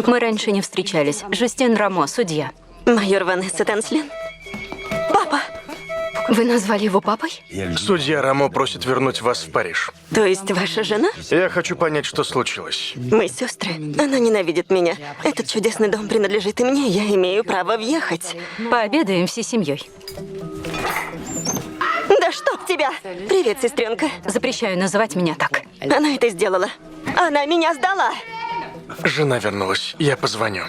Мы раньше не встречались. Жюстин Рамо, судья. Майор Ванесса Танслин. Папа! Вы назвали его папой? Судья Рамо просит вернуть вас в Париж. То есть ваша жена? Я хочу понять, что случилось. Мы сестры. Она ненавидит меня. Этот чудесный дом принадлежит и мне. Я имею право въехать. Пообедаем всей семьей. Да чтоб тебя! Привет, сестренка. Запрещаю называть меня так. Она это сделала. Она меня сдала. Жена вернулась. Я позвоню.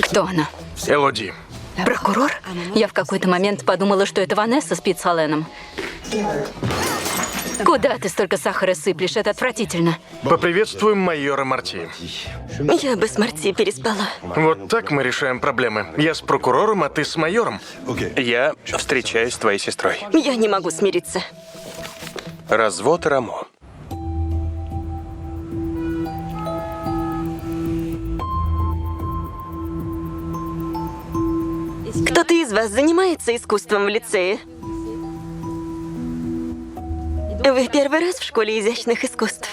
Кто она? Элоди. Прокурор? Я в какой-то момент подумала, что это Ванесса спит с Аленом. Куда ты столько сахара сыплешь? Это отвратительно. Поприветствуем майора Марти. Я бы с Марти переспала. Вот так мы решаем проблемы. Я с прокурором, а ты с майором. Я встречаюсь с твоей сестрой. Я не могу смириться. Развод Рамо. Кто-то из вас занимается искусством в лицее? Вы первый раз в школе изящных искусств?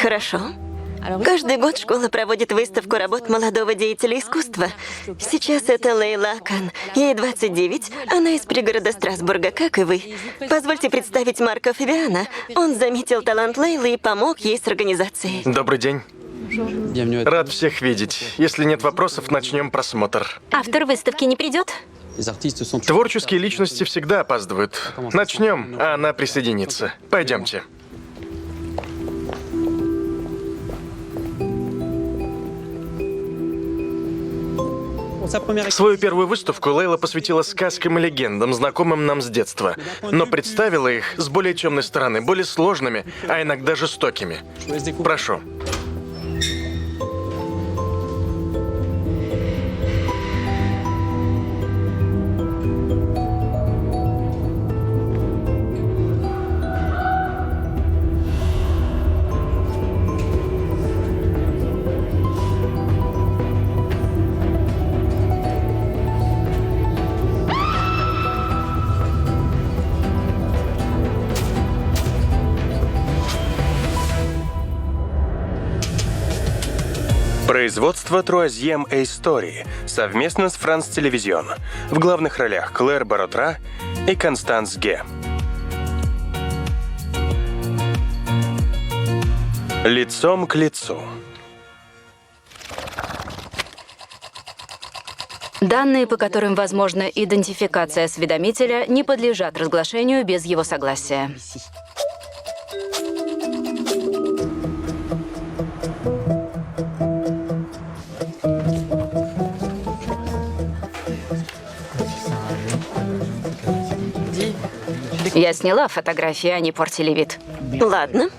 Хорошо. Каждый год школа проводит выставку работ молодого деятеля искусства. Сейчас это Лейла Акан. Ей 29, она из пригорода Страсбурга, как и вы. Позвольте представить Марка Фавиана. Он заметил талант Лейлы и помог ей с организацией. Добрый день. Рад всех видеть. Если нет вопросов, начнем просмотр. Автор выставки не придет? Творческие личности всегда опаздывают. Начнем, а она присоединится. Пойдемте. Свою первую выставку Лейла посвятила сказкам и легендам, знакомым нам с детства, но представила их с более темной стороны, более сложными, а иногда жестокими. Прошу. Производство Troisième Истории совместно с Франс Телевизион. В главных ролях Клэр Баротра и Констанс Ге. Лицом к лицу. Данные, по которым возможна идентификация осведомителя, не подлежат разглашению без его согласия. Я сняла фотографии, они портили вид. Ладно,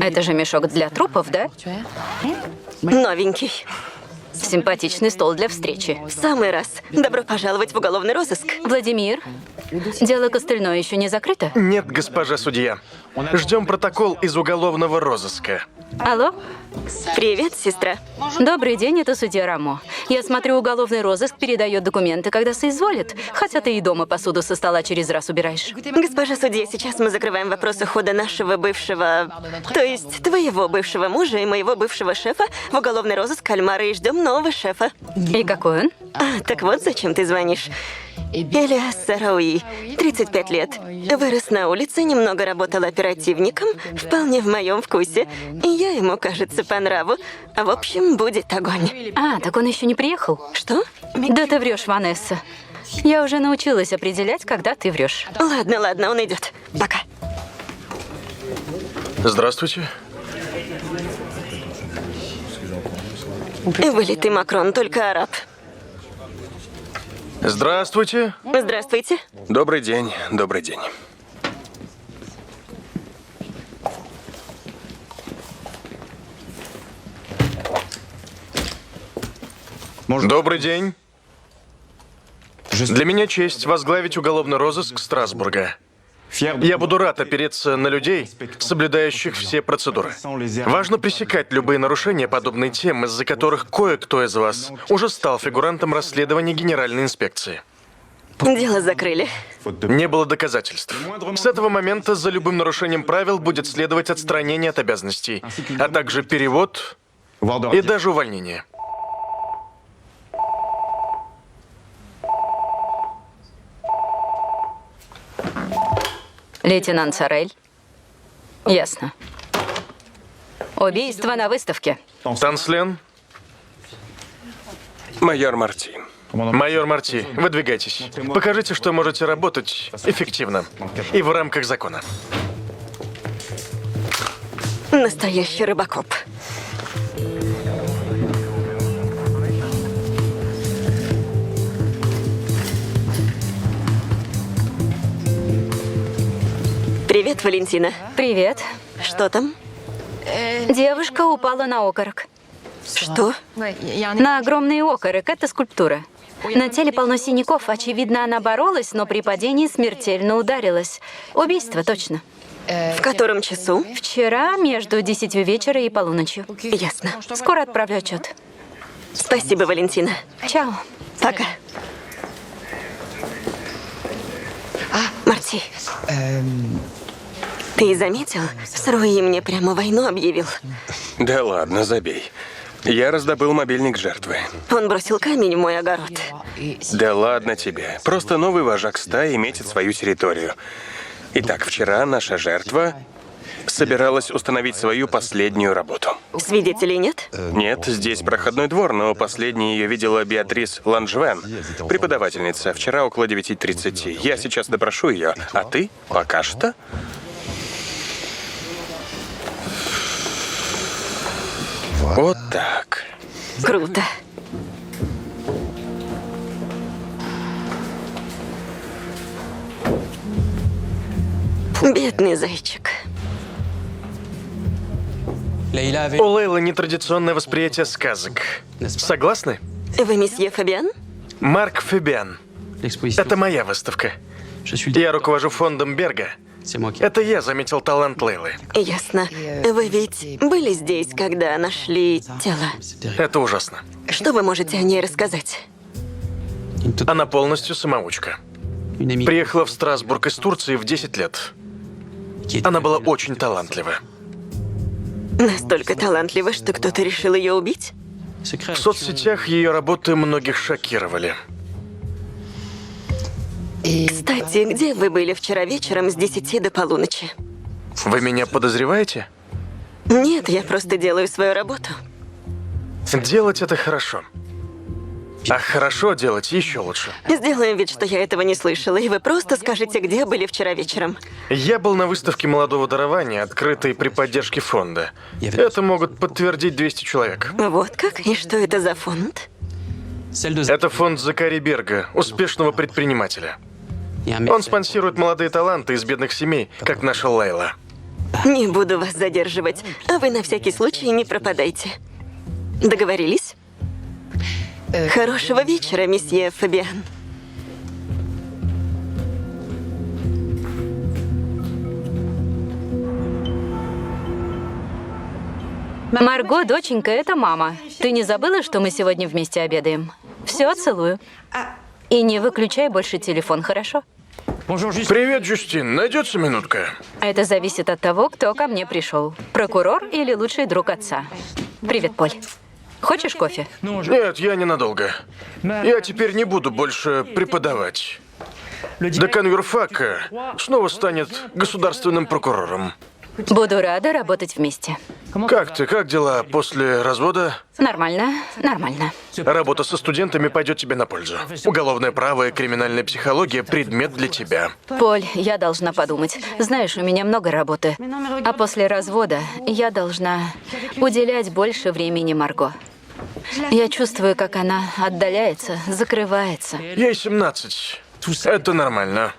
Это же мешок для трупов, да? новенький. Симпатичный стол для встречи. В самый раз. Добро пожаловать в уголовный розыск. Владимир, дело Костыльное еще не закрыто? Нет, госпожа судья. Ждем протокол из уголовного розыска. Алло? Привет, сестра. Добрый день, это судья Рамо. Я смотрю, уголовный розыск передает документы, когда соизволит. Хотя ты и дома посуду со стола через раз убираешь. Госпожа судья, сейчас мы закрываем вопрос ухода нашего бывшего... То есть твоего бывшего мужа и моего бывшего шефа в уголовный розыск кальмара и ждем нового шефа. И какой он? Так вот, зачем ты звонишь. Ильяс Сарауи, 35 лет. Вырос на улице, немного работал оперативником, вполне в моем вкусе. И я ему, кажется, по нраву. В общем, будет огонь. А, так он еще не приехал? Что? Да ты врешь, Ванесса. Я уже научилась определять, когда ты врешь. Ладно, ладно, он идет. Пока. Здравствуйте. Вылитый Макрон, только араб. Здравствуйте. Здравствуйте. Добрый день, добрый день. Добрый день. Для меня честь возглавить уголовный розыск Страсбурга. Я буду рад опереться на людей, соблюдающих все процедуры. Важно пресекать любые нарушения подобной тем, из-за которых кое-кто из вас уже стал фигурантом расследования Генеральной инспекции. Дело закрыли. Не было доказательств. С этого момента за любым нарушением правил будет следовать отстранение от обязанностей, а также перевод и даже увольнение. Лейтенант Сорель. Ясно. Убийство на выставке. Танслен, Майор Марти. майор Марти, выдвигайтесь. Покажите, что можете работать эффективно и в рамках закона. Настоящий рыбакоп. Привет, Валентина. Привет. Что там? Девушка упала на окорок. Что? На огромный окорок. Это скульптура. На теле полно синяков. Очевидно, она боролась, но при падении смертельно ударилась. Убийство, точно. В котором часу? Вчера между 10 вечера и полуночью. Ясно. Скоро отправлю отчет. Спасибо, Валентина. Чао. Пока. Марти, ты заметил? Сруи мне прямо войну объявил. Да ладно, забей. Я раздобыл мобильник жертвы. Он бросил камень в мой огород. Да ладно тебе. Просто новый вожак стаи метит свою территорию. Итак, вчера наша жертва собиралась установить свою последнюю работу. Свидетелей нет? Нет, здесь проходной двор, но последней ее видела Беатрис Ланжвен, преподавательница, вчера около 9:30. Я сейчас допрошу ее, а ты пока что... Вот так. Круто. Бедный зайчик. У Лейлы нетрадиционное восприятие сказок. Согласны? Вы месье Фабиан? Марк Фабиан. Это моя выставка. Я руковожу фондом Берга. Это я заметил талант Лейлы. Ясно. Вы ведь были здесь, когда нашли тело? Это ужасно. Что вы можете о ней рассказать? Она полностью самоучка. Приехала в Страсбург из Турции в 10 лет. Она была очень талантлива. Настолько талантлива, что кто-то решил ее убить? В соцсетях ее работы многих шокировали. Кстати, где вы были вчера вечером с 10 до полуночи? Вы меня подозреваете? Нет, я просто делаю свою работу. Делать это хорошо. А хорошо делать еще лучше. Сделаем вид, что я этого не слышала, и вы просто скажете, где были вчера вечером. Я был на выставке молодого дарования, открытой при поддержке фонда. Это могут подтвердить 200 человек. Вот как? И что это за фонд? Это фонд Закари Берга, успешного предпринимателя. Он спонсирует молодые таланты из бедных семей, как наша Лейла. Не буду вас задерживать, а вы на всякий случай не пропадайте. Договорились? Хорошего вечера, месье Фабиан. Марго, доченька, это мама. Ты не забыла, что мы сегодня вместе обедаем? Все, целую. И не выключай больше телефон, хорошо? Привет, Джустин. Найдется минутка? Это зависит от того, кто ко мне пришел. Прокурор или лучший друг отца. Привет, Поль. Хочешь кофе? Нет, я ненадолго. Я теперь не буду больше преподавать. Декан юрфака снова станет государственным прокурором. Буду рада работать вместе. Как ты? Как дела после развода? Нормально, нормально. Работа со студентами пойдет тебе на пользу. Уголовное право и криминальная психология – предмет для тебя. Поль, я должна подумать. Знаешь, у меня много работы. А после развода я должна уделять больше времени Марго. Я чувствую, как она отдаляется, закрывается. Ей 17. Это нормально.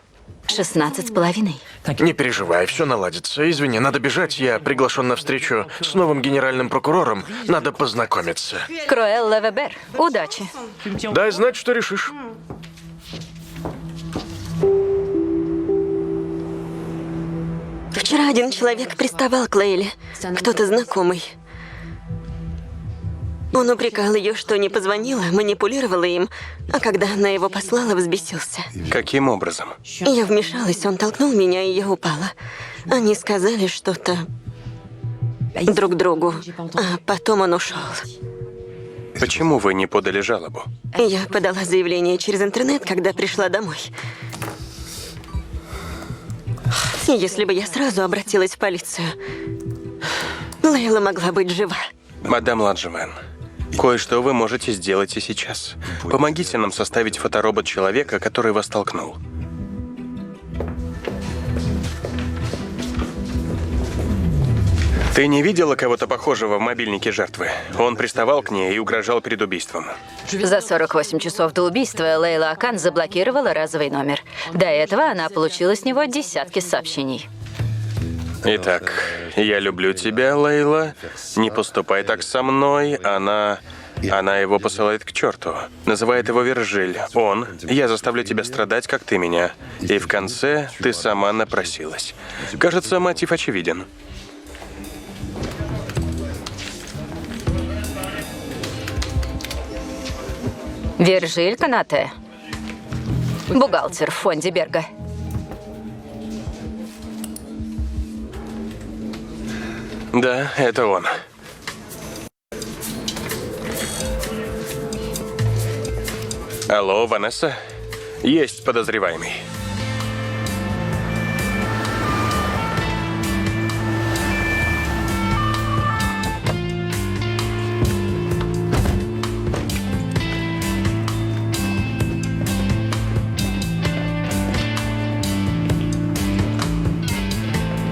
16 с половиной. Не переживай, все наладится. Извини, надо бежать. Я приглашен на встречу с новым генеральным прокурором. Надо познакомиться. Круэлла Вебер, удачи. Дай знать, что решишь. Вчера один человек приставал к Лейле. Кто-то знакомый. Он упрекал ее, что не позвонила, манипулировала им, а когда она его послала, взбесился. Каким образом? Я вмешалась, он толкнул меня, и я упала. Они сказали что-то друг другу, а потом он ушел. Почему вы не подали жалобу? Я подала заявление через интернет, когда пришла домой. И если бы я сразу обратилась в полицию, Лейла могла быть жива. Мадам Ладжевен, кое-что вы можете сделать и сейчас. Помогите нам составить фоторобот человека, который вас толкнул. Ты не видела кого-то похожего в мобильнике жертвы? Он приставал к ней и угрожал перед убийством. За 48 часов до убийства Лейла Акан заблокировала разовый номер. До этого она получила с него десятки сообщений. Итак, я люблю тебя, Лейла. Не поступай так со мной. Она его посылает к черту. Называет его Вержиль. Я заставлю тебя страдать, как ты меня. И в конце ты сама напросилась. Кажется, мотив очевиден. Вержиль Канате. Бухгалтер в фонде Берга. Да, это он. Алло, Ванесса? Есть подозреваемый.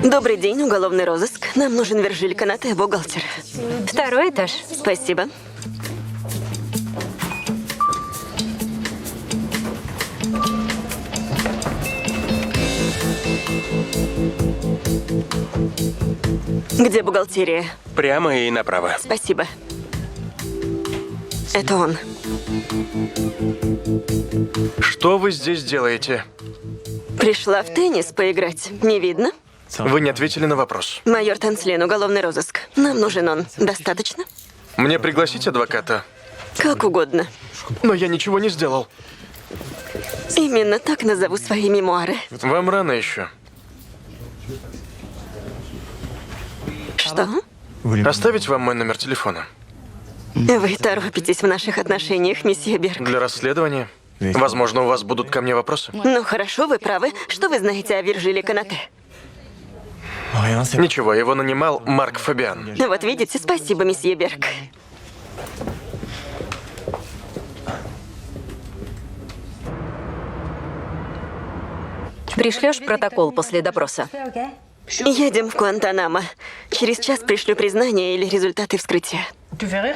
Добрый день, уголовный розыск. Нам нужен Вержиль Канате, бухгалтер. 2-й этаж. Спасибо. Где бухгалтерия? Прямо и направо. Спасибо. Это он. Что вы здесь делаете? Пришла в теннис поиграть. Не видно? Вы не ответили на вопрос. Майор Танслен, уголовный розыск. Нам нужен он. Достаточно? Мне пригласить адвоката? Как угодно. Но я ничего не сделал. Именно так назову свои мемуары. Вам рано еще. Что? Оставить вам мой номер телефона? Вы торопитесь в наших отношениях, месье Берг. Для расследования? Возможно, у вас будут ко мне вопросы? Ну хорошо, вы правы. Что вы знаете о Вержиле Канате? Ничего, его нанимал Марк Фабиан. Вот видите, спасибо, месье Берг. Пришлешь протокол после допроса? Едем в Гуантанамо. Через час пришлю признание или результаты вскрытия.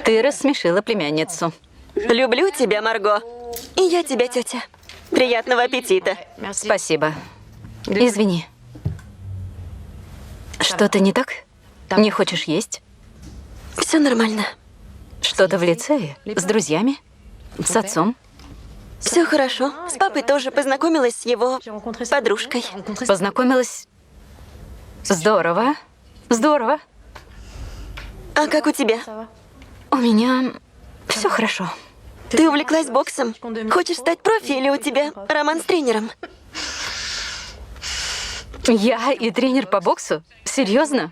Ты рассмешила племянницу. Люблю тебя, Марго. И я тебя, тетя. Приятного аппетита. Спасибо. Извини. Что-то не так? Не хочешь есть? Все нормально. Что-то в лицее? С друзьями? С отцом? Все хорошо. С папой тоже познакомилась с его подружкой. Познакомилась? Здорово. Здорово. А как у тебя? У меня все хорошо. Ты увлеклась боксом? Хочешь стать профи или у тебя роман с тренером? Я и тренер по боксу? Серьезно?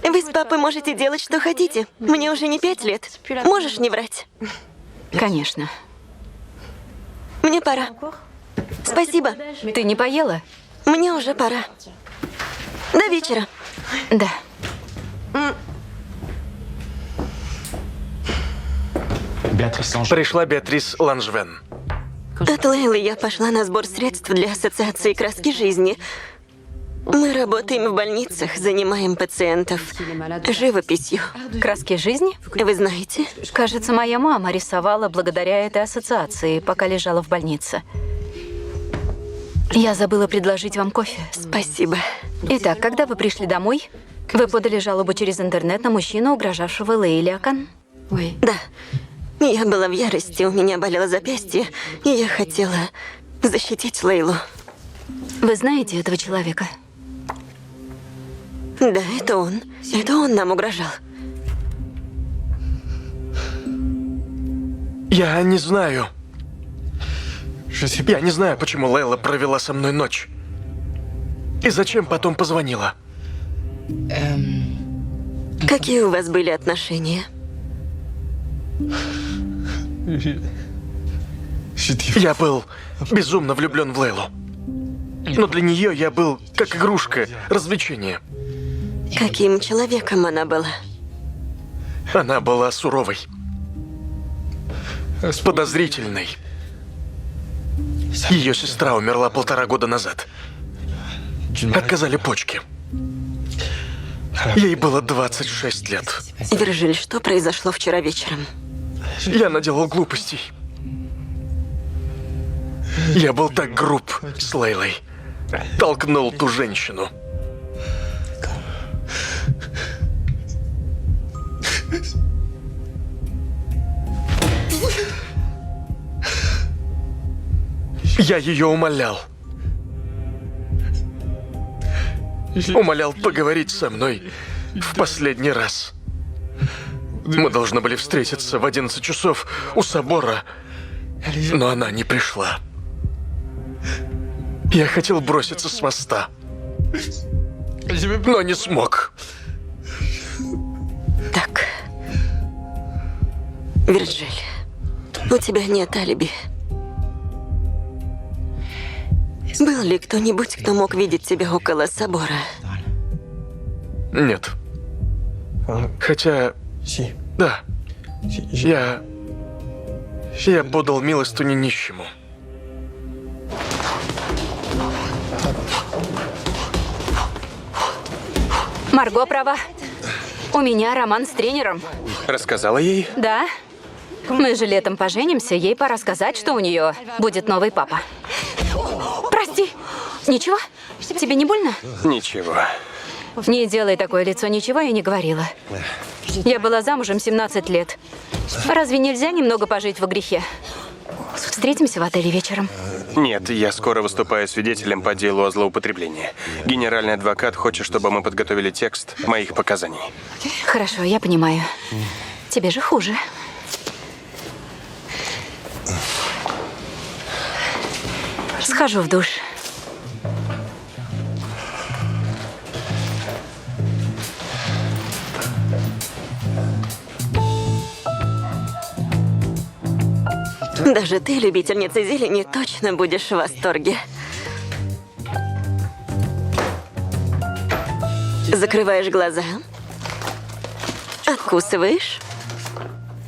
Вы с папой можете делать, что хотите. Мне уже не 5 лет. Можешь не врать. Конечно. Мне пора. Спасибо. Ты не поела? Мне уже пора. До вечера. Да. Пришла Беатрис Ланжвен. От Лейлы я пошла на сбор средств для Ассоциации краски жизни. Мы работаем в больницах, занимаем пациентов живописью. Краски жизни? Вы знаете? Кажется, моя мама рисовала благодаря этой ассоциации, пока лежала в больнице. Я забыла предложить вам кофе. Спасибо. Итак, когда вы пришли домой, вы подали жалобу через интернет на мужчину, угрожавшего Лейле Акан? Да. Я была в ярости, у меня болело запястье, и я хотела защитить Лейлу. Вы знаете этого человека? Да, это он. Это он нам угрожал. Я не знаю. Я не знаю, почему Лейла провела со мной ночь. И зачем потом позвонила. Какие у вас были отношения? Я был безумно влюблен в Лейлу. Но для нее я был как игрушка, развлечение. Каким человеком она была? Она была суровой, подозрительной. Ее сестра умерла 1,5 года назад. Отказали почки. Ей было 26 лет. Виржиль, что произошло вчера вечером? Я наделал глупостей. Я был так груб с Лейлой. Толкнул ту женщину. Я ее умолял. Умолял поговорить со мной в последний раз. Мы должны были встретиться в 11 часов у собора, но она не пришла. Я хотел броситься с моста, но не смог. Так. Вирджиль, у тебя нет алиби. Был ли кто-нибудь, кто мог видеть тебя около собора? Нет. Хотя, да. Я подал милостыню нищему. Марго права. У меня роман с тренером. Рассказала ей? Да. Мы же летом поженимся, ей пора сказать, что у нее будет новый папа. Прости. Ничего? Тебе не больно? Ничего. Не делай такое лицо, ничего я не говорила. Я была замужем 17 лет. Разве нельзя немного пожить во грехе? Встретимся в отеле вечером. Нет, я скоро выступаю свидетелем по делу о злоупотреблении. Генеральный адвокат хочет, чтобы мы подготовили текст моих показаний. Хорошо, я понимаю. Тебе же хуже. Схожу в душ. Даже ты, любительница зелени, точно будешь в восторге. Закрываешь глаза, откусываешь,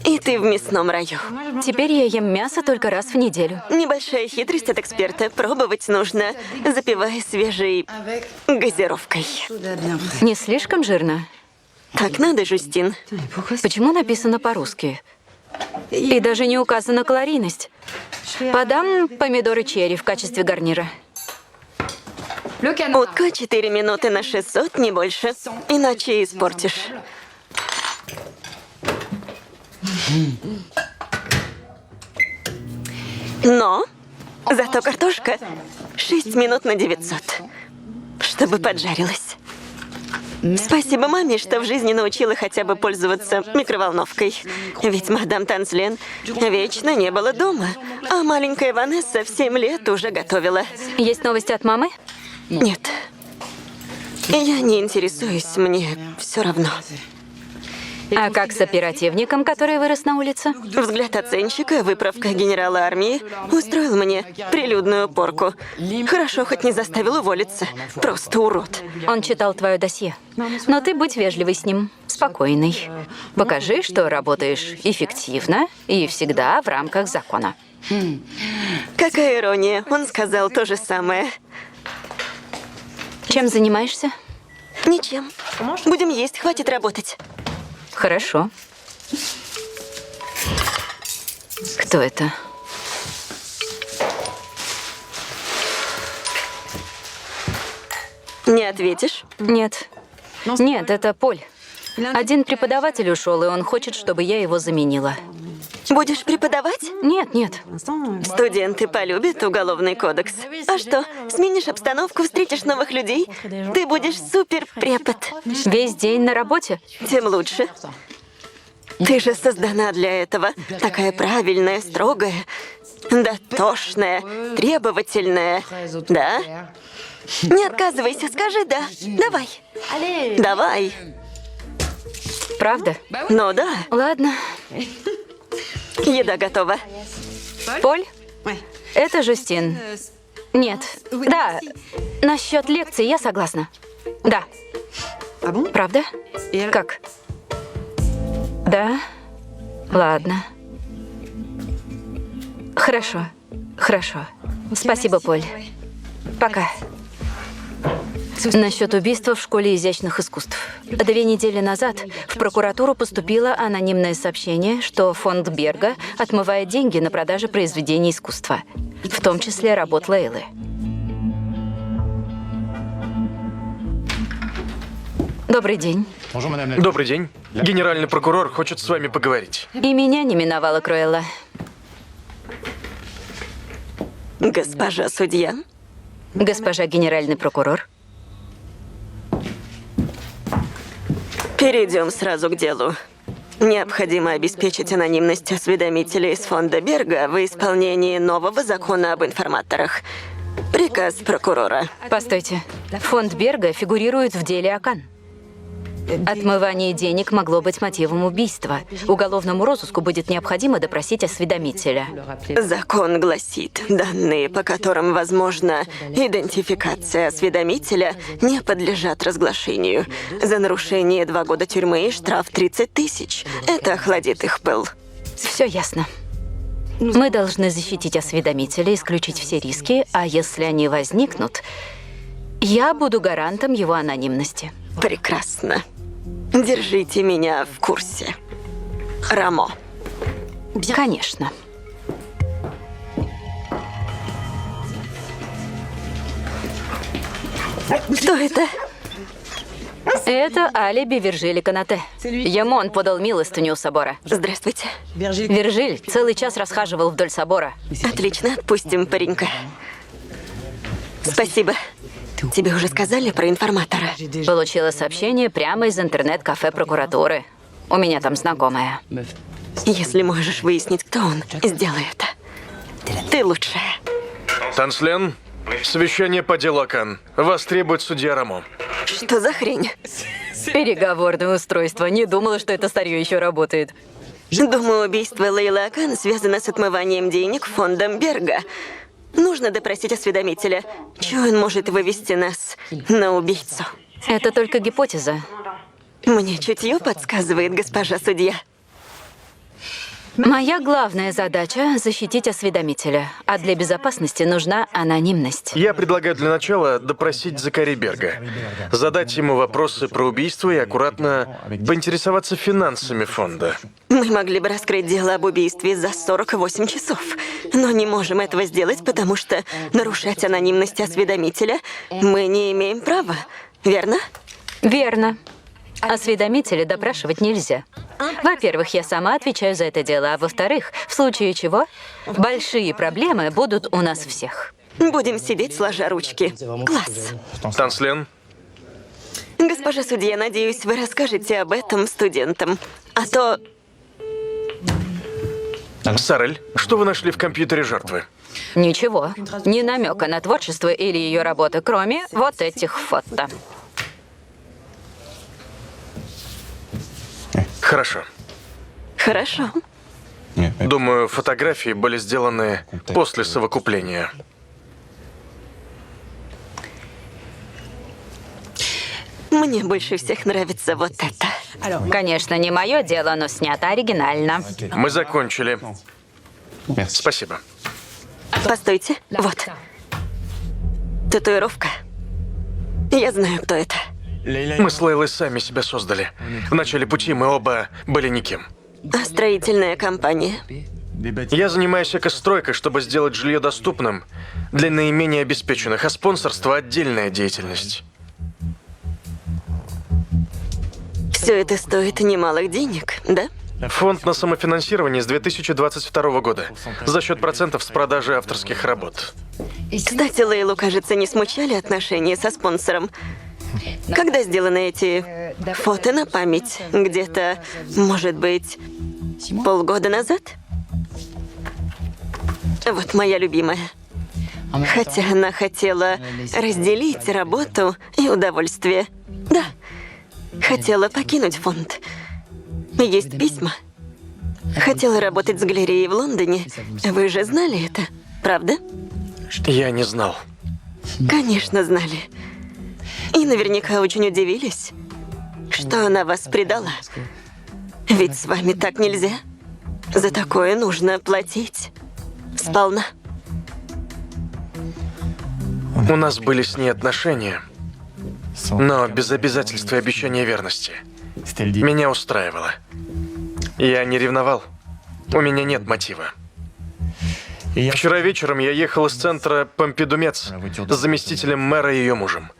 и ты в мясном раю. Теперь я ем мясо только раз в неделю. Небольшая хитрость от эксперта. Пробовать нужно, запивая свежей газировкой. Не слишком жирно? Так надо, Жюстин. Почему написано по-русски? И даже не указана калорийность. Подам помидоры черри в качестве гарнира. Утка 4 минуты на 600, не больше. Иначе испортишь. Но зато картошка 6 минут на 900, чтобы поджарилась. Спасибо маме, что в жизни научила хотя бы пользоваться микроволновкой. Ведь мадам Танцлен вечно не было дома, а маленькая Ванесса в 7 лет уже готовила. Есть новости от мамы? Нет. Я не интересуюсь, мне все равно. А как с оперативником, который вырос на улице? Взгляд оценщика, выправка генерала армии устроил мне прилюдную порку. Хорошо, хоть не заставил уволиться. Просто урод. Он читал твое досье. Но ты будь вежливый с ним, спокойный. Покажи, что работаешь эффективно и всегда в рамках закона. Какая ирония, он сказал то же самое. Чем занимаешься? Ничем. Будем есть, хватит работать. Хорошо. Кто это? Не ответишь? Нет. Нет, это Поль. Один преподаватель ушел, и он хочет, чтобы я его заменила. Будешь преподавать? Нет, нет. Студенты полюбят уголовный кодекс. А что, сменишь обстановку, встретишь новых людей? Ты будешь супер-препод. Весь день на работе? Тем лучше. Ты же создана для этого. Такая правильная, строгая, дотошная, требовательная. Да? Не отказывайся, скажи «да». Давай. Давай. Правда? Ну да, Ладно. еда готова. Поль? Это Жюстин. Нет. Да. Насчет лекции я согласна. Да. Правда? Как? Да? Ладно. Хорошо. Хорошо. Спасибо, Поль. Пока. Насчет убийства в школе изящных искусств. 2 недели назад в прокуратуру поступило анонимное сообщение, что фонд Берга отмывает деньги на продаже произведений искусства, в том числе работ Лейлы. Добрый день. Добрый день. Генеральный прокурор хочет с вами поговорить. И меня не миновала Круэлла. Госпожа судья. Госпожа генеральный прокурор. Перейдем сразу к делу. Необходимо обеспечить анонимность осведомителей из фонда Берга в исполнении нового закона об информаторах. Приказ прокурора. Постойте. Фонд Берга фигурирует в деле Акан. Отмывание денег могло быть мотивом убийства. Уголовному розыску будет необходимо допросить осведомителя. Закон гласит, данные, по которым возможна идентификация осведомителя, не подлежат разглашению. За нарушение 2 года тюрьмы и штраф 30 тысяч. Это охладит их пыл. Все ясно. Мы должны защитить осведомителя, исключить все риски, а если они возникнут, я буду гарантом его анонимности. Прекрасно. Держите меня в курсе. Рамо. Конечно. Кто это? Это алиби Виржиль Канате. Ему он подал милостыню у собора. Здравствуйте. Виржиль целый час расхаживал вдоль собора. Отлично, отпустим паренька. Спасибо. Тебе уже сказали про информатора? Получила сообщение прямо из интернет-кафе прокуратуры. У меня там знакомая. Если можешь выяснить, кто он, сделай это. Ты лучшая. Танслен, совещание по делу Акан. Вас требует судья Рамо. Что за хрень? Переговорное устройство. Не думала, что это старье еще работает. Думаю, убийство Лейлы Акан связано с отмыванием денег фондом Берга. Нужно допросить осведомителя. Чего он может вывести нас на убийцу? Это только гипотеза. Мне чутье подсказывает госпожа судья. Моя главная задача — защитить осведомителя, а для безопасности нужна анонимность. Я предлагаю для начала допросить Закари Берга, задать ему вопросы про убийство и аккуратно поинтересоваться финансами фонда. Мы могли бы раскрыть дело об убийстве за 48 часов, но не можем этого сделать, потому что нарушать анонимность осведомителя мы не имеем права, верно? Верно. Осведомителя допрашивать нельзя. Во-первых, я сама отвечаю за это дело, а во-вторых, в случае чего, большие проблемы будут у нас всех. Будем сидеть сложа ручки. Класс. Танслен, Госпожа судья, надеюсь, вы расскажете об этом студентам. А то Сарель, что вы нашли в компьютере жертвы? Ничего. Ни намека на творчество или ее работы, кроме вот этих фото. Хорошо. хорошо. Думаю, фотографии были сделаны после совокупления. Мне больше всех нравится вот это. Конечно, не мое дело, но снято оригинально. Мы закончили. Спасибо. Постойте, вот. Татуировка. Я знаю, кто это. Мы с Лейлой сами себя создали. В начале пути мы оба были никем. А строительная компания? Я занимаюсь экостройкой, чтобы сделать жилье доступным для наименее обеспеченных, а спонсорство – отдельная деятельность. Все это стоит немалых денег, да? Фонд на самофинансирование с 2022 года за счет процентов с продажи авторских работ. Кстати, Лейлу, кажется, не смущали отношения со спонсором. Когда сделаны эти фото на память? Где-то, может быть, полгода назад? Вот моя любимая. Хотя она хотела разделить работу и удовольствие. Да, хотела покинуть фонд. Есть письма. Хотела работать с галереей в Лондоне. Вы же знали это, правда? Я не знал. Конечно, знали. И наверняка очень удивились, что она вас предала. Ведь с вами так нельзя. За такое нужно платить. Сполна. У нас были с ней отношения, но без обязательств и обещания верности. Меня устраивало. Я не ревновал. У меня нет мотива. Вчера вечером я ехал из центра Помпиду-Мец с заместителем мэра и ее мужем.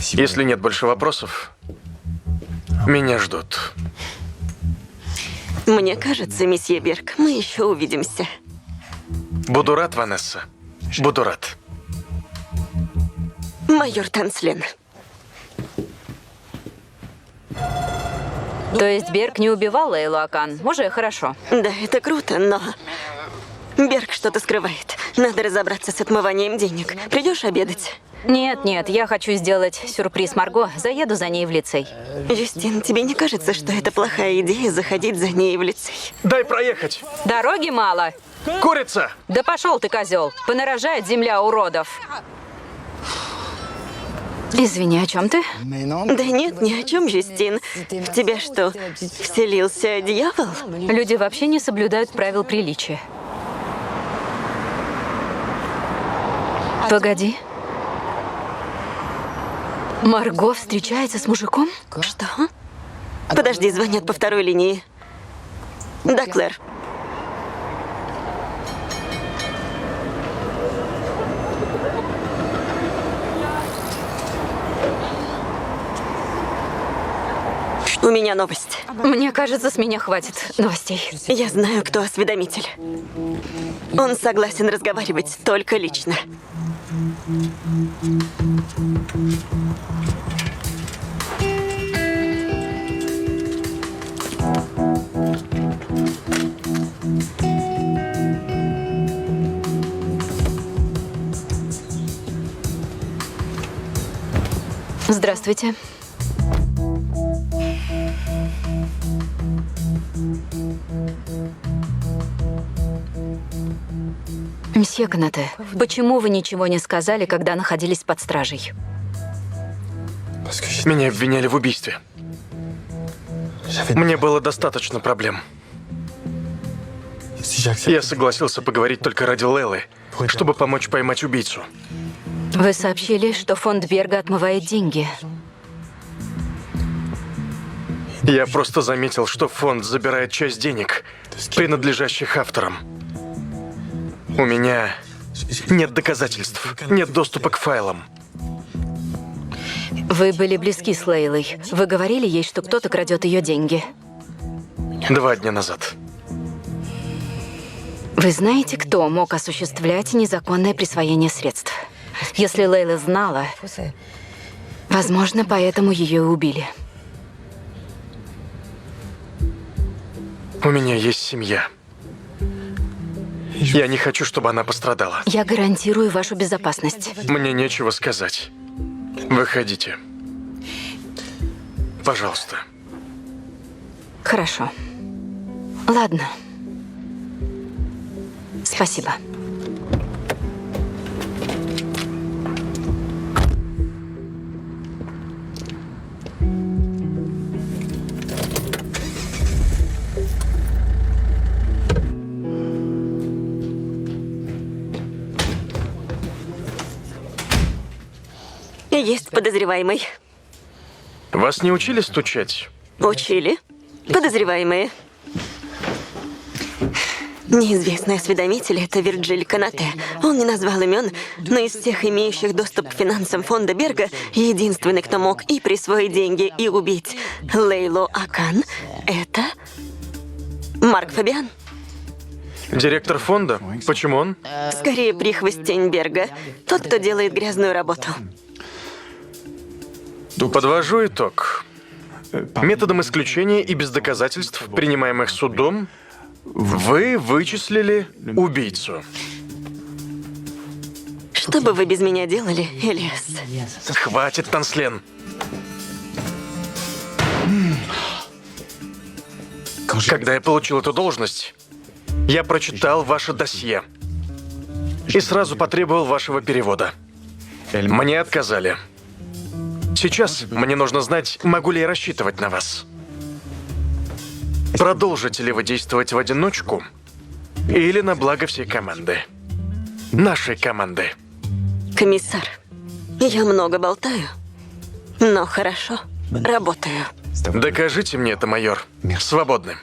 Если нет больше вопросов, меня ждут. Мне кажется, месье Берг, мы еще увидимся. Буду рад, Ванесса. Буду рад. Майор Танслен. То есть Берг не убивал Лейлу Акан? Уже хорошо. Да, это круто, но... Берг что-то скрывает. Надо разобраться с отмыванием денег. Придешь обедать? Нет, я хочу сделать сюрприз Марго. Заеду за ней в лицей. Юстин, тебе не кажется, что это плохая идея заходить за ней в лицей? Дай проехать! Дороги мало. Курица! Да пошел ты, козел. Понарожает земля уродов. Извини, о чем ты? Да нет, ни о чем, Юстин. В тебя что, вселился дьявол? Люди вообще не соблюдают правил приличия. Погоди. Марго встречается с мужиком? Что? Подожди, звонят по второй линии. Да, Клэр. У меня новость. Мне кажется, с меня хватит новостей. Я знаю, кто осведомитель. Он согласен разговаривать только лично. Здравствуйте. Мсье Канате, почему вы ничего не сказали, когда находились под стражей? Меня обвиняли в убийстве. Мне было достаточно проблем. Я согласился поговорить только ради Лейлы, чтобы помочь поймать убийцу. Вы сообщили, что фонд Берга отмывает деньги. Я просто заметил, что фонд забирает часть денег, принадлежащих авторам. У меня нет доказательств, нет доступа к файлам. Вы были близки с Лейлой. Вы говорили ей, что кто-то крадет ее деньги. 2 дня назад. Вы знаете, кто мог осуществлять незаконное присвоение средств? Если Лейла знала, возможно, поэтому ее и убили. У меня есть семья. Я не хочу, чтобы она пострадала. Я гарантирую вашу безопасность. Мне нечего сказать. Выходите. Пожалуйста. Хорошо. Ладно. Спасибо. Есть подозреваемый. Вас не учили стучать? Учили. Подозреваемые. Неизвестный осведомитель — это Вирджиль Канате. Он не назвал имен, но из всех имеющих доступ к финансам фонда Берга, единственный, кто мог и присвоить деньги, и убить Лейлу Акан — это Марк Фабиан. Директор фонда? Почему он? Скорее, прихвостень Берга. Тот, кто делает грязную работу. Подвожу итог. Методом исключения и без доказательств, принимаемых судом, вы вычислили убийцу. Что бы вы без меня делали, Элиас? Хватит, Танслен. Когда я получил эту должность, я прочитал ваше досье и сразу потребовал вашего перевода. Мне отказали. Сейчас мне нужно знать, могу ли я рассчитывать на вас. Продолжите ли вы действовать в одиночку или на благо всей команды? Нашей команды. Комиссар, я много болтаю, но хорошо работаю. Докажите мне это, майор. Свободны.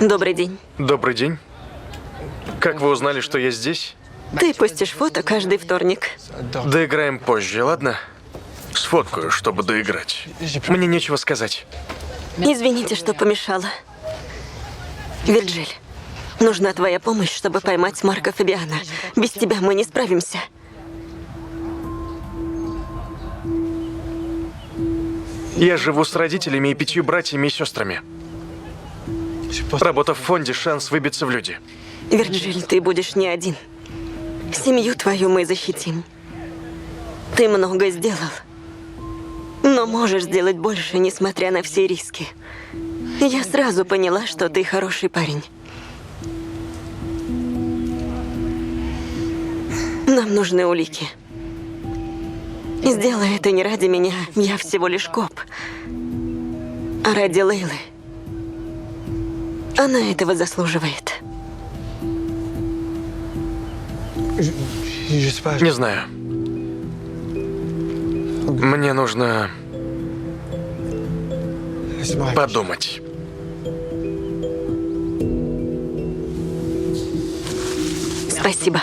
Добрый день. Добрый день. Как вы узнали, что я здесь? Ты постишь фото каждый вторник. Доиграем позже, ладно? Сфоткаю, чтобы доиграть. Мне нечего сказать. Извините, что помешала. Вирджиль, нужна твоя помощь, чтобы поймать Марка Фабиана. Без тебя мы не справимся. Я живу с родителями и 5 братьями и сестрами. Работа в фонде — шанс выбиться в люди. Вирджиль, ты будешь не один. Семью твою мы защитим. Ты много сделал. Но можешь сделать больше, несмотря на все риски. Я сразу поняла, что ты хороший парень. Нам нужны улики. Сделай это не ради меня, я всего лишь коп. А ради Лейлы. Она этого заслуживает. Не знаю. Мне нужно подумать. Спасибо.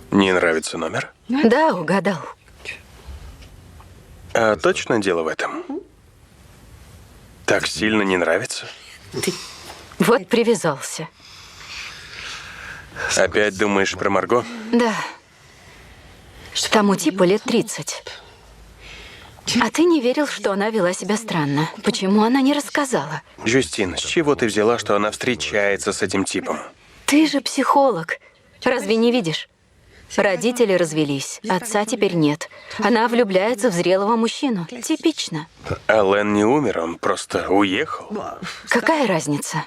Не нравится номер? Да, угадал. А точно дело в этом? Так сильно не нравится? Вот привязался. Опять думаешь про Марго? Да. Тому типу лет 30. А ты не верил, что она вела себя странно. Почему она не рассказала? Джустин, с чего ты взяла, что она встречается с этим типом? Ты же психолог. Разве не видишь? Родители развелись, отца теперь нет. Она влюбляется в зрелого мужчину. Типично. А Лэн не умер, он просто уехал. Какая разница?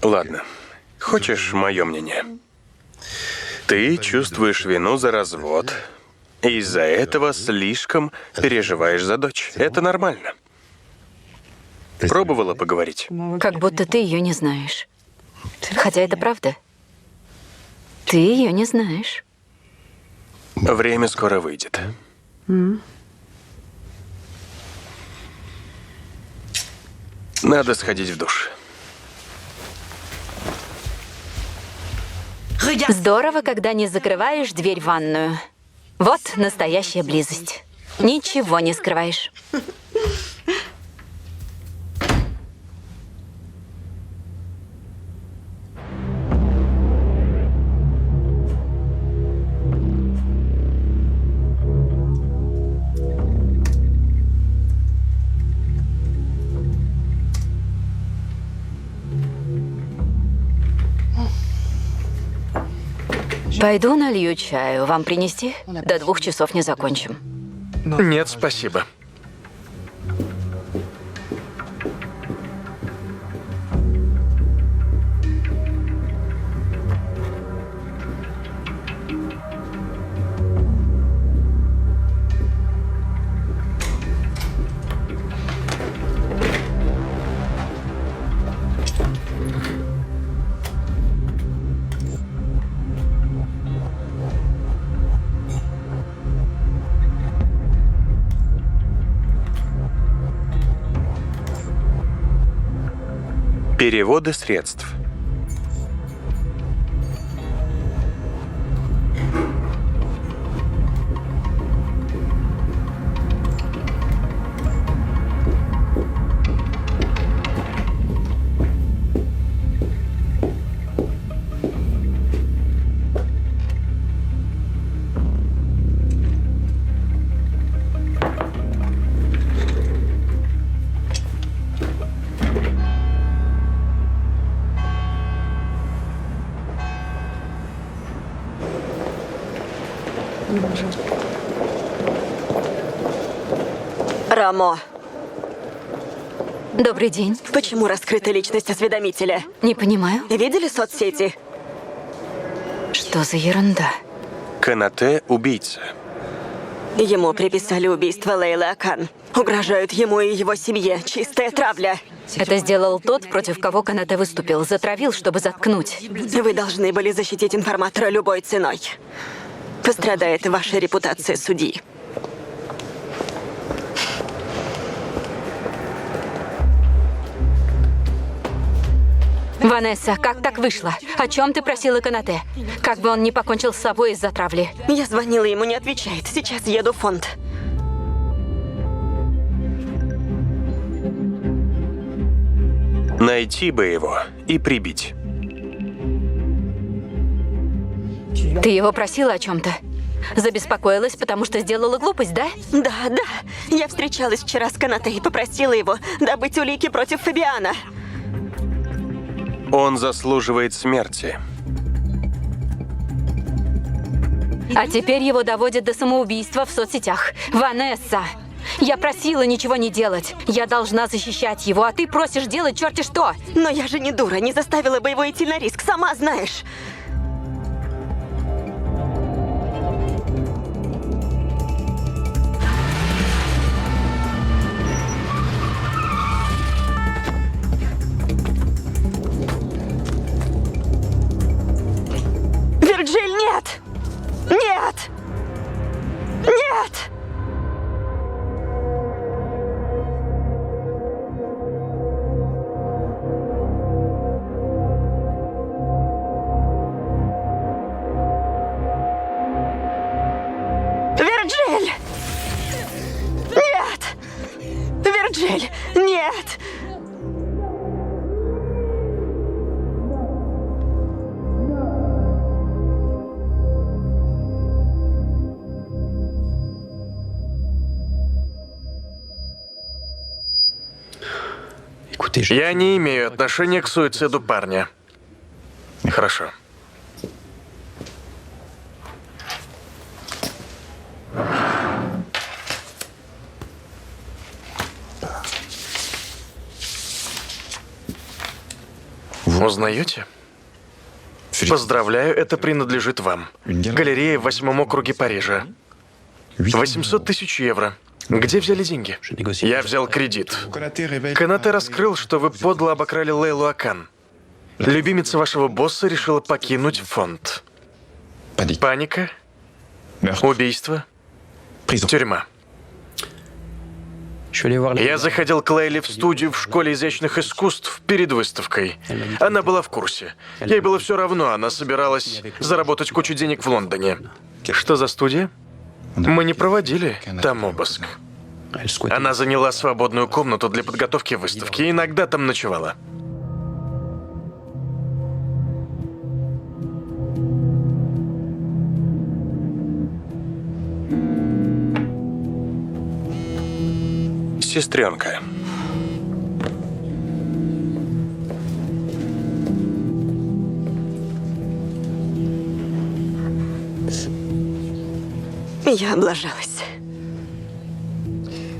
Ладно. Хочешь мое мнение? Ты чувствуешь вину за развод. И из-за этого слишком переживаешь за дочь. Это нормально. Пробовала поговорить? Как будто ты ее не знаешь. Хотя это правда. Ты ее не знаешь. Время скоро выйдет. Надо сходить в душ. Здорово, когда не закрываешь дверь в ванную. Вот настоящая близость. Ничего не скрываешь. Пойду налью чаю. Вам принести? До 2 часов не закончим. Нет, спасибо. Переводы средств. Рамо, Добрый день. почему раскрыта личность осведомителя? Не понимаю, Видели соцсети? что за ерунда. Канате – убийца. Ему приписали убийство Лейлы Акан. Угрожают ему и его семье. Чистая травля. Это сделал тот, против кого Канате выступил. Затравил, чтобы заткнуть. Вы должны были защитить информатора любой ценой. Пострадает ваша репутация судьи. Ванесса, как так вышло? О чем ты просила Канате? Как бы он не покончил с собой из-за травли. Я звонила ему, не отвечает. Сейчас еду в фонд. Найти бы его и прибить. Ты его просила о чем-то? Забеспокоилась, потому что сделала глупость, да? Да, да. Я встречалась вчера с Канате и попросила его добыть улики против Фабиана. Он заслуживает смерти. А теперь его доводят до самоубийства в соцсетях. Ванесса! Я просила ничего не делать. Я должна защищать его, а ты просишь делать черти что. Но я же не дура, не заставила бы его идти на риск, сама знаешь. Вирджиль, нет! Нет! Нет! Вирджиль! Нет! Вирджиль, нет! Я не имею отношения к суициду парня. Хорошо. Узнаете? Поздравляю, это принадлежит вам. Галерея в 8-м округе Парижа. 800 тысяч евро. Где взяли деньги? Я взял кредит. Канате раскрыл, что вы подло обокрали Лейлу Акан. Любимица вашего босса решила покинуть фонд. Паника, убийство, тюрьма. Я заходил к Лейле в студию в школе изящных искусств перед выставкой. Она была в курсе. Ей было все равно, она собиралась заработать кучу денег в Лондоне. Что за студия? Мы не проводили там обыск. Она заняла свободную комнату для подготовки выставки и иногда там ночевала. Сестренка. Я облажалась.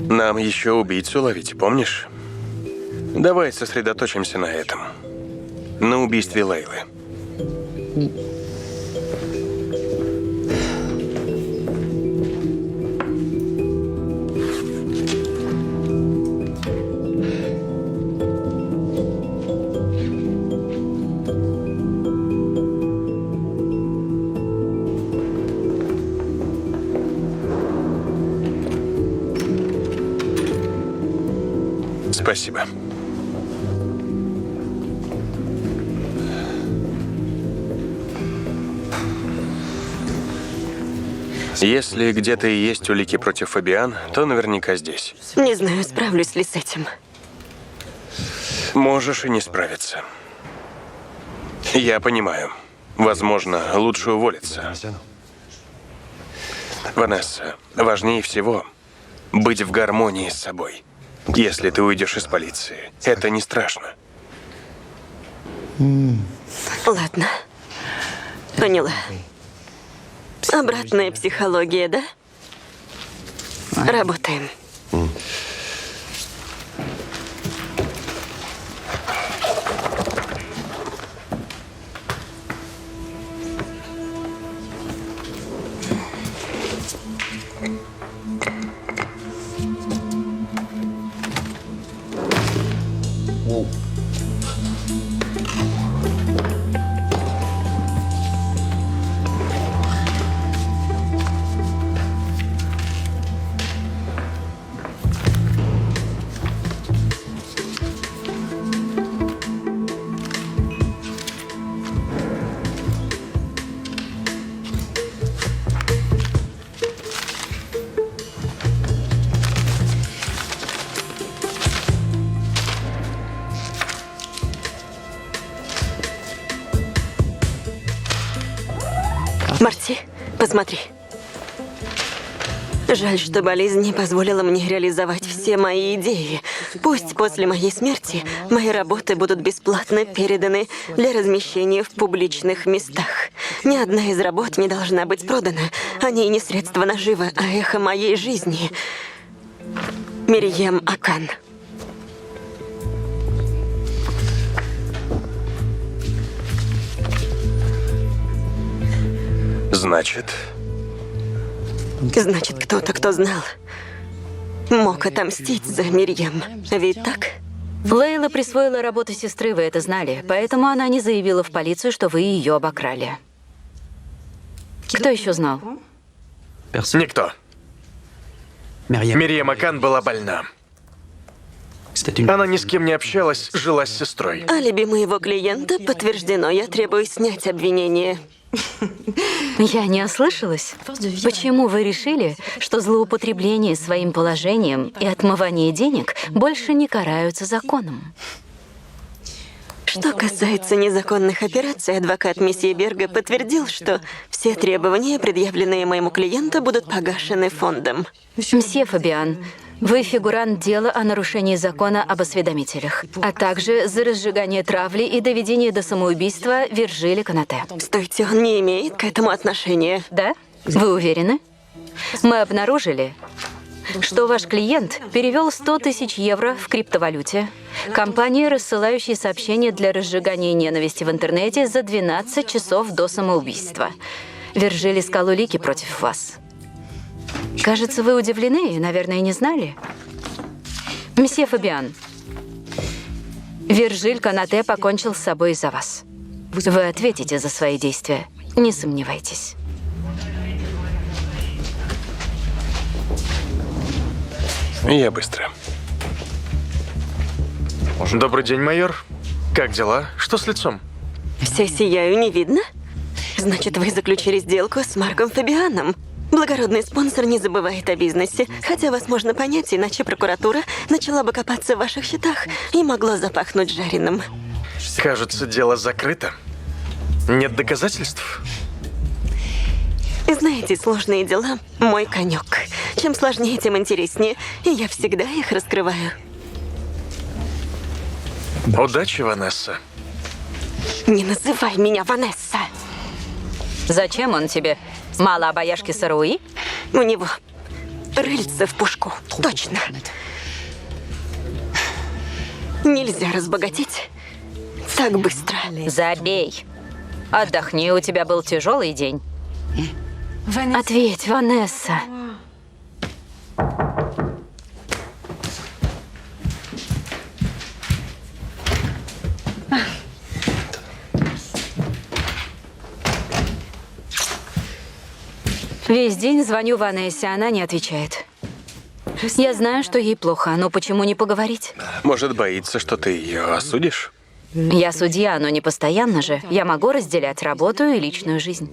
Нам еще убийцу ловить, помнишь? Давай сосредоточимся на этом. На убийстве Лейлы. Спасибо. Если где-то и есть улики против Фабиан, то наверняка здесь. Не знаю, справлюсь ли с этим. Можешь и не справиться. Я понимаю. Возможно, лучше уволиться. Ванесса, важнее всего быть в гармонии с собой. Если ты уйдешь из полиции, это не страшно. Ладно. Поняла. Обратная психология, да? Работаем. Марти, посмотри. Жаль, что болезнь не позволила мне реализовать все мои идеи. Пусть после моей смерти мои работы будут бесплатно переданы для размещения в публичных местах. Ни одна из работ не должна быть продана. Они не средства наживы, а эхо моей жизни. Мерьем Акан. Значит, кто-то, кто знал, мог отомстить за Мерьем. Ведь так? Лейла присвоила работу сестры, вы это знали, поэтому она не заявила в полицию, что вы ее обокрали. Кто еще знал? Никто. Мерьем Акан была больна. Она ни с кем не общалась, жила с сестрой. Алиби моего клиента подтверждено. Я требую снять обвинение. Я не ослышалась. Почему вы решили, что злоупотребление своим положением и отмывание денег больше не караются законом? Что касается незаконных операций, адвокат месье Берга подтвердил, что все требования, предъявленные моему клиенту, будут погашены фондом. Мсье Фабиан, вы фигурант дела о нарушении закона об осведомителях, а также за разжигание травли и доведение до самоубийства Виржиль Конате. Стойте, он не имеет к этому отношения. Да? Вы уверены? Мы обнаружили, что ваш клиент перевел 100 тысяч евро в криптовалюте компании, рассылающей сообщения для разжигания ненависти в интернете за 12 часов до самоубийства. Виржиль искал улики против вас. Кажется, вы удивлены и, наверное, не знали. Месье Фабиан, Виржиль Конате покончил с собой из-за вас. Вы ответите за свои действия, не сомневайтесь. Я быстро. Добрый день, майор. Как дела? Что с лицом? Вся сияю, не видно? Значит, вы заключили сделку с Марком Фабианом. Благородный спонсор не забывает о бизнесе, хотя вас можно понять, иначе прокуратура начала бы копаться в ваших счетах и могла запахнуть жареным. Кажется, дело закрыто. Нет доказательств? Знаете, сложные дела – мой конек. Чем сложнее, тем интереснее, и я всегда их раскрываю. Удачи, Ванесса. Не называй меня Ванесса. Зачем он тебе? Мало обаяшки Саруи? У него рыльце в пушку. Точно. Нельзя разбогатеть так быстро. Забей. Отдохни, у тебя был тяжелый день. Ответь, Ванесса. Весь день звоню Ванессе, она не отвечает. Я знаю, что ей плохо, но почему не поговорить? Может, боится, что ты ее осудишь? Я судья, но не постоянно же. Я могу разделять работу и личную жизнь.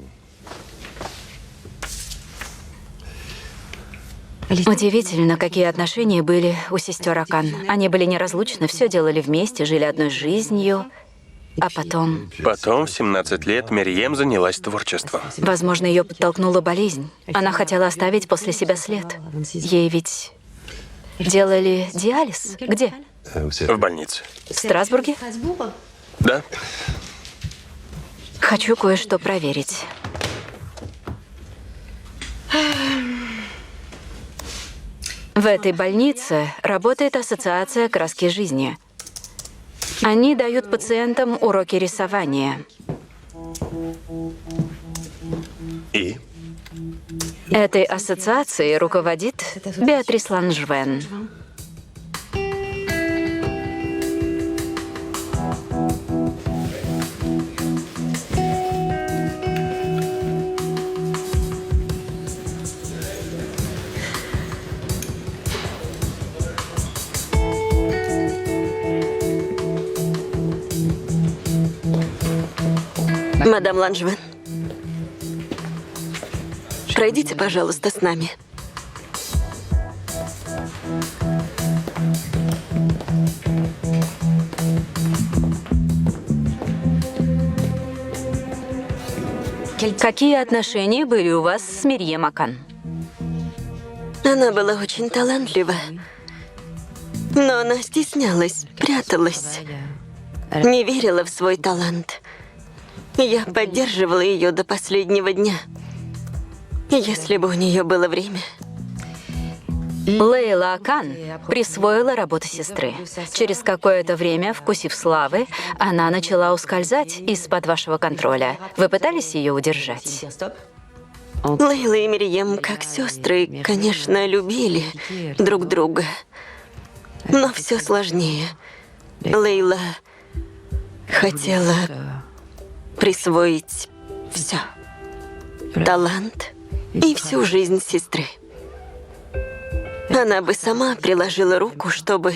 Удивительно, какие отношения были у сестер Акан. Они были неразлучны, все делали вместе, жили одной жизнью. А потом, Потом, в 17 лет, Мерьем занялась творчеством. возможно, ее подтолкнула болезнь. Она хотела оставить после себя след. Ей ведь делали диализ. Где? В больнице. В Страсбурге? Да? Хочу кое-что проверить. В этой больнице работает ассоциация краски жизни. Они дают пациентам уроки рисования. И? Этой ассоциацией руководит Беатрис Ланжвен. Мадам Ланжвен, пройдите, пожалуйста, с нами. Какие отношения были у вас с Мирьем Акан? Она была очень талантлива, но она стеснялась, пряталась, не верила в свой талант. Я поддерживала ее до последнего дня. Если бы у нее было время. Лейла Акан присвоила работу сестры. Через какое-то время, вкусив славы, она начала ускользать из-под вашего контроля. Вы пытались ее удержать? Лейла и Мирьям, как сестры, конечно, любили друг друга. Но все сложнее. Лейла хотела присвоить все. Талант и всю жизнь сестры. Она бы сама приложила руку, чтобы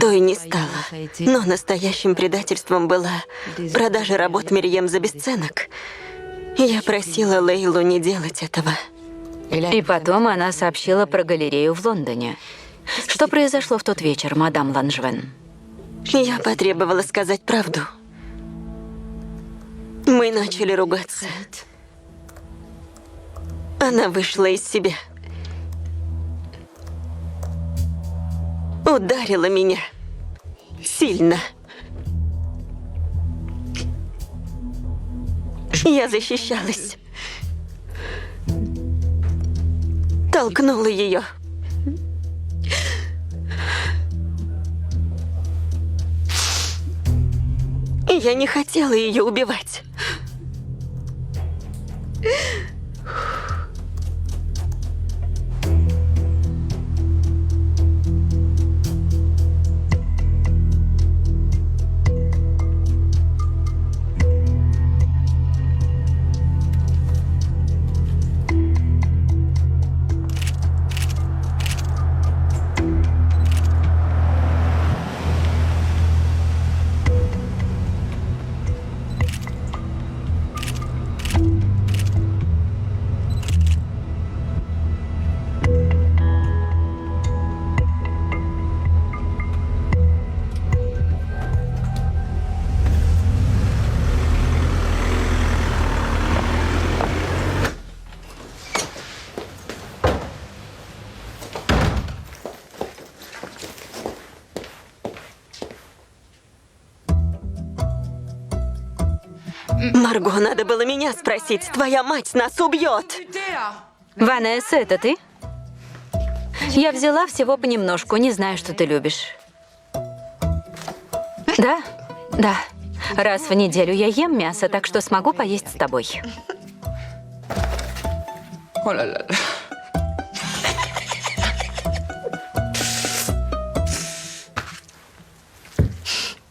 той не стало. Но настоящим предательством была продажа работ Мирьям за бесценок. Я просила Лейлу не делать этого. И потом она сообщила про галерею в Лондоне. Что произошло в тот вечер, мадам Ланжвен? Я потребовала сказать правду. Мы начали ругаться. Она вышла из себя. Ударила меня. Сильно. Я защищалась. Толкнула ее. Я не хотела ее убивать. Марго, надо было меня спросить. Твоя мать нас убьет. Ванесса, это ты? Я взяла всего понемножку, не знаю, что ты любишь. Да? Да. Раз в неделю я ем мясо, так что смогу поесть с тобой.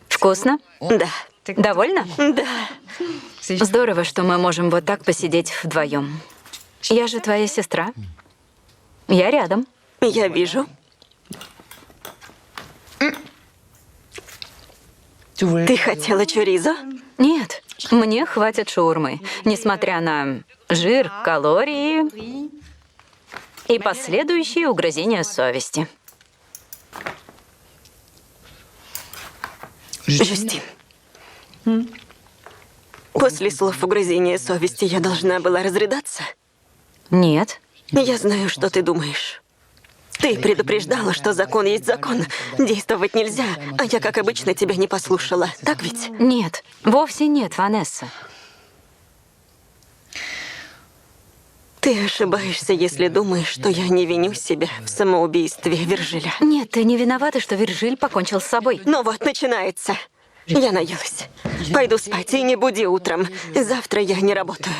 Вкусно? Да. Довольно? Да. Здорово, что мы можем вот так посидеть вдвоем. Я же твоя сестра. Я рядом. Я вижу. Ты хотела чоризо? Нет, мне хватит шаурмы, несмотря на жир, калории и последующие угрызения совести. Жюстин. После слов угрызения совести я должна была разрыдаться? Нет. Я знаю, что ты думаешь. Ты предупреждала, что закон есть закон. Действовать нельзя, а я, как обычно, тебя не послушала. Так ведь? Нет, вовсе нет, Ванесса. Ты ошибаешься, если думаешь, что я не виню себя в самоубийстве Виржиля. Нет, ты не виновата, что Виржиль покончил с собой. Ну вот, начинается. Я наелась. Пойду спать и не буди утром. Завтра я не работаю.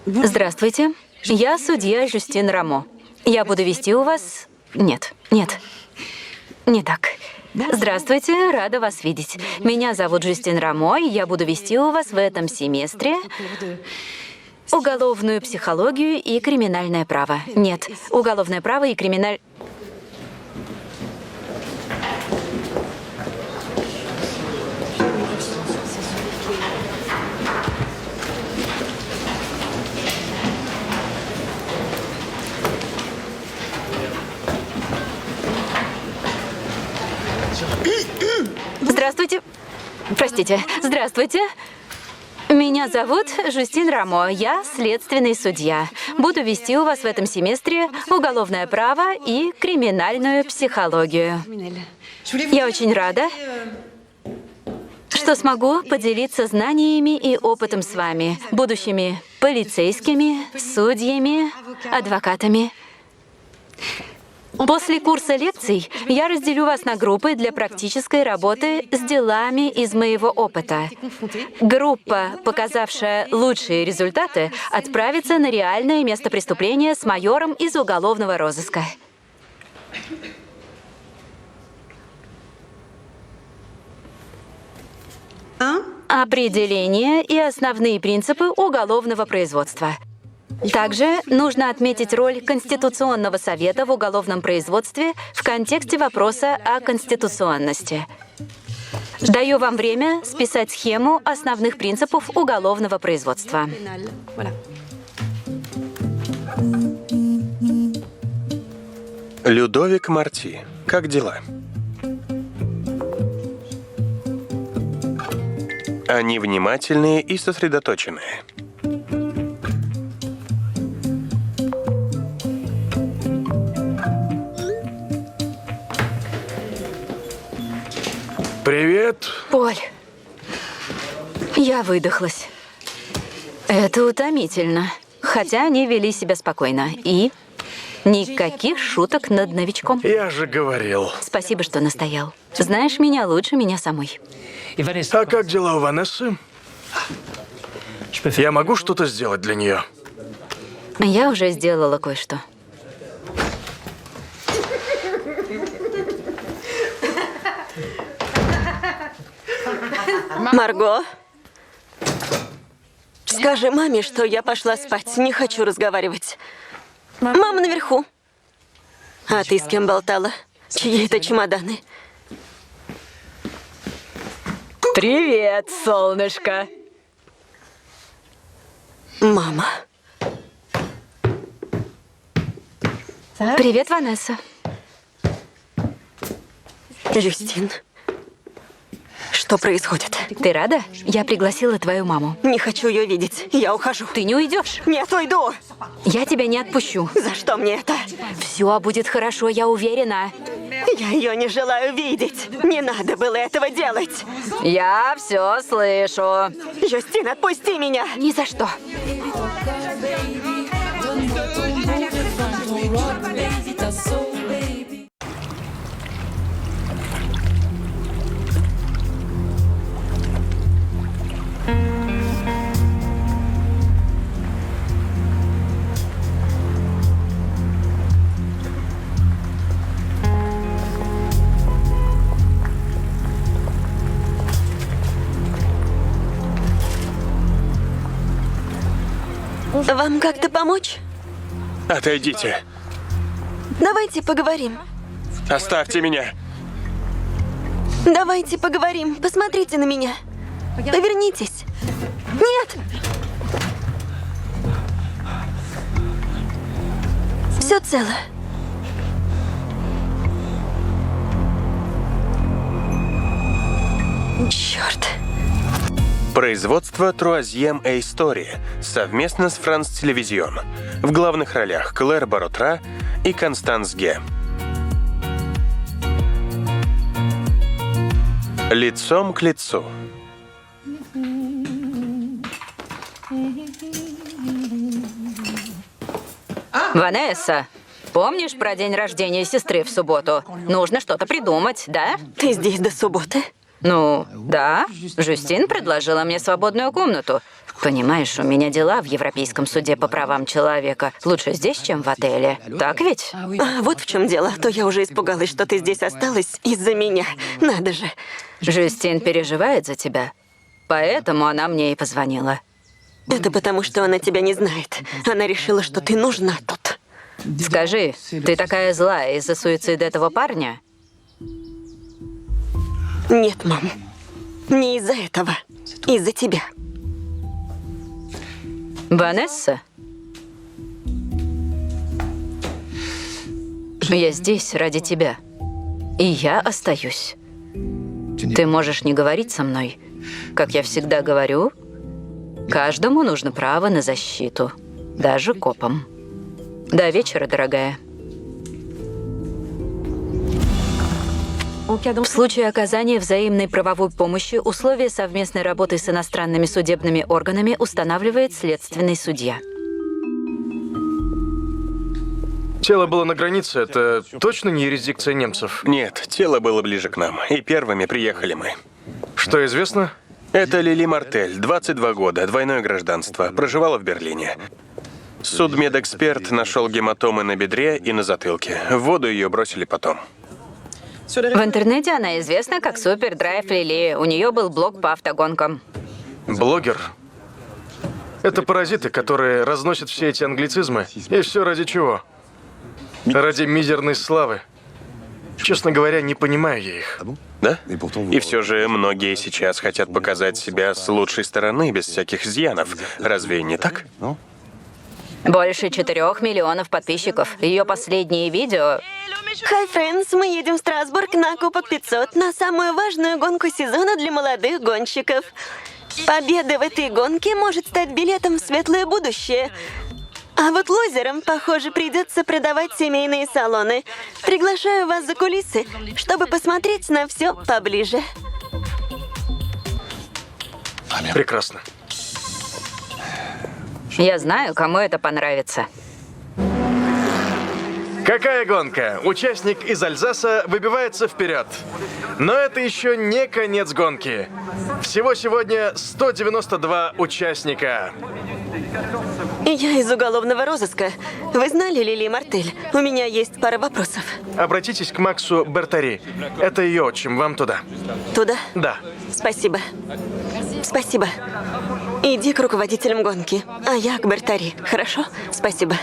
Здравствуйте. Я судья Жюстин Рамо. Я буду вести у вас... Нет. Не так. Здравствуйте, рада вас видеть. Меня зовут Жюстин Рамо, и я буду вести у вас в этом семестре уголовную психологию и криминальное право. Нет, уголовное право и криминаль... Здравствуйте. Простите. Здравствуйте. Меня зовут Жюстин Рамо. Я следственный судья. Буду вести у вас в этом семестре уголовное право и криминальную психологию. Я очень рада, что смогу поделиться знаниями и опытом с вами, будущими полицейскими, судьями, адвокатами. После курса лекций я разделю вас на группы для практической работы с делами из моего опыта. Группа, показавшая лучшие результаты, отправится на реальное место преступления с майором из уголовного розыска. Определение и основные принципы уголовного производства. Также нужно отметить роль Конституционного совета в уголовном производстве в контексте вопроса о конституционности. Даю вам время списать схему основных принципов уголовного производства. Людовик Марти. Как дела? Они внимательные и сосредоточенные. Привет. Поль, я выдохлась. Это утомительно. Хотя они вели себя спокойно. И никаких шуток над новичком. Я же говорил. Спасибо, что настоял. Знаешь меня лучше меня самой. А как дела у Ванессы? Я могу что-то сделать для нее? Я уже сделала кое-что. Марго, скажи маме, что я пошла спать. Не хочу разговаривать. Мама наверху. А ты с кем болтала? Чьи это чемоданы? Привет, солнышко. Мама. Привет, Ванесса. Жюстин. Что происходит? Ты рада? Я пригласила твою маму. Не хочу ее видеть. Я ухожу. Ты не уйдешь. Нет, уйду. Я тебя не отпущу. За что мне это? Все будет хорошо, я уверена. Я ее не желаю видеть. Не надо было этого делать. Я все слышу. Жюстин, отпусти меня. Ни за что. Вам как-то помочь? Отойдите. Давайте поговорим. Оставьте меня. Давайте поговорим. Посмотрите на меня. Повернитесь. Нет! Все цело. Черт. Производство Troisième История совместно с France Television. В главных ролях Клэр Баротра и Констанс Ге. Лицом к лицу. Ванесса, помнишь про день рождения сестры в субботу? Нужно что-то придумать, да? Ты здесь до субботы? Ну, да. Жюстин предложила мне свободную комнату. Понимаешь, у меня дела в Европейском суде по правам человека. Лучше здесь, чем в отеле. Так ведь? А, вот в чем дело. То я уже испугалась, что ты здесь осталась из-за меня. Надо же. Жюстин переживает за тебя. Поэтому она мне и позвонила. Это потому, что она тебя не знает. Она решила, что ты нужна тут. Скажи, ты такая злая из-за суицида этого парня? Нет, мам. Не из-за этого. Из-за тебя. Ванесса? Я здесь ради тебя. И я остаюсь. Ты можешь не говорить со мной. Как я всегда говорю, каждому нужно право на защиту. Даже копам. До вечера, дорогая. В случае оказания взаимной правовой помощи условия совместной работы с иностранными судебными органами устанавливает следственный судья. Тело было на границе. Это точно не юрисдикция немцев? Нет, тело было ближе к нам, и первыми приехали мы. Что известно? Это Лили Мартель, 22 года, двойное гражданство, проживала в Берлине. Судмедэксперт нашел гематомы на бедре и на затылке. В воду ее бросили потом. В интернете она известна как Супер Драйв Лили. У нее был блог по автогонкам. Блогер? Это паразиты, которые разносят все эти англицизмы. И все ради чего? Ради мизерной славы. Честно говоря, не понимаю я их. Да? И все же многие сейчас хотят показать себя с лучшей стороны, без всяких изъянов. Разве не так? Больше 4 миллионов подписчиков. Ее последние видео... Hi, friends, мы едем в Страсбург на Кубок 500, на самую важную гонку сезона для молодых гонщиков. Победа в этой гонке может стать билетом в светлое будущее. А вот лузерам, похоже, придется продавать семейные салоны. Приглашаю вас за кулисы, чтобы посмотреть на все поближе. Прекрасно. Я знаю, кому это понравится. Какая гонка? Участник из Альзаса выбивается вперед. Но это еще не конец гонки. Всего сегодня 192 участника. Я из уголовного розыска. Вы знали Лили Мартель? У меня есть пара вопросов. Обратитесь к Максу Бертари. Это ее отчим, вам туда. Туда? Да. Спасибо. Спасибо. Иди к руководителям гонки, а я к Бертари. Хорошо? Спасибо.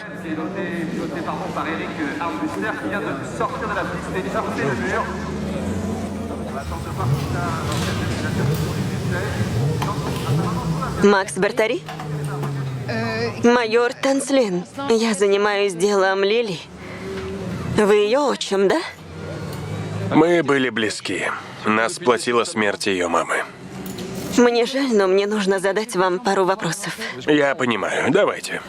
Макс Бертари? Майор Танслин. Я занимаюсь делом Лили. Вы ее отчим, да? Мы были близки. Нас сплотила смерть ее мамы. Мне жаль, но мне нужно задать вам пару вопросов. Я понимаю. Давайте.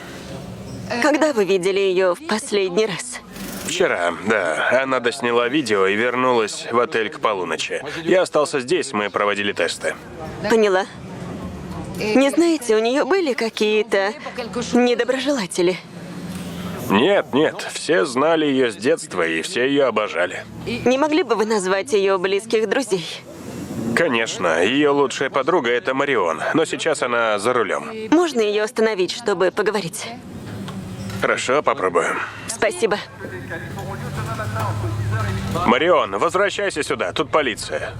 Когда вы видели ее в последний раз? Вчера, да. Она досняла видео и вернулась в отель к полуночи. Я остался здесь, мы проводили тесты. Поняла. Не знаете, у нее были какие-то недоброжелатели? Нет, нет. Все знали ее с детства, и все ее обожали. Не могли бы вы назвать ее близких друзей? Конечно, ее лучшая подруга — это Марион, но сейчас она за рулем. Можно ее остановить, чтобы поговорить? Хорошо, попробуем. Спасибо. Марион, возвращайся сюда, тут полиция.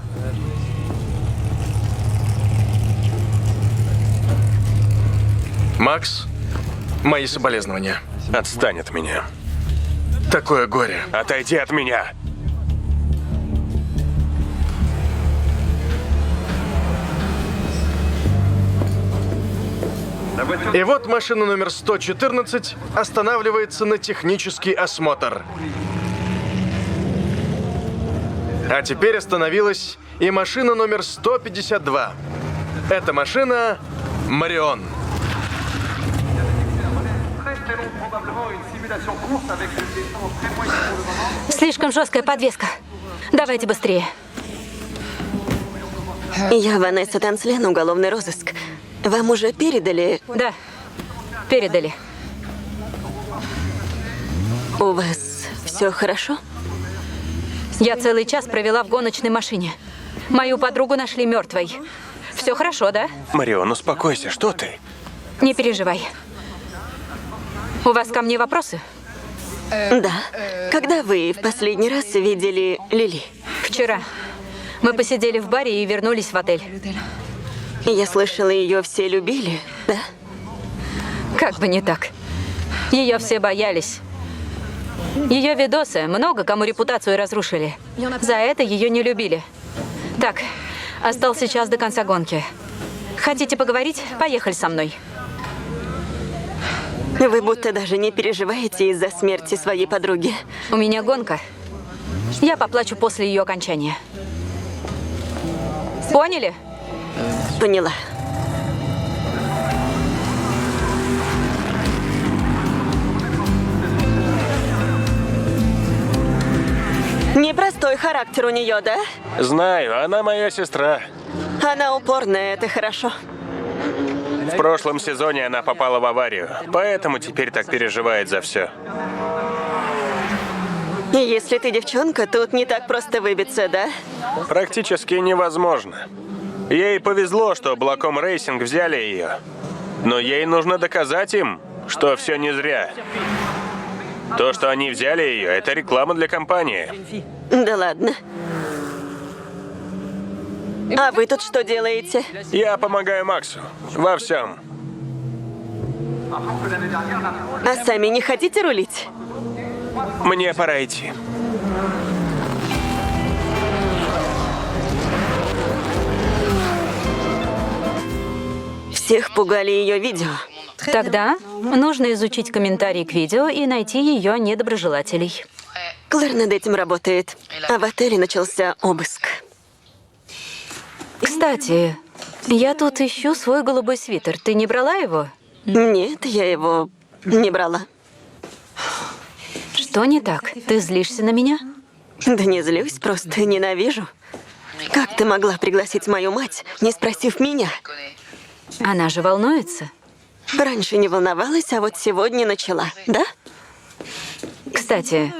Макс, мои соболезнования. Отстань от меня. Такое горе. Отойди от меня. И вот машина номер 114 останавливается на технический осмотр. А теперь остановилась и машина номер 152. Эта машина Марион. Слишком жесткая подвеска. Давайте быстрее. Я Ванесса Танслен, уголовный розыск. Вам уже передали... Да, передали. У вас все хорошо? Я целый час провела в гоночной машине. Мою подругу нашли мертвой. Все хорошо, да? Марион, успокойся, что ты? Не переживай. У вас ко мне вопросы? Да. Когда вы в последний раз видели Лили? Вчера. Мы посидели в баре и вернулись в отель. Я слышала, ее все любили, да? Как бы не так. Ее все боялись. Ее видосы много кому репутацию разрушили. За это ее не любили. Так, остался час до конца гонки. Хотите поговорить? Поехали со мной. Вы будто даже не переживаете из-за смерти своей подруги. У меня гонка. Я поплачу после ее окончания. Поняли? Поняла. Непростой характер у нее, да? Знаю, она моя сестра. Она упорная, это хорошо. В прошлом сезоне она попала в аварию, поэтому теперь так переживает за все. И если ты девчонка, тут не так просто выбиться, да? Практически невозможно. Ей повезло, что Блаком Рейсинг взяли ее. Но ей нужно доказать им, что все не зря. То, что они взяли ее, это реклама для компании. Да ладно. А вы тут что делаете? Я помогаю Максу во всем. А сами не хотите рулить? Мне пора идти. Всех пугали ее видео. Тогда нужно изучить комментарии к видео и найти ее недоброжелателей. Клэр над этим работает. А в отеле начался обыск. Кстати, я тут ищу свой голубой свитер. Ты не брала его? Нет, я его не брала. Что не так? Ты злишься на меня? Да не злюсь, просто ненавижу. Как ты могла пригласить мою мать, не спросив меня? Она же волнуется. Раньше не волновалась, а вот сегодня начала, да? Кстати,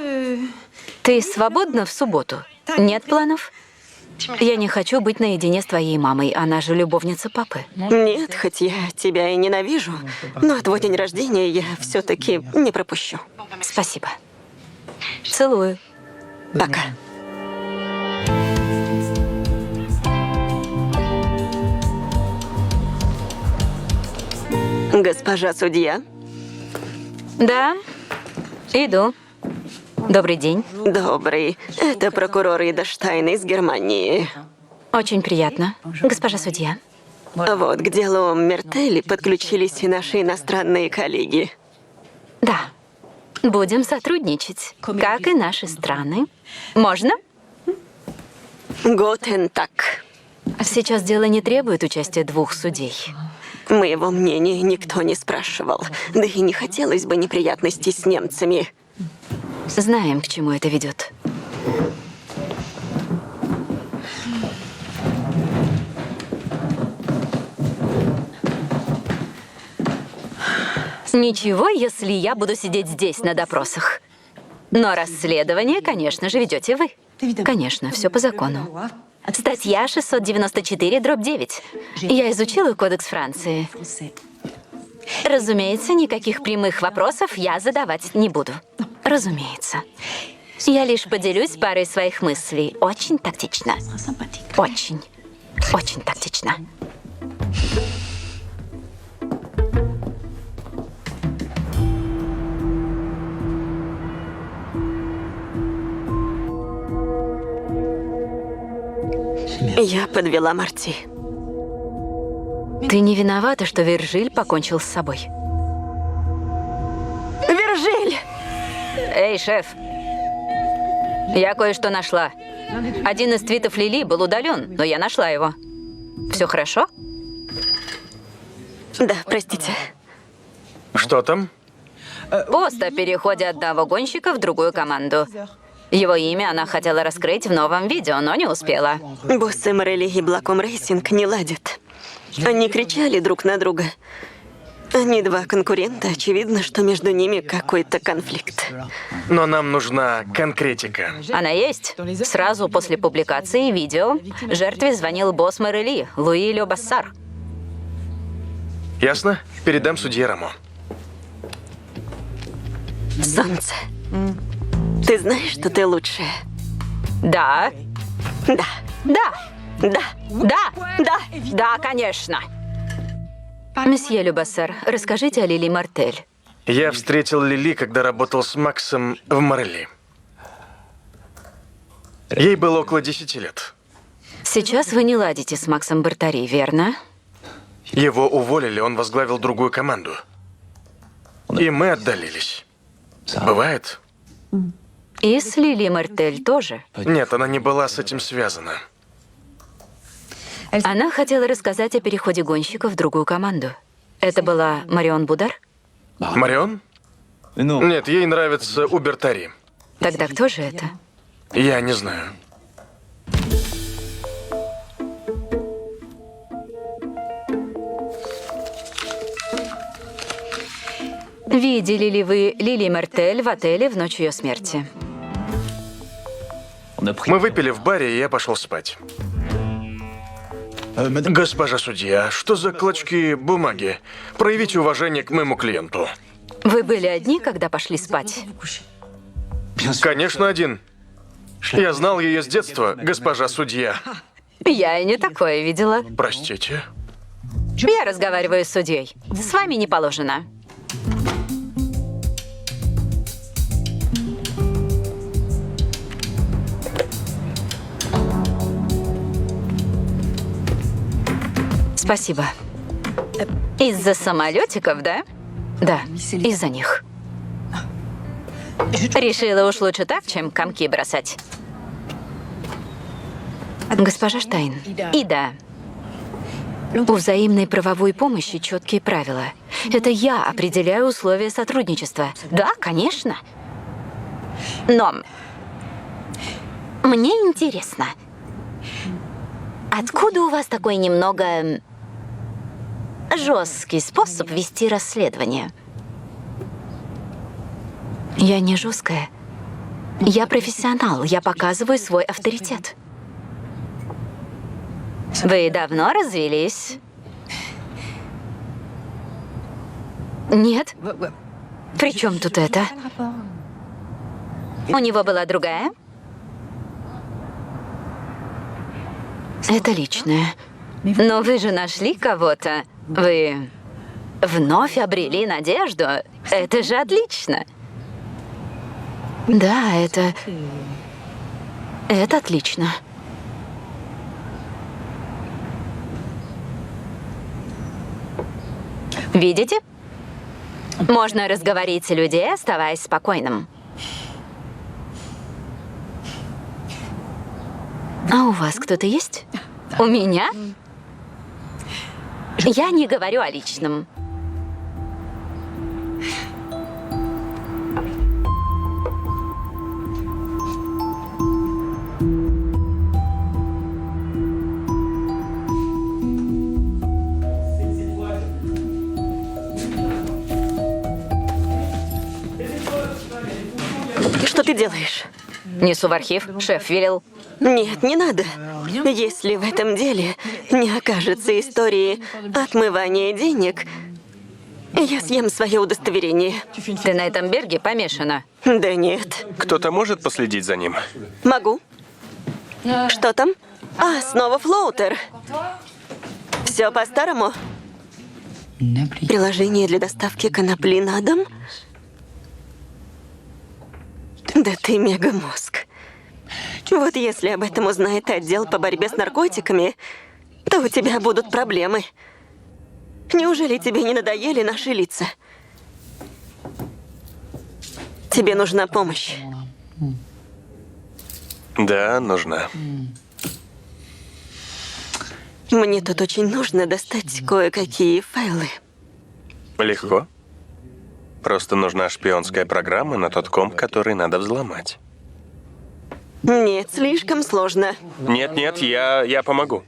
ты свободна в субботу? Нет планов? Я не хочу быть наедине с твоей мамой. Она же любовница папы. Нет, хоть я тебя и ненавижу, но твой день рождения я все-таки не пропущу. Спасибо. Целую. Пока. Госпожа судья, Да, иду. Добрый день. добрый. Это прокурор Идерштайн из Германии. Очень приятно. Госпожа судья. Вот к делу Мертели подключились и наши иностранные коллеги. Да. Будем сотрудничать, как и наши страны. Можно? Готен так. Сейчас дело не требует участия двух судей. Моего мнения никто не спрашивал. Да и не хотелось бы неприятностей с немцами. Знаем, к чему это ведет. Ничего, если я буду сидеть здесь на допросах. Но расследование, конечно же, ведете вы. Конечно, все по закону. Статья 694/9. Я изучила Кодекс Франции. Разумеется, никаких прямых вопросов я задавать не буду. Разумеется. Я лишь поделюсь парой своих мыслей. Очень тактично. Очень. Очень тактично. Я подвела Марти. Ты не виновата, что Виржиль покончил с собой. Виржиль! Эй, шеф. Я кое-что нашла. Один из твитов Лили был удален, но я нашла его. Все хорошо? Да, простите. Что там? Пост о переходе одного гонщика в другую команду. Его имя она хотела раскрыть в новом видео, но не успела. Боссы Морели и Блаком Рейсинг не ладят. Они кричали друг на друга. Они два конкурента, очевидно, что между ними какой-то конфликт. Но нам нужна конкретика. Она есть. Сразу после публикации видео жертве звонил босс Морели, Луи Ле Бассар. Ясно? Передам судье Рамо. Солнце. Ты знаешь, что ты лучшая? Да, Да, да, да, да, да. да, конечно. Месье Ле Бассар, расскажите о Лили Мартель. Я встретил Лили, когда работал с Максом в Морели. Ей было около 10 лет. Сейчас вы не ладите с Максом Бартари, верно? Его уволили, он возглавил другую команду. И мы отдалились. Бывает? И с Лили Мартель тоже. Нет, она не была с этим связана. Она хотела рассказать о переходе гонщика в другую команду. Это была Марион Будар? Марион? Нет, ей нравится Убертари. Тогда кто же это? Я не знаю. Видели ли вы Лили Мартель в отеле в ночь ее смерти? Мы выпили в баре, и я пошел спать. Госпожа судья, что за клочки бумаги? Проявите уважение к моему клиенту. Вы были одни, когда пошли спать? Конечно, один. Я знал ее с детства, госпожа судья. Я и не такое видела. Простите. Я разговариваю с судьей. С вами не положено. Спасибо. Из-за самолетиков, да? Да, из-за них. Решила уж лучше так, чем комки бросать. Госпожа Штайн, и да. У взаимной правовой помощи четкие правила. Это я определяю условия сотрудничества. Да, конечно. Но мне интересно, откуда у вас такой немного жесткий способ вести расследование? Я не жесткая. Я профессионал. Я показываю свой авторитет. Вы давно развелись? Нет. При чем тут это? У него была другая? Это личное. Но вы же нашли кого-то. Вы вновь обрели надежду. Это же отлично. Да, это отлично. Видите? Можно разговорить людей, оставаясь спокойным. А у вас кто-то есть? У меня? Я не говорю о личном. Что ты делаешь? Несу в архив. Шеф велел. Нет, не надо. Если в этом деле не окажется истории отмывания денег, я съем свое удостоверение. Ты на этом Берге помешана. Да нет. Кто-то может последить за ним? Могу. Что там? А, снова флоутер. Все по-старому? Приложение для доставки конопли на дом? Да ты мегамозг. Вот если об этом узнает отдел по борьбе с наркотиками, то у тебя будут проблемы. Неужели тебе не надоели наши лица? Тебе нужна помощь. Да, нужна. Мне тут очень нужно достать кое-какие файлы. Легко. Просто нужна шпионская программа на тот комп, который надо взломать. Нет, слишком сложно. Нет, я помогу.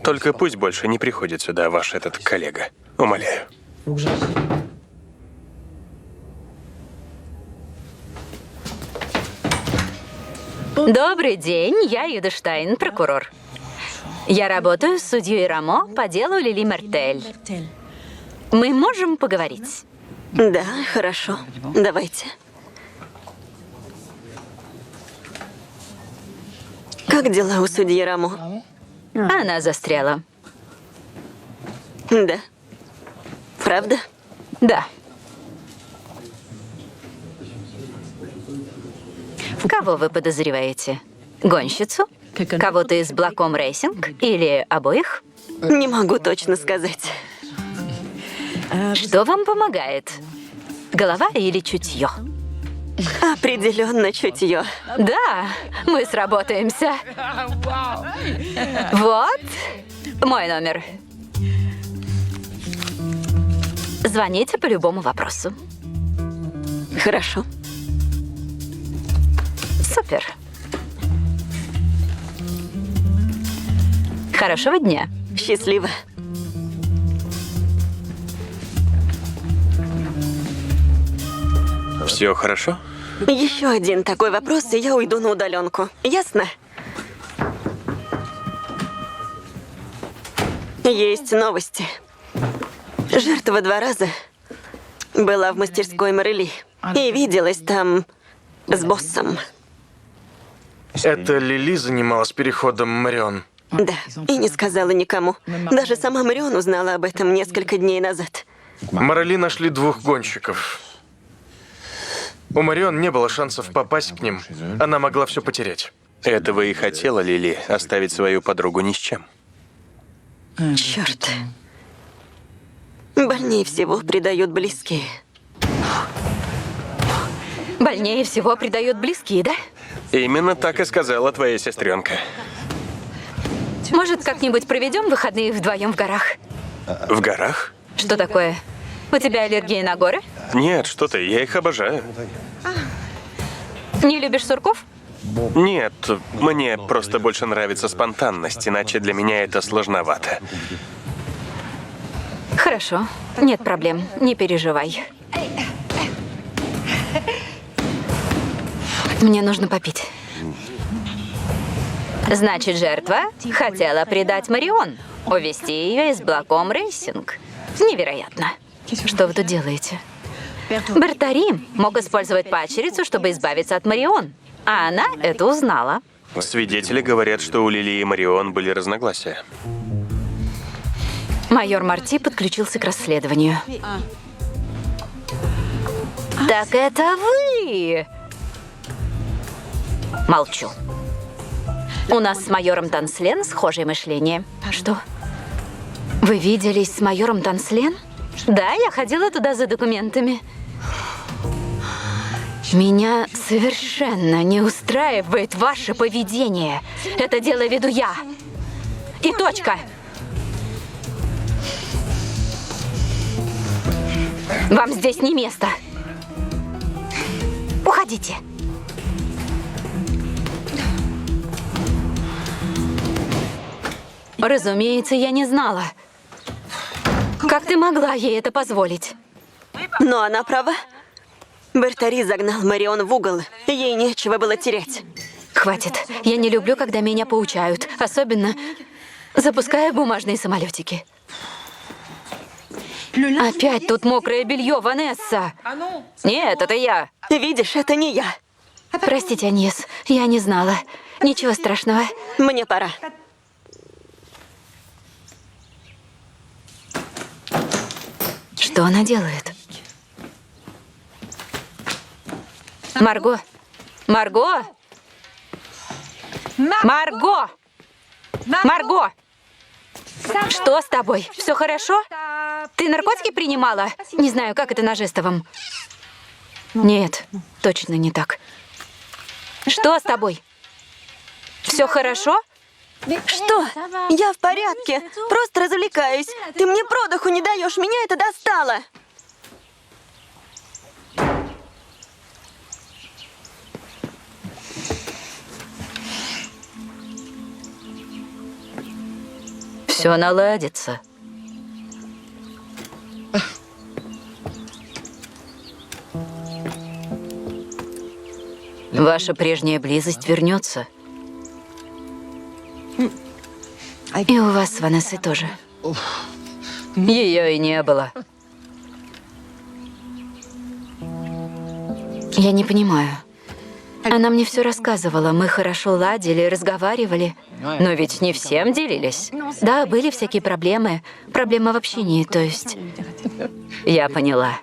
Только пусть больше не приходит сюда ваш этот коллега. Умоляю. Добрый день, я Юда Штайн, прокурор. Я работаю с судьей Рамо по делу Лили Мертель. Мы можем поговорить? Да, хорошо. Давайте. Как дела у судьи Рамо? Она застряла. Да. Правда? Да. Кого вы подозреваете? Гонщицу? Кого-то из Блаком Рейсинг? Или обоих? Не могу точно сказать. Что вам помогает? Голова или чутье? Определенно чутье. Да, мы сработаемся. Вот мой номер. Звоните по любому вопросу. Хорошо. Супер. Хорошего дня. Счастливо. Все хорошо? Еще один такой вопрос, и я уйду на удаленку. Ясно? Есть новости. Жертва 2 раза была в мастерской Морели и виделась там с боссом. Это Лили занималась переходом Марион. Да, и не сказала никому. Даже сама Марион узнала об этом несколько дней назад. Морели нашли 2 гонщиков. У Марион не было шансов попасть к ним. Она могла все потерять. Этого и хотела Лили, оставить свою подругу ни с чем. Черт. Больнее всего предают близкие. Больнее всего предают близкие, да? Именно так и сказала твоя сестренка. Может, как-нибудь проведем выходные вдвоем в горах? В горах? Что такое? У тебя аллергия на горы? Нет, что ты, я их обожаю. Не любишь сурков? Нет, мне просто больше нравится спонтанность, иначе для меня это сложновато. Хорошо, нет проблем, не переживай. Мне нужно попить. Значит, жертва хотела предать Марион, увезти ее из Блаком Рейсинг. Невероятно. Что вы тут делаете? Бертари мог использовать падчерицу, чтобы избавиться от Марион. А она это узнала. Свидетели говорят, что у Лили и Марион были разногласия. Майор Марти подключился к расследованию. Так это вы! Молчу. У нас с майором Танслен схожее мышление. Что? Вы виделись с майором Танслен? Да, я ходила туда за документами. Меня совершенно не устраивает ваше поведение. Это дело веду я. И точка. Вам здесь не место. Уходите. Разумеется, я не знала. Как ты могла ей это позволить? Но она права. Бертари загнал Марион в угол. Ей нечего было терять. Хватит. Я не люблю, когда меня поучают. Особенно запуская бумажные самолетики. Опять тут мокрое белье, Ванесса. Нет, это я. Видишь, это не я. Простите, Аньес, я не знала. Ничего страшного. Мне пора. Что она делает? Марго! Марго! Марго! Марго! Что с тобой? Все хорошо? Ты наркотики принимала? Не знаю, как это на жестовом. Нет, точно не так. Что с тобой? Все хорошо? Что? Я в порядке. Просто развлекаюсь. Ты мне продыху не даешь. Меня это достало. Все наладится. Ваша прежняя близость вернется. И у вас с Ванессой тоже. Ее и не было. Я не понимаю. Она мне все рассказывала. Мы хорошо ладили, разговаривали. Но ведь не всем делились. Да, были всякие проблемы. Проблема в общении, то есть... Я поняла.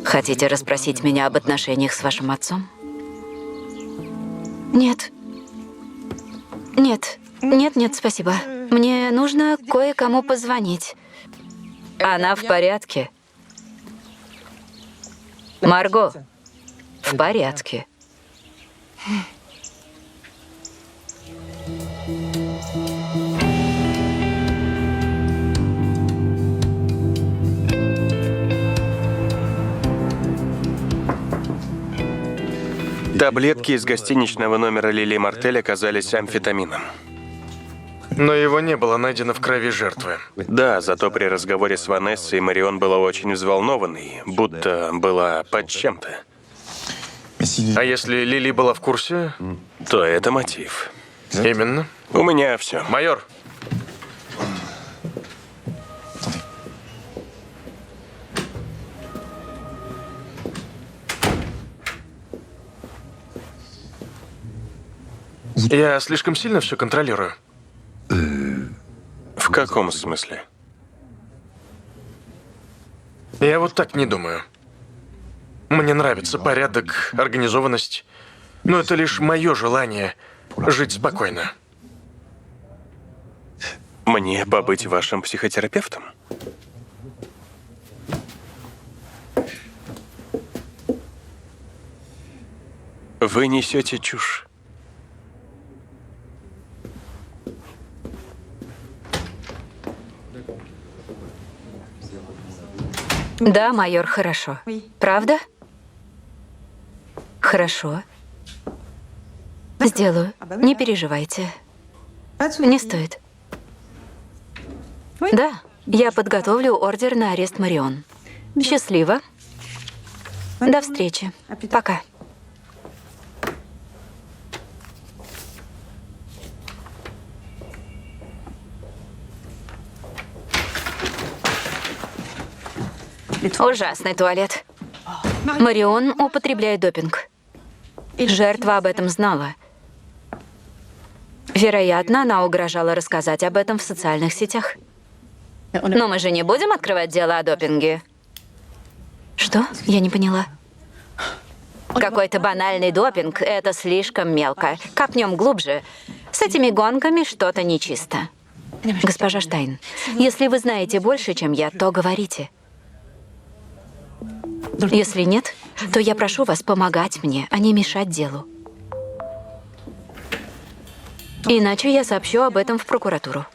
Хотите расспросить меня об отношениях с вашим отцом? Нет. Нет, спасибо. Мне нужно кое-кому позвонить. Она в порядке. Марго, в порядке. Таблетки из гостиничного номера Лили Мартель оказались амфетамином. Но его не было найдено в крови жертвы. Да, зато при разговоре с Ванессой Марион была очень взволнованной, будто была под чем-то. А если Лили была в курсе? То это мотив. Именно. У меня все. Майор, я слишком сильно все контролирую. В каком смысле? Я вот так не думаю. Мне нравится порядок, организованность. Но это лишь мое желание жить спокойно. Мне побыть вашим психотерапевтом? Вы несете чушь. Да, майор, хорошо. Правда? Хорошо. Сделаю. Не переживайте. Не стоит. Да, я подготовлю ордер на арест Марион. Счастливо. До встречи. Пока. Ужасный туалет. Марион употребляет допинг. Жертва об этом знала. Вероятно, она угрожала рассказать об этом в социальных сетях. Но мы же не будем открывать дело о допинге. Что? Я не поняла. Какой-то банальный допинг — это слишком мелко. Копнем глубже. С этими гонками что-то нечисто. Госпожа Штайн, если вы знаете больше, чем я, то говорите. Если нет, то я прошу вас помогать мне, а не мешать делу. Иначе я сообщу об этом в прокуратуру.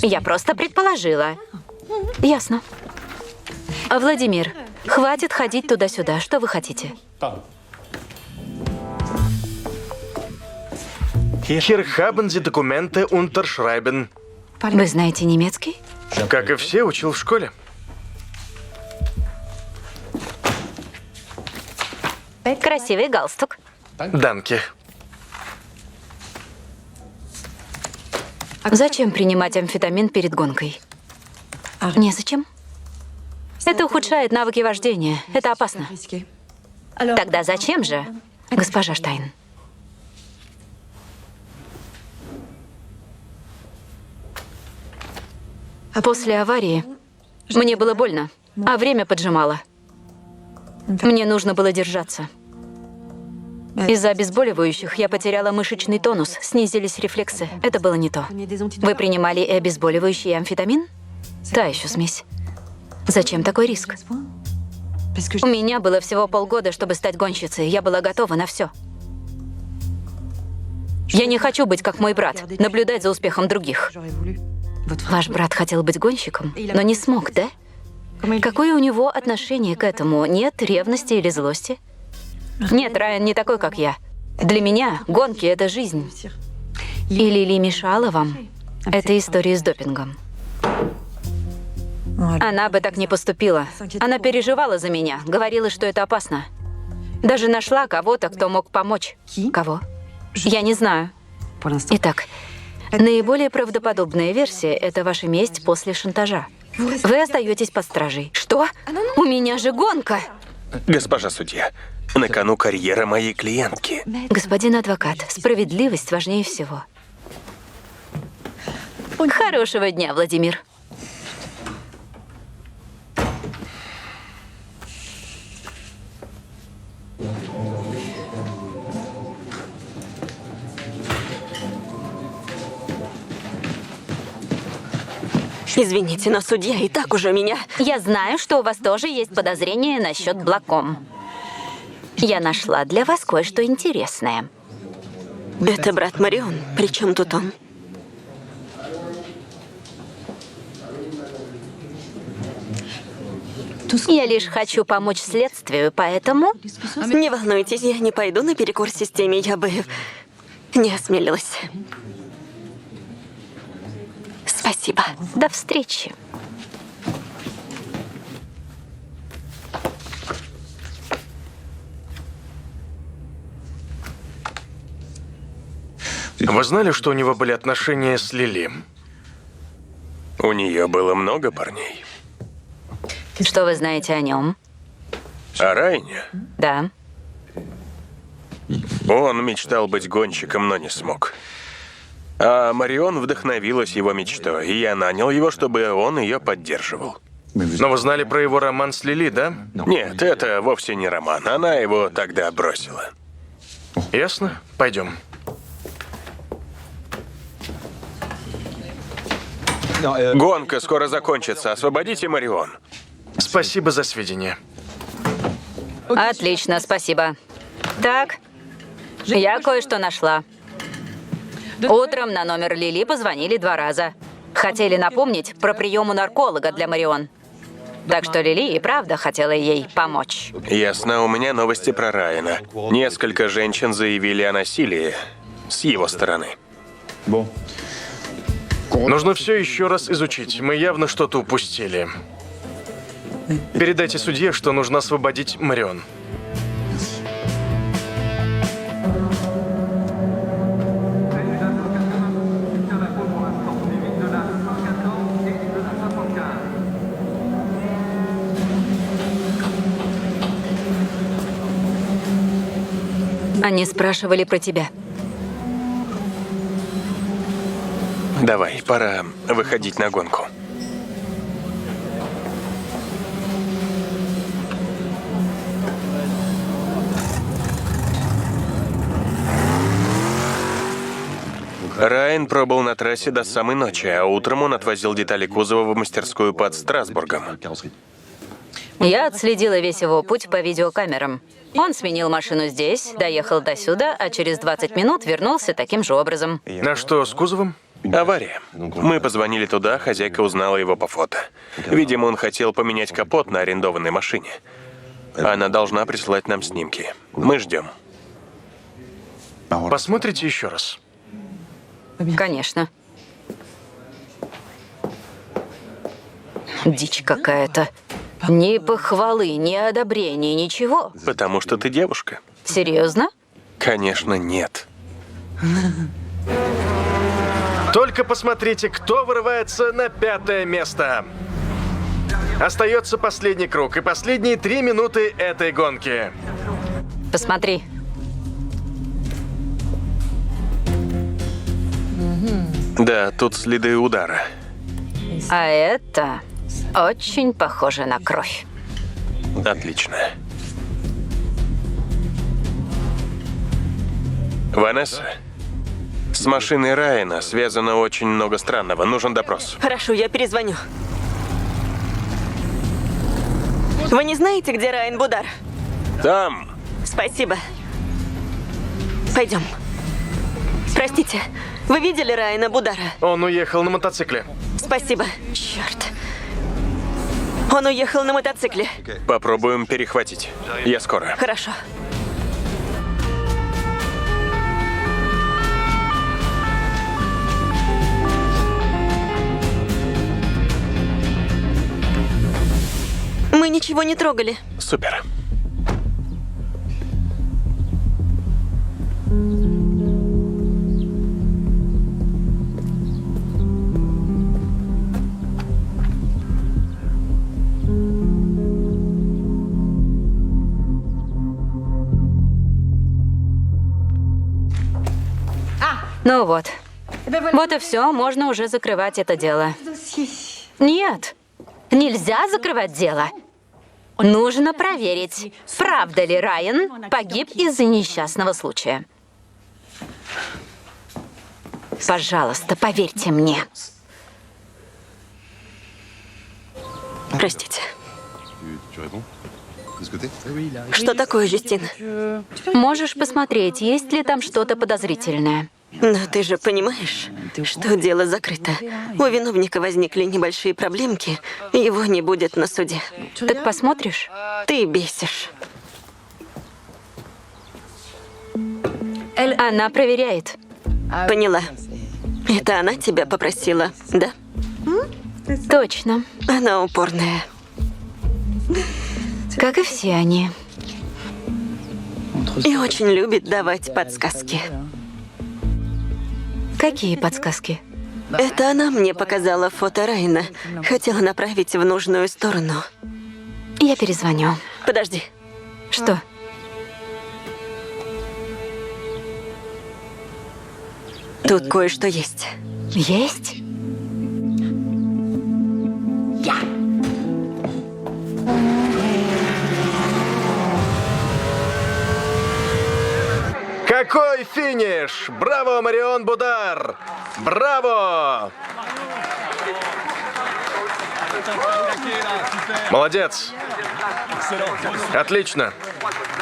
Я просто предположила. Ясно. Владимир, хватит ходить туда-сюда. Что вы хотите? Hier haben Sie Dokumente unterschreiben. Вы знаете немецкий? Как и все, учил в школе. Красивый галстук. Данки. Зачем принимать амфетамин перед гонкой? Незачем. Это ухудшает навыки вождения. Это опасно. Тогда зачем же, госпожа Штайн? После аварии мне было больно, а время поджимало. Мне нужно было держаться. Из-за обезболивающих я потеряла мышечный тонус, снизились рефлексы. Это было не то. Вы принимали и обезболивающий, и амфетамин? Та еще смесь. Зачем такой риск? У меня было всего полгода, чтобы стать гонщицей. Я была готова на все. Я не хочу быть как мой брат, наблюдать за успехом других. Ваш брат хотел быть гонщиком, но не смог, да? Какое у него отношение к этому? Нет ревности или злости? Нет, Райан не такой, как я. Для меня гонки — это жизнь. И Лили мешала вам. Это история с допингом. Она бы так не поступила. Она переживала за меня, говорила, что это опасно. Даже нашла кого-то, кто мог помочь. Кого? Я не знаю. Итак, наиболее правдоподобная версия — это ваша месть после шантажа. Вы остаетесь под стражей. Что? У меня же гонка! Госпожа судья, на кону карьера моей клиентки. Господин адвокат, справедливость важнее всего. Хорошего дня, Владимир. Извините, но судья и так уже меня... Я знаю, что у вас тоже есть подозрения насчет Блаком. Я нашла для вас кое-что интересное. Это брат Марион. При чем тут он? Я лишь хочу помочь следствию, поэтому... Не волнуйтесь, я не пойду наперекор системе, я бы не осмелилась. Спасибо. До встречи. Вы знали, что у него были отношения с Лили? У нее было много парней. Что вы знаете о нем? А Райне? Да. Он мечтал быть гонщиком, но не смог. А Марион вдохновилась его мечтой, и я нанял его, чтобы он ее поддерживал. Но вы знали про его роман с Лили, да? Нет, это вовсе не роман. Она его тогда бросила. Ясно? Пойдем. Гонка скоро закончится. Освободите Марион. Спасибо за сведения. Отлично, спасибо. Так, я кое-что нашла. Утром на номер Лили позвонили 2 раза. Хотели напомнить про прием у нарколога для Марион. Так что Лили и правда хотела ей помочь. Ясно, у меня новости про Райана. Несколько женщин заявили о насилии с его стороны. Нужно все еще раз изучить. Мы явно что-то упустили. Передайте судье, что нужно освободить Марион. Они спрашивали про тебя. Давай, пора выходить на гонку. Райан пробыл на трассе до самой ночи, а утром он отвозил детали кузова в мастерскую под Страсбургом. Я отследила весь его путь по видеокамерам. Он сменил машину здесь, доехал до сюда, а через 20 минут вернулся таким же образом. На что, с кузовом? Авария. Мы позвонили туда, хозяйка узнала его по фото. Видимо, он хотел поменять капот на арендованной машине. Она должна прислать нам снимки. Мы ждем. Посмотрите еще раз. Конечно. Дичь какая-то. Ни похвалы, ни одобрения, ничего. Потому что ты девушка. Серьезно? Конечно, нет. Только посмотрите, кто вырывается на 5-е место. Остается последний круг и последние 3 минуты этой гонки. Посмотри. Да, тут следы удара. А это очень похоже на кровь. Отлично. Ванесса, с машиной Райана связано очень много странного. Нужен допрос. Хорошо, я перезвоню. Вы не знаете, где Райан Будар? Там. Спасибо. Пойдем. Простите, вы видели Райана Будара? Он уехал на мотоцикле. Спасибо. Черт. Он уехал на мотоцикле. Попробуем перехватить. Я скоро. Хорошо. Мы ничего не трогали. Супер. Ну вот. Вот и все, можно уже закрывать это дело. Нет, нельзя закрывать дело. Нужно проверить, правда ли Райан погиб из-за несчастного случая. Пожалуйста, поверьте мне. Простите. Tu réponds De ce côté Что такое, Жюстин? Можешь посмотреть, есть ли там что-то подозрительное. Но ты же понимаешь, что дело закрыто. У виновника возникли небольшие проблемки, его не будет на суде. Так посмотришь? Ты бесишь. Она проверяет. Поняла. Это она тебя попросила, да? Точно. Она упорная. Как и все они. И очень любит давать подсказки. Какие подсказки? Это она мне показала фото Райана. Хотела направить в нужную сторону. Я перезвоню. Подожди. Что? Тут кое-что есть. Есть? Какой финиш! Браво, Марион Будар! Браво! Молодец! Отлично!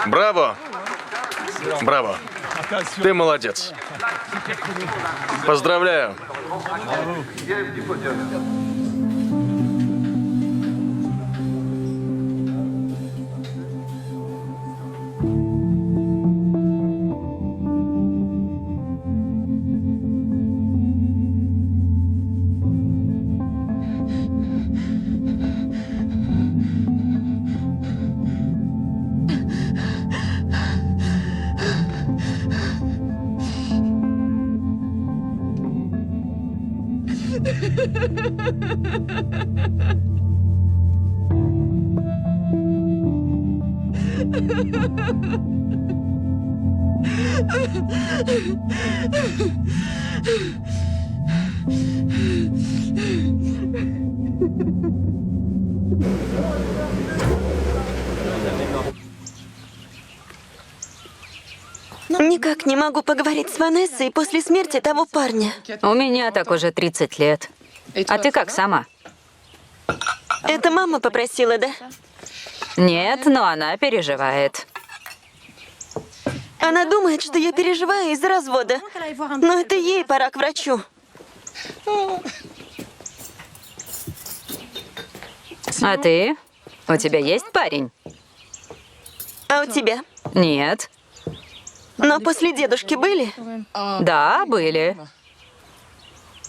Браво! Браво! Ты молодец! Поздравляю! Никак не могу поговорить с Ванессой после смерти того парня. У меня так уже 30 лет. А ты как сама? Это мама попросила, да? Нет, но она переживает. Она думает, что я переживаю из-за развода. Но это ей пора к врачу. А ты? У тебя есть парень? А у тебя? Нет. Но после дедушки были? Да, были.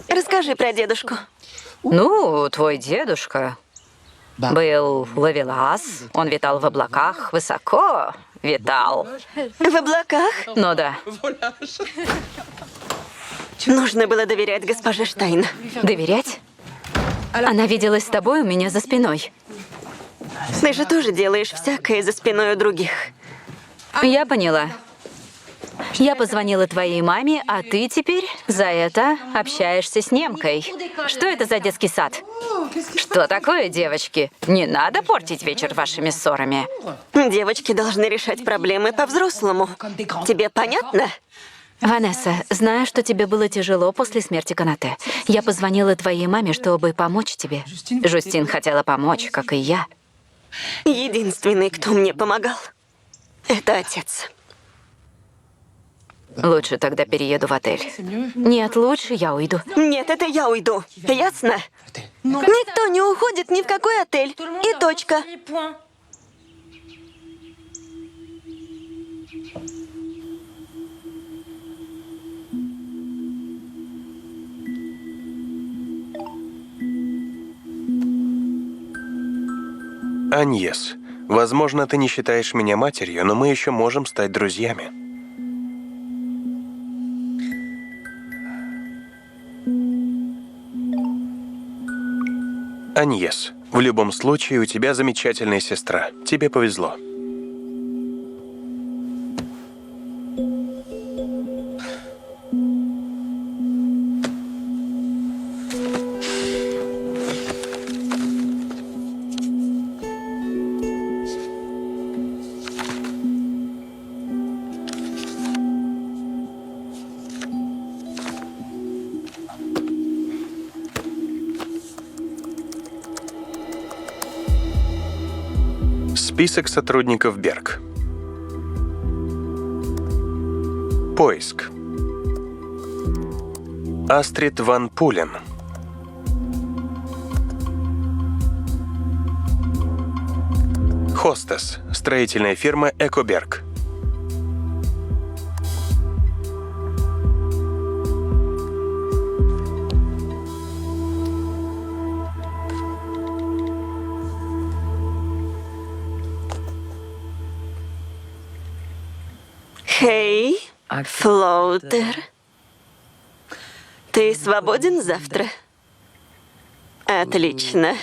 Расскажи про дедушку. Ну, твой дедушка был ловелас. Он витал в облаках, высоко витал. В облаках? Ну да. Нужно было доверять госпоже Штайн. Доверять? Она виделась с тобой у меня за спиной. Ты же тоже делаешь всякое за спиной у других. Я поняла. Я позвонила твоей маме, а ты теперь за это общаешься с немкой. Что это за детский сад? Что такое, девочки? Не надо портить вечер вашими ссорами. Девочки должны решать проблемы по-взрослому. Тебе понятно? Ванесса, знаю, что тебе было тяжело после смерти Канате. Я позвонила твоей маме, чтобы помочь тебе. Жюстин хотела помочь, как и я. Единственный, кто мне помогал, это отец. Лучше тогда перееду в отель. Нет, лучше я уйду. Нет, это я уйду. Ясно? Никто не уходит ни в какой отель. И точка. Аньес, возможно, ты не считаешь меня матерью, но мы еще можем стать друзьями. Аньес, в любом случае у тебя замечательная сестра. Тебе повезло. Список сотрудников Берг. Поиск. Астрид Ван Пулен. Хостес. Строительная фирма Экоберг. Хей, Флоутер. Ты свободен завтра? Отлично.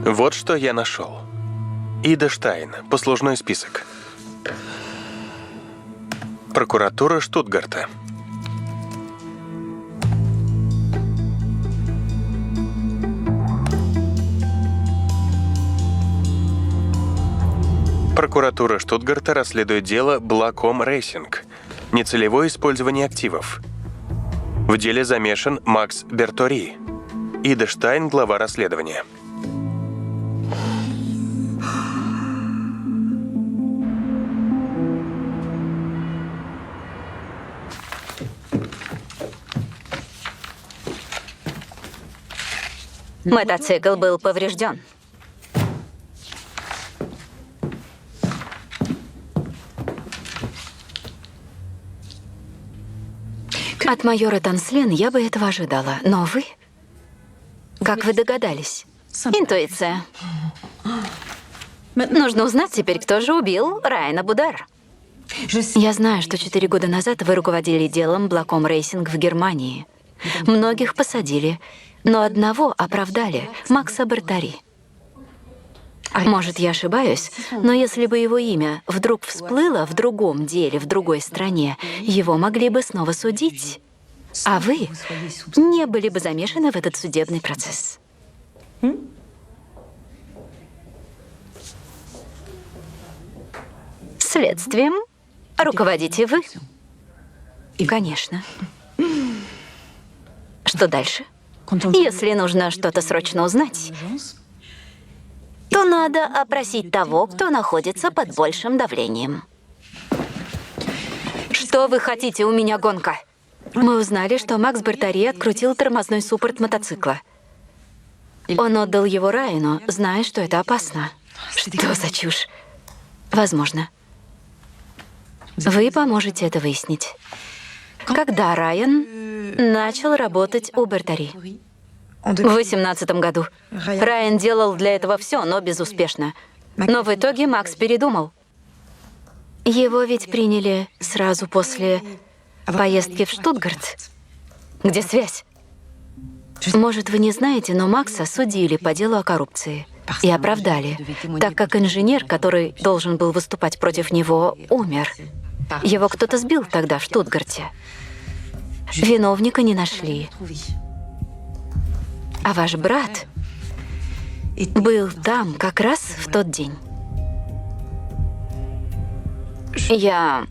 Вот что я нашел. Ида Штайн. Послужной список. Прокуратура Штутгарта. Прокуратура Штутгарта расследует дело Blackcomb Racing. Нецелевое использование активов. В деле замешан Макс Бертори. Ида Штайн, глава расследования. Мотоцикл был поврежден. От майора Танслен я бы этого ожидала. Но вы? Как вы догадались? Интуиция. Нужно узнать теперь, кто же убил Райана Будара. Я знаю, что 4 года назад вы руководили делом Blackcomb Racing в Германии. Многих посадили, но одного оправдали — Макса Бертори. Может, я ошибаюсь, но если бы его имя вдруг всплыло в другом деле, в другой стране, его могли бы снова судить. А вы не были бы замешаны в этот судебный процесс. Следствием руководите вы. Конечно. Что дальше? Если нужно что-то срочно узнать, то надо опросить того, кто находится под большим давлением. Что вы хотите? У меня гонка. Мы узнали, что Макс Бертори открутил тормозной суппорт мотоцикла. Он отдал его Райану, зная, что это опасно. Что за чушь? Возможно. Вы поможете это выяснить. Когда Райан начал работать у Бертори? В 2018 году. Райан делал для этого все, но безуспешно. Но в итоге Макс передумал. Его ведь приняли сразу после поездки в Штутгарт. Где связь? Может, вы не знаете, но Макса судили по делу о коррупции. И оправдали, так как инженер, который должен был выступать против него, умер. Его кто-то сбил тогда в Штутгарте. Виновника не нашли. А ваш брат был там как раз в тот день. Я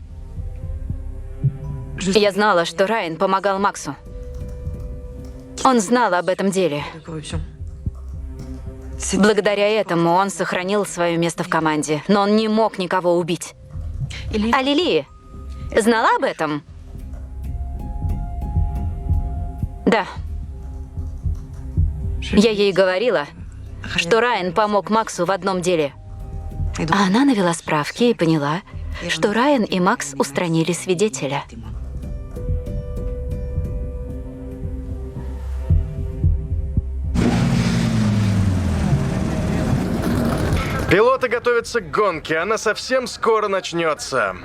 знала, что Райан помогал Максу. Он знал об этом деле. Благодаря этому он сохранил свое место в команде, но он не мог никого убить. А Лили знала об этом? Да. Я ей говорила, что Райан помог Максу в одном деле. А она навела справки и поняла, что Райан и Макс устранили свидетеля. Пилоты готовятся к гонке, она совсем скоро начнется.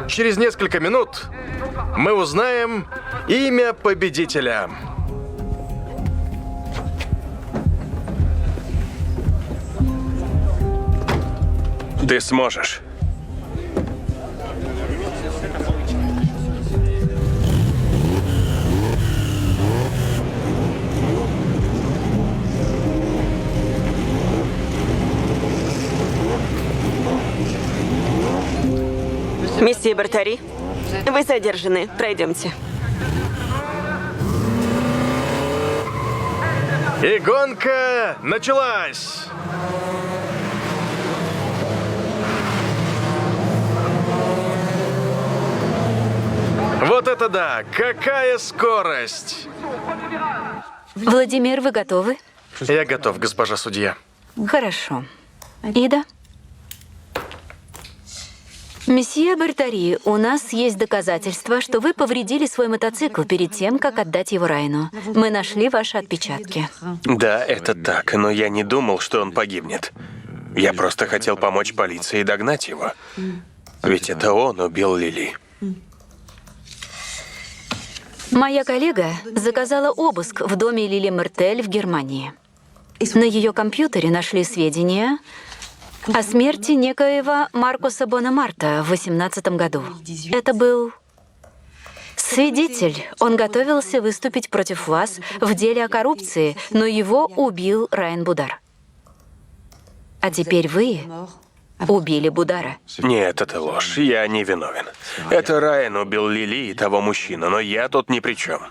Через несколько минут мы узнаем имя победителя. Ты сможешь. Месье Бартари, вы задержаны. Пройдемте. И гонка началась! Вот это да! Какая скорость! Владимир, вы готовы? Я готов, госпожа судья. Хорошо. Ида? Месье Бартари, у нас есть доказательства, что вы повредили свой мотоцикл перед тем, как отдать его Райану. Мы нашли ваши отпечатки. Да, это так, но я не думал, что он погибнет. Я просто хотел помочь полиции догнать его. Ведь это он убил Лили. Моя коллега заказала обыск в доме Лили Мертель в Германии. На ее компьютере нашли сведения о смерти некоего Маркуса Бонамарта в 18 году. Это был свидетель. Он готовился выступить против вас в деле о коррупции, но его убил Райан Будар. А теперь вы убили Будара. Нет, это ложь. Я не виновен. Это Райан убил Лили и того мужчину, но я тут ни при чем.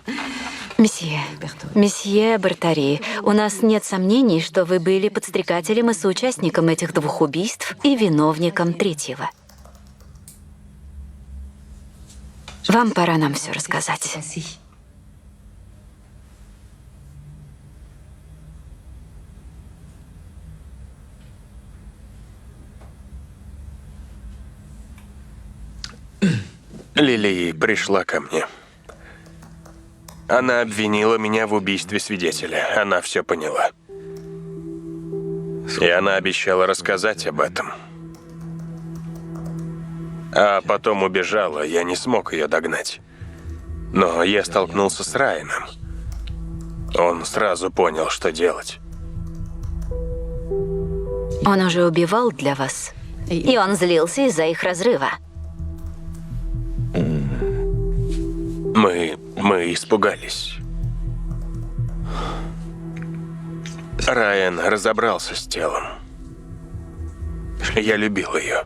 Месье Бартари, у нас нет сомнений, что вы были подстрекателем и соучастником этих двух убийств и виновником третьего. Вам пора нам все рассказать. Лили пришла ко мне. Она обвинила меня в убийстве свидетеля. Она все поняла. И она обещала рассказать об этом. А потом убежала, я не смог ее догнать. Но я столкнулся с Райаном. Он сразу понял, что делать. Он уже убивал для вас. И он злился из-за их разрыва. Мы испугались. Райан разобрался с телом. Я любил ее.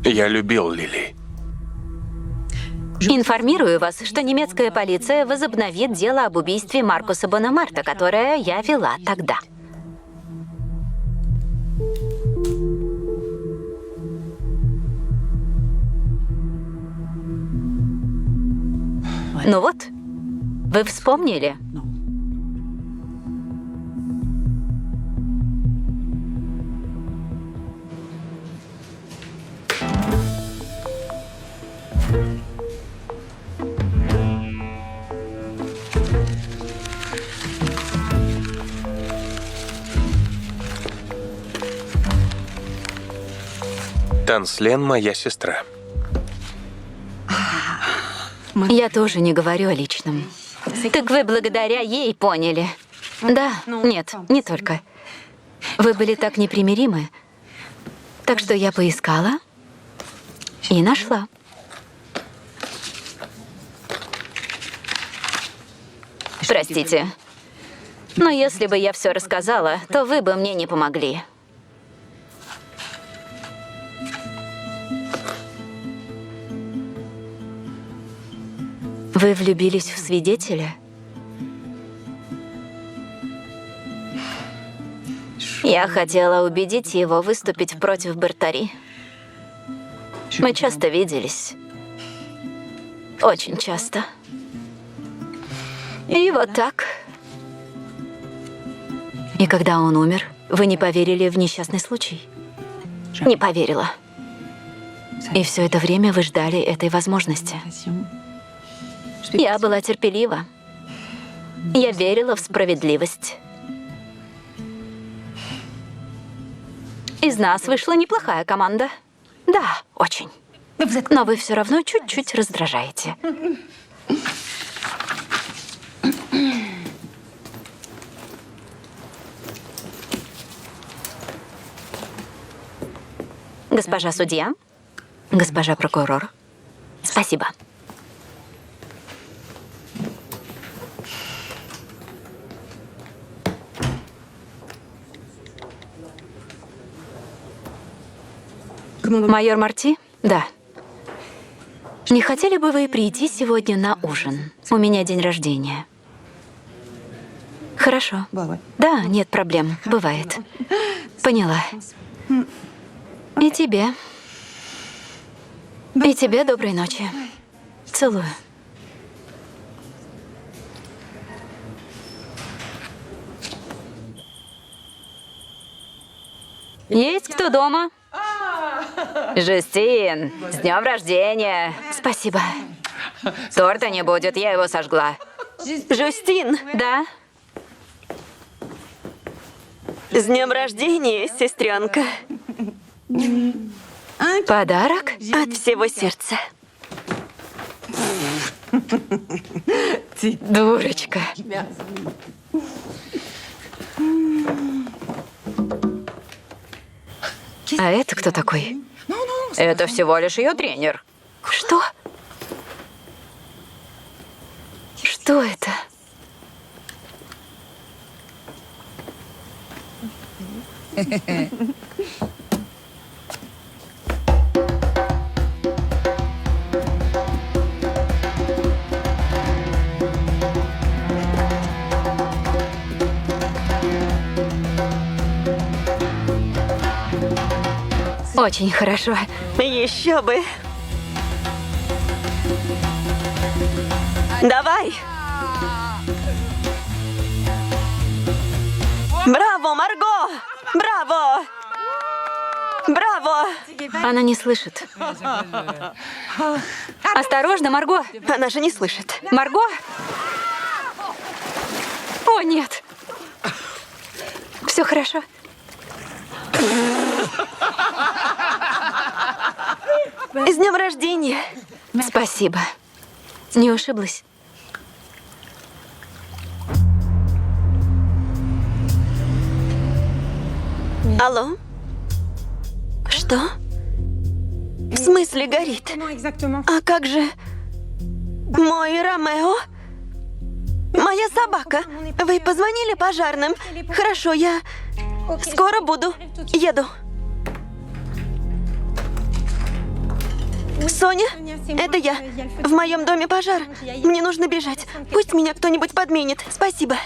Я любил Лили. Информирую вас, что немецкая полиция возобновит дело об убийстве Маркуса Бонамарта, которое я вела тогда. Ну вот, вы вспомнили. Танслен моя сестра. Я тоже не говорю о личном. Так вы благодаря ей поняли. Да, нет, не только. Вы были так непримиримы. Так что я поискала и нашла. Простите. Но если бы я все рассказала, то вы бы мне не помогли. Вы влюбились в свидетеля? Я хотела убедить его выступить против Бартари. Мы часто виделись. Очень часто. И вот так. И когда он умер, вы не поверили в несчастный случай? Не поверила. И все это время вы ждали этой возможности. Я была терпелива. Я верила в справедливость. Из нас вышла неплохая команда. Да, очень. Но вы все равно чуть-чуть раздражаете. Госпожа судья, госпожа прокурор, спасибо. Майор Марти? Да. Не хотели бы вы прийти сегодня на ужин? У меня день рождения. Хорошо. Да, нет проблем. Бывает. Поняла. И тебе. И тебе доброй ночи. Целую. Есть кто дома? Жюстин, с днем рождения. Спасибо. Торта не будет, я его сожгла. Жюстин, Да? с днем рождения, сестренка. Подарок? От всего сердца. Дурочка. А это кто такой? Это всего лишь ее тренер. Что? Что это? Очень хорошо. Еще бы. Давай. Браво, Марго! Браво! Браво! Она не слышит. Осторожно, Марго! Она же не слышит. Марго! О, нет! Все хорошо. С днем рождения. Спасибо. Не ушиблась? Алло? Что? В смысле горит? А как же мой Ромео? Моя собака. Вы позвонили пожарным? Хорошо, я скоро буду. Еду. Соня, это я. В моем доме пожар. Мне нужно бежать. Пусть меня кто-нибудь подменит. Спасибо.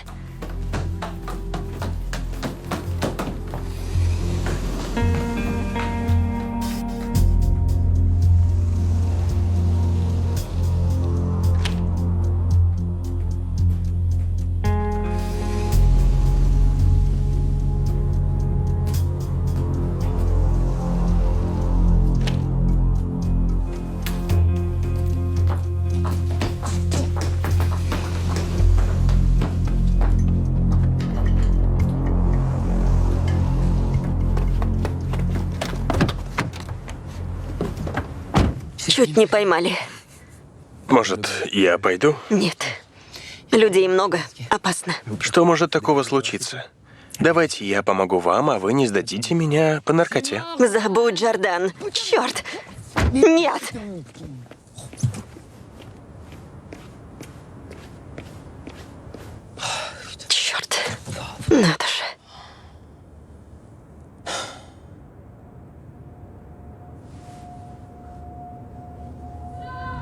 Чуть не поймали. Может, я пойду? Нет. Людей много. Опасно. Что может такого случиться? Давайте я помогу вам, а вы не сдадите меня по наркоте. Забудь, Джордан. Черт! Нет! Черт! Надо же.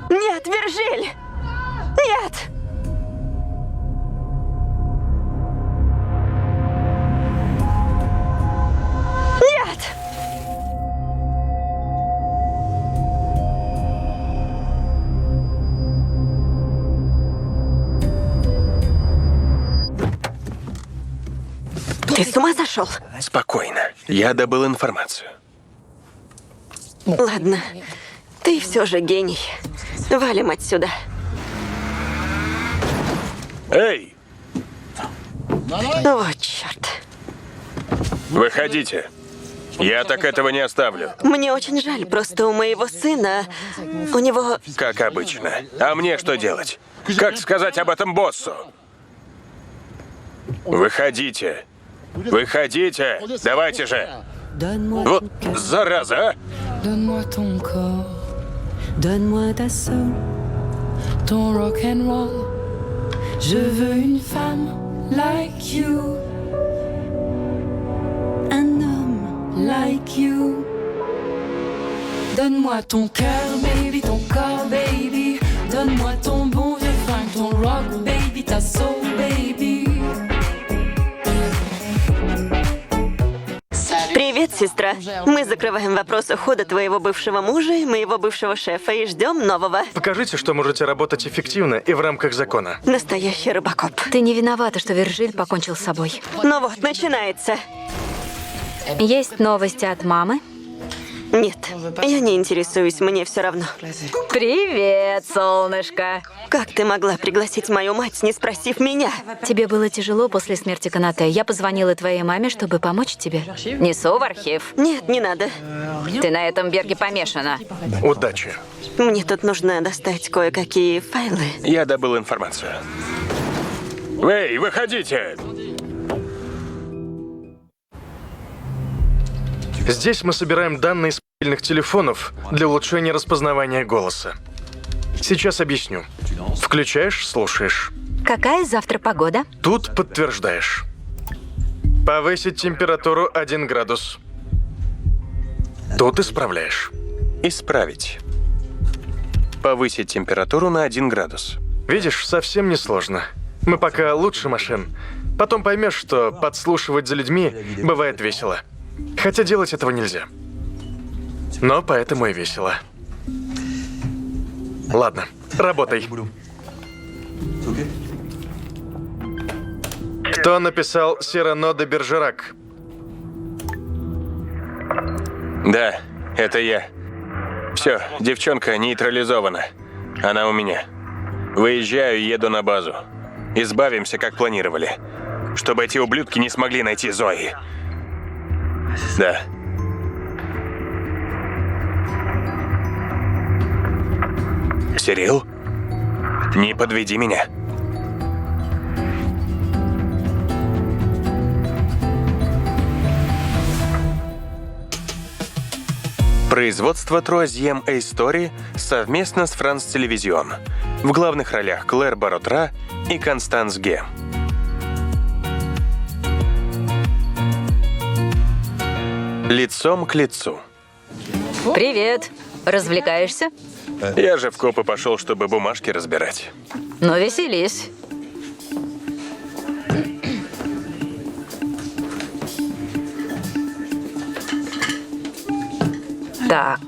Нет, Виржиль! Нет! Нет! Ты с ума сошел? Спокойно. Я добыл информацию. Ладно. Ты все же гений. Валим отсюда. Эй, Вот черт. выходите. Я так этого не оставлю. Мне очень жаль, просто у моего сына... У него... Как обычно. А мне что делать? Как сказать об этом боссу? Выходите. Выходите. Давайте же. Вот зараза, а! Donne-moi ton corps, donne-moi ta soul, ton rock and roll. Je veux une femme like you, un homme like you. Donne-moi ton cœur, baby, ton corps, baby. Donne-moi ton bon vieux flingue, ton rock, baby, ta soul, baby. Привет, сестра. Мы закрываем вопрос ухода твоего бывшего мужа и моего бывшего шефа и ждем нового. Покажите, что можете работать эффективно и в рамках закона. Настоящий рыбакоп. Ты не виновата, что Виржиль покончил с собой. Ну вот, начинается. Есть новости от мамы? Нет, я не интересуюсь, мне все равно. Привет, солнышко. Как ты могла пригласить мою мать, не спросив меня? Тебе было тяжело после смерти Канате. Я позвонила твоей маме, чтобы помочь тебе. Несу в архив. Нет, не надо. Ты на этом Берге помешана. Удачи. Мне тут нужно достать кое-какие файлы. Я добыл информацию. Эй, выходите! Здесь мы собираем данные с мобильных телефонов для улучшения распознавания голоса. Сейчас объясню. Включаешь, слушаешь. Какая завтра погода? Тут подтверждаешь. Повысить температуру 1 градус. Тут исправляешь. Исправить. Повысить температуру на 1 градус. Видишь, совсем не сложно. Мы пока лучше машин. Потом поймешь, что подслушивать за людьми бывает весело. Хотя делать этого нельзя. Но поэтому и весело. Ладно, работай. Кто написал Сирано де Бержерак? Да, это я. Все, девчонка нейтрализована. Она у меня. Выезжаю и еду на базу. Избавимся, как планировали. Чтобы эти ублюдки не смогли найти Зои. Да. Сирил? Не подведи меня. Производство Troisième Истории совместно с Франс Телевизион. В главных ролях Клэр Баротра и Констанс Ге. Лицом к лицу. Привет. Развлекаешься? Я же в копы пошел, чтобы бумажки разбирать. Ну, веселись. Так.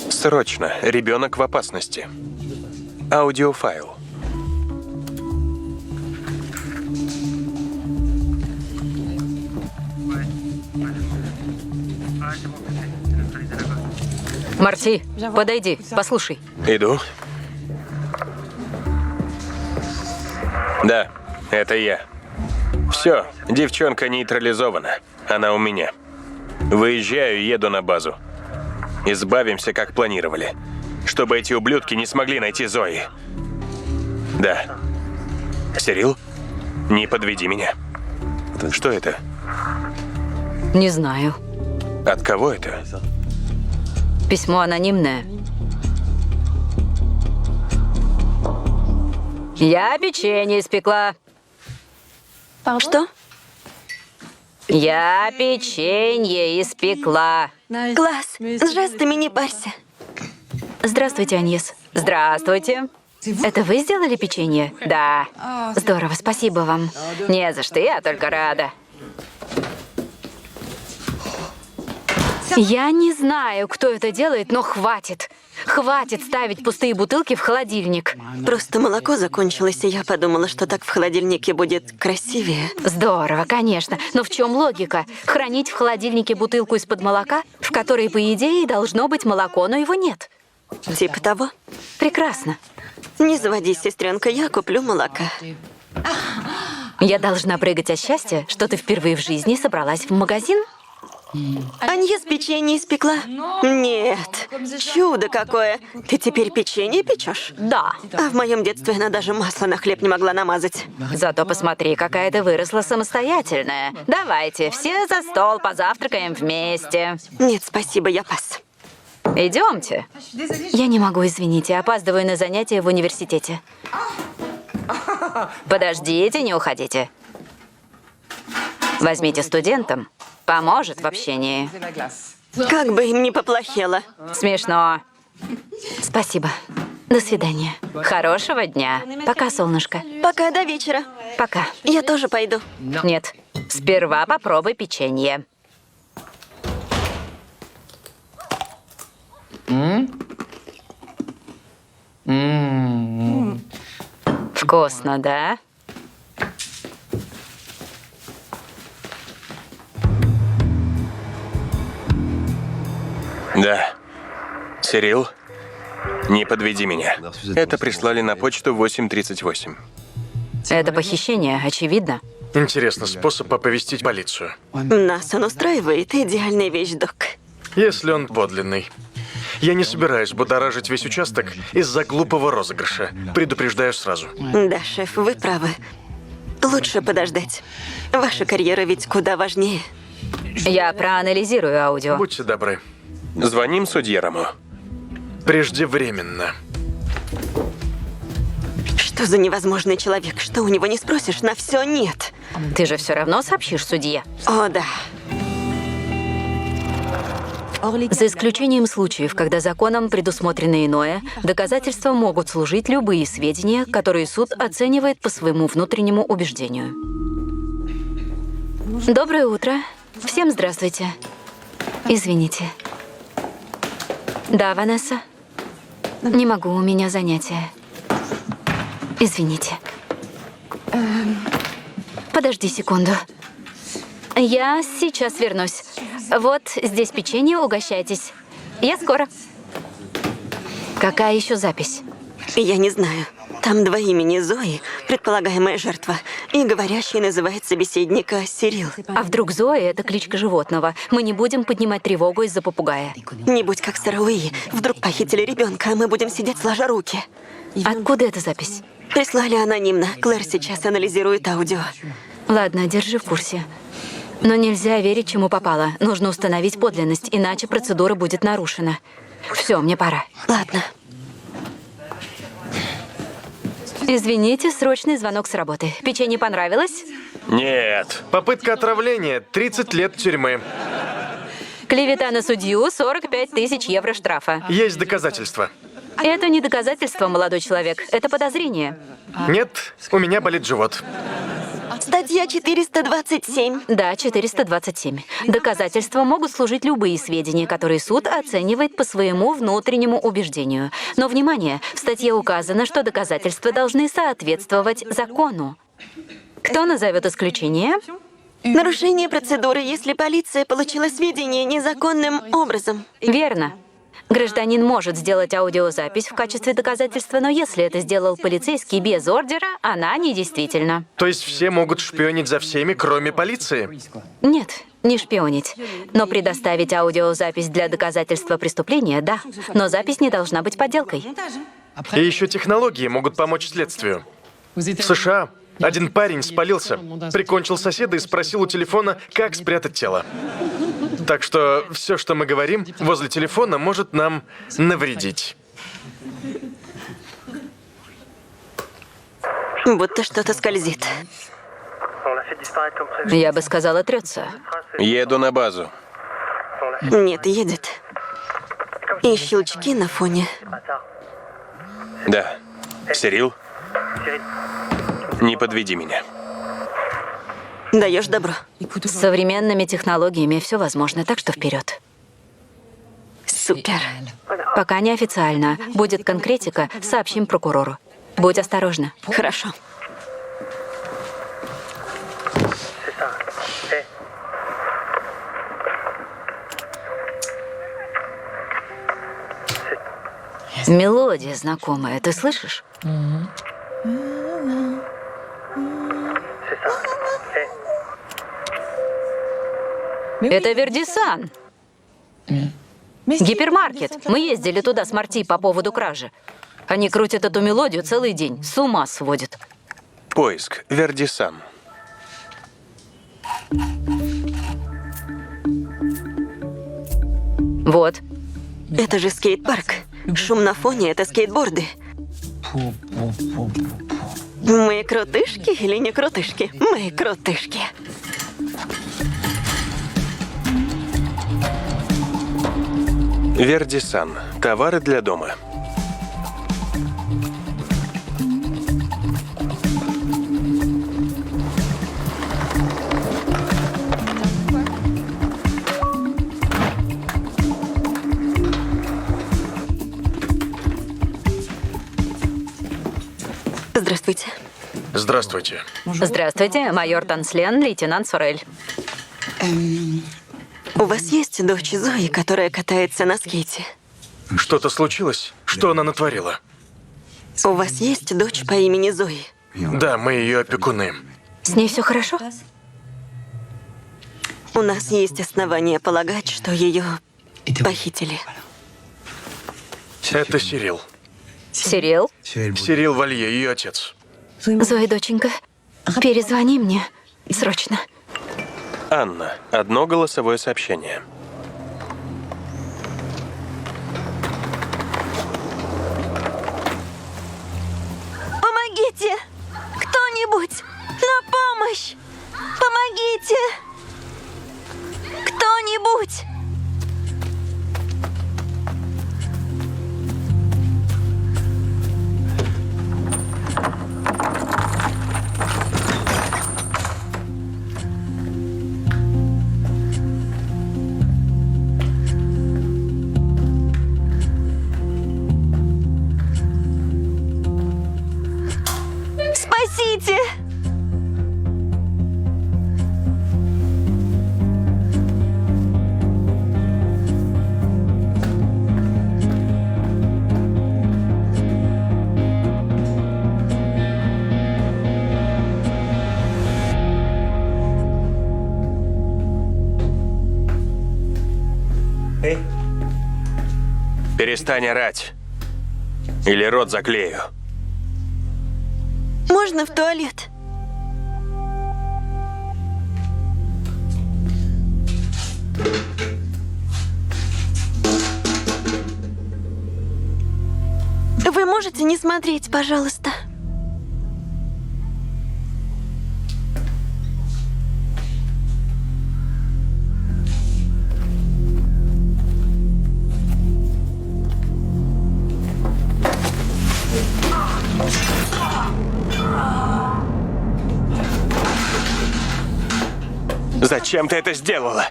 Срочно. Ребенок в опасности. Аудиофайл. Марти, подойди, послушай. Иду. Да, это я. Все, девчонка нейтрализована. Она у меня. Выезжаю и еду на базу. Избавимся, как планировали. Чтобы эти ублюдки не смогли найти Зои. Да. Сирил, не подведи меня. Что это? Не знаю. От кого это? Письмо анонимное. Я печенье испекла. Что? Я печенье испекла. Класс. Здравствуй, не парься. Здравствуйте, Аньес. Здравствуйте. Это вы сделали печенье? Да. Здорово, спасибо вам. Не за что, я только рада. Я не знаю, кто это делает, но хватит. Хватит ставить пустые бутылки в холодильник. Просто молоко закончилось, и я подумала, что так в холодильнике будет красивее. Здорово, конечно. Но в чем логика? Хранить в холодильнике бутылку из-под молока, в которой, по идее, должно быть молоко, но его нет. Типа того. Прекрасно. Не заводись, сестренка, я куплю молока. Я должна прыгать от счастья, что ты впервые в жизни собралась в магазин? Аньес печенье испекла? Нет. Чудо какое. Ты теперь печенье печешь? Да. А в моем детстве она даже масло на хлеб не могла намазать. Зато посмотри, какая ты выросла самостоятельная. Давайте, все за стол, позавтракаем вместе. Нет, спасибо, я пас. Идемте. Я не могу, извините, опаздываю на занятия в университете. Подождите, не уходите. Возьмите студентам. Поможет в общении. Как бы им ни поплохело. Смешно. Спасибо. До свидания. Хорошего дня. Пока, солнышко. Пока, до вечера. Пока. Я тоже пойду. Нет. Сперва попробуй печенье. Вкусно, да? Да. Сирил, не подведи меня. Это прислали на почту 8:38. Это похищение, очевидно. Интересно, способ оповестить полицию. Нас он устраивает. Идеальная вещдок. Если он подлинный. Я не собираюсь будоражить весь участок из-за глупого розыгрыша. Предупреждаю сразу. Да, шеф, вы правы. Лучше подождать. Ваша карьера ведь куда важнее. Я проанализирую аудио. Будьте добры. Звоним судьерому. Преждевременно. Что за невозможный человек? Что у него не спросишь, на все нет. Ты же все равно сообщишь судье. О, да. За исключением случаев, когда законом предусмотрено иное, доказательства могут служить любые сведения, которые суд оценивает по своему внутреннему убеждению. Доброе утро. Всем здравствуйте. Извините. Да, Ванесса? Не могу, у меня занятие. Извините. Подожди секунду. Я сейчас вернусь. Вот здесь печенье, угощайтесь. Я скоро. Какая еще запись? Я не знаю. Там два имени Зои, предполагаемая жертва, и говорящий называет собеседника Сирил. А вдруг Зоя — это кличка животного? Мы не будем поднимать тревогу из-за попугая. Не будь как Сарауи. Вдруг похитили ребенка, а мы будем сидеть сложа руки. Откуда эта запись? Прислали анонимно. Клэр сейчас анализирует аудио. Ладно, держи в курсе. Но нельзя верить, чему попало. Нужно установить подлинность, иначе процедура будет нарушена. Все, мне пора. Ладно. Извините, срочный звонок с работы. Печенье понравилось? Нет. Попытка отравления. 30 лет тюрьмы. Клевета на судью, 45 тысяч евро штрафа. Есть доказательства. Это не доказательство, молодой человек. Это подозрение. Нет, у меня болит живот. Статья 427. Да, 427. Доказательства могут служить любые сведения, которые суд оценивает по своему внутреннему убеждению. Но, внимание, в статье указано, что доказательства должны соответствовать закону. Кто назовет исключение? Нарушение процедуры, если полиция получила сведения незаконным образом. Верно. Гражданин может сделать аудиозапись в качестве доказательства, но если это сделал полицейский без ордера, она недействительна. То есть все могут шпионить за всеми, кроме полиции? Нет, не шпионить. Но предоставить аудиозапись для доказательства преступления – да. Но запись не должна быть подделкой. И еще технологии могут помочь следствию. В США один парень спалился, прикончил соседа и спросил у телефона, как спрятать тело. Так что все, что мы говорим возле телефона, может нам навредить. Будто что-то скользит. Я бы сказала, трется. Еду на базу. Нет, едет. И щелчки на фоне. Да. Сирил, не подведи меня. Даешь добро. С современными технологиями все возможно, так что вперед. Супер. Пока неофициально. Будет конкретика, сообщим прокурору. Будь осторожна. Хорошо. Мелодия знакомая, ты слышишь? Это Вердисан. Гипермаркет. Мы ездили туда с Марти по поводу кражи. Они крутят эту мелодию целый день. С ума сводят. Поиск. Вердисан. Вот. Это же скейт-парк. Шум на фоне — это скейтборды. Мы крутышки или не крутышки? Мы крутышки. Вердисан. Товары для дома. Здравствуйте. Здравствуйте. Здравствуйте, майор Танслен, лейтенант Сорель. У вас есть дочь Зои, которая катается на скейте? Что-то случилось? Что она натворила? У вас есть дочь по имени Зои? Да, мы ее опекуны. С ней все хорошо? У нас есть основания полагать, что ее похитили. Это Сирил. Сирил? Сирил Валье, ее отец. Зоя, доченька, перезвони мне. Срочно. Анна. Одно голосовое сообщение. Помогите! Кто-нибудь! На помощь! Помогите! Кто-нибудь! Спасите! Перестань орать. Или рот заклею. Можно в туалет? Вы можете не смотреть, пожалуйста? Зачем ты это сделала?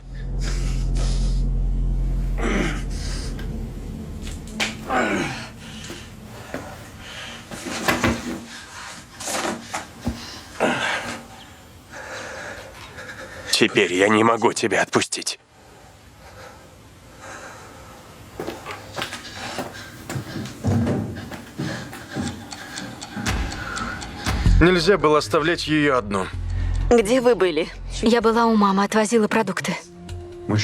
Теперь я не могу тебя отпустить. Нельзя было оставлять ее одну. Где вы были? Я была у мамы, отвозила продукты.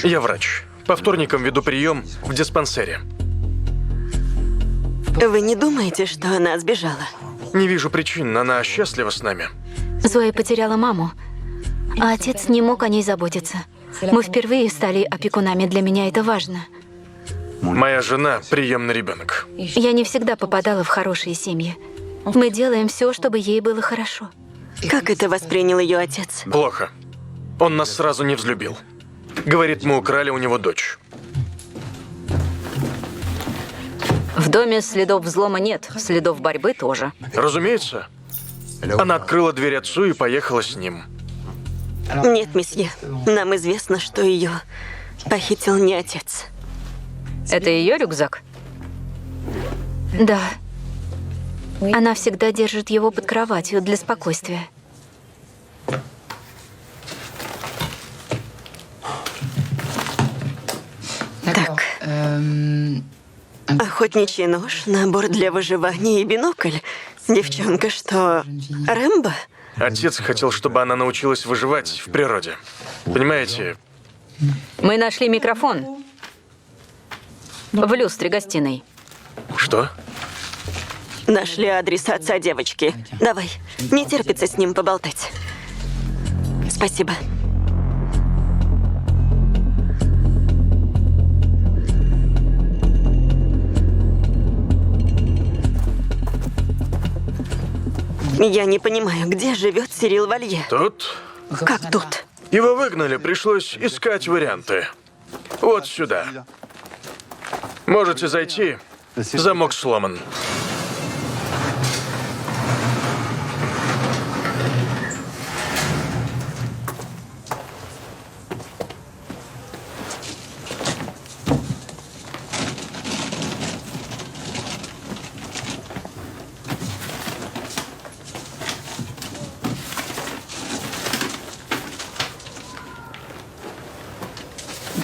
Я врач. По вторникам веду прием в диспансере. Вы не думаете, что она сбежала? Не вижу причин, она счастлива с нами. Зоя потеряла маму, а отец не мог о ней заботиться. Мы впервые стали опекунами, для меня это важно. Моя жена – приемный ребенок. Я не всегда попадала в хорошие семьи. Мы делаем все, чтобы ей было хорошо. Как это воспринял ее отец? Плохо. Он нас сразу не взлюбил. Говорит, мы украли у него дочь. В доме следов взлома нет, следов борьбы тоже. Разумеется. Она открыла дверь отцу и поехала с ним. Нет, месье. Нам известно, что ее похитил не отец. Это ее рюкзак? Да. Она всегда держит его под кроватью для спокойствия. Так. Охотничий нож, набор для выживания и бинокль. Девчонка что, Рэмбо? Отец хотел, чтобы она научилась выживать в природе. Понимаете, Мы нашли микрофон в люстре гостиной. что? Нашли адрес отца девочки. Давай, не терпится с ним поболтать. Спасибо. Я не понимаю, где живет Сирил Валье? Тут Как тут? его выгнали, пришлось искать варианты. Вот сюда. Можете зайти. Замок сломан.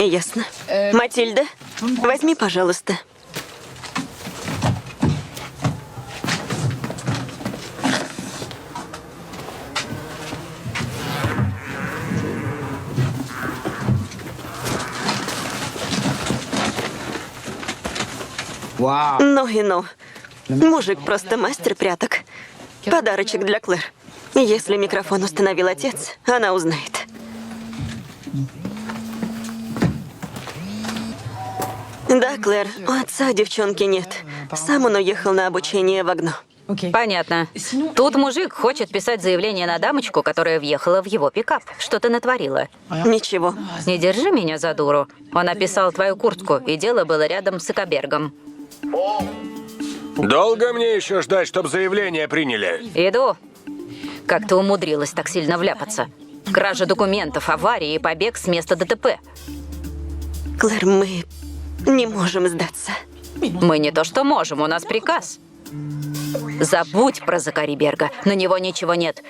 Ясно. Матильда, возьми, пожалуйста. Ну и ну. Мужик просто мастер пряток. Подарочек для Клэр. Если микрофон установил отец, она узнает. Да, Клэр, у отца девчонки нет. Сам он уехал на обучение в Агно. Понятно. Тут мужик хочет писать заявление на дамочку, которая въехала в его пикап. Что ты натворила? Ничего. Не держи меня за дуру. Он описал твою куртку, и дело было рядом с Экобергом. Долго мне еще ждать, чтобы заявление приняли? Иду. Как ты умудрилась так сильно вляпаться? Кража документов, авария и побег с места ДТП. Клэр, мы не можем сдаться. Мы не то что можем, у нас приказ. Забудь про Закари Берга, на него ничего нет.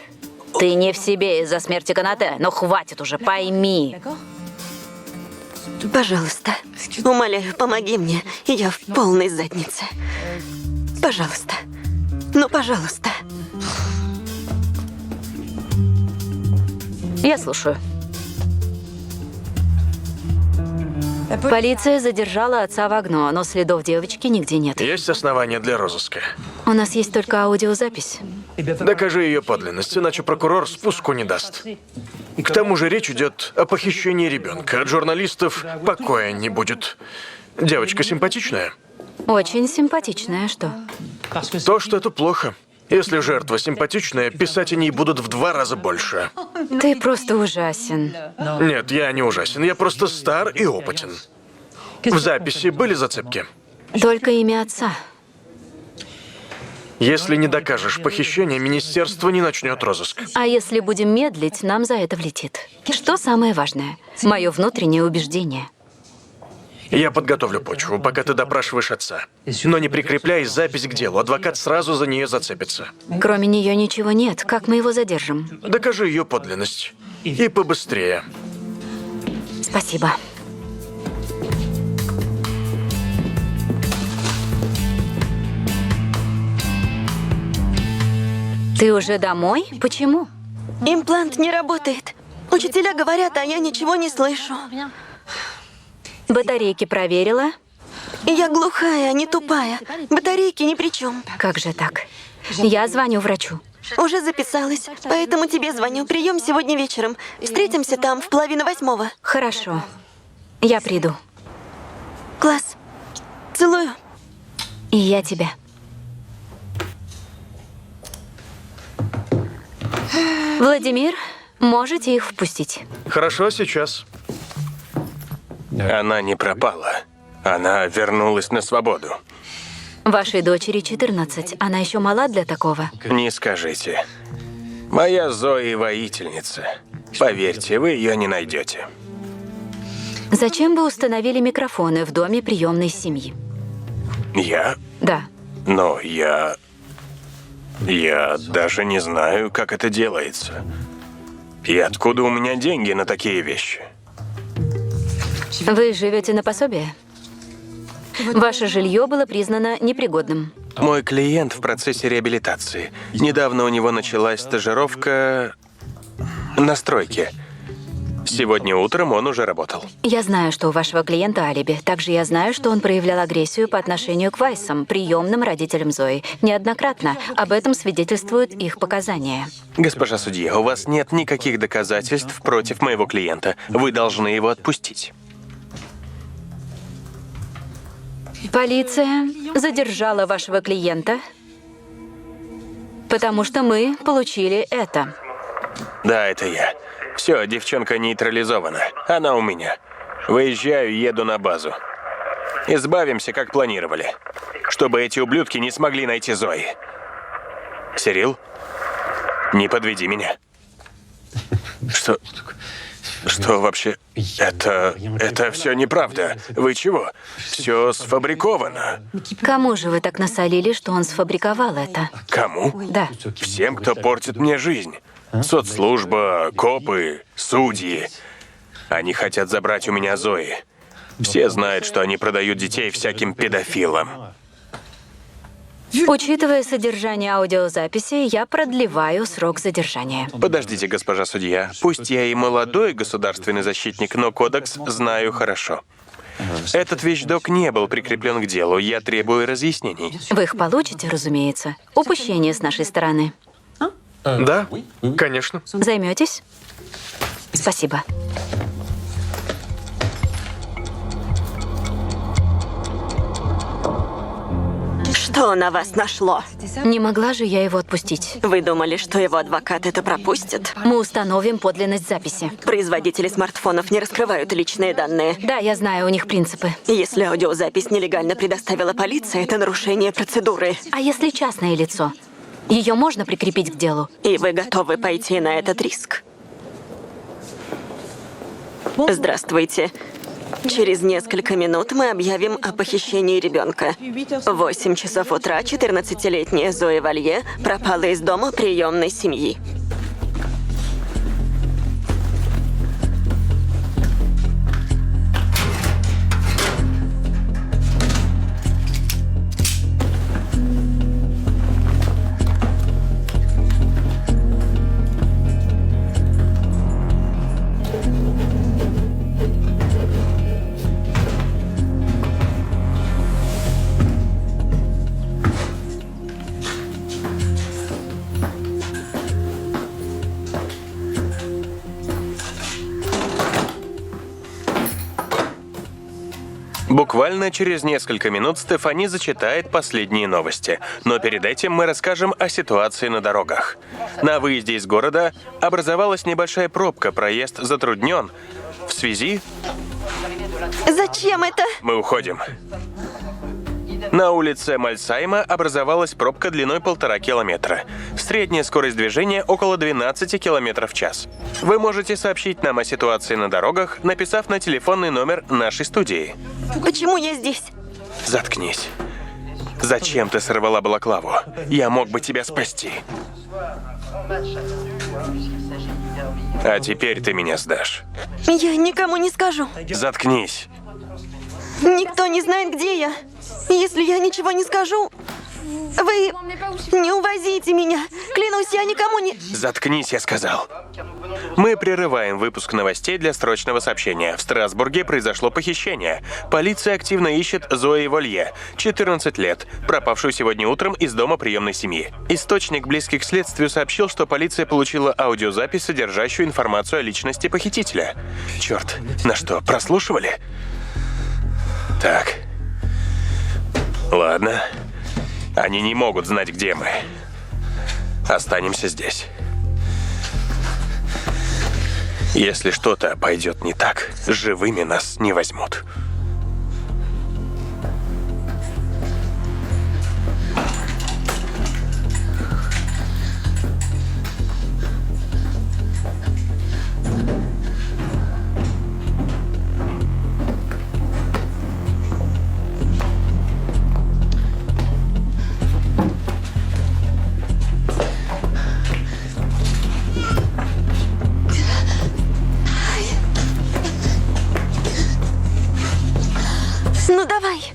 Ты не в себе из-за смерти Канате, но хватит уже, пойми. Пожалуйста, умоляю, помоги мне. Я в полной заднице. Пожалуйста. Ну, пожалуйста. Я слушаю. Полиция задержала отца в Агно, но следов девочки нигде нет. Есть основания для розыска. У нас есть только аудиозапись. Докажи ее подлинность, иначе прокурор спуску не даст. К тому же речь идет о похищении ребенка. От журналистов покоя не будет. Девочка симпатичная. Очень симпатичная, что? То, что это плохо. Если жертва симпатичная, писать о ней будут в 2 раза больше. Ты просто ужасен. Нет, я не ужасен, я просто стар и опытен. В записи были зацепки. Только имя отца. Если не докажешь похищение, министерство не начнет розыск. А если будем медлить, нам за это влетит. Что самое важное? Мое внутреннее убеждение. Я подготовлю почву, пока ты допрашиваешь отца. Но не прикрепляй запись к делу, адвокат сразу за нее зацепится. Кроме нее ничего нет. Как мы его задержим? Докажи ее подлинность. И побыстрее. Спасибо. Ты уже домой? Почему? Имплант не работает. Учителя говорят, а я ничего не слышу. Батарейки проверила? Я глухая, а не тупая. Батарейки ни при чем. Как же так? Я звоню врачу. Уже записалась, поэтому тебе звоню. Прием сегодня вечером. Встретимся там в 7:30. Хорошо. Я приду. Класс. Целую. И я тебя. Владимир, можете их впустить. Хорошо, сейчас. Она не пропала. Она вернулась на свободу. Вашей дочери 14. Она еще мала для такого. Не скажите. Моя Зои воительница. Поверьте, вы ее не найдете. Зачем вы установили микрофоны в доме приемной семьи? Я? Да. Но я даже не знаю, как это делается. И откуда у меня деньги на такие вещи? Вы живете на пособие? Ваше жилье было признано непригодным. Мой клиент в процессе реабилитации. Недавно у него началась стажировка на стройке. Сегодня утром он уже работал. Я знаю, что у вашего клиента алиби. Также я знаю, что он проявлял агрессию по отношению к Вайсам, приемным родителям Зои. Неоднократно. Об этом свидетельствуют их показания. Госпожа судья, у вас нет никаких доказательств против моего клиента. Вы должны его отпустить. Полиция задержала вашего клиента, потому что мы получили это. Да, это я. Все, девчонка нейтрализована. Она у меня. Выезжаю, еду на базу. Избавимся, как планировали. Чтобы эти ублюдки не смогли найти Зои. Сирил, не подведи меня. Что вообще? Это все неправда. Вы чего? Все сфабриковано. Кому же вы так насолили, что он сфабриковал это? Кому? Да. Всем, кто портит мне жизнь. Соцслужба, копы, судьи. Они хотят забрать у меня Зои. Все знают, что они продают детей всяким педофилам. Учитывая содержание аудиозаписи, я продлеваю срок задержания. Подождите, госпожа судья. Пусть я и молодой государственный защитник, но кодекс знаю хорошо. Этот вещдок не был прикреплен к делу. Я требую разъяснений. Вы их получите, разумеется. Упущение с нашей стороны. Да, конечно. Займетесь? Спасибо. Что на вас нашло? Не могла же я его отпустить. Вы думали, что его адвокат это пропустит? Мы установим подлинность записи. Производители смартфонов не раскрывают личные данные. Да, я знаю, у них принципы. Если аудиозапись нелегально предоставила полиция, это нарушение процедуры. А если частное лицо? Ее можно прикрепить к делу? И вы готовы пойти на этот риск? Здравствуйте. Через несколько минут мы объявим о похищении ребенка. В 8 часов утра 14-летняя Зоя Валье пропала из дома приемной семьи. Буквально через несколько минут Стефани зачитает последние новости. Но перед этим мы расскажем о ситуации на дорогах. На выезде из города образовалась небольшая пробка, проезд затруднен. В связи... Зачем это? Мы уходим. На улице Мальсайма образовалась пробка длиной 1,5 километра. Средняя скорость движения около 12 километров в час. Вы можете сообщить нам о ситуации на дорогах, написав на телефонный номер нашей студии. Почему я здесь? Заткнись. Зачем ты сорвала балаклаву? Я мог бы тебя спасти. А теперь ты меня сдашь. Я никому не скажу. Заткнись. Никто не знает, где я. Если я ничего не скажу, вы не увозите меня. Клянусь, я никому не... Заткнись, я сказал. Мы прерываем выпуск новостей для срочного сообщения. В Страсбурге произошло похищение. Полиция активно ищет Зои Валье, 14 лет, пропавшую сегодня утром из дома приемной семьи. Источник, близкий к следствию, сообщил, что полиция получила аудиозапись, содержащую информацию о личности похитителя. Черт, на что, прослушивали? Так. Ладно. Они не могут знать, где мы. Останемся здесь. Если что-то пойдет не так, живыми нас не возьмут. давай.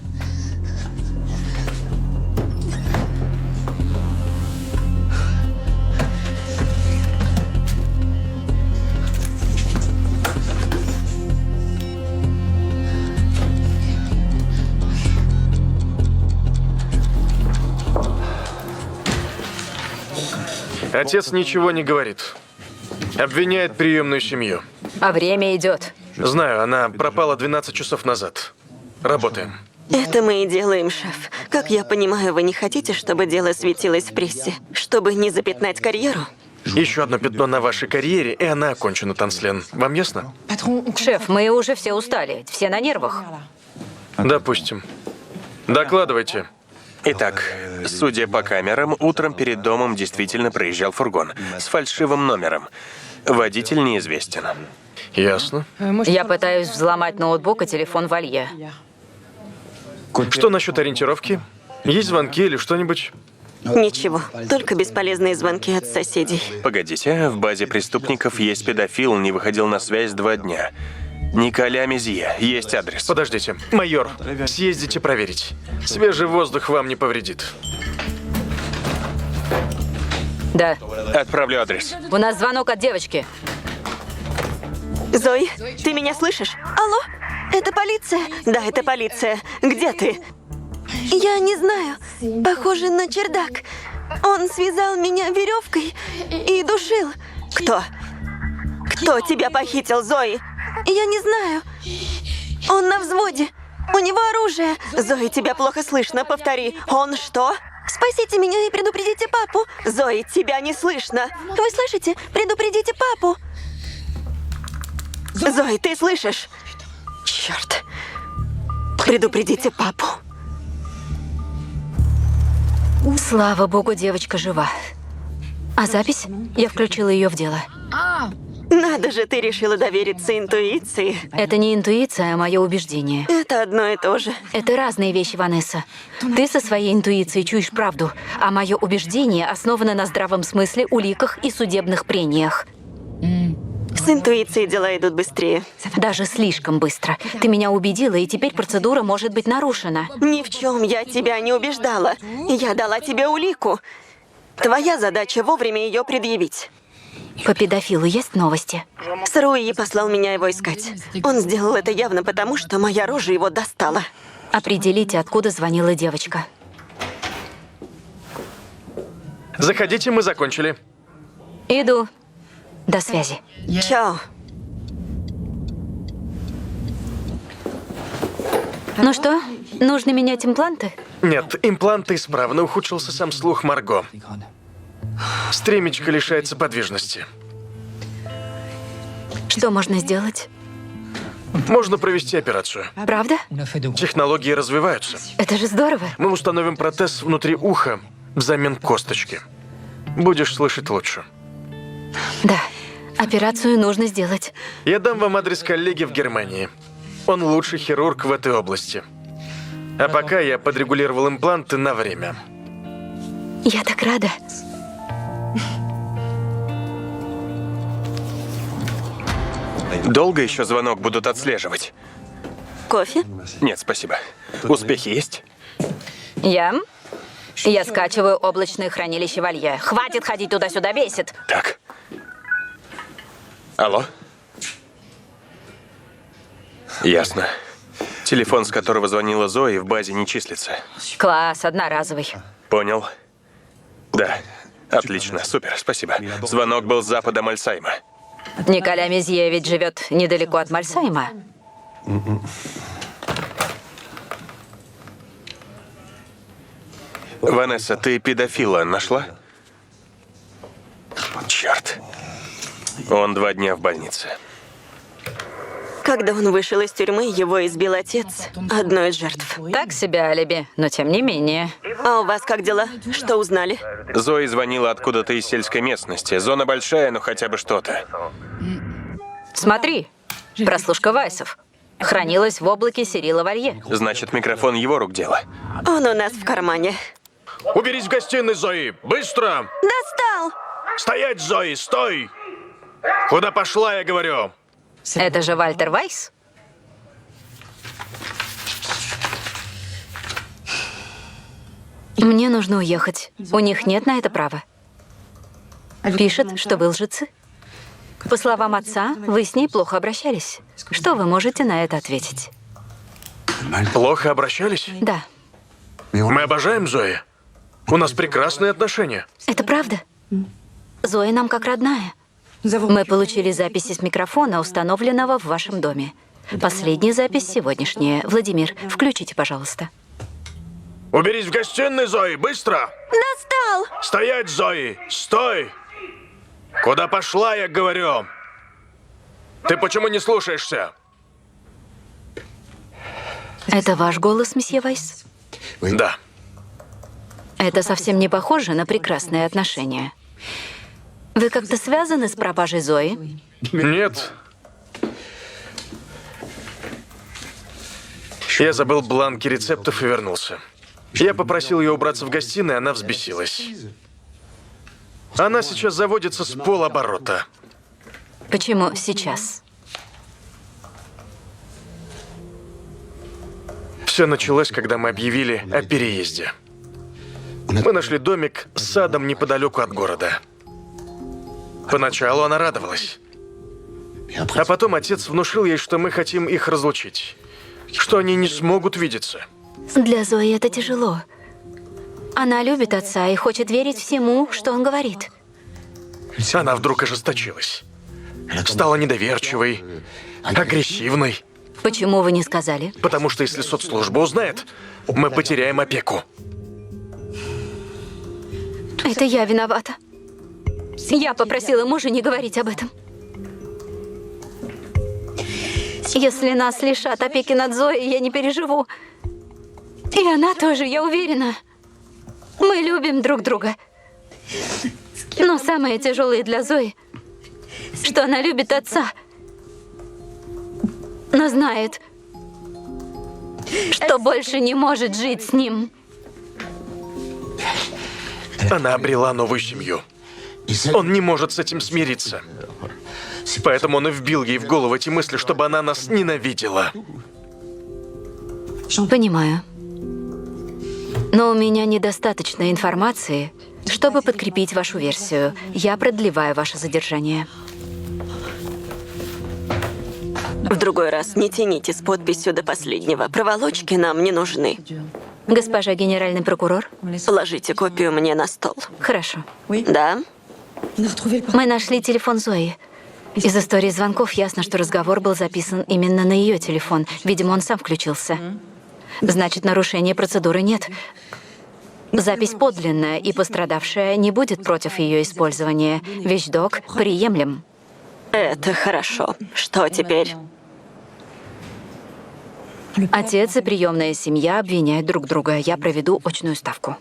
Отец ничего не говорит. Обвиняет приемную семью. А время идет. Знаю, она пропала 12 часов назад. Работаем. Это мы и делаем, шеф. Как я понимаю, вы не хотите, чтобы дело светилось в прессе? Чтобы не запятнать карьеру? Еще одно пятно на вашей карьере, и она окончена, Танслен. Вам ясно? Шеф, мы уже все устали, все на нервах. Допустим. Докладывайте. Итак, судя по камерам, утром перед домом действительно проезжал фургон с фальшивым номером. Водитель неизвестен. Ясно. Я пытаюсь взломать ноутбук и телефон Валье. Что насчет ориентировки? Есть звонки или что-нибудь? Ничего, только бесполезные звонки от соседей. Погодите, в базе преступников есть педофил, не выходил на связь 2 дня. Николя Мезье, есть адрес. Подождите. Майор, съездите проверить. Свежий воздух вам не повредит. Да, Отправлю адрес. у нас звонок от девочки. Зои, ты меня слышишь? Алло, это полиция? Да, это полиция. Где ты? Я не знаю. Похоже на чердак. Он связал меня веревкой и душил. Кто? Кто тебя похитил, Зои? Я не знаю. Он на взводе. У него оружие. Зои, тебя плохо слышно. Повтори. Он что? Спасите меня и предупредите папу. Зои, тебя не слышно. Вы слышите? Предупредите папу. Зои, ты слышишь? Черт. Предупредите папу. Слава богу, девочка жива. А запись? Я включила ее в дело. Надо же, ты решила довериться интуиции. Это не интуиция, а мое убеждение. Это одно и то же. Это разные вещи, Ванесса. Ты со своей интуицией чуешь правду, а мое убеждение основано на здравом смысле, уликах и судебных прениях. С интуицией дела идут быстрее. Даже слишком быстро. Ты меня убедила, и теперь процедура может быть нарушена. Ни в чем я тебя не убеждала. Я дала тебе улику. Твоя задача вовремя ее предъявить. По педофилу есть новости? Сруи послал меня его искать. Он сделал это явно потому, что моя рожа его достала. Определите, откуда звонила девочка. Заходите, мы закончили. Иду. До связи. Чао. Ну что, нужно менять импланты? Нет, импланты исправны, ухудшился сам слух Марго. Стремечко лишается подвижности. Что можно сделать? Можно провести операцию. Правда? Технологии развиваются. Это же здорово. Мы установим протез внутри уха взамен косточки. Будешь слышать лучше. Да, операцию нужно сделать. Я дам вам адрес коллеги в Германии. Он лучший хирург в этой области. А пока я подрегулировал импланты на время. Я так рада. Долго еще звонок будут отслеживать? Кофе? Нет, спасибо. Успехи есть? Я скачиваю облачное хранилище Валье. Хватит ходить туда-сюда, бесит. Так. Алло? Ясно. Телефон, с которого звонила Зои, в базе не числится. Класс, одноразовый. Понял. Да. Отлично, супер, спасибо. Звонок был с запада Мальсайма. Николя Мезье ведь живет недалеко от Мальсайма. Ванесса, ты педофила нашла? Черт. Он 2 дня в больнице. Когда он вышел из тюрьмы, его избил отец одной из жертв. Так себе алиби, но тем не менее. А у вас как дела? Что узнали? Зои звонила откуда-то из сельской местности. Зона большая, но хотя бы что-то. Смотри, прослушка Вайсов. Хранилась в облаке Сирила Валье. Значит, микрофон его рук дело. Он у нас в кармане. Уберись в гостиной, Зои! Быстро! Достал! Стоять, Зои, стой! Куда пошла, я говорю? Это же Вальтер Вайс? Мне нужно уехать. У них нет на это права. Пишет, что вы лжецы. По словам отца, вы с ней плохо обращались. Что вы можете на это ответить? Плохо обращались? Да, Мы обожаем Зои. У нас прекрасные отношения. это правда. Зоя нам как родная. Мы получили записи с микрофона, установленного в вашем доме. Последняя запись сегодняшняя. Владимир, включите, пожалуйста. Уберись в гостиной, Зои, быстро! Достал! Стоять, Зои! Стой! Куда пошла, я говорю? Ты почему не слушаешься? Это ваш голос, месье Вайс? Да. Это совсем не похоже на прекрасные отношения. Вы как-то связаны с пропажей Зои? Нет. Я забыл бланки рецептов и вернулся. Я попросил ее убраться в гостиной, она взбесилась. Она сейчас заводится с полоборота. Почему сейчас? Все началось, когда мы объявили о переезде. Мы нашли домик с садом неподалеку от города. Поначалу она радовалась. А потом отец внушил ей, что мы хотим их разлучить. Что они не смогут видеться. Для Зои это тяжело. Она любит отца и хочет верить всему, что он говорит. Она вдруг ожесточилась. Стала недоверчивой, агрессивной. Почему вы не сказали? Потому что если соцслужба узнает, мы потеряем опеку. Это я виновата. Я попросила мужа не говорить об этом. Если нас лишат опеки над Зоей, я не переживу. И она тоже, я уверена. Мы любим друг друга. Но самое тяжелое для Зои, что она любит отца, но знает, что больше не может жить с ним. Она обрела новую семью. Он не может с этим смириться. Поэтому он и вбил ей в голову эти мысли, чтобы она нас ненавидела. Понимаю. Но у меня недостаточно информации, чтобы подкрепить вашу версию. Я продлеваю ваше задержание. В другой раз не тяните с подписью до последнего. Проволочки нам не нужны. Госпожа генеральный прокурор? Положите копию мне на стол. Хорошо. Да? Мы нашли телефон Зои. Из истории звонков ясно, что разговор был записан именно на ее телефон. Видимо, он сам включился. Значит, нарушения процедуры нет. Запись подлинная, и пострадавшая не будет против ее использования. Вещдок приемлем. Это хорошо. Что теперь? Отец и приемная семья обвиняют друг друга. Я проведу очную ставку.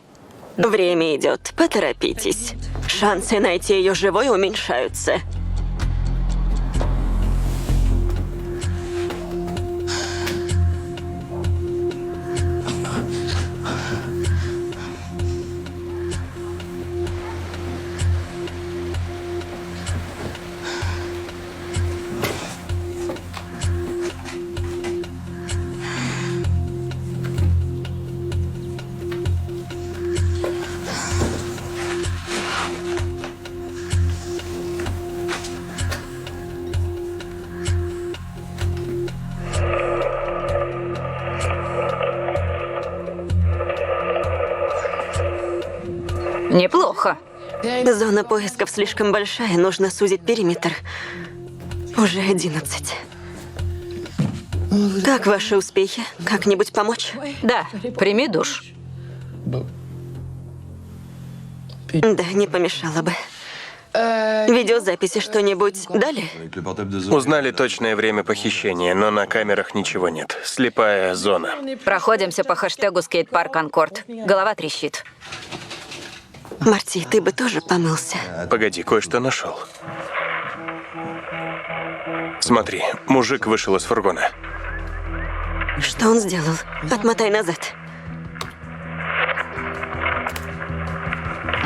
Время идет. Поторопитесь. Шансы найти ее живой уменьшаются. Неплохо. Зона поисков слишком большая, нужно сузить периметр. Уже 11. Как ваши успехи? Как-нибудь помочь? Да, прими душ. Да, не помешало бы. Видеозаписи что-нибудь дали? Узнали точное время похищения, но на камерах ничего нет. Слепая зона. Проходимся по хэштегу «Скейт-парк Анкорд». Голова трещит. Марти, ты бы тоже помылся. Погоди, кое-что нашел. Смотри, мужик вышел из фургона. Что он сделал? Отмотай назад.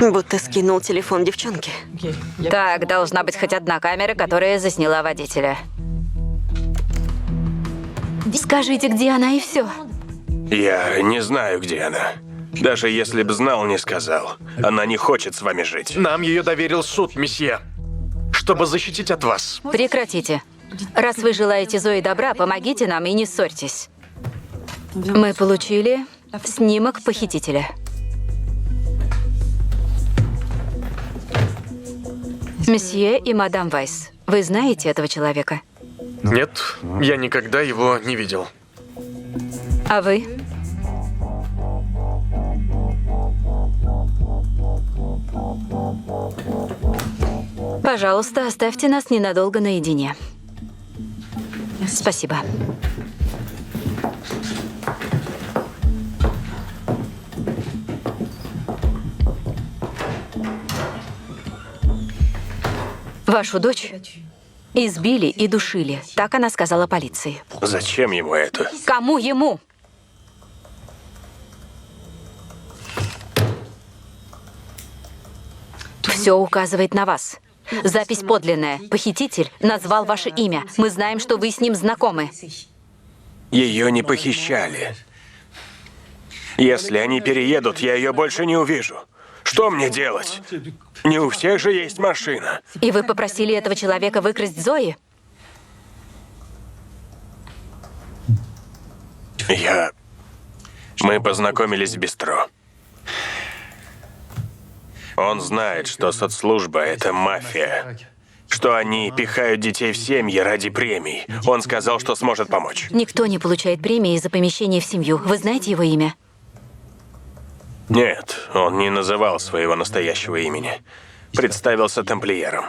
Будто скинул телефон девчонки. Так, должна быть хоть одна камера, которая засняла водителя. Скажите, где она, и все. Я не знаю, где она. Даже если б знал, не сказал. Она не хочет с вами жить. Нам ее доверил суд, месье, чтобы защитить от вас. Прекратите. Раз вы желаете Зои добра, помогите нам и не ссорьтесь. Мы получили снимок похитителя. Месье и мадам Вайс, вы знаете этого человека? Нет, я никогда его не видел. А вы? Пожалуйста, оставьте нас ненадолго наедине. Спасибо. Вашу дочь избили и душили. Так она сказала полиции. Зачем ему это? Кому ему? Все указывает на вас. Запись подлинная. Похититель назвал ваше имя. Мы знаем, что вы с ним знакомы. Ее не похищали. Если они переедут, я ее больше не увижу. Что мне делать? Не у всех же есть машина. И вы попросили этого человека выкрасть Зои? Мы познакомились в бистро. Он знает, что соцслужба — это мафия. Что они пихают детей в семьи ради премий. Он сказал, что сможет помочь. Никто не получает премии за помещение в семью. Вы знаете его имя? Нет, он не называл своего настоящего имени. Представился тамплиером.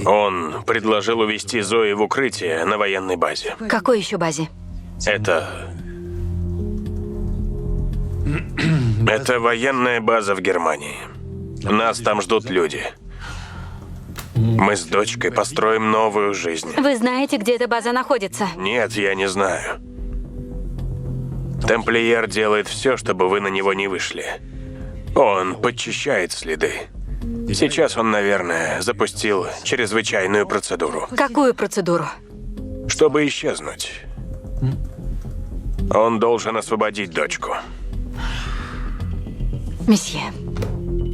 Он предложил увезти Зои в укрытие на военной базе. Какой еще базе? Это военная база в Германии. Нас там ждут люди. Мы с дочкой построим новую жизнь. Вы знаете, где эта база находится? Нет, я не знаю. Тамплиер делает все, чтобы вы на него не вышли. Он подчищает следы. Сейчас он, наверное, запустил чрезвычайную процедуру. Какую процедуру? Чтобы исчезнуть. Он должен освободить дочку. Месье,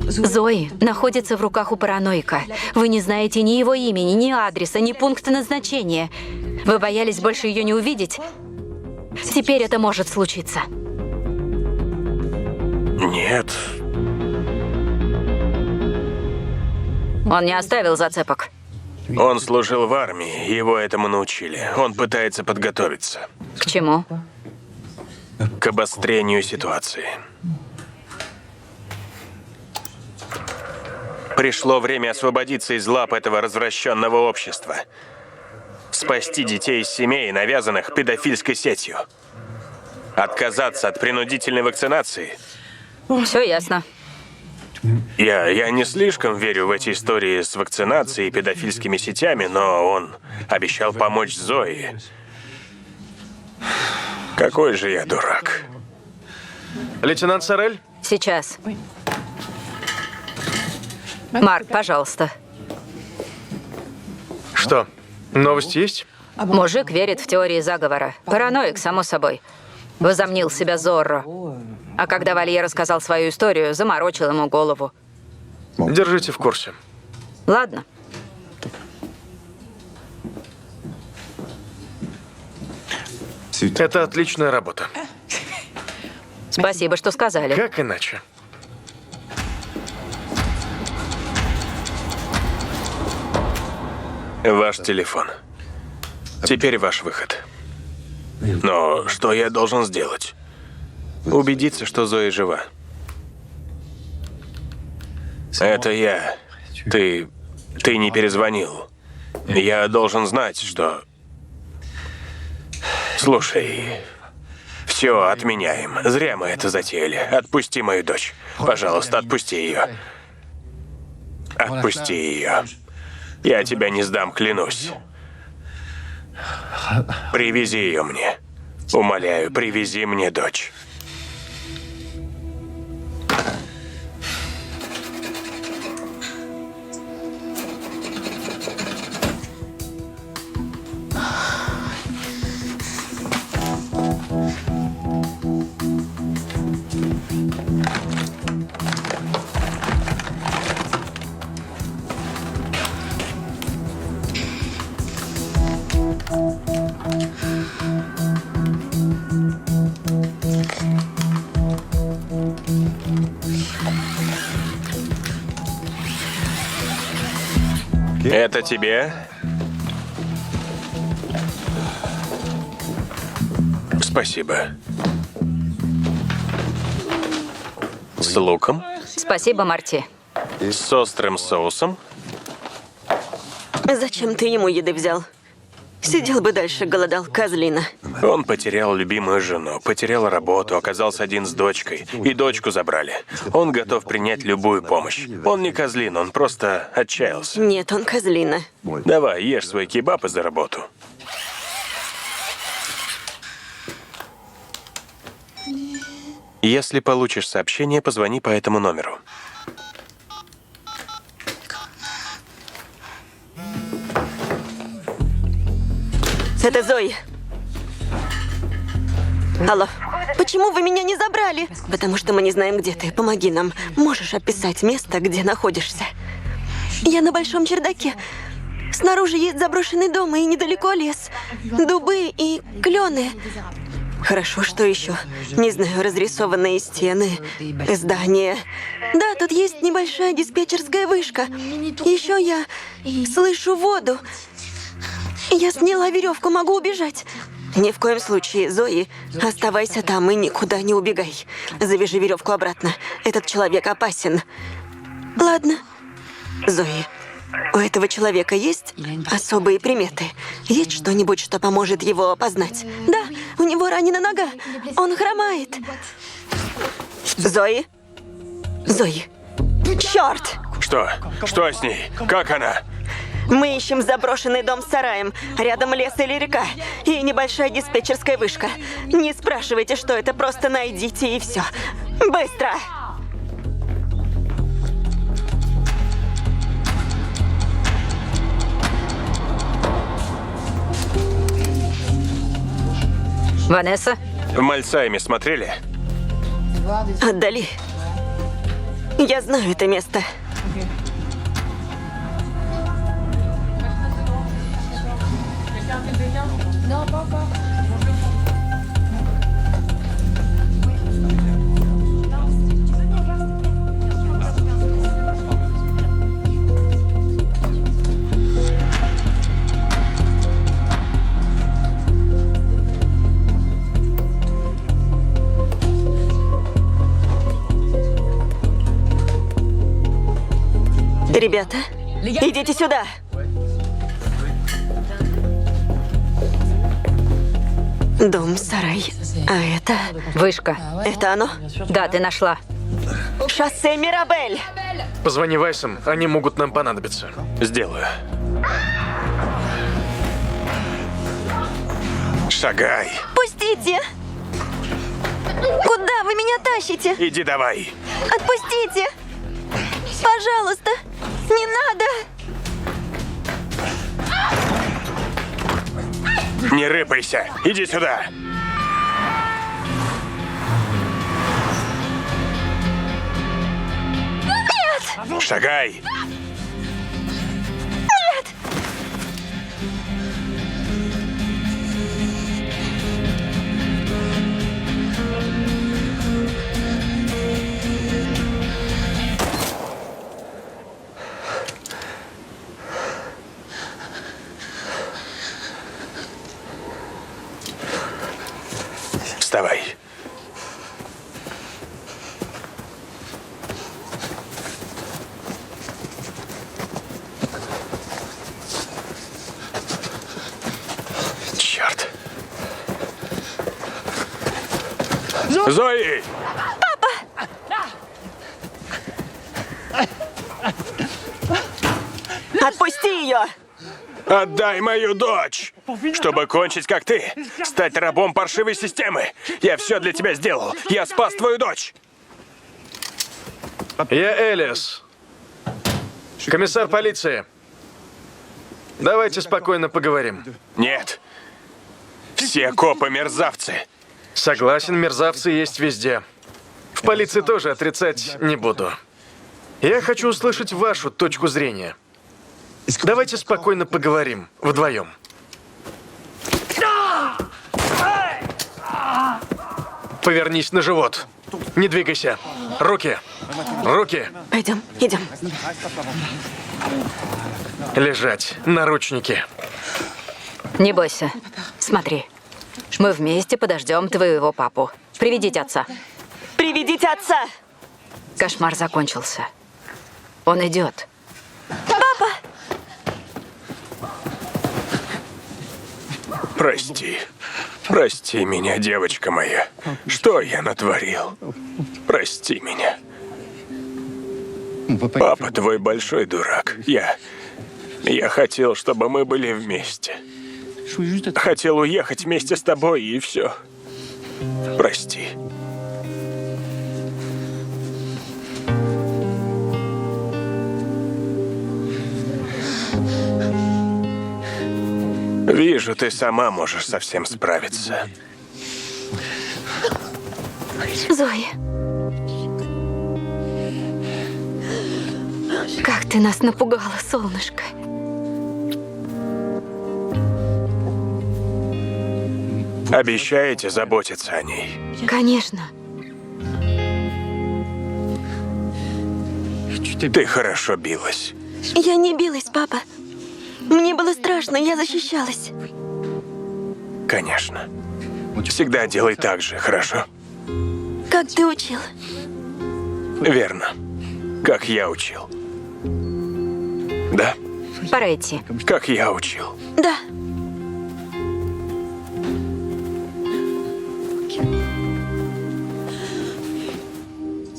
Зои находится в руках у параноика. Вы не знаете ни его имени, ни адреса, ни пункта назначения. Вы боялись больше ее не увидеть? Теперь это может случиться. Нет. Он не оставил зацепок. Он служил в армии, его этому научили. Он пытается подготовиться К чему? к обострению ситуации. Пришло время освободиться из лап этого развращенного общества. Спасти детей из семей, навязанных педофильской сетью. Отказаться от принудительной вакцинации. Все ясно. Я не слишком верю в эти истории с вакцинацией и педофильскими сетями, но он обещал помочь Зои. Какой же я дурак. Лейтенант Сорель? Сейчас. Марк, пожалуйста. Что, новости есть? Мужик верит в теории заговора. Параноик, само собой. Возомнил себя Зорро. А когда Валье рассказал свою историю, заморочил ему голову. Держите в курсе. Ладно. Это отличная работа. Спасибо, что сказали. Как иначе? Ваш телефон. Теперь ваш выход. Но что я должен сделать? Убедиться, что Зоя жива. Это я. Ты не перезвонил. Я должен знать, что... Слушай, все отменяем. Зря мы это затеяли. Отпусти мою дочь. Пожалуйста, отпусти ее. Отпусти ее. Я тебя не сдам, клянусь. Привези ее мне. Умоляю, привези мне дочь. Это тебе? Спасибо. С луком? Спасибо, Марти. С острым соусом? Зачем ты ему еды взял? Сидел бы дальше, голодал, козлина. Он потерял любимую жену, потерял работу, оказался один с дочкой. И дочку забрали. Он готов принять любую помощь. Он не козлин, он просто отчаялся. Нет, он козлина. Давай, ешь свой кебаб и за работу. Если получишь сообщение, позвони по этому номеру. Это Зои. Алло. Почему вы меня не забрали? Потому что мы не знаем, где ты. Помоги нам. Можешь описать место, где находишься? Я на большом чердаке. Снаружи есть заброшенный дом и недалеко лес. Дубы и клены. Хорошо, что еще? Не знаю, разрисованные стены, здания. Да, тут есть небольшая диспетчерская вышка. Еще я слышу воду. Я сняла веревку, могу убежать. Ни в коем случае, Зои, оставайся там и никуда не убегай. Завяжи веревку обратно. Этот человек опасен. Ладно. Зои, у этого человека есть особые приметы? Есть что-нибудь, что поможет его опознать? Да, у него ранена нога. Он хромает. Зои? Зои. Черт! Что? Что с ней? Как она? Мы ищем заброшенный дом с сараем. Рядом лес или река. И небольшая диспетчерская вышка. Не спрашивайте, что это, просто найдите и все. Быстро! Ванесса? В Мальцайме смотрели? Отдали. Я знаю это место. Ребята, идите сюда. Дом, сарай. А это... Вышка. Это оно? Да, ты нашла. Шоссе Мирабель. Позвони Вайсам, они могут нам понадобиться. Сделаю. Шагай. Пустите! Куда вы меня тащите? Иди давай. Отпустите! Пожалуйста, не надо! Не рыпайся. Иди сюда. Нет! Шагай. Нет! Вставай. Черт. Зои! Отпусти ее! Отдай мою дочь! Чтобы кончить, как ты. Стать рабом паршивой системы. Я все для тебя сделал. Я спас твою дочь. Я Элиас. Комиссар полиции. Давайте спокойно поговорим. Нет. Все копы мерзавцы. Согласен, мерзавцы есть везде. В полиции тоже отрицать не буду. Я хочу услышать вашу точку зрения. Давайте спокойно поговорим вдвоем. Повернись на живот. Не двигайся. Руки. Руки. Пойдем, идем. Лежать. Наручники. Не бойся. Смотри. Мы вместе подождем твоего папу. Приведите отца. Приведите отца! Кошмар закончился. Он идет. Прости. Прости меня, девочка моя. Что я натворил? Прости меня. Папа твой большой дурак. Я хотел, чтобы мы были вместе. Хотел уехать вместе с тобой, и все. Прости. Вижу, ты сама можешь со всем справиться. Зои. Как ты нас напугала, солнышко. Обещаете заботиться о ней? Конечно. Ты хорошо билась. Я не билась, папа. Мне было страшно, я защищалась. Конечно. Всегда делай так же, хорошо? Как ты учил? Верно. Как я учил. Да? Пора идти. Как я учил. Да.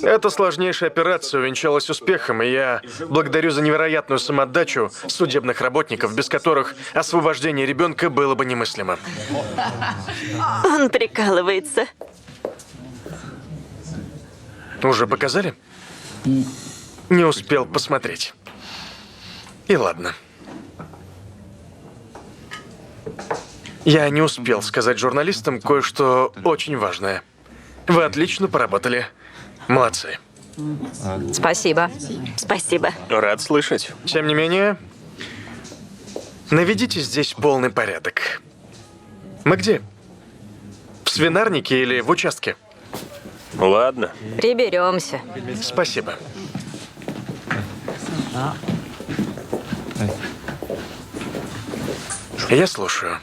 Эта сложнейшая операция увенчалась успехом, и я благодарю за невероятную самоотдачу судебных работников, без которых освобождение ребенка было бы немыслимо. Он прикалывается. Уже показали? Не успел посмотреть. И ладно. Я не успел сказать журналистам кое-что очень важное. Вы отлично поработали. Молодцы. Спасибо. Спасибо. Рад слышать. Тем не менее, наведите здесь полный порядок. Мы где? В свинарнике или в участке? Ладно. Приберемся. Спасибо. Я слушаю.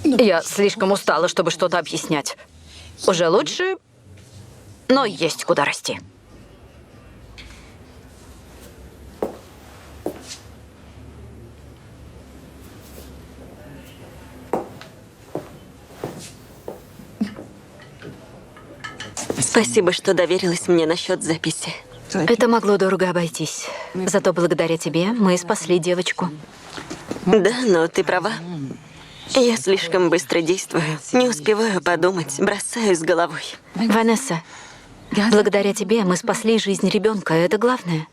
Я слишком устала, чтобы что-то объяснять. Уже лучше, но есть куда расти. Спасибо, что доверилась мне насчет записи. Это могло дорого обойтись. Зато благодаря тебе мы спасли девочку. Да, но ты права. Я слишком быстро действую. Не успеваю подумать, бросаюсь головой. Ванесса, благодаря тебе мы спасли жизнь ребенка. Это главное.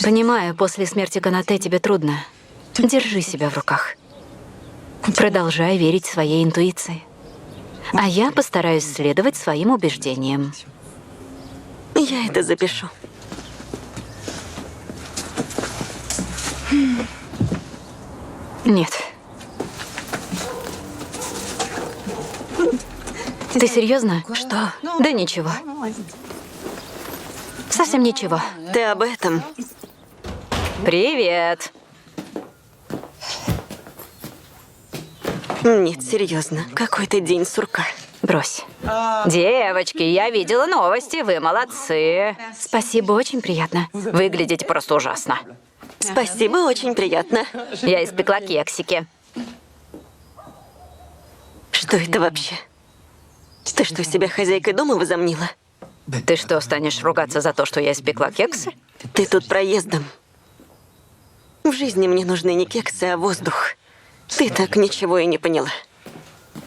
Понимаю, после смерти Канате тебе трудно. Держи себя в руках. Продолжай верить своей интуиции. А я постараюсь следовать своим убеждениям. Я это запишу. Нет. Ты серьезно? Что? Да ничего. Совсем ничего. Ты об этом? Привет. Нет, серьезно. Какой-то день сурка. Брось. Девочки, я видела новости, вы молодцы. Спасибо, очень приятно. Выглядите просто ужасно. Спасибо, очень приятно. Я испекла кексики. Что это вообще? Ты что, себя хозяйкой дома возомнила? Ты что, станешь ругаться за то, что я испекла кексы? Ты тут проездом. В жизни мне нужны не кексы, а воздух. Ты так ничего и не поняла.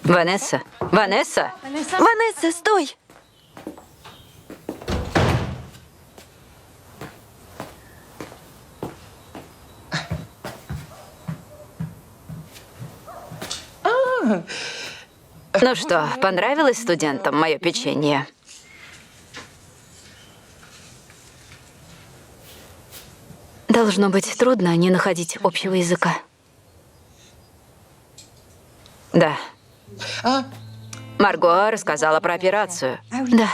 Ванесса? Ванесса? Ванесса, стой! Ну что, понравилось студентам мое печенье? Должно быть трудно не находить общего языка. Да. Марго рассказала про операцию. Да,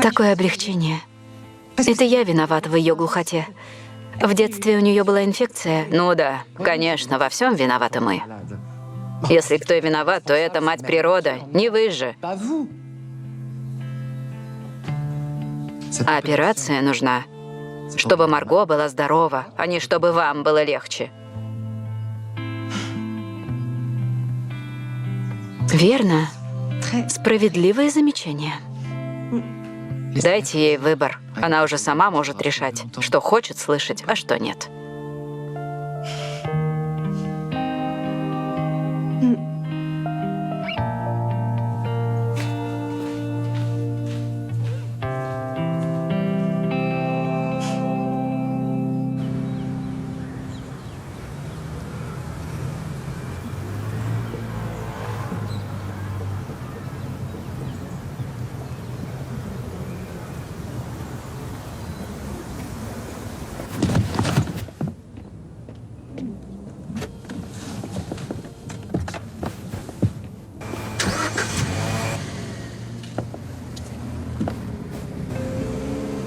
такое облегчение. Это я виновата в ее глухоте. В детстве у нее была инфекция. Ну да, конечно, во всем виноваты мы. Если кто и виноват, то это мать природа, не вы же. А операция нужна, чтобы Марго была здорова, а не чтобы вам было легче. Верно. Справедливое замечание. Дайте ей выбор. Она уже сама может решать, что хочет слышать, а что нет.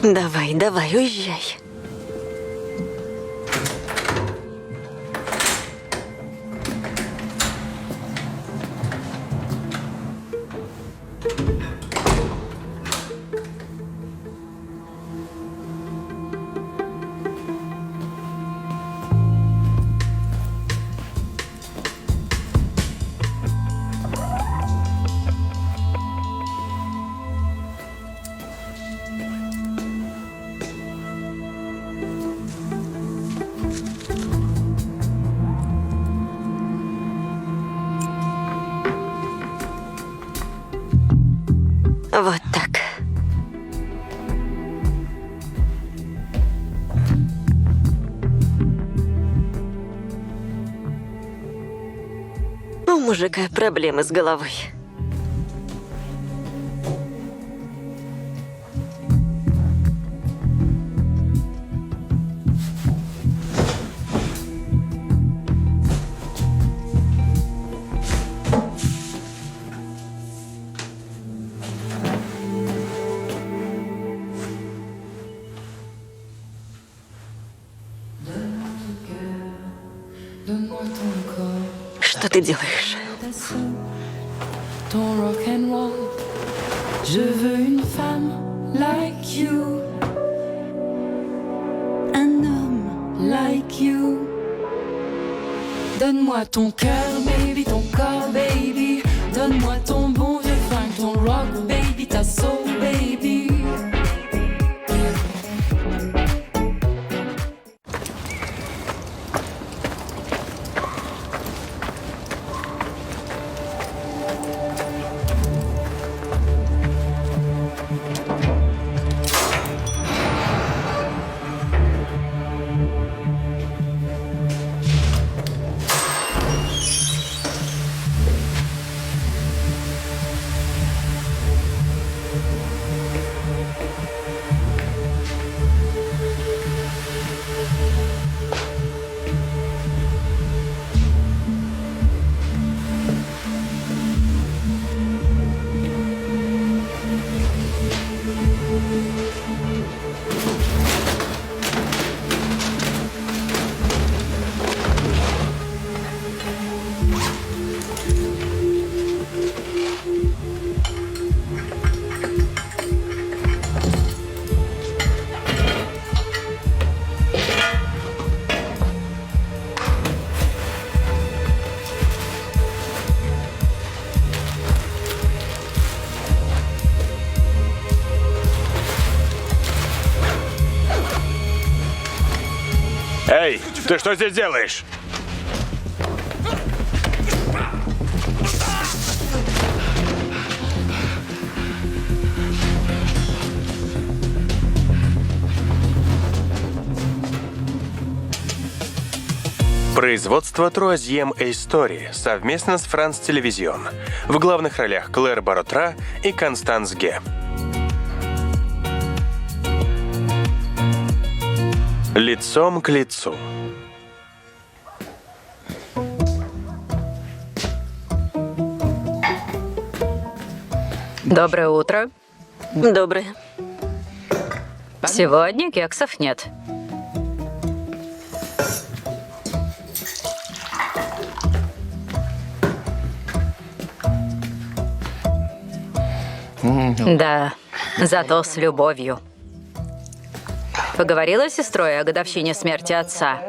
Давай, давай, уезжай. Вот так. У мужика проблемы с головой. Donne-moi ton corps, Что ты делаешь? ta soul, ton rock and roll. Je veux une femme like you, un homme like you. Donne-moi ton cœur, baby, ton corps, baby. Donne-moi ton bon vieux funk, ton rock, baby, ta soul, baby. Эй, ты что здесь делаешь? Производство Troisième Истории совместно с France Television. В главных ролях Клэр Баротра и Констанс Ге. Лицом к лицу. Доброе утро. Доброе. Сегодня кексов нет. Да, зато с любовью. Поговорила с сестрой о годовщине смерти отца?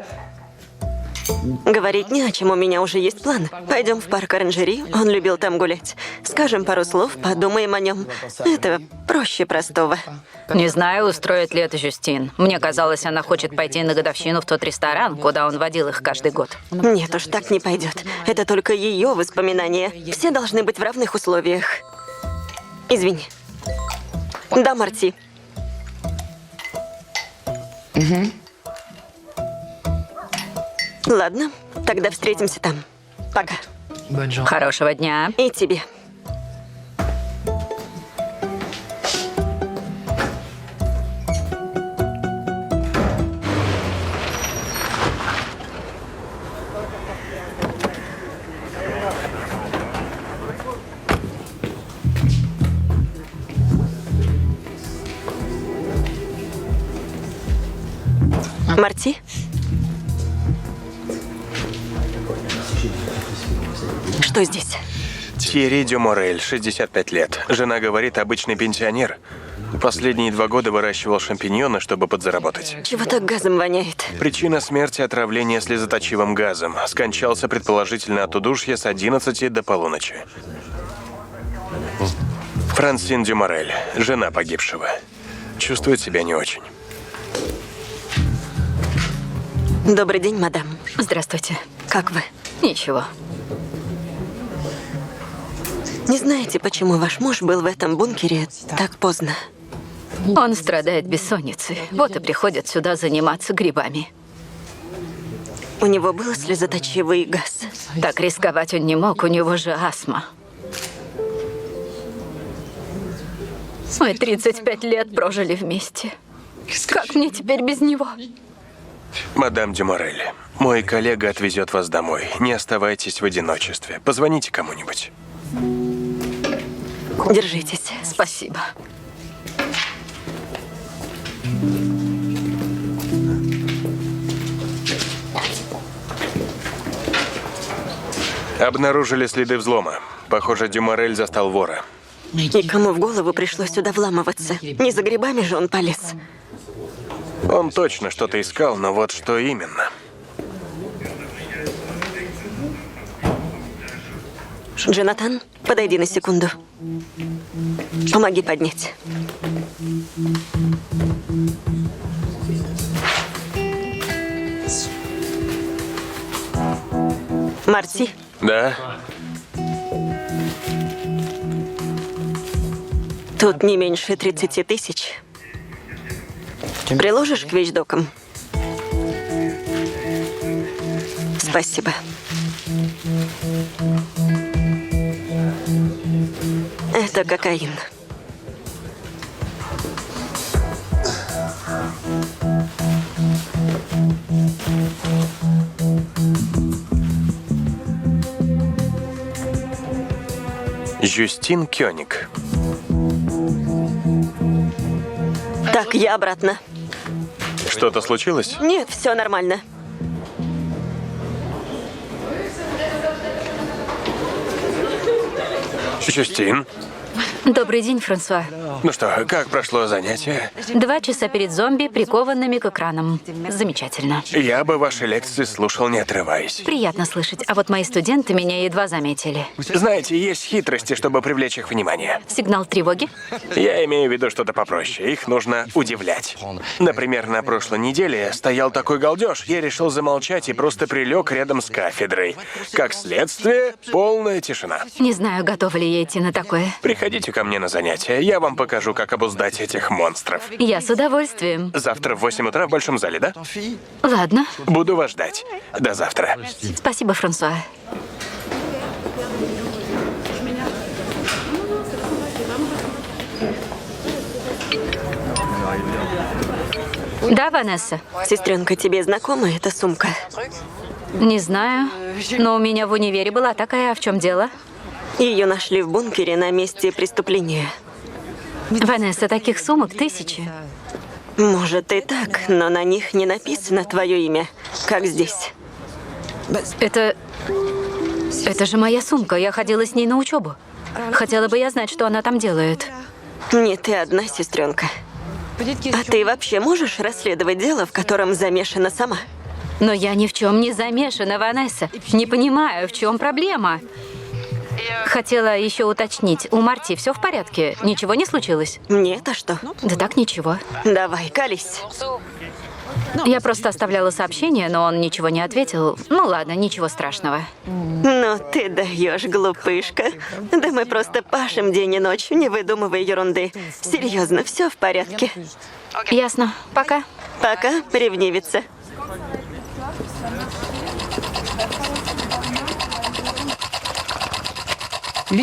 Говорить не о чем, у меня уже есть план. Пойдем в парк оранжерей, он любил там гулять. Скажем пару слов, подумаем о нем. Это проще простого. Не знаю, устроит ли это Жюстин. Мне казалось, она хочет пойти на годовщину в тот ресторан, куда он водил их каждый год. Нет уж, так не пойдет. Это только ее воспоминания. Все должны быть в равных условиях. Извини. Да, Марти. Ладно, тогда встретимся там. Пока. Хорошего дня. И тебе. Марти? Что здесь? Тьерри Дюморель, 65 лет. Жена говорит, обычный пенсионер. Последние 2 года выращивал шампиньоны, чтобы подзаработать. Чего так газом воняет? Причина смерти – отравление слезоточивым газом. Скончался предположительно от удушья с 11 до полуночи. Франсин Дюморель, жена погибшего. Чувствует себя не очень. Добрый день, мадам. Здравствуйте. Как вы? Ничего. Не знаете, почему ваш муж был в этом бункере так поздно? Он страдает бессонницей. Вот и приходит сюда заниматься грибами. У него был слезоточивый газ. Так рисковать он не мог, у него же астма. Мы 35 лет прожили вместе. Как мне теперь без него? Мадам Дюморель, мой коллега отвезет вас домой. Не оставайтесь в одиночестве. Позвоните кому-нибудь. Держитесь. Спасибо. Обнаружили следы взлома. Похоже, Дюморель застал вора. И кому в голову пришло сюда вламываться? Не за грибами же он полез. Он точно что-то искал, но вот что именно. Джонатан, подойди на секунду. Помоги поднять. Марти, Да? тут не меньше 30 тысяч. Приложишь к вещдокам? Спасибо. Это кокаин. Жюстин Кёник. Так, я обратно. Что-то случилось? Нет, все нормально. Жюстин? Добрый день, Франсуа. Ну что, как прошло занятие? 2 часа перед зомби, прикованными к экранам. Замечательно. Я бы ваши лекции слушал, не отрываясь. Приятно слышать. А вот мои студенты меня едва заметили. Знаете, есть хитрости, чтобы привлечь их внимание. Сигнал тревоги? Я имею в виду что-то попроще. Их нужно удивлять. Например, на прошлой неделе стоял такой галдеж. Я решил замолчать и просто прилег рядом с кафедрой. Как следствие, полная тишина. Не знаю, готова ли я идти на такое. Приходите ко мне на занятия. Я вам покажу, как обуздать этих монстров. Я с удовольствием. Завтра в 8 утра в Большом зале, да? Ладно. Буду вас ждать. До завтра. Спасибо, Франсуа. Да, Ванесса? Сестренка, тебе знакома эта сумка? Не знаю. Но у меня в универе была такая. А в чем дело? Ее нашли в бункере на месте преступления. Ванесса, таких сумок 1000. Может и так, но на них не написано твое имя, как здесь. Это же моя сумка. Я ходила с ней на учебу. Хотела бы я знать, что она там делает. Не ты одна, сестренка. А ты вообще можешь расследовать дело, в котором замешана сама? Но я ни в чем не замешана, Ванесса. Не понимаю, в чем проблема. Хотела еще уточнить, у Марти все в порядке? Ничего не случилось? Мне-то что? Да так ничего. Давай, колись. Я просто оставляла сообщение, но он ничего не ответил. Ну ладно, ничего страшного. Ну ты даешь, глупышка. Да мы просто пашем день и ночь, не выдумывай ерунды. Серьезно, все в порядке. Ясно. Пока. Пока, ревнивица.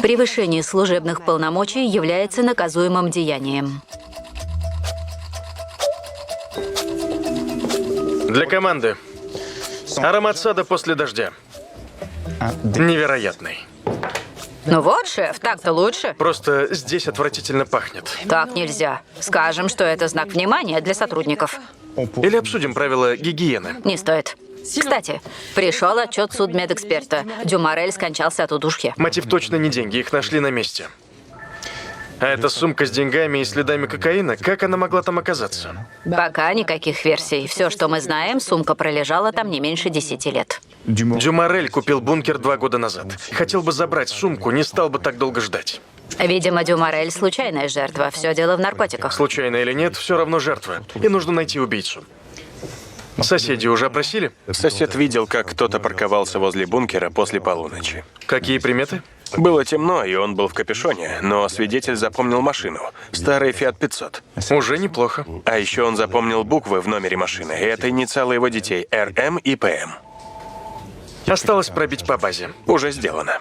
Превышение служебных полномочий является наказуемым деянием. Для команды. Аромат сада после дождя. Невероятный. Ну вот, шеф, так-то лучше. Просто здесь отвратительно пахнет. Так нельзя. Скажем, что это знак внимания для сотрудников. Или обсудим правила гигиены. Не стоит. Кстати, пришел отчет судмедэксперта. Дюмарель скончался от удушья. Мотив точно не деньги, их нашли на месте. А эта сумка с деньгами и следами кокаина, как она могла там оказаться? Пока никаких версий. Все, что мы знаем, сумка пролежала там не меньше 10 лет. Дюмарель купил бункер 2 года назад. Хотел бы забрать сумку, не стал бы так долго ждать. Видимо, Дюмарель случайная жертва. Все дело в наркотиках. Случайно или нет, все равно жертва. И нужно найти убийцу. Соседи уже опросили? Сосед видел, как кто-то парковался возле бункера после полуночи. Какие приметы? Было темно, и он был в капюшоне, но свидетель запомнил машину. Старый Fiat 500. Уже неплохо. А еще он запомнил буквы в номере машины. И это инициалы его детей – РМ и ПМ. Осталось пробить по базе. Уже сделано.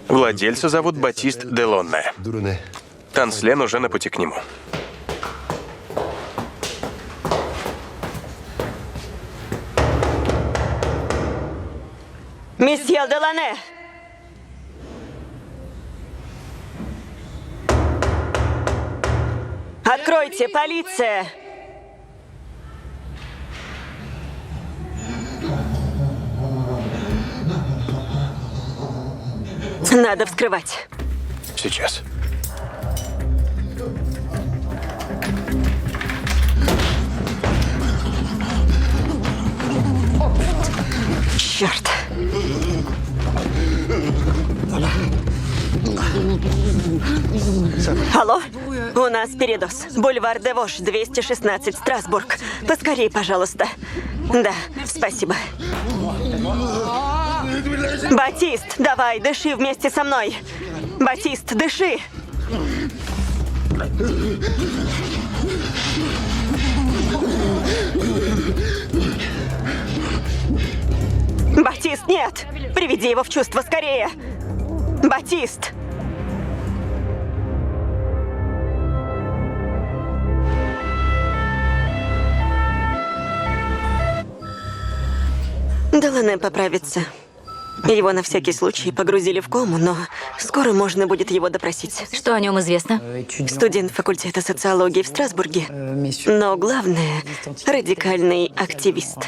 Владельца зовут Батист Делонне. Delaunay. Танслен уже на пути к нему. Месье Делане! Откройте, полиция! Надо вскрывать. Сейчас. Черт. Алло? У нас передоз. Бульвар Девош, 216, Страсбург. Поскорей, пожалуйста. Да, спасибо. Батист, давай, дыши вместе со мной. Батист, дыши. Батист, нет! Приведи его в чувство скорее! Батист! Делане поправится. Его на всякий случай погрузили в кому, но скоро можно будет его допросить. Что о нем известно? Студент факультета социологии в Страсбурге. Но главное – радикальный активист.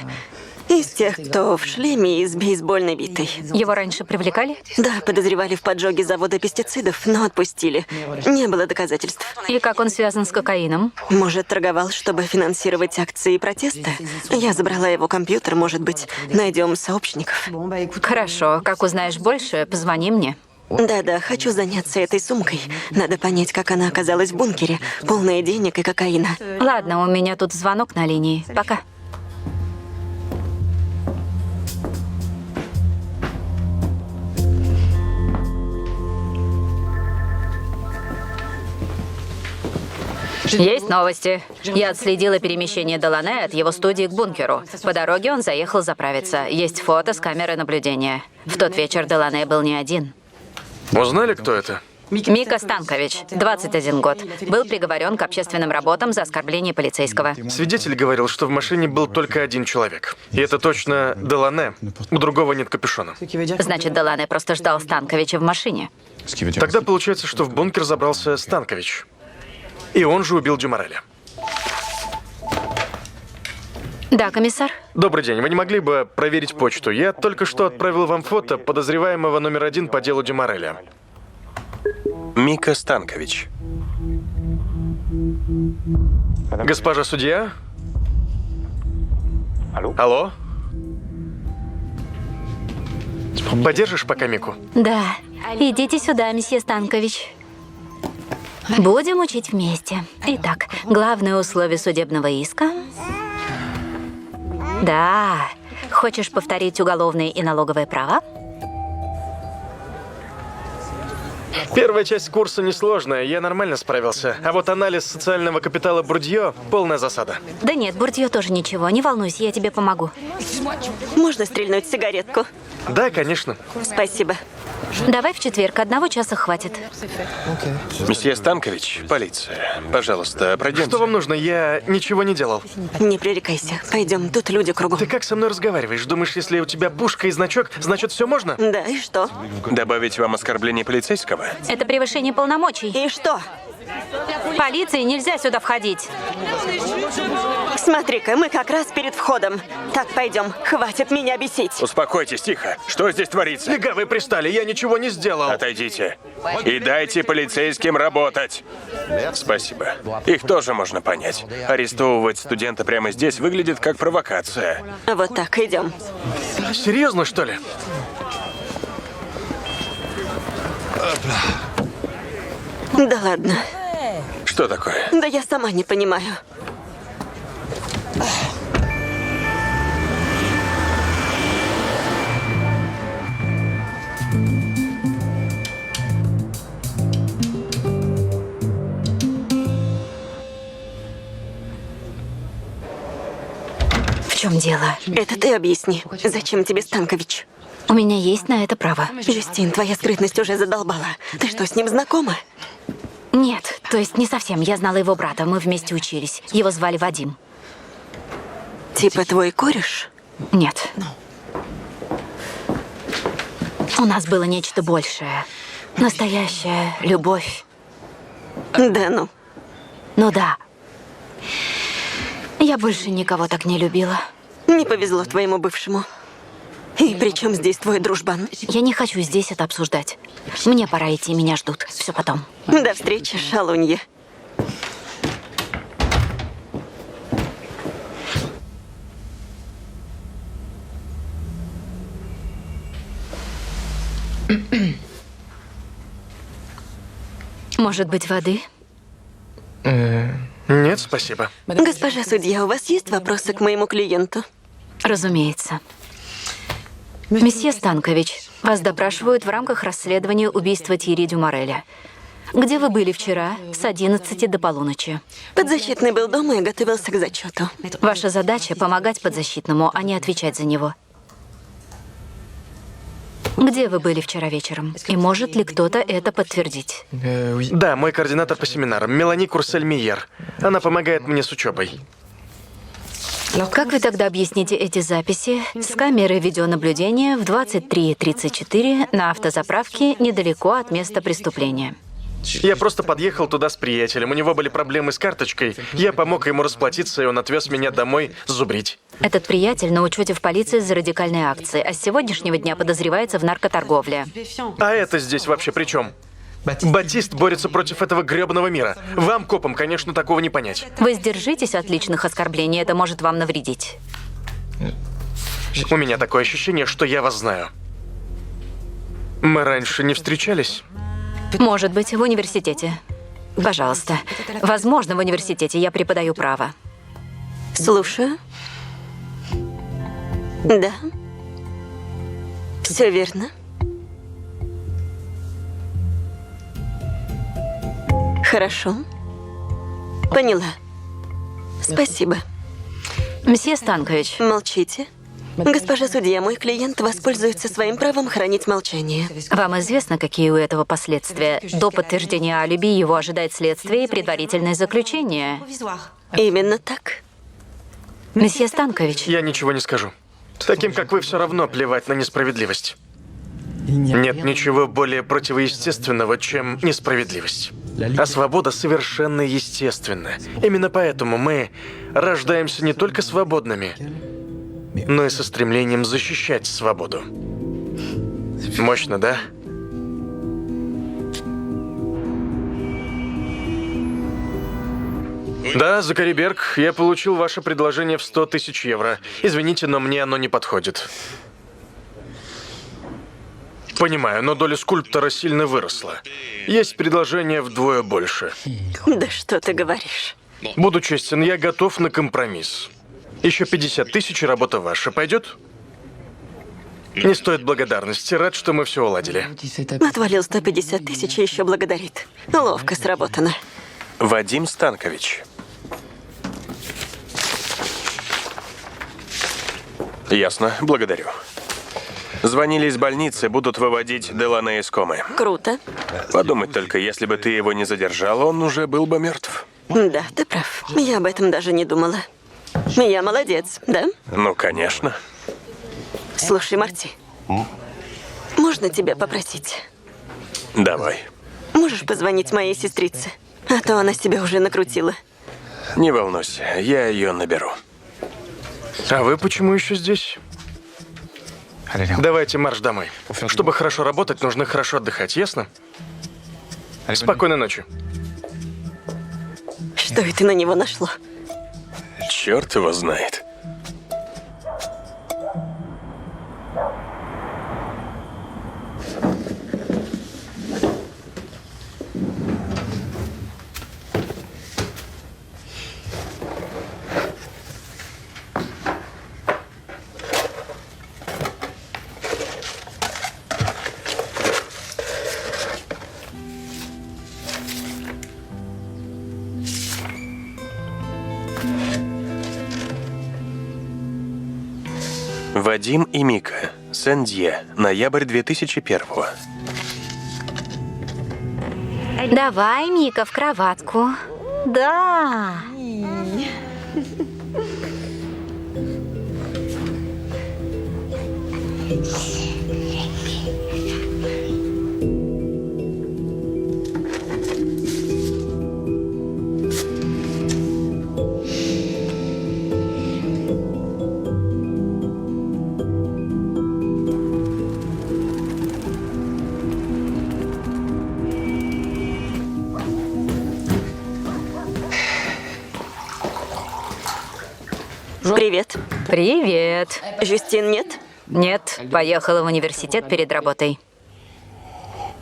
Из тех, кто в шлеме и с бейсбольной битой. Его раньше привлекали? Да, подозревали в поджоге завода пестицидов, но отпустили. Не было доказательств. И как он связан с кокаином? Может, торговал, чтобы финансировать акции протеста? Я забрала его компьютер, может быть, найдем сообщников. Хорошо, как узнаешь больше, позвони мне. Да-да, хочу заняться этой сумкой. Надо понять, как она оказалась в бункере, полная денег и кокаина. Ладно, у меня тут звонок на линии. Пока. Есть новости. Я отследила перемещение Делане от его студии к бункеру. По дороге он заехал заправиться. Есть фото с камеры наблюдения. В тот вечер Делане был не один. Узнали, кто это? Мика Станкович, 21 год. Был приговорен к общественным работам за оскорбление полицейского. Свидетель говорил, что в машине был только один человек. И это точно Делане. У другого нет капюшона. Значит, Делане просто ждал Станковича в машине. Тогда получается, что в бункер забрался Станкович. И он же убил Дюмареля. Да, комиссар? Добрый день. Вы не могли бы проверить почту? Я только что отправил вам фото подозреваемого номер 1 по делу Дюмареля. Мика Станкович. Госпожа судья? Алло? Подержишь пока Мику? Да. Идите сюда, месье Станкович. Будем учить вместе. Итак, главное условие судебного иска. Да. Хочешь повторить уголовное и налоговое право? Первая часть курса несложная, я нормально справился. А вот анализ социального капитала Бурдье – полная засада. Да нет, Бурдье тоже ничего. Не волнуйся, я тебе помогу. Можно стрельнуть сигаретку? Да, конечно. Спасибо. Давай в четверг, 1 часа хватит. Месье Станкович, полиция. Пожалуйста, пройдемте. Что вам нужно? Я ничего не делал. Не пререкайся. Пойдем, тут люди кругом. Ты как со мной разговариваешь? Думаешь, если у тебя пушка и значок, значит все можно? Да, и что? Добавить вам оскорбление полицейского? Это превышение полномочий. И что? Полиции нельзя сюда входить. Смотри-ка, мы как раз перед входом. Так, пойдем. Хватит меня бесить. Успокойтесь, тихо. Что здесь творится? Фига, вы пристали, я ничего не сделал. Отойдите. И дайте полицейским работать. Спасибо. Их тоже можно понять. Арестовывать студента прямо здесь выглядит как провокация. Вот так, идем. Серьезно, что ли? Да ладно. Что такое? Да я сама не понимаю. В чем дело? Это ты объясни. Зачем тебе Станкович? У меня есть на это право. Юстин, твоя скрытность уже задолбала. Ты что, с ним знакома? Нет, то есть не совсем. Я знала его брата, мы вместе учились. Его звали Вадим. Типа твой кореш? Нет. У нас было нечто большее. Настоящая любовь. Да ну. Ну да. Я больше никого так не любила. Не повезло твоему бывшему. И при чем здесь твой дружбан? Я не хочу здесь это обсуждать. Мне пора идти, меня ждут. Все потом. До встречи, шалунья. Может быть, воды? Нет, спасибо. Госпожа судья, у вас есть вопросы к моему клиенту? Разумеется. Месье Станкович, вас допрашивают в рамках расследования убийства Тьерри Дюмореля. Где вы были вчера с 11 до полуночи? Подзащитный был дома и готовился к зачету. Ваша задача — помогать подзащитному, а не отвечать за него. Где вы были вчера вечером? И может ли кто-то это подтвердить? Да, мой координатор по семинарам, Мелани Курсель-Миер. Она помогает мне с учебой. Как вы тогда объясните эти записи с камеры видеонаблюдения в 23:34 на автозаправке недалеко от места преступления? Я просто подъехал туда с приятелем. У него были проблемы с карточкой. Я помог ему расплатиться, и он отвез меня домой зубрить. Этот приятель на учете в полиции за радикальные акции, а с сегодняшнего дня подозревается в наркоторговле. А это здесь вообще при чем? Батист борется против этого грёбаного мира. Вам, копам, конечно, такого не понять. Вы сдержитесь от личных оскорблений, это может вам навредить. У меня такое ощущение, что я вас знаю. Мы раньше не встречались? Может быть, в университете. Пожалуйста. Возможно, в университете я преподаю право. Слушаю. Да. Все верно. Хорошо. Поняла. Спасибо. Месье Станкович, Молчите. Госпожа судья, мой клиент воспользуется своим правом хранить молчание. вам известно, какие у этого последствия? До подтверждения алиби его ожидает следствие и предварительное заключение. Именно так. Месье Станкович, Я ничего не скажу. Таким, как вы, все равно плевать на несправедливость. Нет ничего более противоестественного, чем несправедливость. А свобода совершенно естественна. Именно поэтому мы рождаемся не только свободными, но и со стремлением защищать свободу. Мощно, да? Да, Закари Берг, я получил ваше предложение в 100 тысяч евро. Извините, но мне оно не подходит. Понимаю, но доля скульптора сильно выросла. Есть предложение вдвое больше. Да что ты говоришь? Буду честен, я готов на компромисс. Еще 50 тысяч, и работа ваша. Пойдет? Не стоит благодарности. Рад, что мы все уладили. Отвалил 150 тысяч и еще благодарит. Ловко сработано. Вадим Станкович. Ясно, благодарю. Звонили из больницы, будут выводить Делане из комы. Круто. Подумать только, если бы ты его не задержала, он уже был бы мертв. Да, ты прав. Я об этом даже не думала. Я молодец, да? Ну, конечно. Слушай, Марти, можно тебя попросить? Давай. Можешь позвонить моей сестрице? А то она себя уже накрутила. Не волнуйся, я ее наберу. А вы почему еще здесь? Давайте марш домой. Чтобы хорошо работать, нужно хорошо отдыхать, ясно? Спокойной ночи. Что это на него нашло? Черт его знает. Вадим и Мика. Сен-Дье. Ноябрь 2001-го. Давай, Мика, в кроватку. Да. Привет. Привет. Жюстин нет? Нет, поехала в университет перед работой.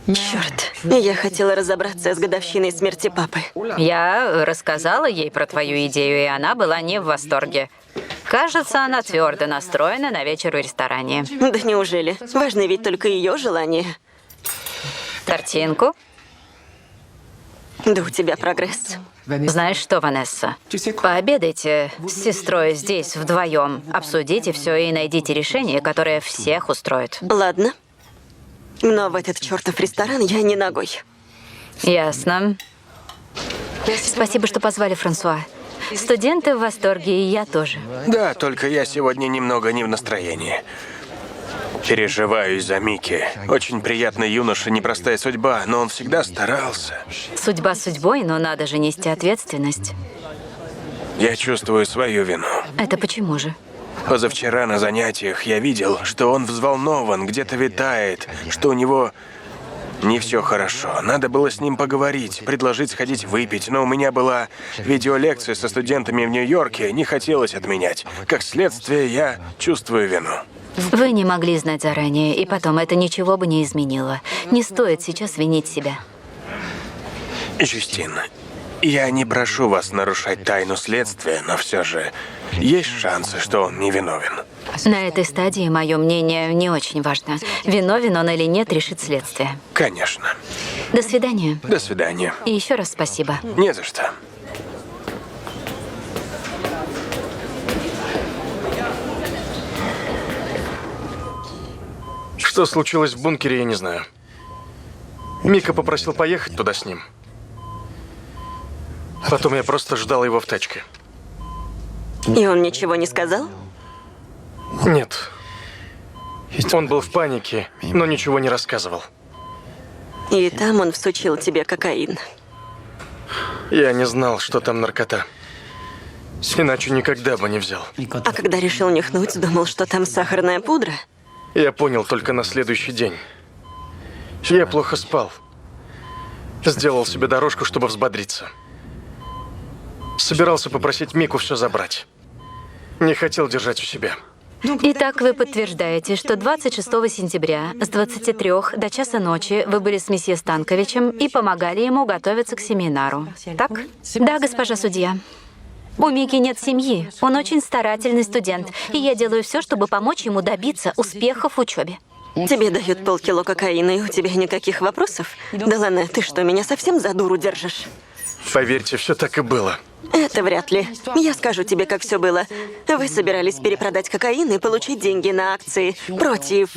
Черт. Я хотела разобраться с годовщиной смерти папы. Я рассказала ей про твою идею, и она была не в восторге. Кажется, она твердо настроена на вечер в ресторане. Да неужели? Важно ведь только ее желание. Картинку? Да у тебя прогресс. Знаешь что, Ванесса? Пообедайте с сестрой здесь вдвоем, обсудите все и найдите решение, которое всех устроит. Ладно. Но в этот чертов ресторан я не ногой. Ясно. Спасибо, что позвали, Франсуа. Студенты в восторге, и я тоже. Да, только я сегодня немного не в настроении. Переживаю из-за Мики. Очень приятный юноша, непростая судьба, но он всегда старался. Судьба судьбой, но надо же нести ответственность. Я чувствую свою вину. Это почему же? Позавчера на занятиях я видел, что он взволнован, где-то витает, что у него не все хорошо. Надо было с ним поговорить, предложить сходить выпить, но у меня была видеолекция со студентами в Нью-Йорке, не хотелось отменять. Как следствие, я чувствую вину. Вы не могли знать заранее, и потом это ничего бы не изменило. Не стоит сейчас винить себя. Жюстин, я не прошу вас нарушать тайну следствия, но все же есть шансы, что он невиновен. На этой стадии мое мнение не очень важно. Виновен он или нет, решит следствие. Конечно. До свидания. До свидания. И еще раз спасибо. Не за что. Что случилось в бункере, я не знаю. Мика попросил поехать туда с ним. Потом я просто ждал его в тачке. И он ничего не сказал? Нет. Он был в панике, но ничего не рассказывал. И там он всучил тебе кокаин. Я не знал, что там наркота. Иначе никогда бы не взял. А когда решил нюхнуть, думал, что там сахарная пудра? Я понял только на следующий день. Я плохо спал. Сделал себе дорожку, чтобы взбодриться. Собирался попросить Мику все забрать. Не хотел держать у себя. Итак, вы подтверждаете, что 26 сентября с 23 до часа ночи вы были с месье Станковичем и помогали ему готовиться к семинару. Так? Да, госпожа судья. У Мики нет семьи. Он очень старательный студент, и я делаю все, чтобы помочь ему добиться успехов в учебе. Тебе дают полкило кокаина, и у тебя никаких вопросов? Делане, ты что, меня совсем за дуру держишь? Поверьте, все так и было. Это вряд ли. Я скажу тебе, как все было. Вы собирались перепродать кокаин и получить деньги на акции против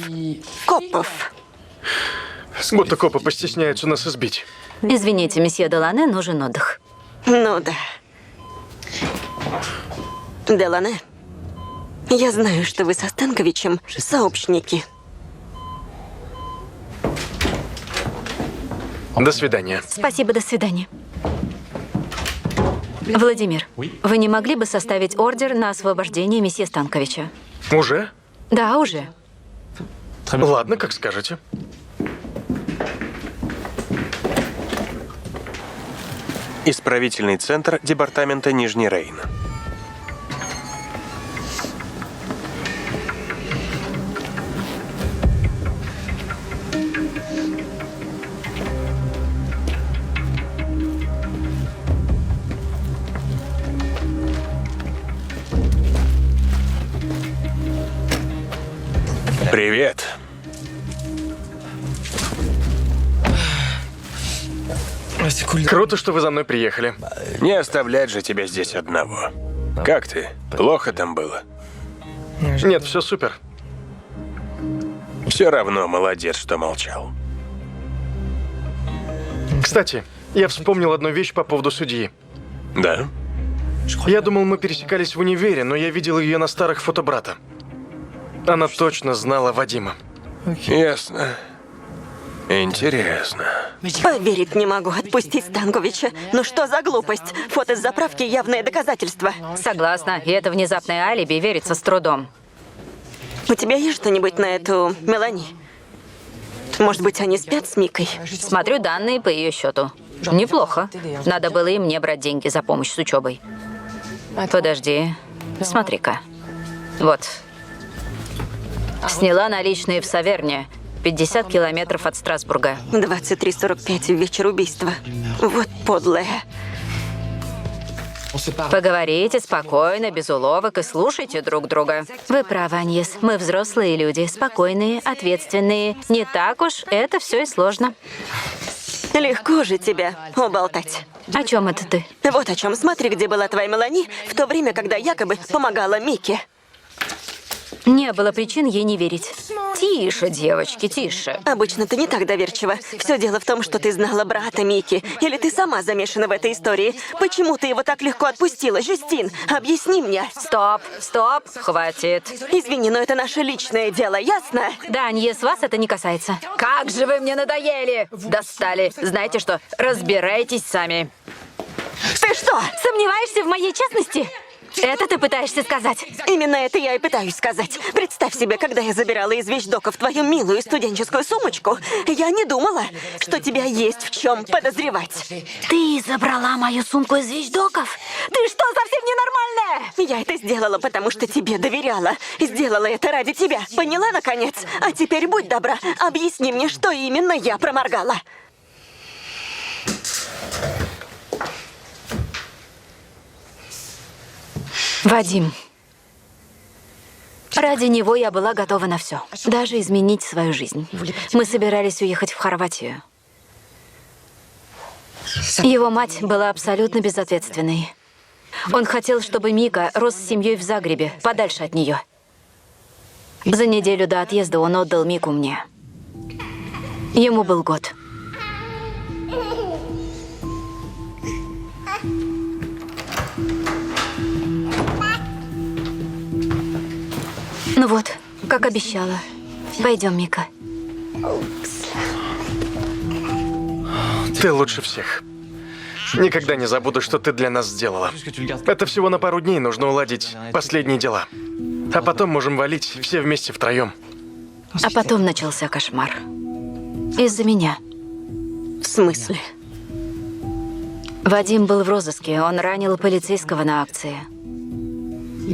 копов. Будто копы постесняются нас избить. Извините, месье Делане, нужен отдых. Ну да. Делане, я знаю, что вы со Станковичем сообщники. До свидания. Спасибо, до свидания. Владимир, вы не могли бы составить ордер на освобождение месье Станковича? Уже? Да, уже. Ладно, как скажете. Исправительный центр департамента Нижний Рейн. Привет. Круто, что вы за мной приехали. Не оставлять же тебя здесь одного. Как ты? Плохо там было? Нет, все супер. Все равно молодец, что молчал. Кстати, я вспомнил одну вещь по поводу судьи. Да? Я думал, мы пересекались в универе, но я видел ее на старых фото брата. Она точно знала Вадима. Ясно. Интересно. Поверить не могу, отпустить Станковича. Ну что за глупость? Фото с заправки — явное доказательство. Согласна, и это внезапное алиби верится с трудом. У тебя есть что-нибудь на эту Мелани? Может быть, они спят с Микой? Смотрю данные по ее счету. Неплохо. Надо было и мне брать деньги за помощь с учебой. Подожди. Смотри-ка. Вот. Сняла наличные в Саверне. 50 километров от Страсбурга. 23:45 в вечер убийства. Вот подлая. Поговорите спокойно, без уловок и слушайте друг друга. Вы правы, Аньес. Мы взрослые люди, спокойные, ответственные. Не так уж это все и сложно. Легко же тебя уболтать. О чем это ты? Вот о чем. Смотри, где была твоя Мелани в то время, когда якобы помогала Мике. Не было причин ей не верить. Тише, девочки, тише. Обычно ты не так доверчива. Все дело в том, что ты знала брата Мики. Или ты сама замешана в этой истории. Почему ты его так легко отпустила, Жюстин? Объясни мне. Стоп, стоп, хватит. Извини, но это наше личное дело, ясно? Да, Аньес, вас это не касается. Как же вы мне надоели! Достали. Знаете что, разбирайтесь сами. Ты что? Сомневаешься в моей честности? Это ты пытаешься сказать? Именно это я и пытаюсь сказать. Представь себе, когда я забирала из вещдоков твою милую студенческую сумочку, я не думала, что тебя есть в чем подозревать. Ты забрала мою сумку из вещдоков? Ты что, совсем ненормальная? Я это сделала, потому что тебе доверяла. Сделала это ради тебя. Поняла, наконец? А теперь будь добра, объясни мне, что именно я проморгала. Вадим. Ради него я была готова на все. Даже изменить свою жизнь. Мы собирались уехать в Хорватию. Его мать была абсолютно безответственной. Он хотел, чтобы Мика рос с семьей в Загребе, подальше от нее. За неделю до отъезда он отдал Мику мне. Ему был год. Ну вот, как обещала. Пойдем, Мика. Ты лучше всех. Никогда не забуду, что ты для нас сделала. Это всего на пару дней нужно уладить последние дела. А потом можем валить все вместе втроем. А потом начался кошмар. Из-за меня. В смысле? Вадим был в розыске, он ранил полицейского на акции.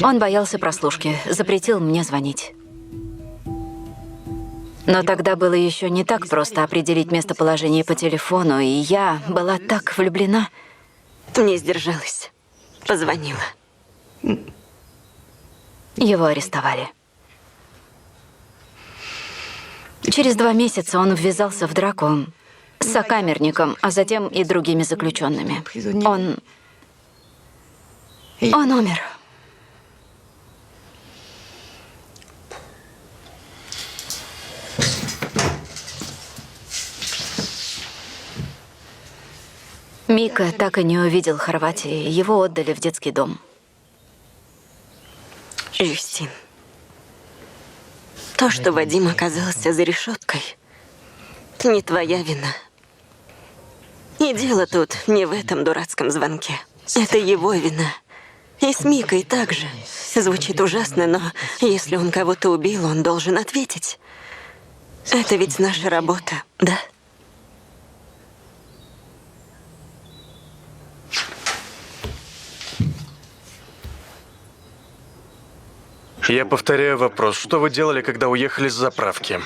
Он боялся прослушки, запретил мне звонить. Но тогда было еще не так просто определить местоположение по телефону, и я была так влюблена. Не сдержалась. Позвонила. Его арестовали. Через 2 месяца он ввязался в драку с сокамерником, а затем и другими заключенными. Он умер. Мика так и не увидел Хорватии. Его отдали в детский дом. Юстин, то, что Вадим оказался за решеткой, не твоя вина. И дело тут не в этом дурацком звонке. Это его вина. И с Микой также. Звучит ужасно, но если он кого-то убил, он должен ответить. Это ведь наша работа, да? Я повторяю вопрос. Что вы делали, когда уехали с заправки?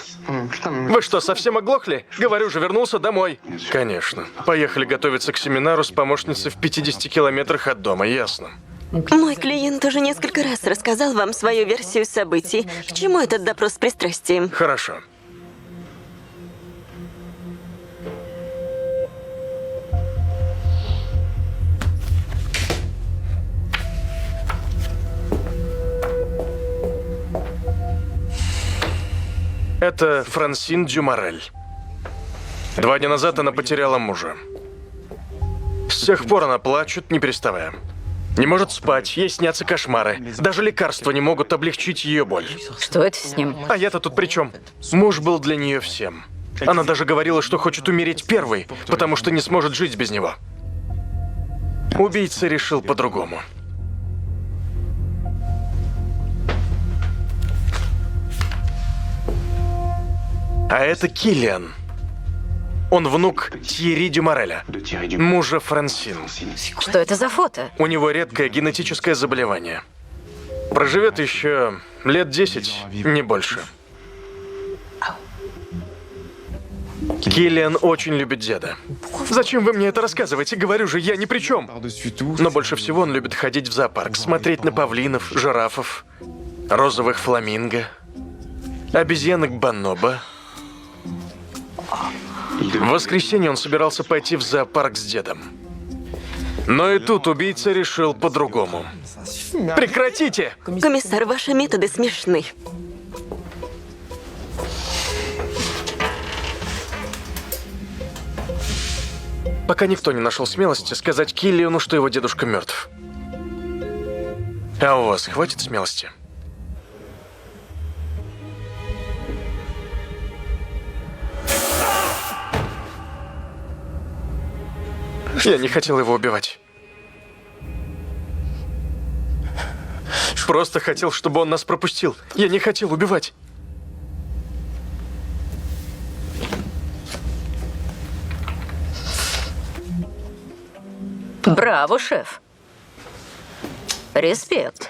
Вы что, совсем оглохли? Говорю же, вернулся домой. Конечно. Поехали готовиться к семинару с помощницей в 50 километрах от дома, ясно. Мой клиент уже несколько раз рассказал вам свою версию событий. К чему этот допрос с пристрастием? Хорошо. Это Франсин Дюморель. 2 дня назад она потеряла мужа. С тех пор она плачет, не переставая. Не может спать, ей снятся кошмары. Даже лекарства не могут облегчить ее боль. Что это с ним? А я-то тут при чем? Муж был для нее всем. Она даже говорила, что хочет умереть первой, потому что не сможет жить без него. Убийца решил по-другому. А это Киллиан. Он внук Тьерри Дюмореля, мужа Франсин. Что это за фото? У него редкое генетическое заболевание. Проживет еще лет 10, не больше. Киллиан очень любит деда. Зачем вы мне это рассказываете? Говорю же, я ни при чем. Но больше всего он любит ходить в зоопарк, смотреть на павлинов, жирафов, розовых фламинго, обезьянок бонобо. В воскресенье он собирался пойти в зоопарк с дедом. Но и тут убийца решил по-другому. Прекратите! Комиссар, ваши методы смешны. Пока никто не нашел смелости сказать Киллиану, что его дедушка мертв. А у вас хватит смелости? Я не хотел его убивать. Просто хотел, чтобы он нас пропустил. Я не хотел убивать. Браво, шеф. Респект.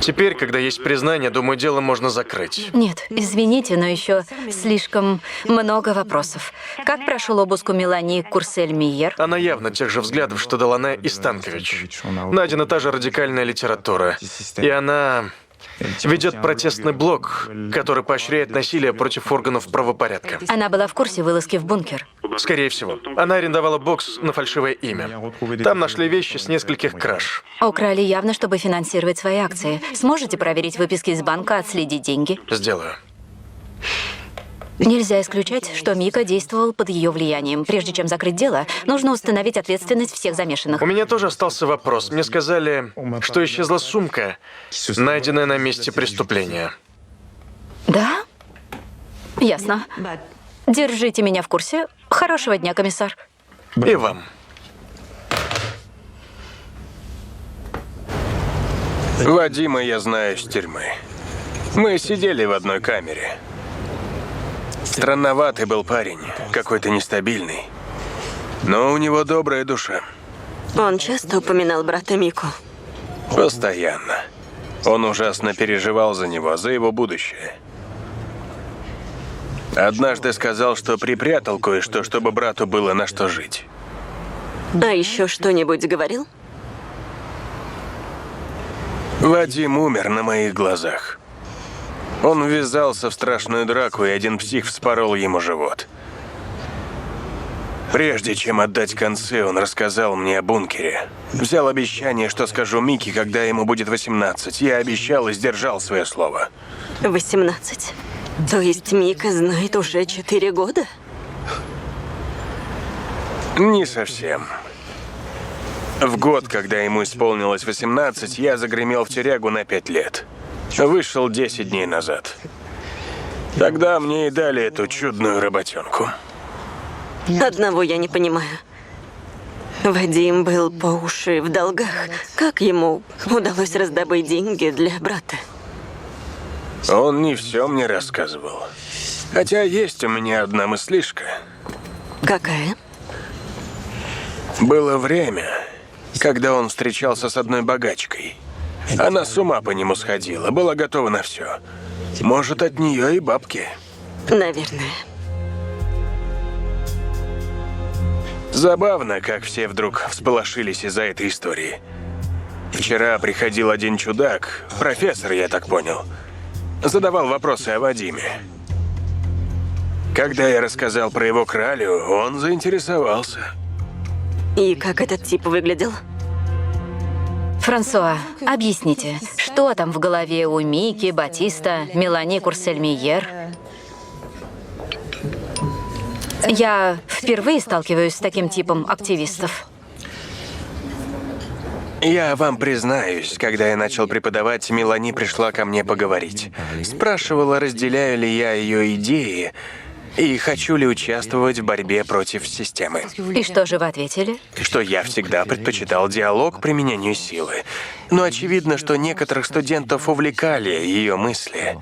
Теперь, когда есть признание, думаю, дело можно закрыть. Нет, извините, но еще слишком много вопросов. Как прошел обыск у Мелании Курсель-Мийер? Она явно тех же взглядов, что Делане и Станкович. Найдена та же радикальная литература. И она ведет протестный блог, который поощряет насилие против органов правопорядка. Она была в курсе вылазки в бункер. Скорее всего. Она арендовала бокс на фальшивое имя. Там нашли вещи с нескольких краж. Украли явно, чтобы финансировать свои акции. Сможете проверить выписки из банка, отследить деньги? Сделаю. Нельзя исключать, что Мика действовал под ее влиянием. Прежде чем закрыть дело, нужно установить ответственность всех замешанных. У меня тоже остался вопрос. Мне сказали, что исчезла сумка, найденная на месте преступления. Да? Ясно. Держите меня в курсе. Хорошего дня, комиссар. И вам. Вадима я знаю с тюрьмы. Мы сидели в одной камере. Странноватый был парень, какой-то нестабильный. Но у него добрая душа. Он часто упоминал брата Мику. Постоянно. Он ужасно переживал за него, за его будущее. Однажды сказал, что припрятал кое-что, чтобы брату было на что жить. А еще что-нибудь говорил? Вадим умер на моих глазах. Он ввязался в страшную драку, и один псих вспорол ему живот. Прежде чем отдать концы, он рассказал мне о бункере. Взял обещание, что скажу Мике, когда ему будет 18. Я обещал и сдержал свое слово. 18. То есть Мика знает уже 4 года? Не совсем. В год, когда ему исполнилось 18, я загремел в тюрягу на 5 лет. Вышел 10 дней назад. Тогда мне и дали эту чудную работенку. Одного я не понимаю. Вадим был по уши в долгах. Как ему удалось раздобыть деньги для брата? Он не все мне рассказывал. Хотя есть у меня одна мыслишка. Какая? Было время, когда он встречался с одной богачкой. Она с ума по нему сходила, была готова на все. Может, от нее и бабки. Наверное. Забавно, как все вдруг всполошились из-за этой истории. Вчера приходил один чудак, профессор, я так понял. Задавал вопросы о Вадиме. Когда я рассказал про его кралю, он заинтересовался. И как этот тип выглядел? Франсуа, объясните, что там в голове у Мики, Батиста, Мелани Курсельмиер? Я впервые сталкиваюсь с таким типом активистов. Я вам признаюсь, когда я начал преподавать, Мелани пришла ко мне поговорить. Спрашивала, разделяю ли я ее идеи и хочу ли участвовать в борьбе против системы. И что же вы ответили? Что я всегда предпочитал диалог применению силы. Но очевидно, что некоторых студентов увлекали ее мысли.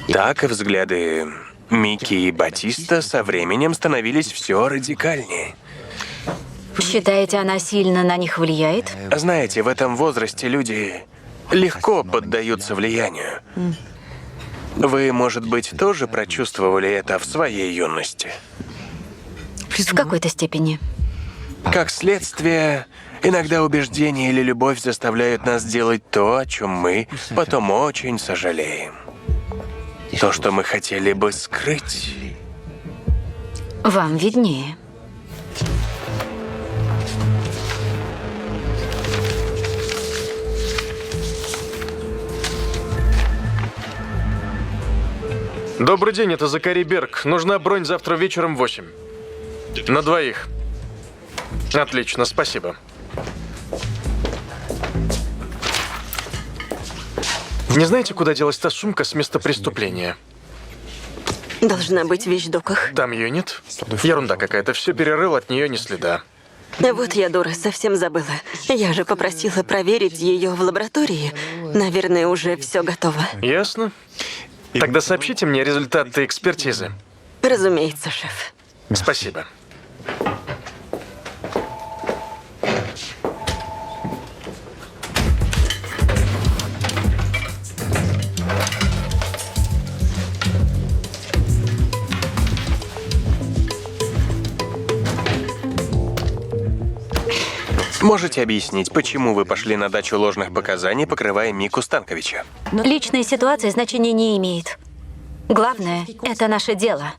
Так и взгляды Мики и Батиста со временем становились все радикальнее. Считаете, она сильно на них влияет? Знаете, в этом возрасте люди легко поддаются влиянию. Вы, может быть, тоже прочувствовали это в своей юности? В какой-то степени. Как следствие, иногда убеждения или любовь заставляют нас делать то, о чем мы потом очень сожалеем. То, что мы хотели бы скрыть. Вам виднее. Добрый день, это Закари Берг. Нужна бронь завтра вечером в 8. На 2. Отлично, спасибо. Не знаете, куда делась та сумка с места преступления? Должна быть в вещдоках. Там ее нет? Ерунда какая-то, все перерыл, от нее ни следа. Вот я, дура, совсем забыла. Я же попросила проверить ее в лаборатории. Наверное, уже все готово. Ясно. Тогда сообщите мне результаты экспертизы. Разумеется, шеф. Спасибо. Можете объяснить, почему вы пошли на дачу ложных показаний, покрывая Мику Станковича? Личная ситуация значения не имеет. Главное – это наше дело.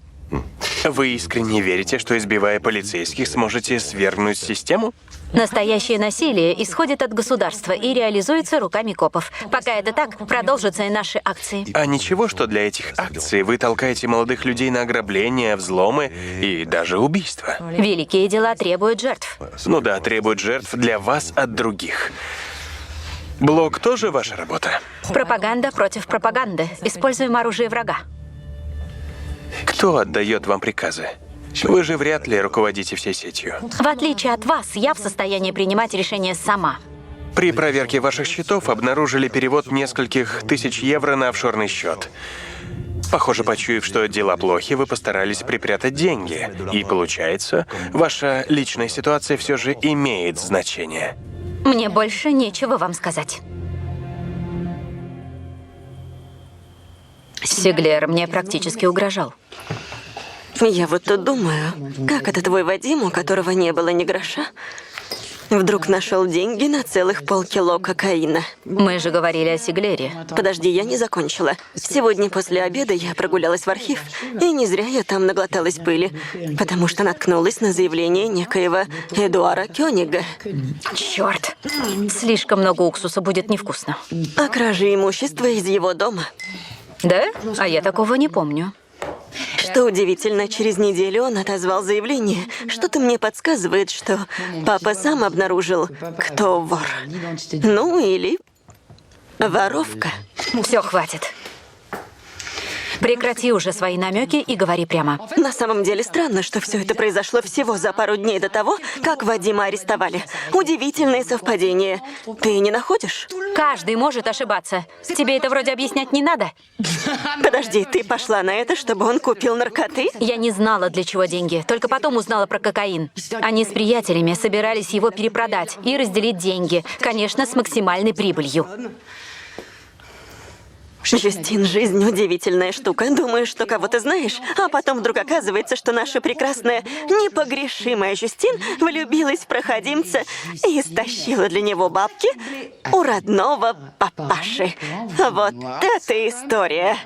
Вы искренне верите, что, избивая полицейских, сможете свергнуть систему? Настоящее насилие исходит от государства и реализуется руками копов. Пока это так, продолжатся и наши акции. А ничего, что для этих акций вы толкаете молодых людей на ограбления, взломы и даже убийства? Великие дела требуют жертв. Ну да, требуют жертв для вас от других. Блог тоже ваша работа? Пропаганда против пропаганды. Используем оружие врага. Кто отдает вам приказы? Вы же вряд ли руководите всей сетью. В отличие от вас, я в состоянии принимать решения сама. При проверке ваших счетов обнаружили перевод нескольких тысяч евро на офшорный счет. Похоже, почуяв, что дела плохи, вы постарались припрятать деньги. И получается, ваша личная ситуация все же имеет значение. Мне больше нечего вам сказать. Сиглер мне практически угрожал. Я вот тут думаю, как это твой Вадим, у которого не было ни гроша, вдруг нашел деньги на целых полкило кокаина? Мы же говорили о Сиглере. Подожди, я не закончила. Сегодня после обеда я прогулялась в архив, и не зря я там наглоталась пыли, потому что наткнулась на заявление некоего Эдуара Кёнига Черт! Слишком много уксуса будет невкусно. о краже имущества из его дома. Да? А я такого не помню. Что удивительно, через неделю он отозвал заявление. Что-то мне подсказывает, что папа сам обнаружил, кто вор. Ну, или воровка. Все, хватит. Прекрати уже свои намеки и говори прямо. На самом деле странно, что все это произошло всего за пару дней до того, как Вадима арестовали. Удивительное совпадение. Ты не находишь? Каждый может ошибаться. Тебе это вроде объяснять не надо. Подожди, ты пошла на это, чтобы он купил наркоты? Я не знала, для чего деньги. Только потом узнала про кокаин. Они с приятелями собирались его перепродать и разделить деньги. Конечно, с максимальной прибылью. Жюстин, жизнь удивительная штука. Думаешь, что кого-то знаешь, а потом вдруг оказывается, что наша прекрасная, непогрешимая Жюстин влюбилась в проходимца и стащила для него бабки у родного папаши. Вот это история.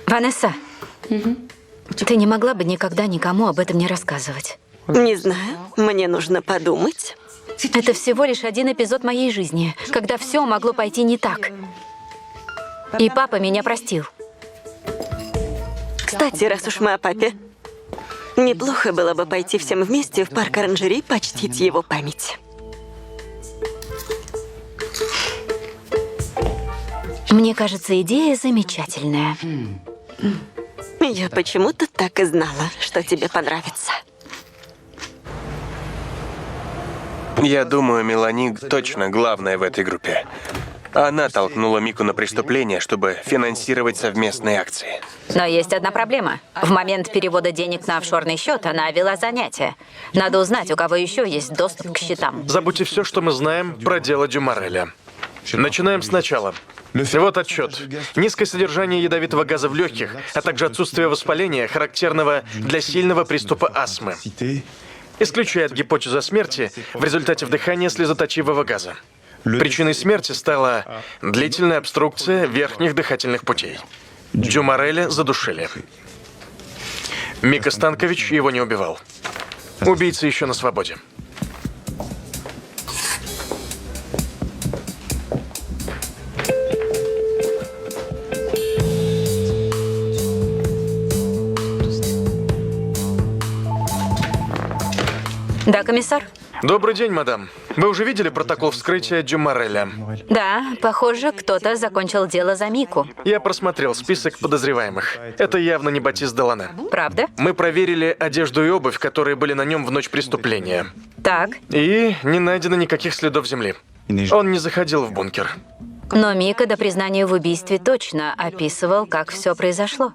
Ванесса, ты не могла бы никогда никому об этом не рассказывать? Не знаю, мне нужно подумать. Это всего лишь один эпизод моей жизни, когда все могло пойти не так. И папа меня простил. Кстати, раз уж мы о папе, неплохо было бы пойти всем вместе в парк оранжерей почтить его память. Мне кажется, идея замечательная. Я почему-то так и знала, что тебе понравится. Я думаю, Мелани точно главная в этой группе. Она толкнула Мику на преступление, чтобы финансировать совместные акции. Но есть одна проблема. В момент перевода денег на офшорный счет она вела занятия. Надо узнать, у кого еще есть доступ к счетам. Забудьте все, что мы знаем про дело Дюмареля. Начинаем сначала. Вот отчет. Низкое содержание ядовитого газа в легких, а также отсутствие воспаления, характерного для сильного приступа астмы. Исключает гипотезу о смерти в результате вдыхания слезоточивого газа. Причиной смерти стала длительная обструкция верхних дыхательных путей. Дюмареля задушили. Мика Станкович его не убивал. Убийца еще на свободе. Да, комиссар? Добрый день, мадам. Вы уже видели протокол вскрытия Дюмареля? Да, похоже, кто-то закончил дело за Мику. Я просмотрел список подозреваемых. Это явно не Батист Делане. Правда? Мы проверили одежду и обувь, которые были на нем в ночь преступления. Так. И не найдено никаких следов земли. Он не заходил в бункер. Но Мика до признания в убийстве точно описывал, как все произошло.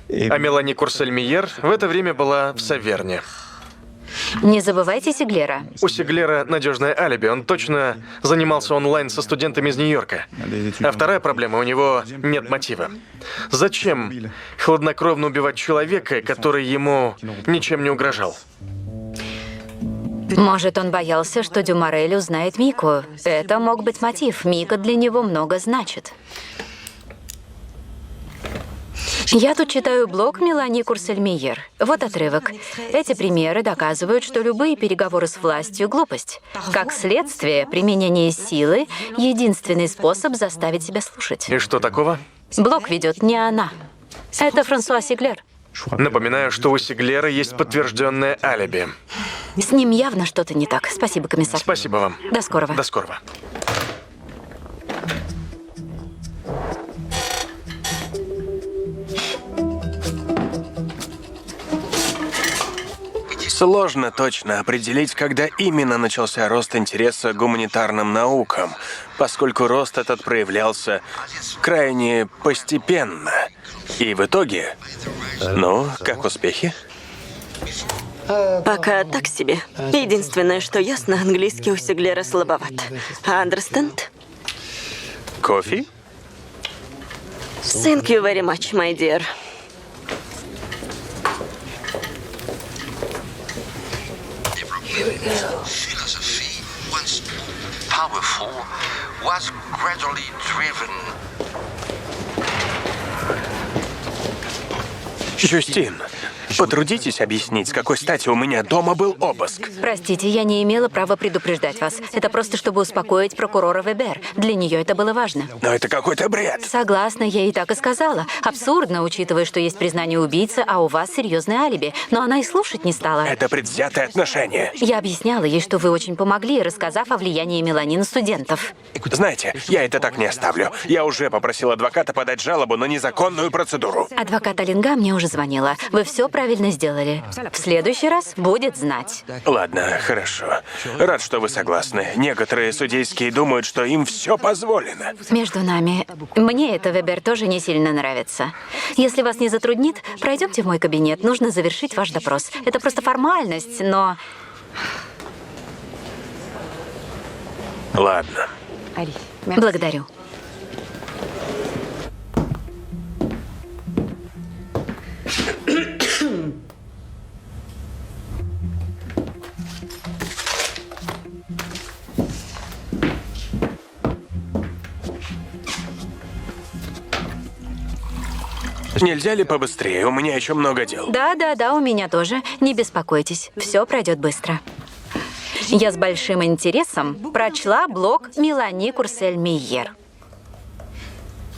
А Мелани Курсель-Миер в это время была в Саверне. Не забывайте Сиглера. У Сиглера надежное алиби. Он точно занимался онлайн со студентами из Нью-Йорка. А вторая проблема — у него нет мотива. Зачем хладнокровно убивать человека, который ему ничем не угрожал? Может, он боялся, что Дюмарель узнает Мику. Это мог быть мотив. Мика для него много значит. Я тут читаю блог Мелани Курсель-Миер. Вот отрывок. Эти примеры доказывают, что любые переговоры с властью — глупость. Как следствие, применение силы — единственный способ заставить себя слушать. И что такого? Блог ведет не она. Это Франсуа Сиглер. Напоминаю, что у Сиглера есть подтвержденное алиби. С ним явно что-то не так. Спасибо, комиссар. Спасибо вам. До скорого. До скорого. Сложно точно определить, когда именно начался рост интереса к гуманитарным наукам, поскольку рост этот проявлялся крайне постепенно. И в итоге... Ну, как успехи? Пока так себе. Единственное, что ясно, английский у Сиглера слабоват. Understand? Кофе? Thank you very much, my dear. Philosophy, once powerful, was gradually driven. Жюстин, потрудитесь объяснить, с какой стати у меня дома был обыск. Простите, я не имела права предупреждать вас. Это просто, чтобы успокоить прокурора Вебер. Для нее это было важно. Но это какой-то бред. Согласна, я ей так и сказала. Абсурдно, учитывая, что есть признание убийцы, а у вас серьезное алиби. Но она и слушать не стала. Это предвзятое отношение. Я объясняла ей, что вы очень помогли, рассказав о влиянии Мелани на студентов. Знаете, я это так не оставлю. Я уже попросил адвоката подать жалобу на незаконную процедуру. Адвокат Алинга мне уже звонила. Вы все правильно сделали. В следующий раз будет знать. Ладно, хорошо. Рад, что вы согласны. Некоторые судейские думают, что им все позволено. Между нами, мне это Вебер тоже не сильно нравится. Если вас не затруднит, пройдемте в мой кабинет. Нужно завершить ваш допрос. Это просто формальность, но... Ладно. Благодарю. Нельзя ли побыстрее? У меня еще много дел. Да, у меня тоже. Не беспокойтесь, все пройдет быстро. Я с большим интересом прочла блог Мелани Курсель-Мейер.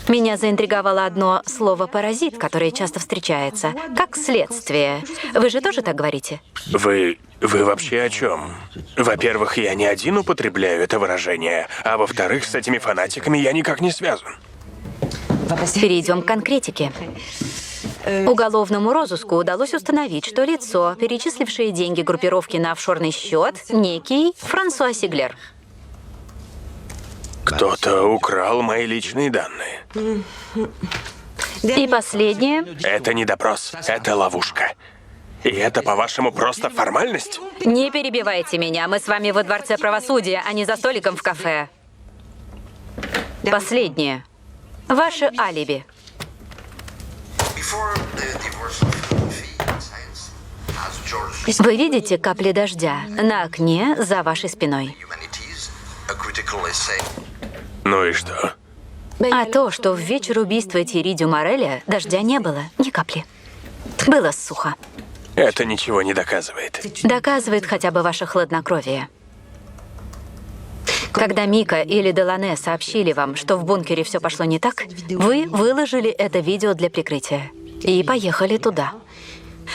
Меня заинтриговало одно слово «паразит», которое часто встречается, как следствие. Вы же тоже так говорите? Вы вообще о чем? Во-первых, я не один употребляю это выражение, а во-вторых, с этими фанатиками я никак не связан. Перейдем к конкретике. Уголовному розыску удалось установить, что лицо, перечислившее деньги группировки на офшорный счет, некий Франсуа Сиглер. Кто-то украл мои личные данные. И последнее. Это не допрос, это ловушка. И это, по-вашему, просто формальность? Не перебивайте меня, мы с вами во Дворце правосудия, а не за столиком в кафе. Последнее. Ваше алиби. Before the divorce of philosophy and science, as George Вы видите капли дождя на окне за вашей спиной. Humanities, a critical essay. Ну и что? А то, что в вечер убийства Тьерри Дюмареля дождя не было, ни капли. Было сухо. Это ничего не доказывает. Доказывает хотя бы ваше хладнокровие. Когда Мика или Делане сообщили вам, что в бункере все пошло не так, вы выложили это видео для прикрытия и поехали туда.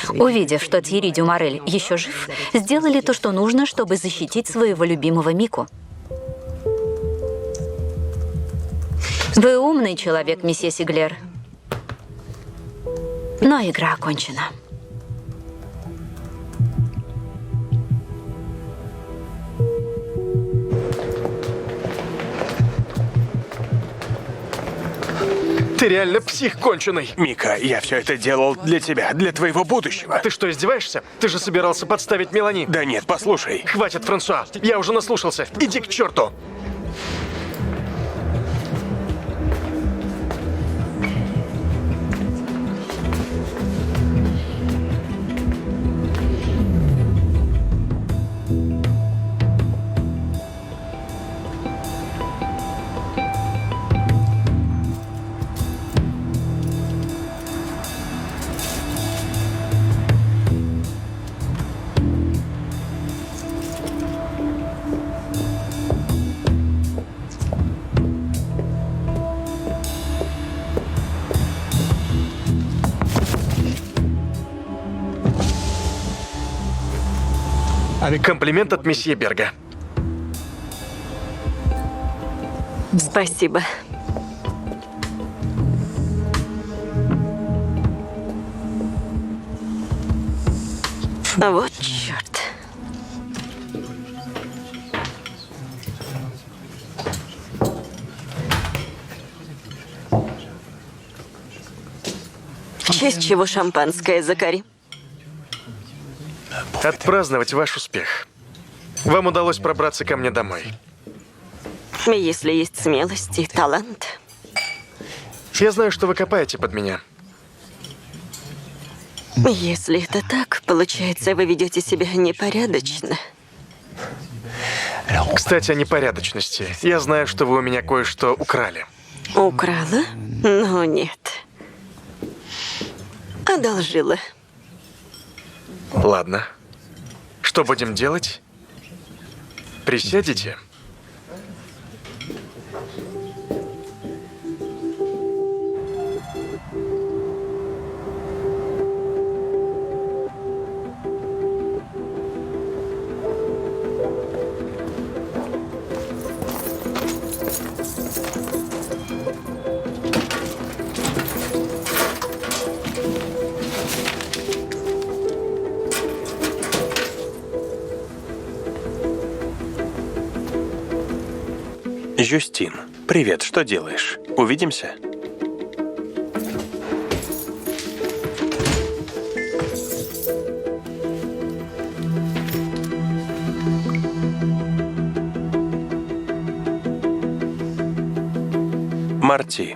Увидев, что Тьерри Дюмарель еще жив, сделали то, что нужно, чтобы защитить своего любимого Мику. Вы умный человек, месье Сиглер. Но игра окончена. Ты реально псих конченый. Мика, я все это делал для тебя, для твоего будущего. Ты что, издеваешься? Ты же собирался подставить Мелани. Да нет, послушай. Хватит, Франсуа. Я уже наслушался. Иди к черту. Комплимент от месье Берга. Спасибо. Вот черт. В честь чего шампанское, Закари? Отпраздновать ваш успех. Вам удалось пробраться ко мне домой. Если есть смелость и талант. Я знаю, что вы копаете под меня. Если это так, получается, вы ведете себя непорядочно. Кстати, о непорядочности. Я знаю, что вы у меня кое-что украли. Украла? Ну, нет. Одолжила. Ладно. Что будем делать? Присядете? Жюстин, привет, что делаешь? Увидимся? Марти,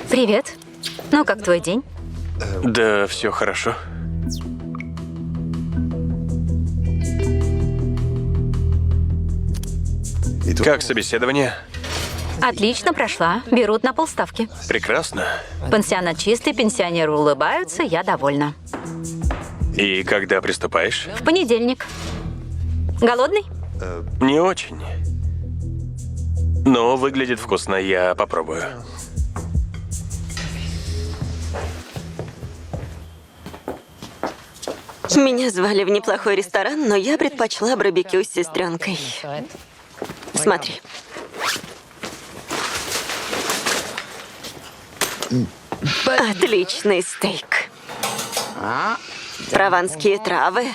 Привет. Ну, как твой день? да все хорошо. Как собеседование? Отлично прошла. Берут на полставки. Прекрасно. Пансионат чистый, пенсионеры улыбаются, я довольна. И когда приступаешь? В понедельник. Голодный? Не очень. Но выглядит вкусно, я попробую. Меня звали в неплохой ресторан, но я предпочла барбекю с сестренкой. Смотри. Отличный стейк. Прованские травы.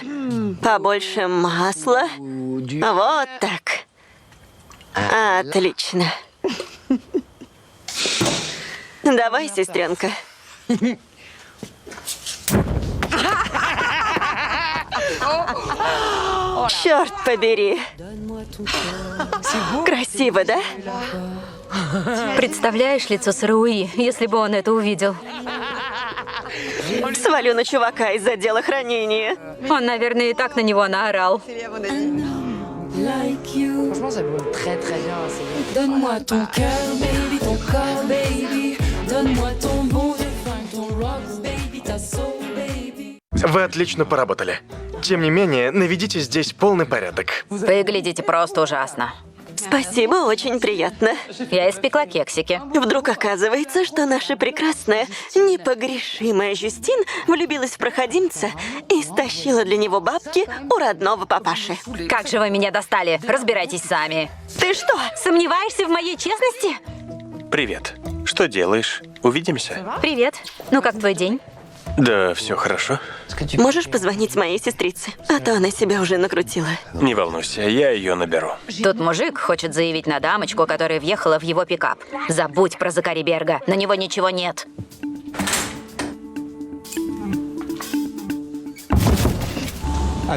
Побольше масла. Вот так. Отлично. Давай, сестренка. Черт побери. Красиво, да? Представляешь лицо Сарауи, если бы он это увидел? Свалю на чувака из отдела хранения. Он, наверное, и так на него наорал. Like you. Donne-moi ton cœur, baby, ton corps, baby. Donne-moi ton bon vieux funk, ton rock, baby, ta soul, baby. Вы отлично поработали. Тем не менее, наведите здесь полный порядок. Выглядите просто ужасно. Спасибо, очень приятно. Я испекла кексики. Вдруг оказывается, что наша прекрасная, непогрешимая Жюстин влюбилась в проходимца и стащила для него бабки у родного папаши. Как же вы меня достали? Разбирайтесь сами. Ты что? Сомневаешься в моей честности? Привет. Что делаешь? Увидимся? Привет. Ну, как твой день? Да, все хорошо. Можешь позвонить моей сестрице? А то она себя уже накрутила. Не волнуйся, я ее наберу. Тут мужик хочет заявить на дамочку, которая въехала в его пикап. Забудь про Закари Берга. На него ничего нет.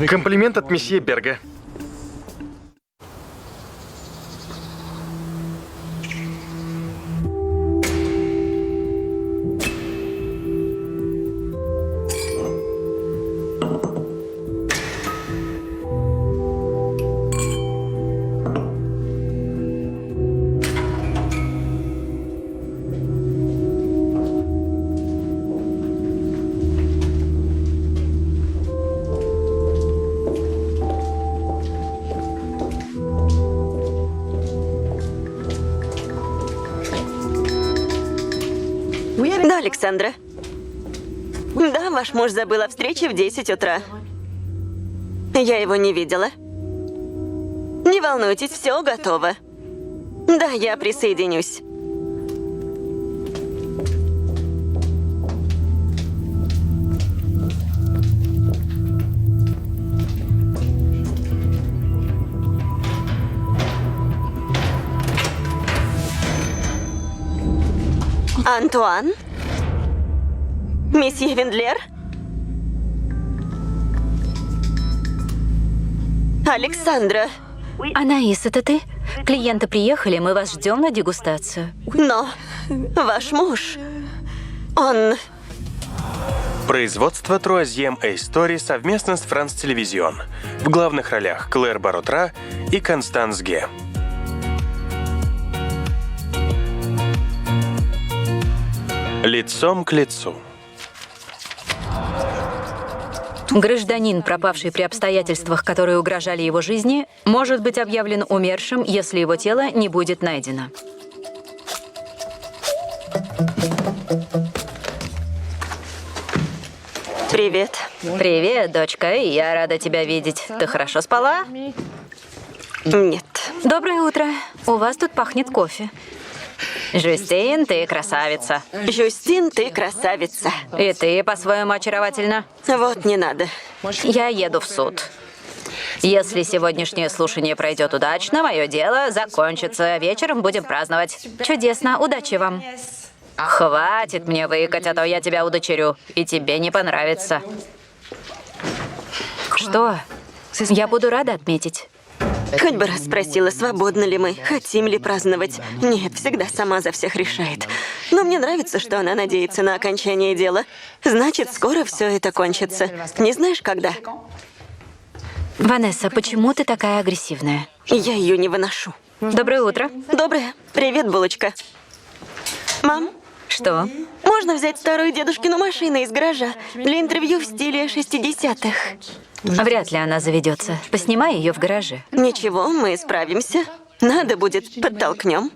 Комплимент от месье Берга. Да, Александра. Да, ваш муж забыл о встрече в 10 утра. Я его не видела. Не волнуйтесь, все готово. Да, я присоединюсь. Антуан? Месье Виндлер? Александра, Анаис, это ты? Клиенты приехали, мы вас ждем на дегустацию. но ваш муж, он... Производство Troisième Истории совместно с Франс Телевизион. В главных ролях Клэр Баротра и Констанс Ге. Лицом к лицу. Гражданин, пропавший при обстоятельствах, которые угрожали его жизни, может быть объявлен умершим, если его тело не будет найдено. Привет. Привет, дочка, я рада тебя видеть. Ты хорошо спала? Нет. Доброе утро. У вас тут пахнет кофе. Жюстин, ты красавица. Жюстин, ты красавица. И ты по-своему очаровательна. Вот не надо. Я еду в суд. Если сегодняшнее слушание пройдет удачно, мое дело закончится. Вечером будем праздновать. Чудесно, удачи вам. Хватит мне выкать, а то я тебя удочерю, и тебе не понравится. Что? Я буду рада отметить. Хоть бы раз спросила, свободны ли мы, хотим ли праздновать. Нет, всегда сама за всех решает. Но мне нравится, что она надеется на окончание дела. Значит, скоро все это кончится. Не знаешь, когда? Ванесса, почему ты такая агрессивная? Я ее не выношу. Доброе утро. Доброе. Привет, булочка. Мам, Что? можно взять старую дедушкину машину из гаража для интервью в стиле 60-х? Вряд ли она заведется. Поснимай ее в гараже. Ничего, мы справимся. Надо будет, подтолкнем.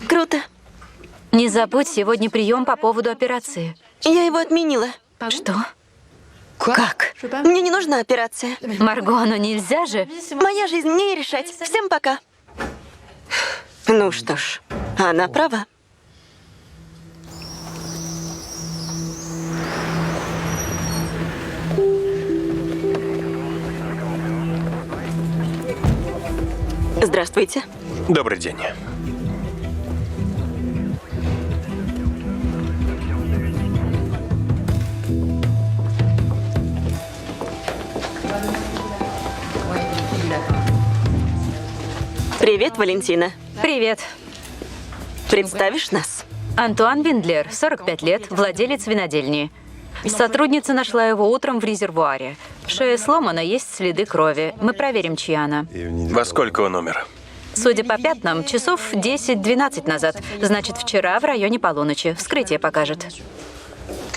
Круто. Не забудь, сегодня прием по поводу операции. Я его отменила. Что? Как? Мне не нужна операция. Марго, ну нельзя же. Моя жизнь мне и решать. Всем пока. Ну что ж, она права. Здравствуйте. Добрый день. Привет, Валентина. Привет. Представишь нас? Антуан Виндлер, 45 лет, владелец винодельни. Сотрудница нашла его утром в резервуаре. Шея сломана, есть следы крови. Мы проверим, чья она. Во сколько он умер? Судя по пятнам, часов 10-12 назад. Значит, вчера в районе полуночи. Вскрытие покажет.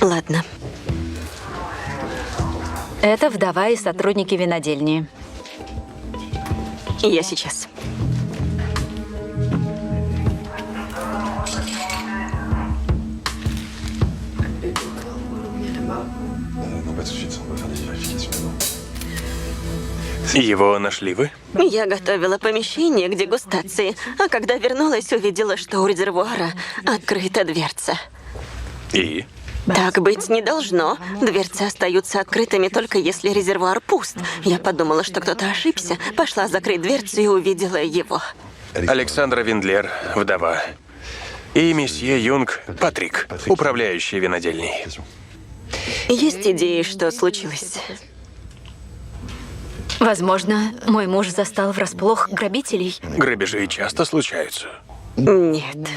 Ладно. Это вдова и сотрудники винодельни. Я сейчас. Non, pas tout de suite, on va faire des vérifications d'abord. Его нашли вы? Я готовила помещение к дегустации, а когда вернулась, увидела, что у резервуара открыта дверца. И? Так быть не должно. Дверцы остаются открытыми только если резервуар пуст. Я подумала, что кто-то ошибся, пошла закрыть дверцу и увидела его. Александра Виндлер, вдова. И месье Юнг Патрик, управляющий винодельней. Есть идеи, что случилось? Возможно, мой муж застал врасплох грабителей. Грабежи часто случаются. Нет.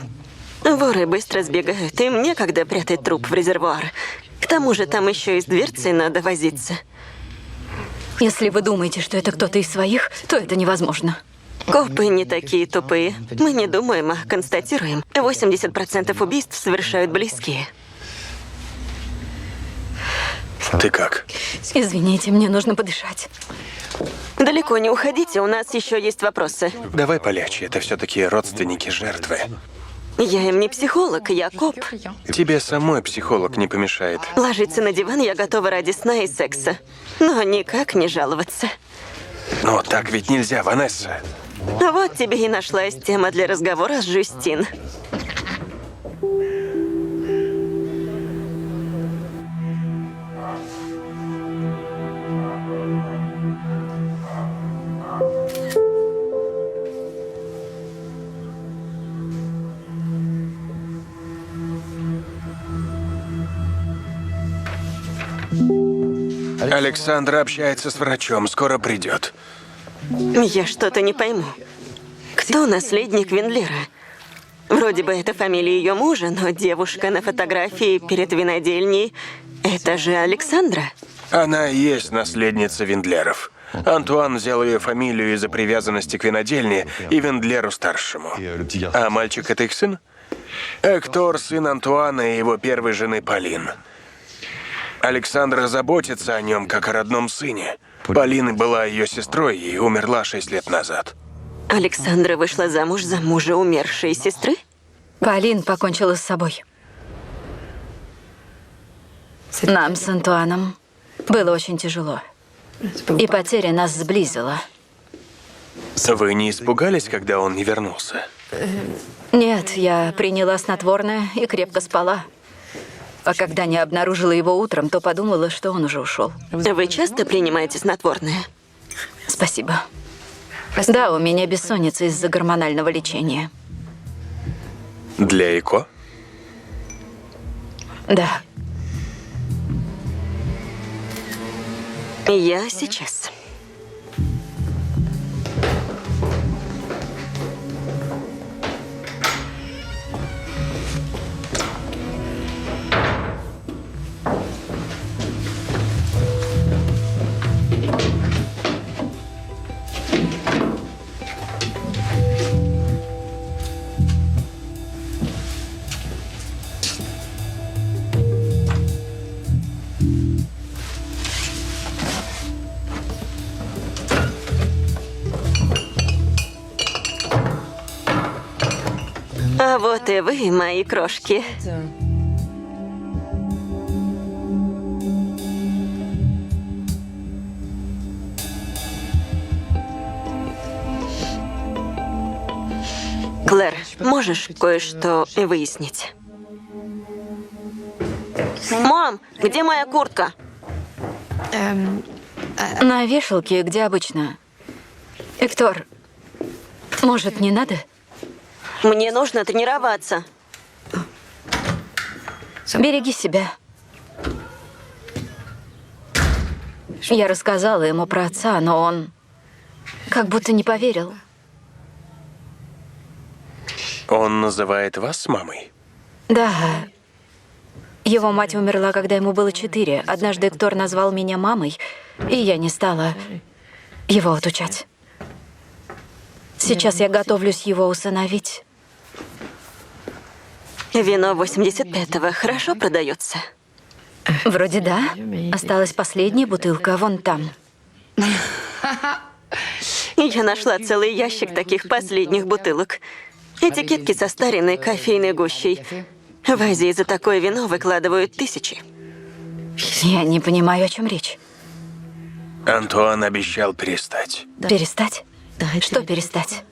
Воры быстро сбегают, им некогда прятать труп в резервуар. К тому же там еще и с дверцей надо возиться. Если вы думаете, что это кто-то из своих, то это невозможно. Копы не такие тупые. Мы не думаем, а констатируем. 80% убийств совершают близкие. Ты как? Извините, мне нужно подышать. Далеко не уходите, у нас еще есть вопросы. Давай полегче, это все-таки родственники жертвы. Я им не психолог, я коп. Тебе самой психолог не помешает. Ложиться на диван я готова ради сна и секса. Но никак не жаловаться. Но так ведь нельзя, Ванесса. Вот тебе и нашлась тема для разговора с Жюстин. Александра общается с врачом, скоро придет. Я что-то не пойму. Кто наследник Вендлера? Вроде бы это фамилия ее мужа, но девушка на фотографии перед винодельней – это же Александра. Она и есть наследница Вендлеров. Антуан взял ее фамилию из-за привязанности к винодельне и Вендлеру-старшему. А мальчик – это их сын? Эктор – сын Антуана и его первой жены Полин. Александра заботится о нем, как о родном сыне. Полина была ее сестрой и умерла 6 лет назад. Александра вышла замуж за мужа умершей сестры? Полин покончила с собой. Нам с Антуаном было очень тяжело. И потеря нас сблизила. Вы не испугались, когда он не вернулся? Нет, я приняла снотворное и крепко спала. А когда не обнаружила его утром, то подумала, что он уже ушел. Вы часто принимаете снотворное? Спасибо. Да, у меня бессонница из-за гормонального лечения. Для ЭКО? Да. Я сейчас. А вот и вы, мои крошки. Клэр, можешь кое-что выяснить? Мам, где моя куртка? На вешалке, где обычно. Эктор, может, не надо? Мне нужно тренироваться. Береги себя. Я рассказала ему про отца, но он как будто не поверил. Он называет вас мамой? Да. Его мать умерла, когда ему было 4. Однажды Эктор назвал меня мамой, и я не стала его отучать. Сейчас я готовлюсь его усыновить. Вино 85-го хорошо продается. Вроде да. Осталась последняя бутылка вон там. Я нашла целый ящик таких последних бутылок. Этикетки состаренной кофейной гущей. В Азии за такое вино выкладывают 1000. Я не понимаю, о чем речь. Антуан обещал перестать. Перестать? Что перестать?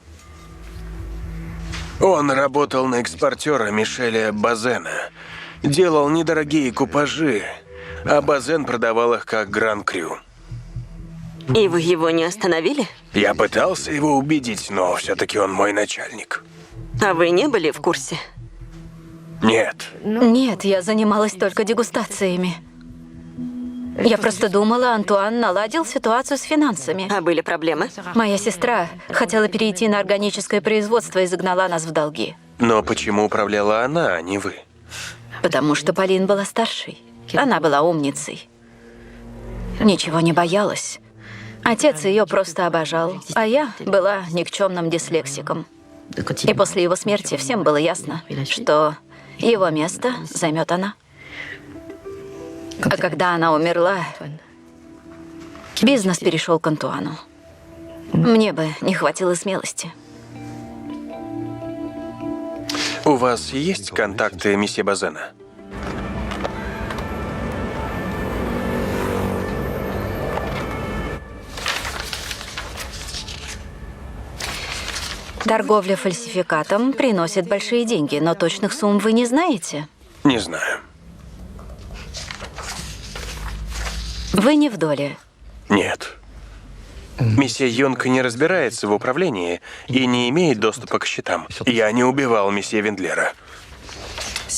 Он работал на экспортера Мишеля Базена. Делал недорогие купажи, а Базен продавал их как Гран-Крю. И вы его не остановили? Я пытался его убедить, но все-таки он мой начальник. А вы не были в курсе? Нет. Нет, я занималась только дегустациями. Я просто думала, Антуан наладил ситуацию с финансами. А были проблемы? Моя сестра хотела перейти на органическое производство и загнала нас в долги. Но почему управляла она, а не вы? Потому что Полин была старшей. Она была умницей. Ничего не боялась. Отец ее просто обожал, а я была никчемным дислексиком. И после его смерти всем было ясно, что его место займет она. А когда она умерла, бизнес перешел к Антуану. Мне бы не хватило смелости. У вас есть контакты месье Базена? Торговля фальсификатом приносит большие деньги, но точных сумм вы не знаете. Не знаю. Вы не в доле. Нет. Месье Юнг не разбирается в управлении и не имеет доступа к счетам. Я не убивал месье Вендлера.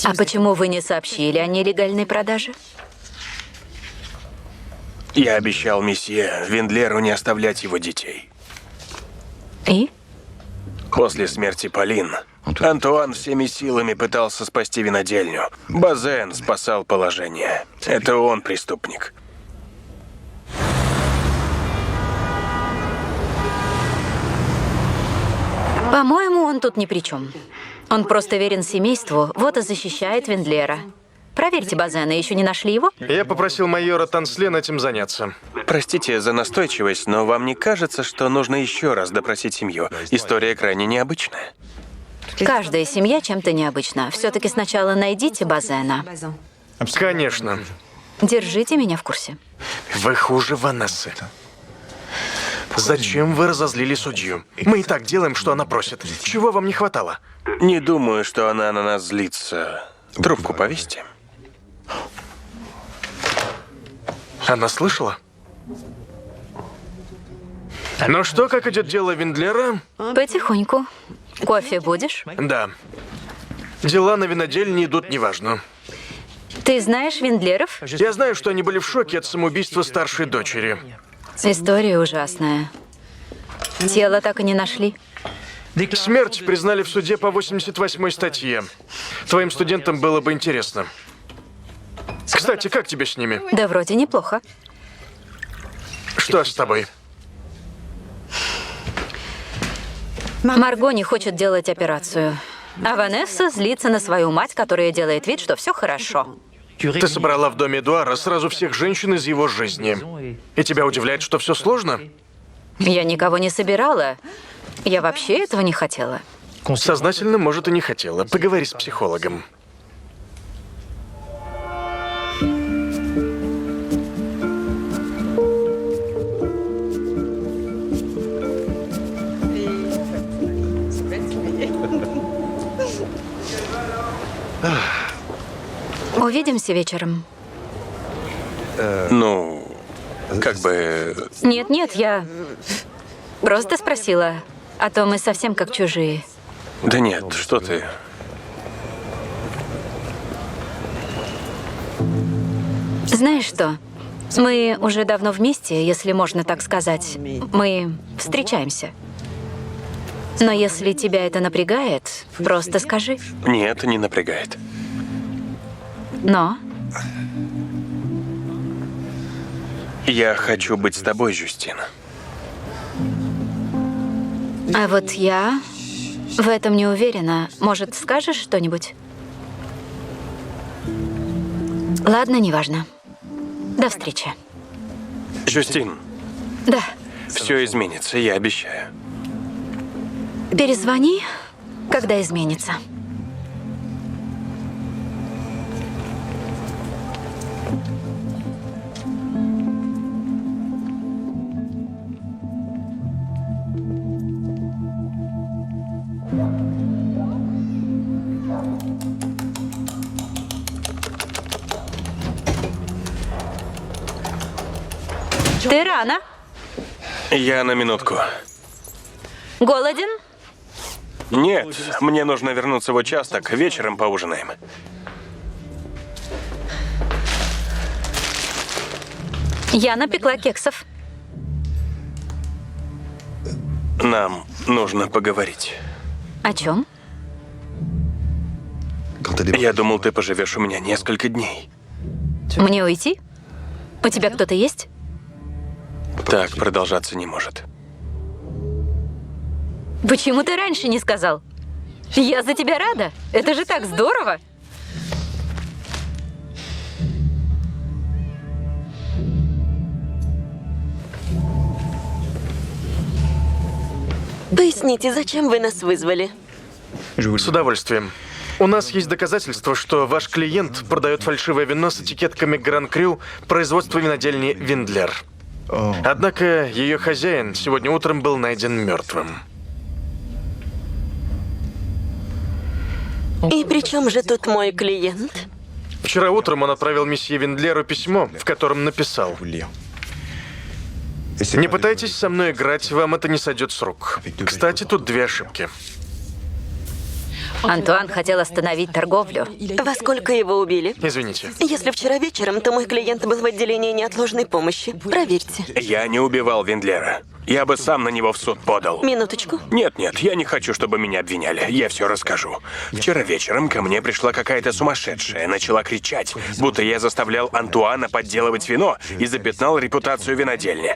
А почему вы не сообщили о нелегальной продаже? Я обещал месье Виндлеру не оставлять его детей. И? После смерти Полин, Антуан всеми силами пытался спасти винодельню. Базен спасал положение. Это он преступник. По-моему, он тут ни при чем. Он просто верен семейству, вот и защищает Виндлера. Проверьте Базена, еще не нашли его? Я попросил майора Танслен этим заняться. Простите за настойчивость, но вам не кажется, что нужно еще раз допросить семью? История крайне необычная. Каждая семья чем-то необычна. Все-таки сначала найдите Базена. Конечно. Держите меня в курсе. Вы хуже Ванессы. Зачем вы разозлили судью? Мы и так делаем, что она просит. Чего вам не хватало? Не думаю, что она на нас злится. Трубку повесьте. Она слышала? Ну что, как идет дело Виндлера? Потихоньку. Кофе будешь? Да. Дела на винодельне идут неважно. Ты знаешь Виндлеров? Я знаю, что они были в шоке от самоубийства старшей дочери. История ужасная. Тело так и не нашли. Смерть признали в суде по 88-й статье. Твоим студентам было бы интересно. Кстати, как тебе с ними? Да вроде неплохо. Что с тобой? Марго не хочет делать операцию. А Ванесса злится на свою мать, которая делает вид, что все хорошо. Ты собрала в доме Эдуара сразу всех женщин из его жизни. И тебя удивляет, что все сложно? Я никого не собирала. Я вообще этого не хотела. Сознательно, может, и не хотела. Поговори с психологом. Увидимся вечером. Ну, как бы... Нет, я просто спросила. А то мы совсем как чужие. Да нет, что ты. Знаешь что? Мы уже давно вместе, если можно так сказать. Мы встречаемся. Но если тебя это напрягает, просто скажи. Нет, не напрягает. Но Я хочу быть с тобой, Жюстина. а вот я в этом не уверена. Может, скажешь что-нибудь? Ладно, неважно. До встречи. Жюстин, Да. все изменится, я обещаю. Перезвони, когда изменится. Ты рано. Я на минутку. Голоден? Нет, мне нужно вернуться в участок. Вечером поужинаем. Я напекла кексов. Нам нужно поговорить. О чем? Я думал, ты поживешь у меня несколько дней. Мне уйти? У тебя кто-то есть? Так продолжаться не может. Почему ты раньше не сказал? Я за тебя рада. Это же так здорово. Поясните, зачем вы нас вызвали? С удовольствием. У нас есть доказательства, что ваш клиент продает фальшивое вино с этикетками Гран Крю производства винодельни Виндлер. Однако ее хозяин сегодня утром был найден мертвым. И при чем же тут мой клиент? Вчера утром он отправил месье Виндлеру письмо, в котором написал: «Не пытайтесь со мной играть, вам это не сойдет с рук». Кстати, тут две ошибки. Антуан хотел остановить торговлю. Во сколько его убили? Извините. Если вчера вечером, то мой клиент был в отделении неотложной помощи. Проверьте. Я не убивал Виндлера. Я бы сам на него в суд подал. Минуточку. Нет, я не хочу, чтобы меня обвиняли. Я все расскажу. Вчера вечером ко мне пришла какая-то сумасшедшая, начала кричать, будто я заставлял Антуана подделывать вино и запятнал репутацию винодельни.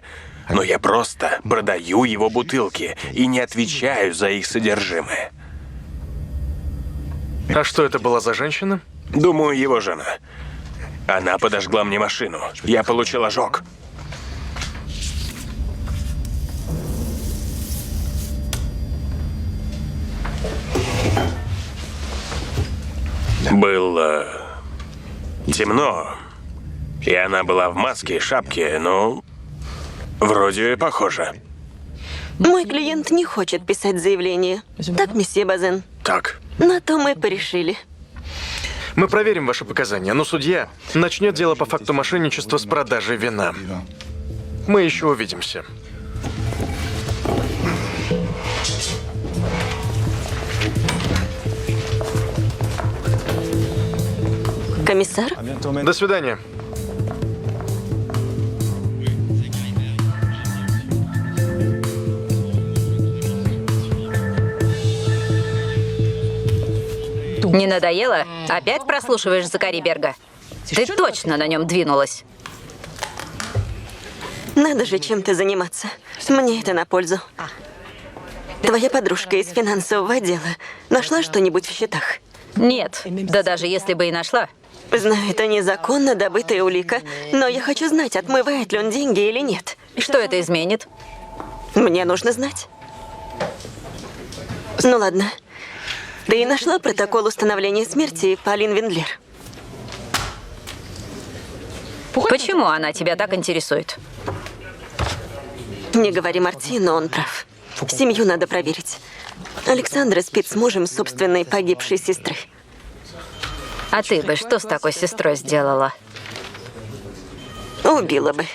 Но я просто продаю его бутылки и не отвечаю за их содержимое. А что это была за женщина? Думаю, его жена. Она подожгла мне машину. Я получил ожог. Было темно, и она была в маске и шапке, но вроде похоже. Мой клиент не хочет писать заявление. Так, месье Базен? Так. На то мы порешили. Мы проверим ваши показания, но судья начнет дело по факту мошенничества с продажей вина. Мы еще увидимся. Комиссар? До свидания. Не надоело? Опять прослушиваешь Закари Берга? Ты точно на нем двинулась. Надо же чем-то заниматься. Мне это на пользу. Твоя подружка из финансового отдела нашла что-нибудь в счетах? Нет, да даже если бы и нашла. Знаю, это незаконно добытая улика, но я хочу знать, отмывает ли он деньги или нет. Что это изменит? Мне нужно знать. Ну ладно. Ты нашла протокол установления смерти Полин Виндлер? Почему она тебя так интересует? Не говори Марти, но он прав. Семью надо проверить. Александра спит с мужем собственной погибшей сестры. А ты бы что с такой сестрой сделала? Убила бы.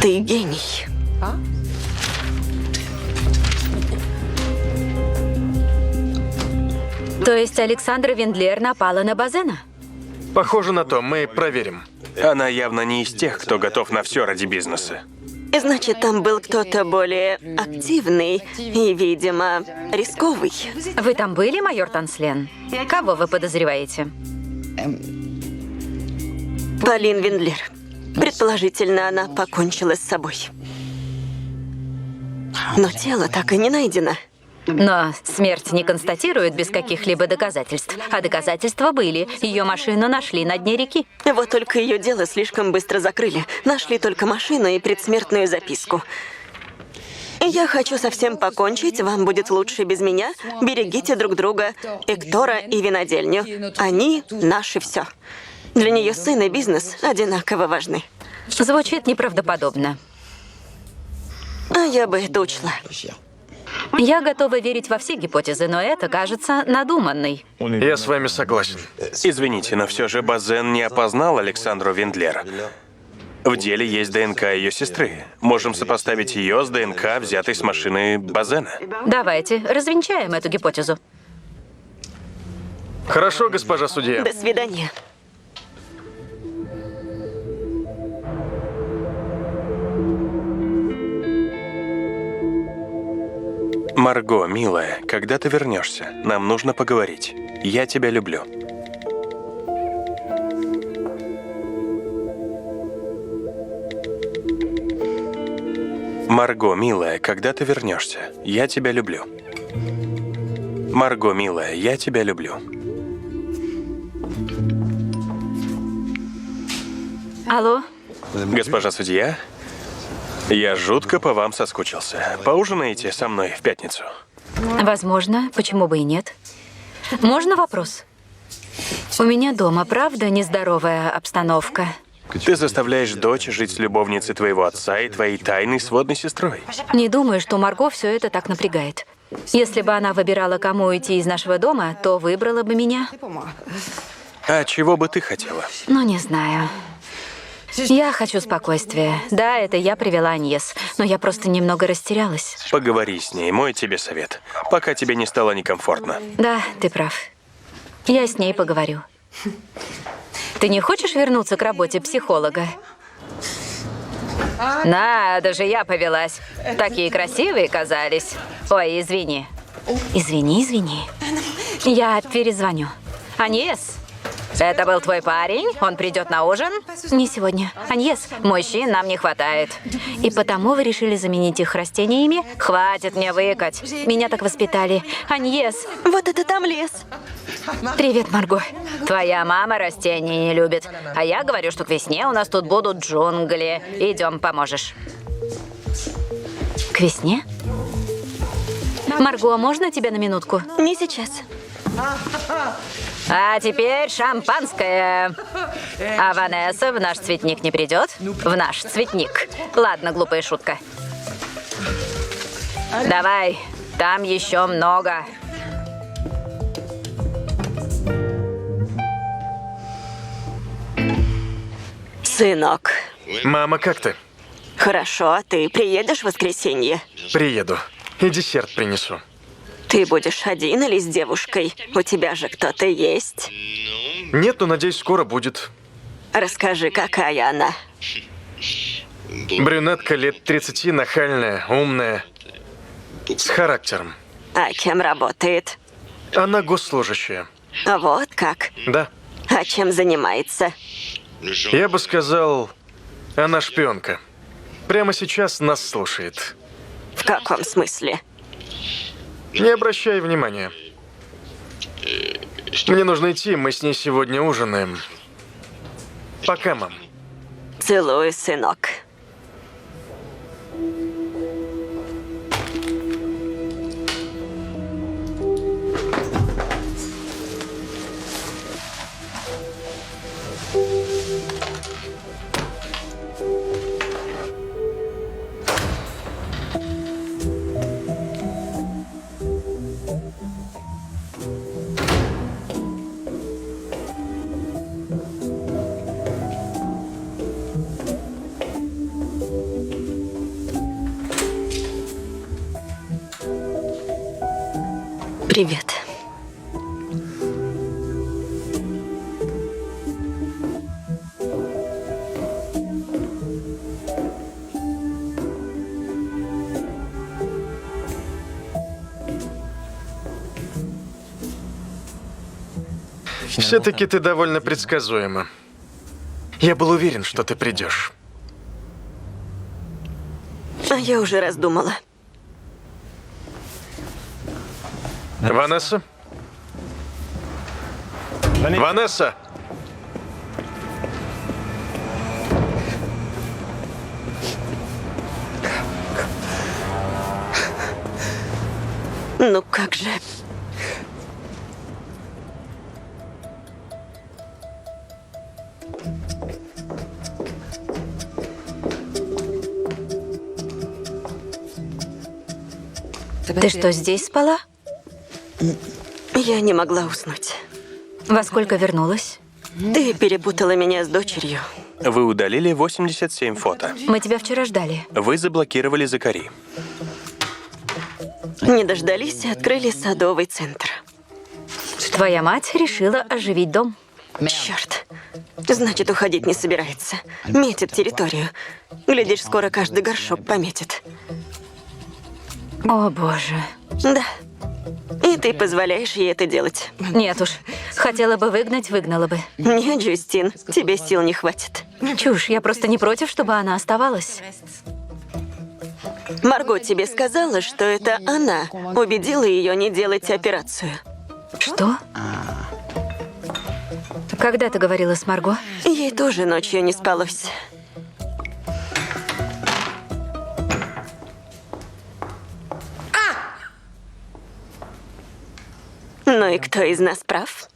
Ты гений. То есть Александра Виндлер напала на Базена? Похоже на то, мы проверим. Она явно не из тех, кто готов на все ради бизнеса. Значит, там был кто-то более активный и, видимо, рисковый. Вы там были, майор Танслен? Кого вы подозреваете? Полин Виндлер. Предположительно, она покончила с собой. Но тело так и не найдено. Но смерть не констатируют без каких-либо доказательств. А доказательства были. Ее машину нашли на дне реки. Вот только ее дело слишком быстро закрыли. Нашли только машину и предсмертную записку. Я хочу совсем покончить, вам будет лучше без меня. Берегите друг друга, Эктора и винодельню. Они наше все. Для нее сын и бизнес одинаково важны. Звучит неправдоподобно. А я бы это учла. Я готова верить во все гипотезы, но это кажется надуманной. Я с вами согласен. Извините, но все же Базен не опознал Александру Виндлер. В деле есть ДНК ее сестры. Можем сопоставить ее с ДНК, взятой с машины Базена. Давайте развенчаем эту гипотезу. Хорошо, госпожа судья. До свидания. Марго, милая, когда ты вернешься? Нам нужно поговорить. Я тебя люблю. Марго, милая, когда ты вернешься? Я тебя люблю. Марго, милая, я тебя люблю. Алло? Госпожа судья, я жутко по вам соскучился. Поужинаете со мной в пятницу? Возможно, почему бы и нет. Можно вопрос? У меня дома, правда, нездоровая обстановка? Ты заставляешь дочь жить с любовницей твоего отца и твоей тайной сводной сестрой. Не думаю, что Марго все это так напрягает. Если бы она выбирала, кому уйти из нашего дома, то выбрала бы меня. А чего бы ты хотела? Ну, не знаю. Я хочу спокойствия. Да, это я привела Аньес, но я просто немного растерялась. Поговори с ней, мой тебе совет. Пока тебе не стало некомфортно. Да, ты прав. Я с ней поговорю. Ты не хочешь вернуться к работе психолога? Надо же, я повелась. Такие красивые казались. Ой, извини. Извини. Я перезвоню. Аньес, это был твой парень? Он придет на ужин? Не сегодня. Аньес, мужчин нам не хватает. И потому вы решили заменить их растениями? Хватит мне выкать. Меня так воспитали. Аньес. Вот это там лес. Привет, Марго. Твоя мама растения не любит. А я говорю, что к весне у нас тут будут джунгли. Идем, поможешь. К весне? Марго, можно тебя на минутку? Не сейчас. А теперь шампанское. А Ванесса в наш цветник не придет? В наш цветник. Ладно, глупая шутка. Давай, там еще много. Сынок. Мама, как ты? Хорошо, а ты приедешь в воскресенье? Приеду. И десерт принесу. Ты будешь один или с девушкой? У тебя же кто-то есть. Нет, но надеюсь, скоро будет. Расскажи, какая она. Брюнетка лет 30, нахальная, умная, с характером. А кем работает? Она госслужащая. Вот как. Да. А чем занимается? Я бы сказал, она шпионка. Прямо сейчас нас слушает. В каком смысле? Не обращай внимания. Мне нужно идти, мы с ней сегодня ужинаем. Пока, мам. Целую, сынок. Привет. Все-таки ты довольно предсказуема. Я был уверен, что ты придешь. А я уже раздумала. Ванесса? Ванесса! Ну как же? Ты что, здесь спала? Я не могла уснуть. Во сколько вернулась? Ты перепутала меня с дочерью. Вы удалили 87 фото. Мы тебя вчера ждали. Вы заблокировали Закари. Не дождались и открыли садовый центр. Твоя мать решила оживить дом. Черт. Значит, уходить не собирается. Метит территорию. Глядишь, скоро каждый горшок пометит. О, боже. Да. И ты позволяешь ей это делать. Нет уж. Хотела бы выгнать, выгнала бы. Нет, Джустин, тебе сил не хватит. Чушь, я просто не против, чтобы она оставалась. Марго тебе сказала, что это она убедила ее не делать операцию. Что? Когда ты говорила с Марго? Ей тоже ночью не спалось. Ну и кто из нас прав?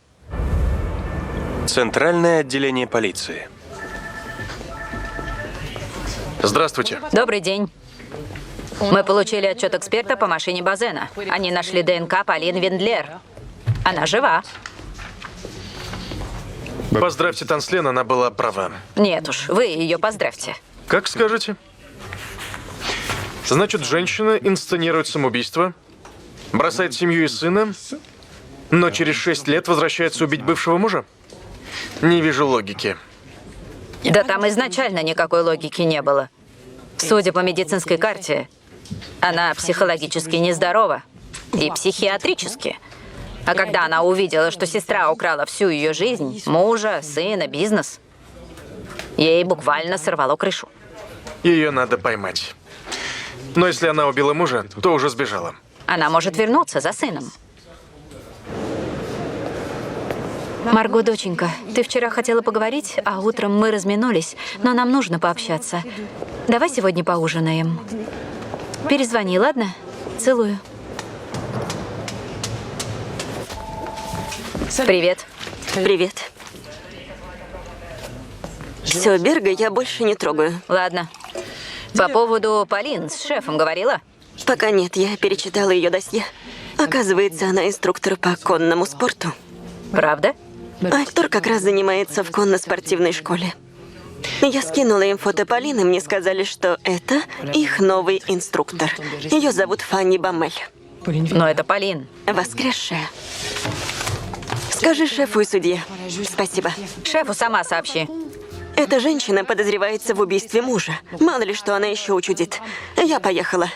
Центральное отделение полиции. Здравствуйте. Добрый день. Мы получили отчет эксперта по машине Базена. Они нашли ДНК Полин Вендлер. Она жива. Поздравьте Танслен, она была права. Нет уж, вы ее поздравьте. Как скажете? Значит, женщина инсценирует самоубийство, бросает семью и сына, но через 6 лет возвращается убить бывшего мужа? Не вижу логики. Да там изначально никакой логики не было. Судя по медицинской карте, она психологически нездорова и психиатрически. А когда она увидела, что сестра украла всю ее жизнь, мужа, сына, бизнес, ей буквально сорвало крышу. Ее надо поймать. Но если она убила мужа, то уже сбежала. Она может вернуться за сыном. Марго, доченька, ты вчера хотела поговорить, а утром мы разминулись, но нам нужно пообщаться. Давай сегодня поужинаем. Перезвони, ладно? Целую. Привет. Привет. Все, Берга я больше не трогаю. Ладно. По поводу Полин с шефом говорила? Пока нет, я перечитала ее досье. Оказывается, она инструктор по конному спорту. Правда? Артур как раз занимается в конно-спортивной школе. Я скинула им фото Полины, мне сказали, что это их новый инструктор. Ее зовут Фанни Бамель. Но это Полин. Воскресшая. Скажи шефу и судье. Спасибо. Шефу сама сообщи. Эта женщина подозревается в убийстве мужа. Мало ли, что она еще учудит. Я поехала.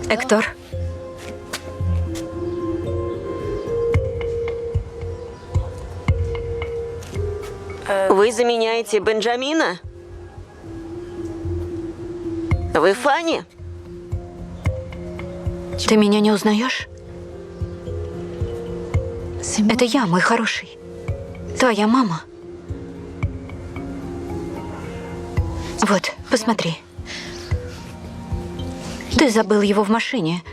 Эктор. Вы заменяете Бенджамина? Вы Фанни? Ты меня не узнаешь? Это я, мой хороший. Твоя мама. Вот, посмотри. Ты забыл его в машине,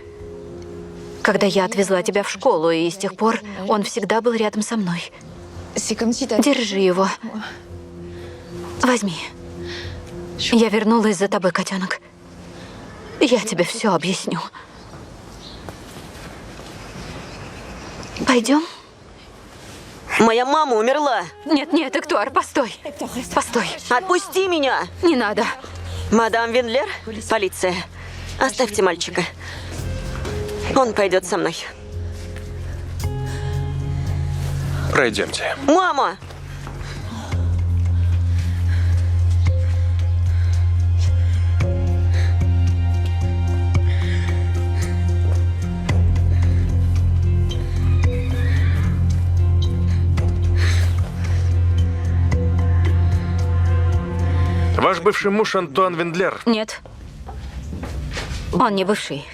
когда я отвезла тебя в школу, и с тех пор он всегда был рядом со мной. Держи его. Возьми. Я вернулась за тобой, котенок. Я тебе все объясню. Пойдем? Моя мама умерла. Нет, нет, Эктуар, постой. Постой. Отпусти меня. Не надо. Мадам Виндлер, полиция. Оставьте мальчика. Он пойдет со мной. Пройдемте. Мама! Ваш бывший муж Антуан Виндлер. Нет. Он не бывший.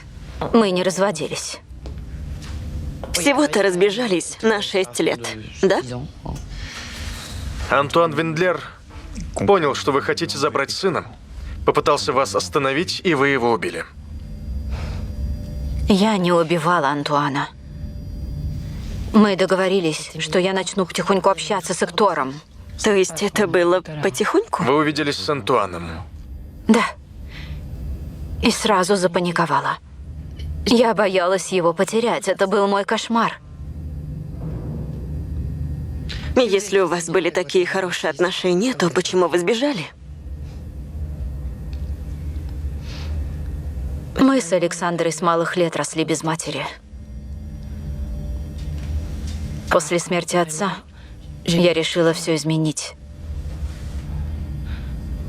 Мы не разводились. Всего-то разбежались на 6 лет, да? Антуан Виндлер понял, что вы хотите забрать сына, попытался вас остановить, и вы его убили. Я не убивала Антуана. Мы договорились, что я начну потихоньку общаться с Эктором. То есть это было потихоньку? Вы увиделись с Антуаном. Да. И сразу запаниковала. Я боялась его потерять. Это был мой кошмар. Если у вас были такие хорошие отношения, то почему вы сбежали? Мы с Александрой с малых лет росли без матери. После смерти отца я решила все изменить.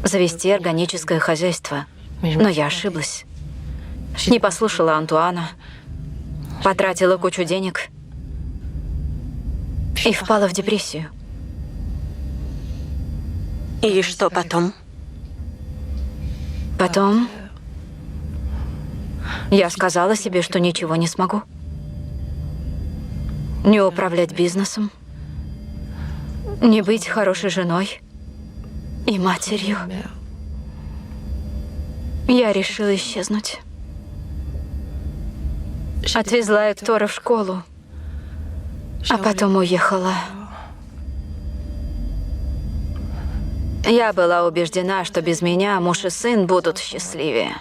Завести органическое хозяйство. Но я ошиблась. Не послушала Антуана. Потратила кучу денег. И впала в депрессию. И что потом? Потом я сказала себе, что ничего не смогу. Не управлять бизнесом. Не быть хорошей женой и матерью. Я решила исчезнуть. Отвезла Эктора в школу, а потом уехала. Я была убеждена, что без меня муж и сын будут счастливее.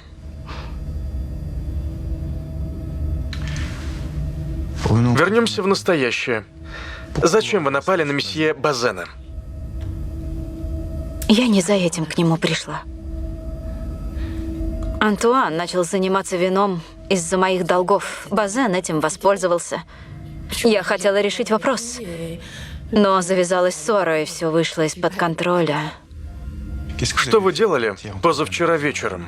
Вернемся в настоящее. Зачем вы напали на месье Базена? Я не за этим к нему пришла. Антуан начал заниматься вином из-за моих долгов. Базен этим воспользовался. Я хотела решить вопрос. Но завязалась ссора, и все вышло из-под контроля. Что вы делали позавчера вечером?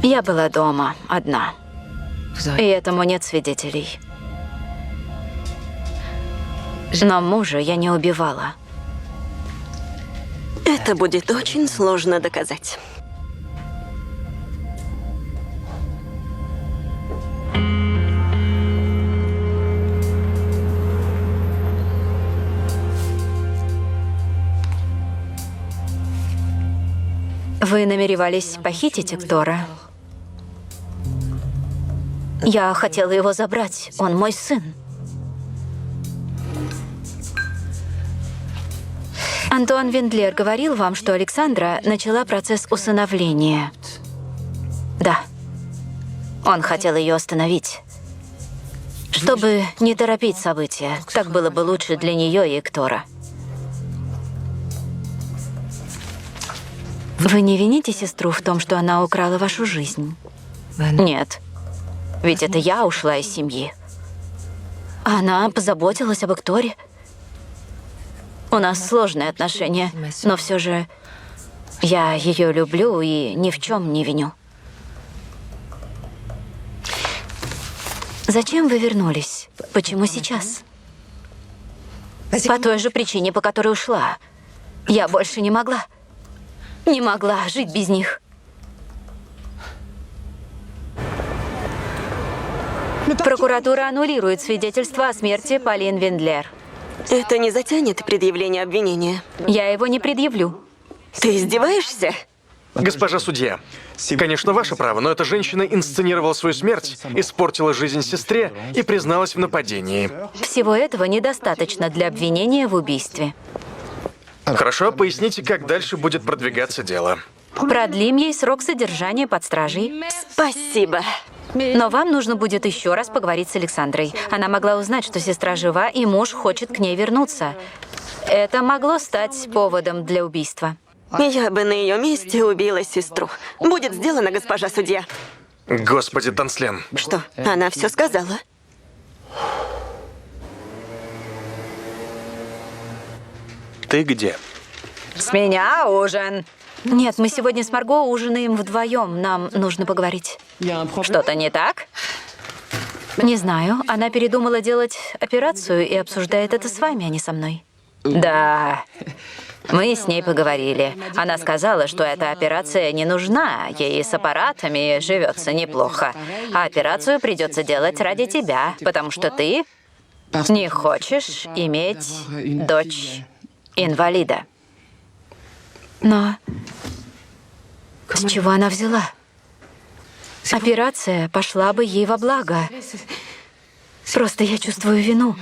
Я была дома, одна. И этому нет свидетелей. Но мужа я не убивала. Это будет очень сложно доказать. Вы намеревались похитить Эктора? Я хотела его забрать. Он мой сын. Антуан Вендлер говорил вам, что Александра начала процесс усыновления. Да. Он хотел ее остановить. Чтобы не торопить события. Так было бы лучше для нее и Эктора. Вы не вините сестру в том, что она украла вашу жизнь? Нет. Ведь это я ушла из семьи. Она позаботилась об Экторе. У нас сложные отношения, но все же я ее люблю и ни в чем не виню. Зачем вы вернулись? Почему сейчас? По той же причине, по которой ушла. Я больше не могла. Не могла жить без них. Прокуратура аннулирует свидетельство о смерти Полин Вендлер. Это не затянет предъявление обвинения. Я его не предъявлю. Ты издеваешься? Госпожа судья, конечно, ваше право, но эта женщина инсценировала свою смерть, испортила жизнь сестре и призналась в нападении. Всего этого недостаточно для обвинения в убийстве. Хорошо, поясните, как дальше будет продвигаться дело. Продлим ей срок содержания под стражей. Спасибо. Но вам нужно будет еще раз поговорить с Александрой. Она могла узнать, что сестра жива, и муж хочет к ней вернуться. Это могло стать поводом для убийства. Я бы на ее месте убила сестру. Будет сделано, госпожа судья. Господи, Танслен. Что, она все сказала? Ты где? С меня ужин. Нет, мы сегодня с Марго ужинаем вдвоем. Нам нужно поговорить. Что-то не так? Не знаю. Она передумала делать операцию и обсуждает это с вами, а не со мной. Да. Мы с ней поговорили. Она сказала, что эта операция не нужна. Ей с аппаратами живется неплохо. А операцию придется делать ради тебя, потому что ты не хочешь иметь дочь инвалида. Но с чего она взяла? Операция пошла бы ей во благо. Просто я чувствую вину.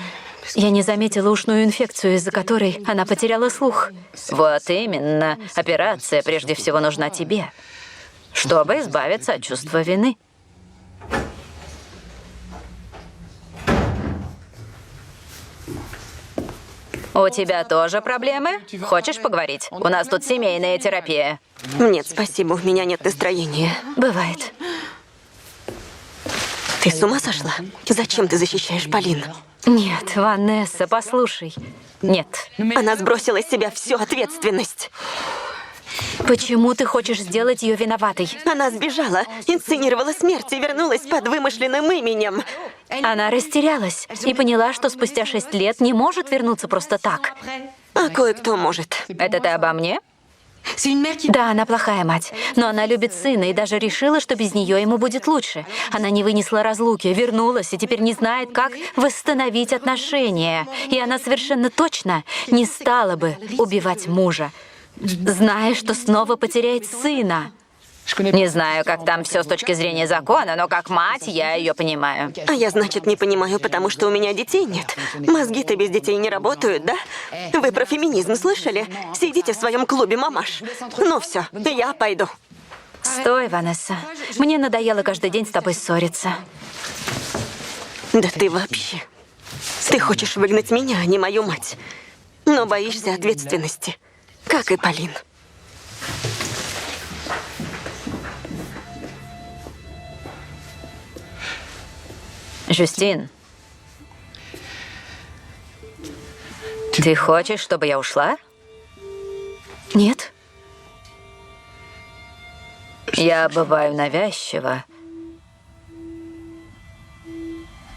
Я не заметила ушную инфекцию, из-за которой она потеряла слух. Вот именно. Операция прежде всего нужна тебе, чтобы избавиться от чувства вины. У тебя тоже проблемы? Хочешь поговорить? У нас тут семейная терапия. Нет, спасибо, у меня нет настроения. Бывает. Ты с ума сошла? Зачем ты защищаешь Полин? Нет, Ванесса, послушай. Нет. Она сбросила с себя всю ответственность. Почему ты хочешь сделать ее виноватой? Она сбежала, инсценировала смерть и вернулась под вымышленным именем. Она растерялась и поняла, что спустя 6 лет не может вернуться просто так. А кое-кто может. Это ты обо мне? Да, она плохая мать, но она любит сына и даже решила, что без нее ему будет лучше. Она не вынесла разлуки, вернулась и теперь не знает, как восстановить отношения. И она совершенно точно не стала бы убивать мужа, зная, что снова потеряет сына. Не знаю, как там все с точки зрения закона, но как мать я ее понимаю. А я, значит, не понимаю, потому что у меня детей нет. Мозги-то без детей не работают, да? Вы про феминизм слышали? Сидите в своем клубе, мамаш. Ну все, я пойду. Стой, Ванесса. Мне надоело каждый день с тобой ссориться. Да ты вообще. Ты хочешь выгнать меня, а не мою мать. Но боишься ответственности. Как и Полин. Жюстин, ты хочешь, чтобы я ушла? Нет. Я бываю навязчива,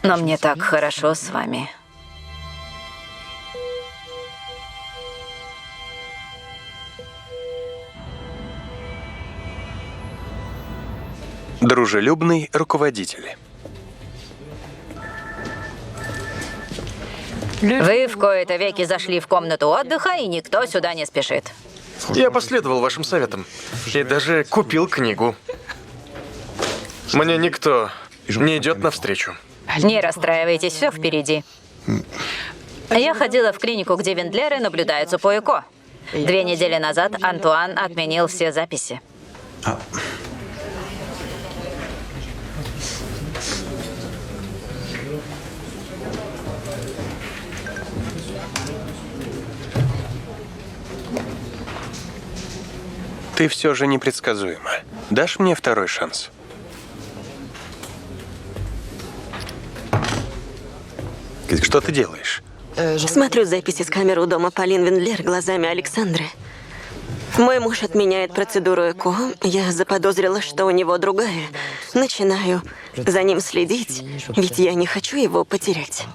но мне так хорошо с вами. Дружелюбный руководитель. Вы в кои-то веки зашли в комнату отдыха, и никто сюда не спешит. Я последовал вашим советам. И даже купил книгу. Мне никто не идет навстречу. Не расстраивайтесь, все впереди. Я ходила в клинику, где Виндлеры наблюдаются по ЭКО. 2 недели назад Антуан отменил все записи. Ты все же непредсказуема. Дашь мне второй шанс? Что ты делаешь? Смотрю записи с камеры у дома Полин Виндлер глазами Александры. Мой муж отменяет процедуру ЭКО. Я заподозрила, что у него другая. Начинаю за ним следить, ведь я не хочу его потерять.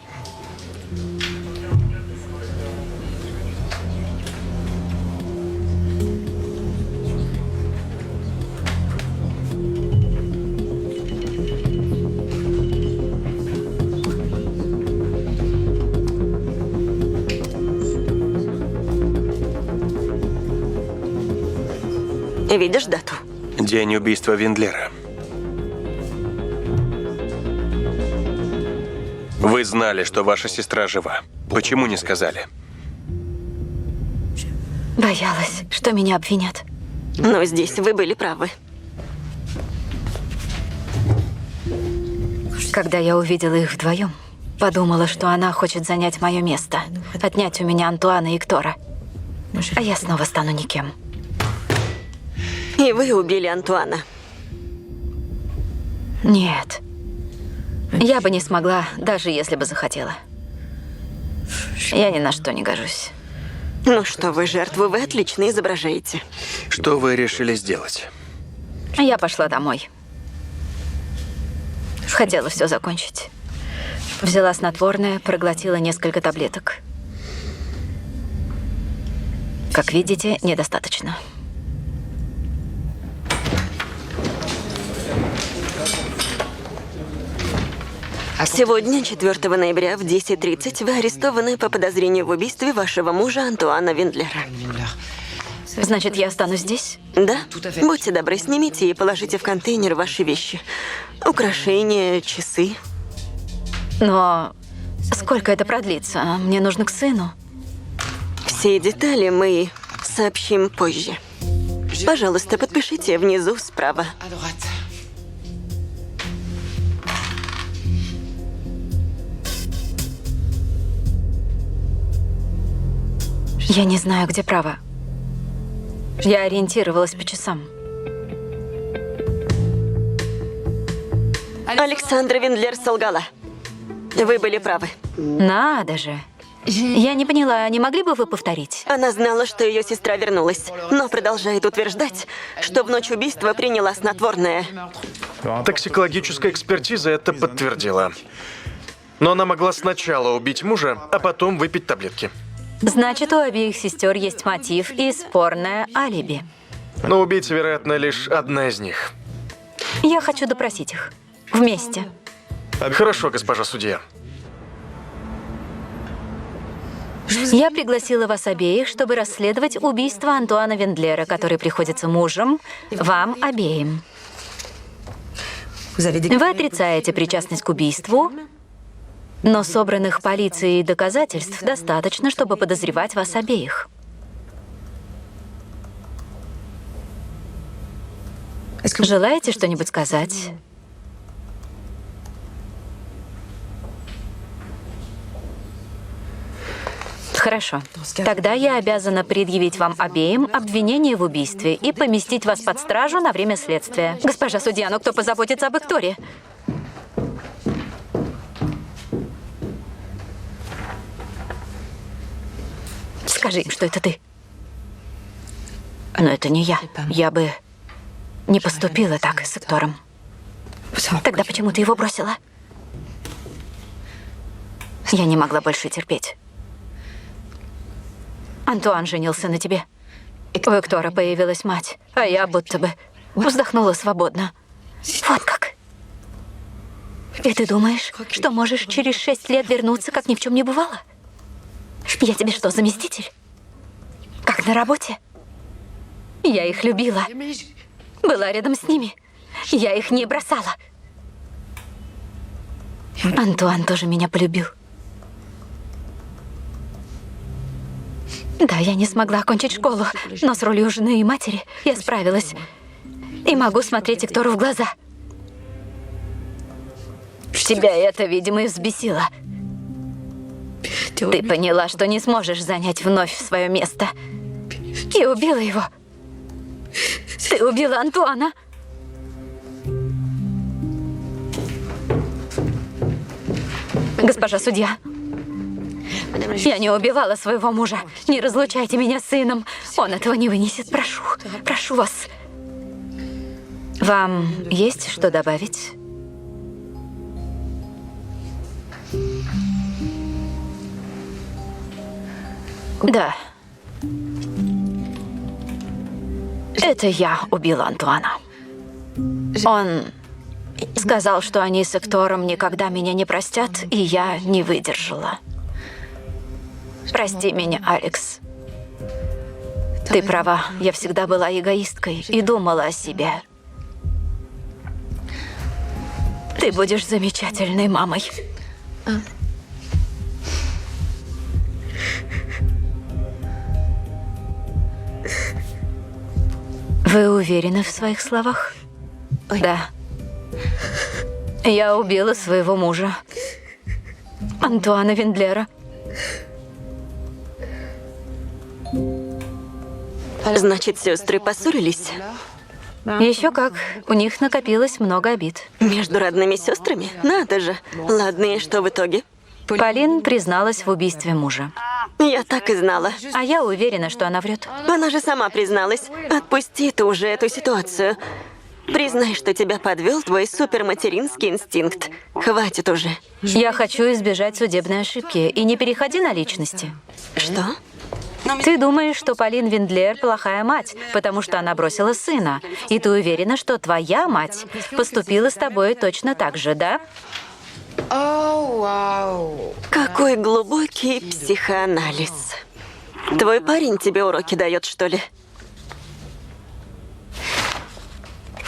Видишь дату? День убийства Виндлера. Вы знали, что ваша сестра жива. Почему не сказали? Боялась, что меня обвинят. Но здесь вы были правы. Когда я увидела их вдвоем, подумала, что она хочет занять мое место, отнять у меня Антуана и Ктора. А я снова стану никем. И вы убили Антуана. Нет. Я бы не смогла, даже если бы захотела. Я ни на что не гожусь. Ну что вы, жертву вы отлично изображаете. Что вы решили сделать? Я пошла домой. Хотела все закончить. Взяла снотворное, проглотила несколько таблеток. Как видите, недостаточно. Сегодня, 4 ноября в 10:30, вы арестованы по подозрению в убийстве вашего мужа Антуана Виндлера. Значит, я останусь здесь? Да? Будьте добры, снимите и положите в контейнер ваши вещи. Украшения, часы. Но сколько это продлится? Мне нужно к сыну. Все детали мы сообщим позже. Пожалуйста, подпишите внизу справа. Я не знаю, где право. Я ориентировалась по часам. Александра Виндлер солгала. Вы были правы. Надо же. Я не поняла, не могли бы вы повторить? Она знала, что ее сестра вернулась, но продолжает утверждать, что в ночь убийства приняла снотворное. Токсикологическая экспертиза это подтвердила. Но она могла сначала убить мужа, а потом выпить таблетки. Значит, у обеих сестер есть мотив и спорное алиби. Но убийца, вероятно, лишь одна из них. Я хочу допросить их. Вместе. Хорошо, госпожа судья. Я пригласила вас обеих, чтобы расследовать убийство Антуана Вендлера, который приходится мужем вам обеим. Вы отрицаете причастность к убийству, но собранных полицией доказательств достаточно, чтобы подозревать вас обеих. Желаете что-нибудь сказать? Хорошо. Тогда я обязана предъявить вам обеим обвинение в убийстве и поместить вас под стражу на время следствия. Госпожа судья, но кто позаботится об Виктории? Скажи им, что это ты. Но это не я. Я бы не поступила так с Виктором. Тогда почему ты его бросила? Я не могла больше терпеть. Антуан женился на тебе. У Виктора появилась мать, а я будто бы вздохнула свободно. Вот как. И ты думаешь, что можешь через 6 лет вернуться, как ни в чем не бывало? Я тебе что, заместитель? Как на работе? Я их любила. Была рядом с ними. Я их не бросала. Антуан тоже меня полюбил. Да, я не смогла окончить школу, но с ролью жены и матери я справилась. И могу смотреть Виктору в глаза. Тебя это, видимо, и взбесило. Ты поняла, что не сможешь занять вновь свое место. И убила его. Ты убила Антуана. Госпожа судья, я не убивала своего мужа. Не разлучайте меня с сыном. Он этого не вынесет. Прошу, прошу вас. Вам есть что добавить? Да. Это я убила Антуана. Он сказал, что они с Эктором никогда меня не простят, и я не выдержала. Прости меня, Алекс. Ты права, я всегда была эгоисткой и думала о себе. Ты будешь замечательной мамой. Вы уверены в своих словах? Да. Я убила своего мужа, Антуана Вендлера. Значит, сестры поссорились? Еще как. У них накопилось много обид. Между родными сестрами? Надо же. Ладно, и что в итоге? Полин призналась в убийстве мужа. Я так и знала. А я уверена, что она врет. Она же сама призналась. Отпусти ты уже эту ситуацию. Признай, что тебя подвел твой суперматеринский инстинкт. Хватит уже. Я хочу избежать судебной ошибки. И не переходи на личности. Что? Ты думаешь, что Полин Вендлер плохая мать, потому что она бросила сына. И ты уверена, что твоя мать поступила с тобой точно так же, да? Какой глубокий психоанализ. Твой парень тебе уроки дает, что ли?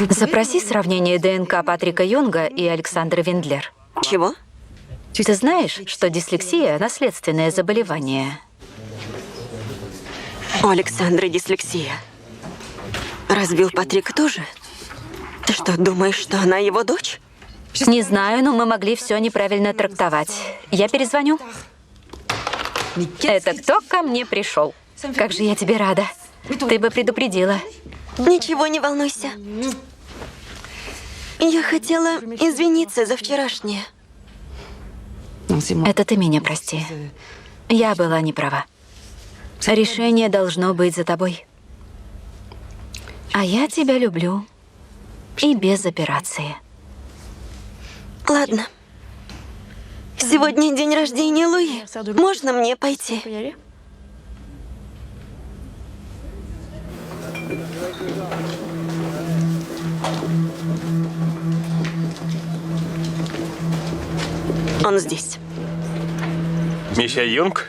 Запроси сравнение ДНК Патрика Юнга и Александры Вендлер. Чего? Ты знаешь, что дислексия – наследственное заболевание? У Александры дислексия. Разбил Патрик тоже? Ты что, думаешь, что она его дочь? Не знаю, но мы могли все неправильно трактовать. Я перезвоню. Это кто ко мне пришел? Как же я тебе рада. Ты бы предупредила. Ничего, не волнуйся. Я хотела извиниться за вчерашнее. Это ты меня прости. Я была не права. Решение должно быть за тобой. А я тебя люблю. И без операции. Ладно. Сегодня день рождения Луи. Можно мне пойти? Он здесь. Месье Юнг?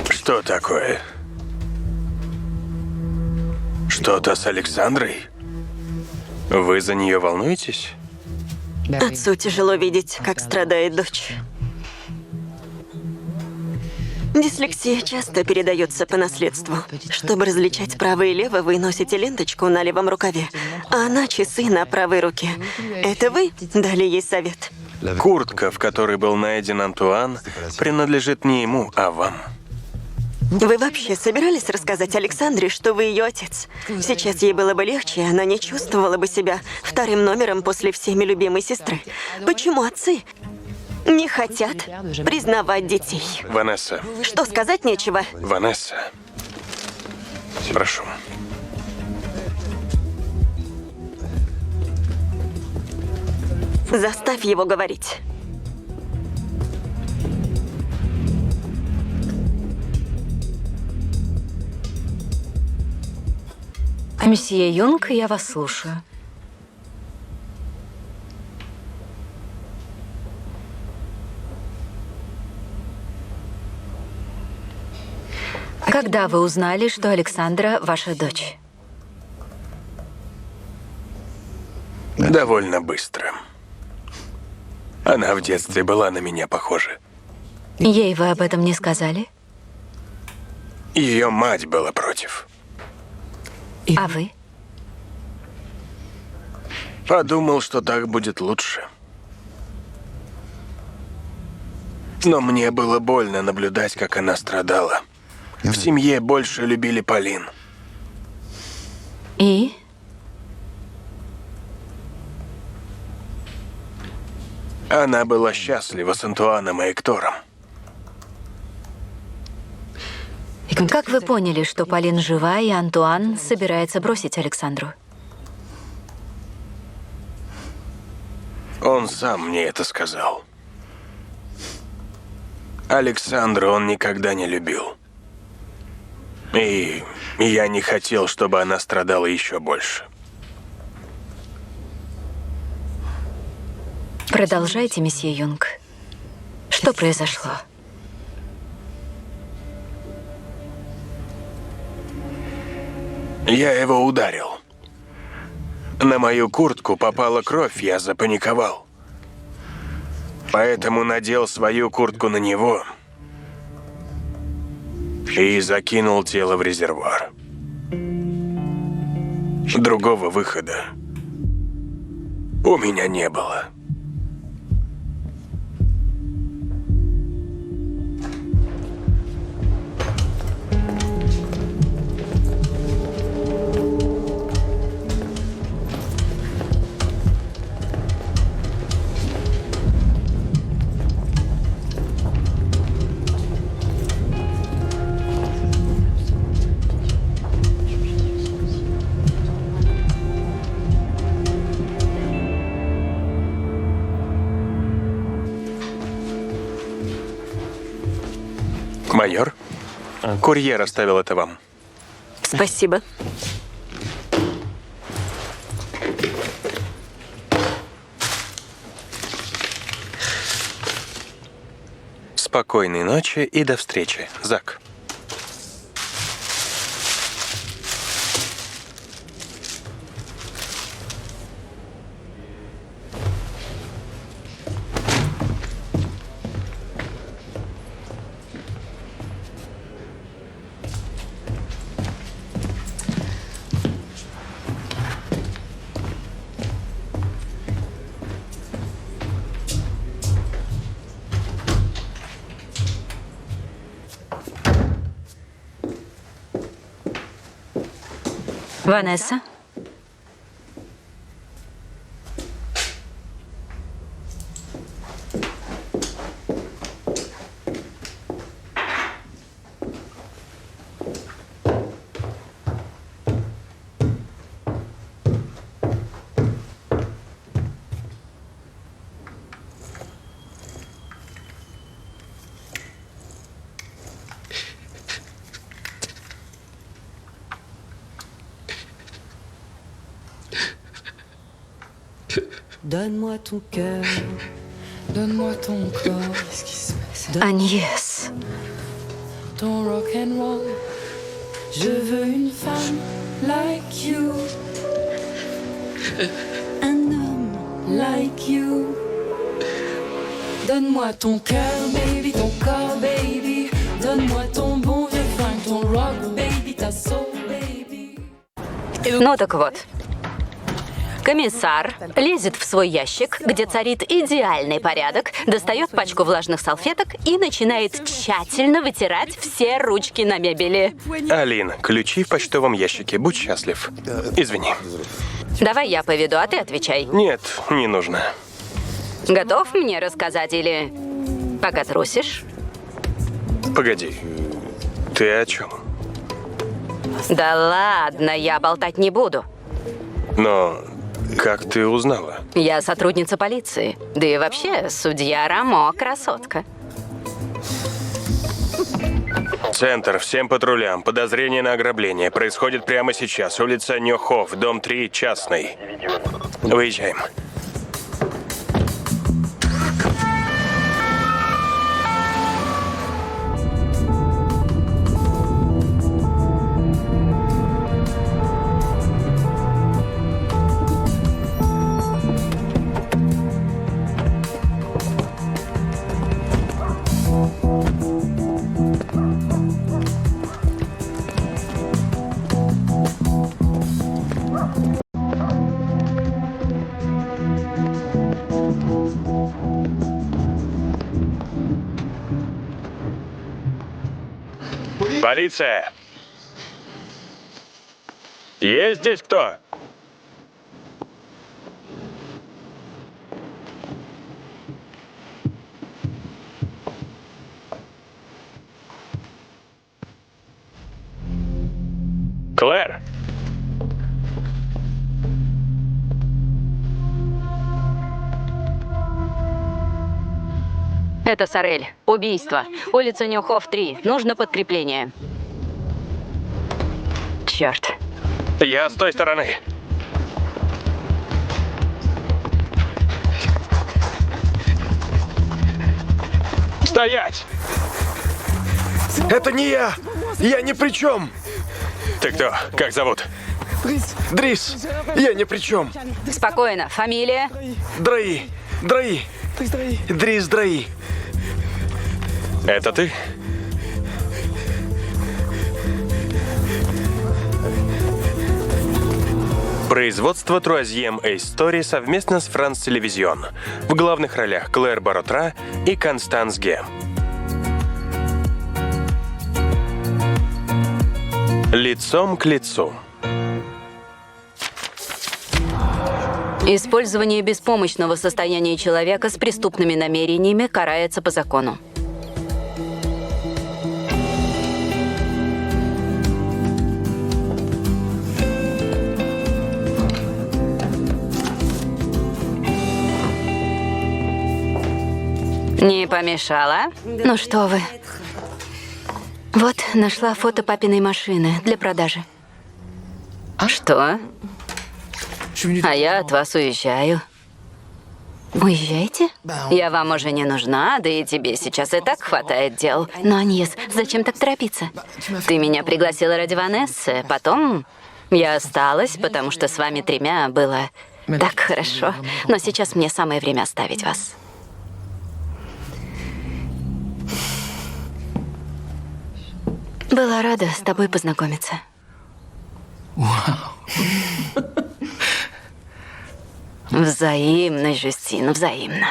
Что такое? Что-то с Александрой? Вы за нее волнуетесь? Отцу тяжело видеть, как страдает дочь. Дислексия часто передается по наследству. Чтобы различать право и лево, вы носите ленточку на левом рукаве, а она часы на правой руке. Это вы дали ей совет? Куртка, в которой был найден Антуан, принадлежит не ему, а вам. Вы вообще собирались рассказать Александре, что вы ее отец? Сейчас ей было бы легче, она не чувствовала бы себя вторым номером после всеми любимой сестры. Почему отцы не хотят признавать детей? Ванесса. Что, сказать нечего? Ванесса. Прошу. Заставь его говорить. Месье Юнг, я вас слушаю. Когда вы узнали, что Александра ваша дочь? Довольно быстро. Она в детстве была на меня похожа. Ей вы об этом не сказали? Ее мать была против. А вы? Подумал, что так будет лучше. Но мне было больно наблюдать, как она страдала. В семье больше любили Полин. И? Она была счастлива с Антуаном и Эктором. Как вы поняли, что Полин жива и Антуан собирается бросить Александру? Он сам мне это сказал. Александру он никогда не любил. И я не хотел, чтобы она страдала еще больше. Продолжайте, месье Юнг. Что произошло? Я его ударил. На мою куртку попала кровь, я запаниковал. Поэтому надел свою куртку на него и закинул тело в резервуар. Другого выхода у меня не было. Майор, курьер оставил это вам. Спасибо. Спокойной ночи и до встречи, Зак. Ванесса? Donne-moi ton cœur, donne-moi ton corps. Qu'est-ce qui se passe? Аньес. Ton rock and roll. Je veux une femme like you. Un homme like you. Donne-moi ton cœur, baby, ton corps, baby. Donne-moi ton bon vieux flingue, ton rock, baby, ta soul, baby. Ну так вот. Комиссар лезет в свой ящик, где царит идеальный порядок, достает пачку влажных салфеток и начинает тщательно вытирать все ручки на мебели. Алин, ключи в почтовом ящике. Будь счастлив. Извини. Давай я поведу, а ты отвечай. Нет, не нужно. Готов мне рассказать или пока трусишь? Погоди. Ты о чем? Да ладно, я болтать не буду. Но как ты узнала? Я сотрудница полиции. Да и вообще, судья Рамо — красотка. Центр, всем патрулям. Подозрение на ограбление. Происходит прямо сейчас. Улица Нёхов, дом 3, частный. Выезжаем. Полиция! Есть здесь кто? Клэр! Это Сорель. Убийство. Улица Нюхов, 3. Нужно подкрепление. Черт. Я с той стороны. Стоять! Это не я! Я ни при чем! Ты кто? Как зовут? Дрис! Я ни при чем! Спокойно. Фамилия? Драи! Драи! Дрис Драи! Это ты? Производство Troisième Истории совместно с France Television. В главных ролях Клэр Баротра и Констанс Ге. Лицом к лицу. Использование беспомощного состояния человека с преступными намерениями карается по закону. Не помешала? Ну что вы. Вот, нашла фото папиной машины для продажи. Что? А я от вас уезжаю. Уезжаете? Я вам уже не нужна, да и тебе сейчас и так хватает дел. Но, Аньес, зачем так торопиться? Ты меня пригласила ради Ванессы, потом я осталась, потому что с вами 3 было так хорошо. Но сейчас мне самое время оставить вас. Была рада с тобой познакомиться. Взаимно, Жюстин, взаимно.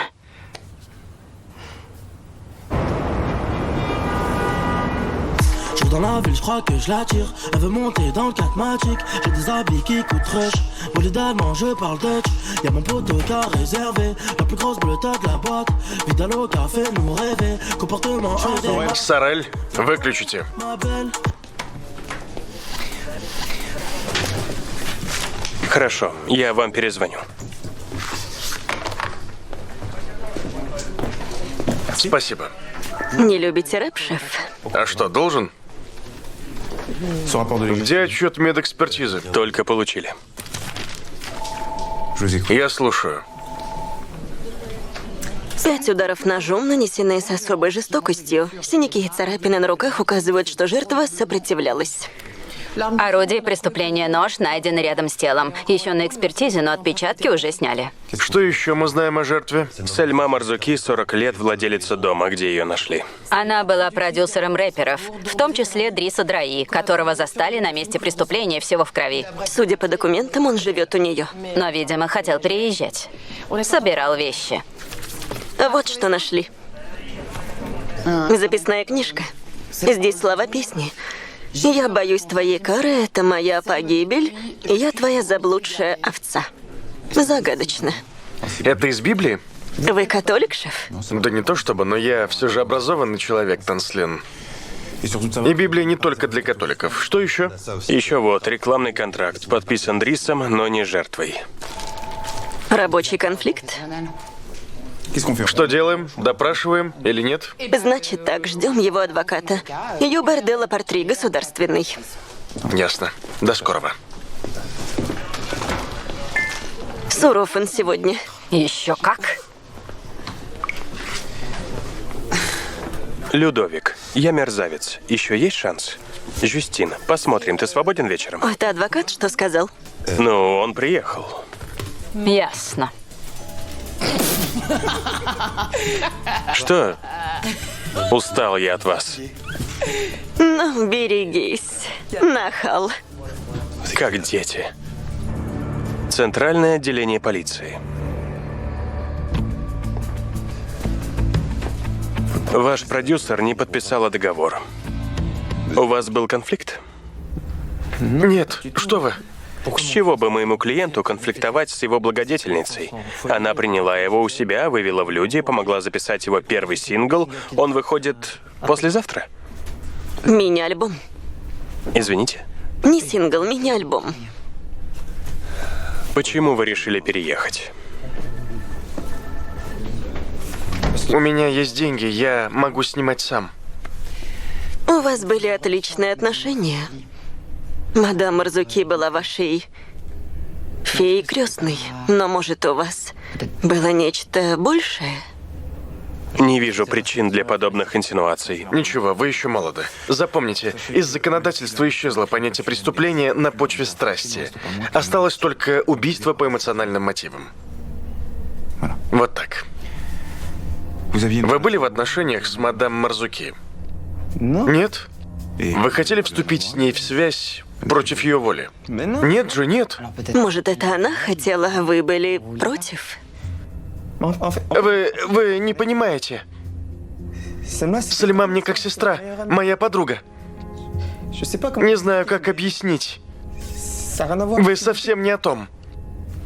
Je suis dans la ville, je crois que je l'attire. Elle veut monter dans le 4matic. J'ai des habits qui coûtent très cher. Moi, idéalement, je parle Dutch. Y'a mon poteau qui a réservé la plus grosse boleta de la boîte. Vidal qui a fait nous rêver. Comportement adéquat. Сорель, выключите. Ma belle. Хорошо, я вам перезвоню. Спасибо. Не любите рэп, шеф? А что, должен? Где отчет медэкспертизы? Только получили. Я слушаю. 5 ударов ножом, нанесенные с особой жестокостью. Синяки и царапины на руках указывают, что жертва сопротивлялась. Орудие преступления нож найден рядом с телом. Еще на экспертизе, но отпечатки уже сняли. Что еще мы знаем о жертве? Сальма Марзуки, 40 лет, владелица дома, где ее нашли. Она была продюсером рэперов, в том числе Дриса Драи, которого застали на месте преступления всего в крови. Судя по документам, он живет у нее. Но, видимо, хотел переезжать. Собирал вещи. Вот что нашли. Записная книжка. Здесь слова песни. «Я боюсь твоей кары, это моя погибель, и я твоя заблудшая овца». Загадочно. Это из Библии? Вы католик, шеф? Да не то чтобы, но я все же образованный человек, Танслин. И Библия не только для католиков. Что еще? Еще вот, рекламный контракт, подписан Дрисом, но не жертвой. Рабочий конфликт? Что делаем? Допрашиваем или нет? Значит так, ждем его адвоката. Юбер де Лапартри, государственный. Ясно. До скорого. Суров он сегодня. Еще как? Людовик, я мерзавец. Еще есть шанс? Жюстин, посмотрим, ты свободен вечером? Это адвокат что сказал? Ну, он приехал. Ясно. Что? Устал я от вас. Ну, берегись. Нахал. Как дети. Центральное отделение полиции. Ваш продюсер не подписала договор. У вас был конфликт? Нет, что вы? С чего бы моему клиенту конфликтовать с его благодетельницей? Она приняла его у себя, вывела в люди, помогла записать его первый сингл. Он выходит послезавтра. Мини-альбом. Извините. Не сингл, мини-альбом. Почему вы решили переехать? У меня есть деньги, я могу снимать сам. У вас были отличные отношения. Мадам Марзуки была вашей феей крестной. Но, может, у вас было нечто большее? Не вижу причин для подобных инсинуаций. Ничего, вы еще молоды. Запомните, из законодательства исчезло понятие преступления на почве страсти. Осталось только убийство по эмоциональным мотивам. Вот так. Вы были в отношениях с мадам Марзуки? Нет? Вы хотели вступить с ней в связь против ее воли? Нет же, нет. Может, это она хотела, а вы были против? Вы не понимаете. Салима мне как сестра, моя подруга. Не знаю, как объяснить. Вы совсем не о том.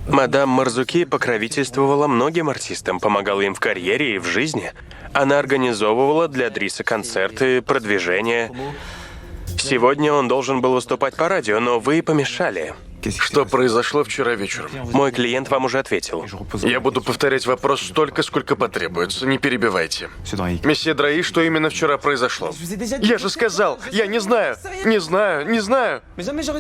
Мадам Марзуки покровительствовала многим артистам, помогала им в карьере и в жизни. Она организовывала для Дриса концерты, продвижение. Сегодня он должен был выступать по радио, но вы помешали. Что произошло вчера вечером? Мой клиент вам уже ответил. Я буду повторять вопрос столько, сколько потребуется. Не перебивайте. Месье Драи, что именно вчера произошло? Я же сказал, я не знаю. Не знаю.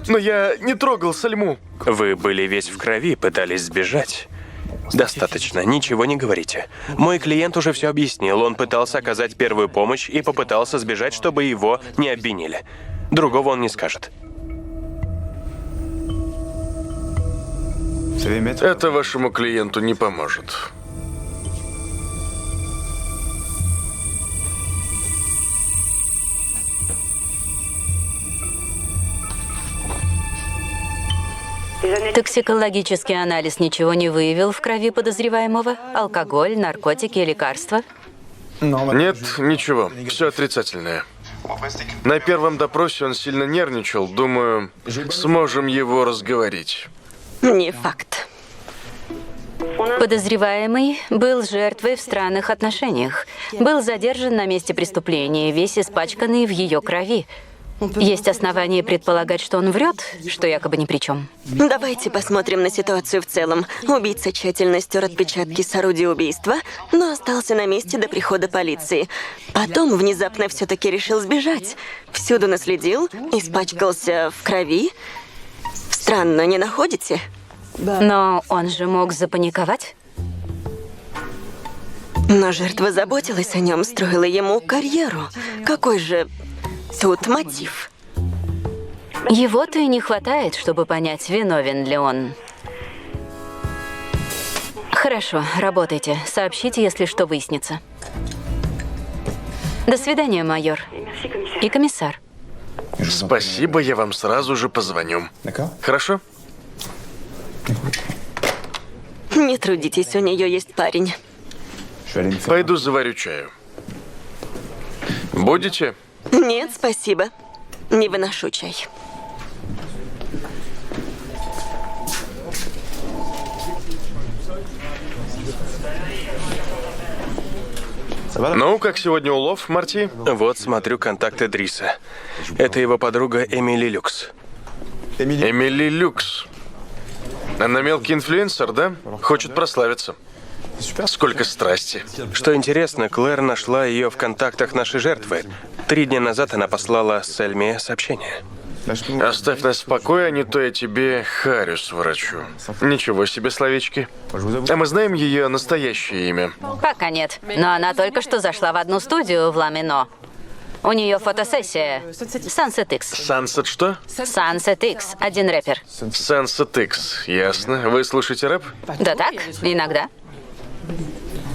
Но я не трогал Сальму. Вы были весь в крови, пытались сбежать. Достаточно, ничего не говорите. Мой клиент уже все объяснил. Он пытался оказать первую помощь и попытался сбежать, чтобы его не обвинили. Другого он не скажет. Это вашему клиенту не поможет. Токсикологический анализ ничего не выявил в крови подозреваемого? Алкоголь, наркотики, лекарства? Нет, ничего. Все отрицательное. На первом допросе он сильно нервничал. Думаю, сможем его разговорить. Не факт. Подозреваемый был жертвой в странных отношениях. Был задержан на месте преступления, весь испачканный в ее крови. Есть основания предполагать, что он врет, что якобы ни при чем. Давайте посмотрим на ситуацию в целом. Убийца тщательно стер отпечатки с орудия убийства, но остался на месте до прихода полиции. Потом внезапно все-таки решил сбежать. Всюду наследил, испачкался в крови. Странно, не находите? Но он же мог запаниковать. Но жертва заботилась о нем, строила ему карьеру. Какой же тут мотив? Его-то и не хватает, чтобы понять, виновен ли он. Хорошо, работайте. Сообщите, если что выяснится. До свидания, майор. И комиссар. Спасибо, я вам сразу же позвоню. D'accord? Хорошо? Не трудитесь, у нее есть парень. Je vais aller me faire. Пойду заварю чаю. Будете? Нет, спасибо. Не выношу чай. Ну, как сегодня улов, Марти? Вот смотрю контакты Дриса. Это его подруга Эмили Люкс. Эмили Люкс. Она мелкий инфлюенсер, да? Хочет прославиться. Сколько страсти. Что интересно, Клэр нашла ее в контактах нашей жертвы. 3 дня назад она послала Сельме сообщение. Оставь нас в покое, а не то я тебе харю сворачу. Ничего себе словечки. А мы знаем ее настоящее имя. Пока нет. Но она только что зашла в одну студию в Ламино. У нее фотосессия. Sunset X. Sunset что? Sunset X. Один рэпер. Sunset X. Ясно. Вы слушаете рэп? Да так, иногда.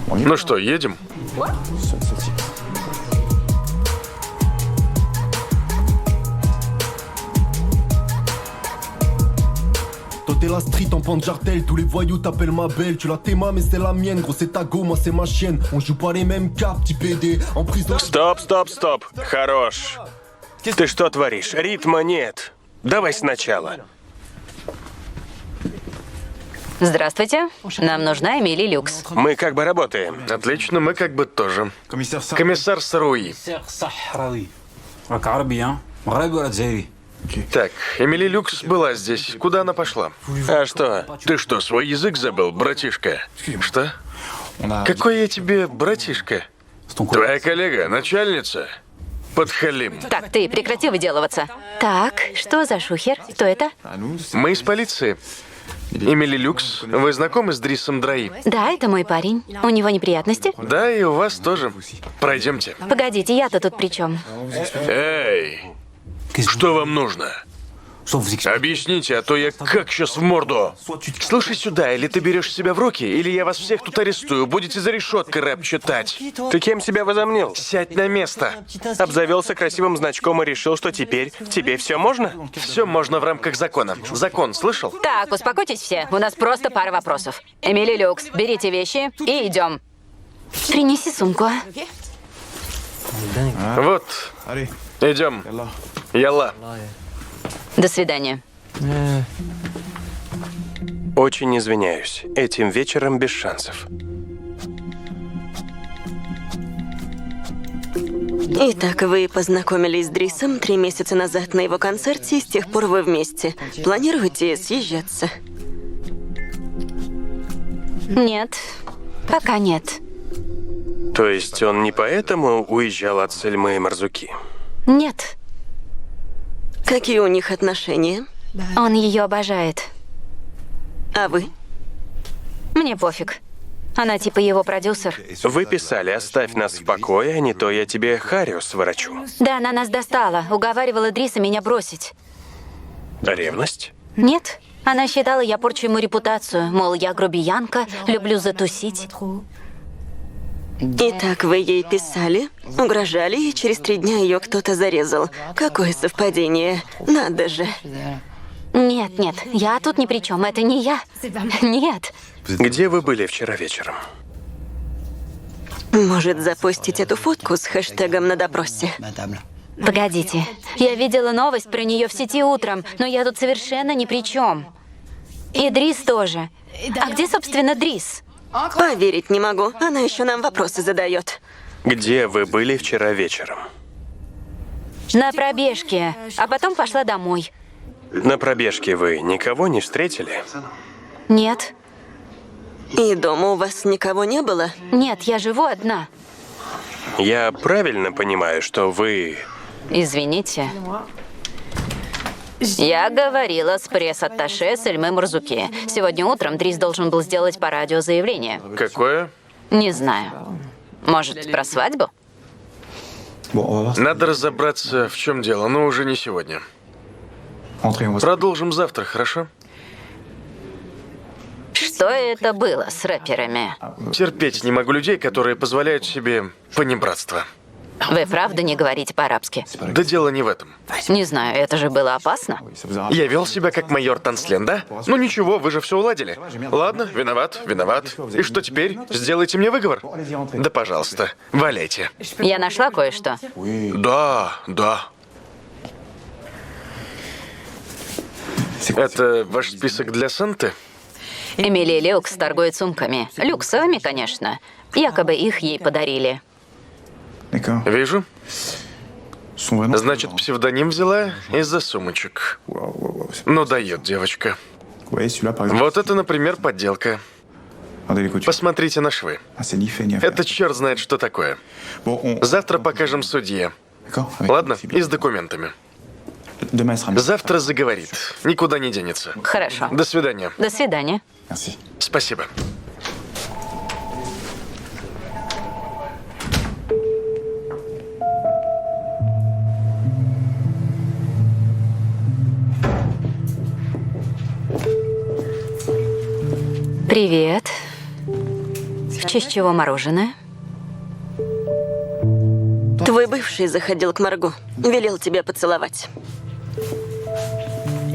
Ну что, едем? Toi t'es la street en pan de jartel, tous les voyous t'appellent ma belle. Tu la t'aimas mais c'est la mienne, gros c'est ta go, moi c'est ma chienne. On joue pas les mêmes cartes, petit PD. En prison. Стоп, стоп, стоп. Хорош. Ты что творишь? Ритма нет. Давай сначала. Здравствуйте. Нам нужна Эмили Люкс. Мы как бы работаем. Отлично, мы как бы тоже. Комиссар Саруи. صحراوي راك عربي ها مغربي ولا جزائري Так, Эмили Люкс была здесь. Куда она пошла? А что? Ты что, свой язык забыл, братишка? Что? Какой я тебе братишка? Твоя коллега, начальница? Подхалим. Так, ты прекрати выделываться. Так, что за шухер? Кто это? Мы из полиции. Эмили Люкс, вы знакомы с Дрисом Драи? Да, это мой парень. У него неприятности? Да, и у вас тоже. Пройдемте. Погодите, я-то тут при чем? Эй, что вам нужно? Объясните, а то я как сейчас в морду. Слушай сюда, или ты берешь себя в руки, или я вас всех тут арестую. Будете за решеткой рэп читать. Ты кем себя возомнил? Сядь на место. Обзавелся красивым значком и решил, что теперь тебе все можно? Все можно в рамках закона. Закон, слышал? Так, успокойтесь все. У нас просто пара вопросов. Эмили Люкс, берите вещи и идем. Принеси сумку. Вот, Allez, идем. yallah. Ялла. До свидания. Очень извиняюсь. Этим вечером без шансов. Итак, вы познакомились с Дрисом 3 месяца назад на его концерте, и с тех пор вы вместе. Планируете съезжаться? Нет, пока нет. То есть он не поэтому уезжал от Сельмы и Марзуки? Нет, Какие у них отношения? он ее обожает. А вы? Мне пофиг. Она типа его продюсер. Вы писали, оставь нас в покое, а не то я тебе харю сворачу. Да, она нас достала. Уговаривала Дриса меня бросить. Ревность? Нет, она считала, я порчу ему репутацию. Мол, я грубиянка, люблю затусить. Итак, вы ей писали, угрожали, и через 3 дня ее кто-то зарезал. Какое совпадение. Надо же. Нет, нет, я тут ни при чем. Это не я. Нет. Где вы были вчера вечером? Может, запостить эту фотку с хэштегом на допросе? Погодите. Я видела новость про нее в сети утром, но я тут совершенно ни при чем. И Дрис тоже. А где, собственно, Дрис? Поверить не могу. Она еще нам вопросы задает. Где вы были вчера вечером? На пробежке. А потом пошла домой. На пробежке вы никого не встретили? Нет. И дома у вас никого не было? Нет, я живу одна. Я правильно понимаю, что вы... Извините. Я говорила с пресс-атташе Сельмы Марзуки. Сегодня утром Дрис должен был сделать по радио заявление. Какое? Не знаю. Может, про свадьбу? Надо разобраться, в чем дело, но уже не сегодня. Продолжим завтра, хорошо? Что это было с рэперами? Терпеть не могу людей, которые позволяют себе понебратство. Вы правда не говорите по-арабски? Да дело не в этом. Не знаю, это же было опасно. Я вел себя как майор Танслен, да? Ну ничего, вы же все уладили. Ладно, виноват. И что теперь? Сделайте мне выговор? Да, пожалуйста, валяйте. Я нашла кое-что. Да. Это ваш список для Санты? Эмили Люкс торгует сумками. Люксовыми, конечно. Якобы их ей подарили. Вижу. Значит, псевдоним взяла из-за сумочек. Ну, дает девочка. Вот это, например, подделка. Посмотрите на швы. Это черт знает, что такое. Завтра покажем судье. Ладно? И с документами. Завтра заговорит. Никуда не денется. Хорошо. До свидания. До свидания. Спасибо. Привет. В честь чего мороженое? Твой бывший заходил к Марго. Велел тебя поцеловать.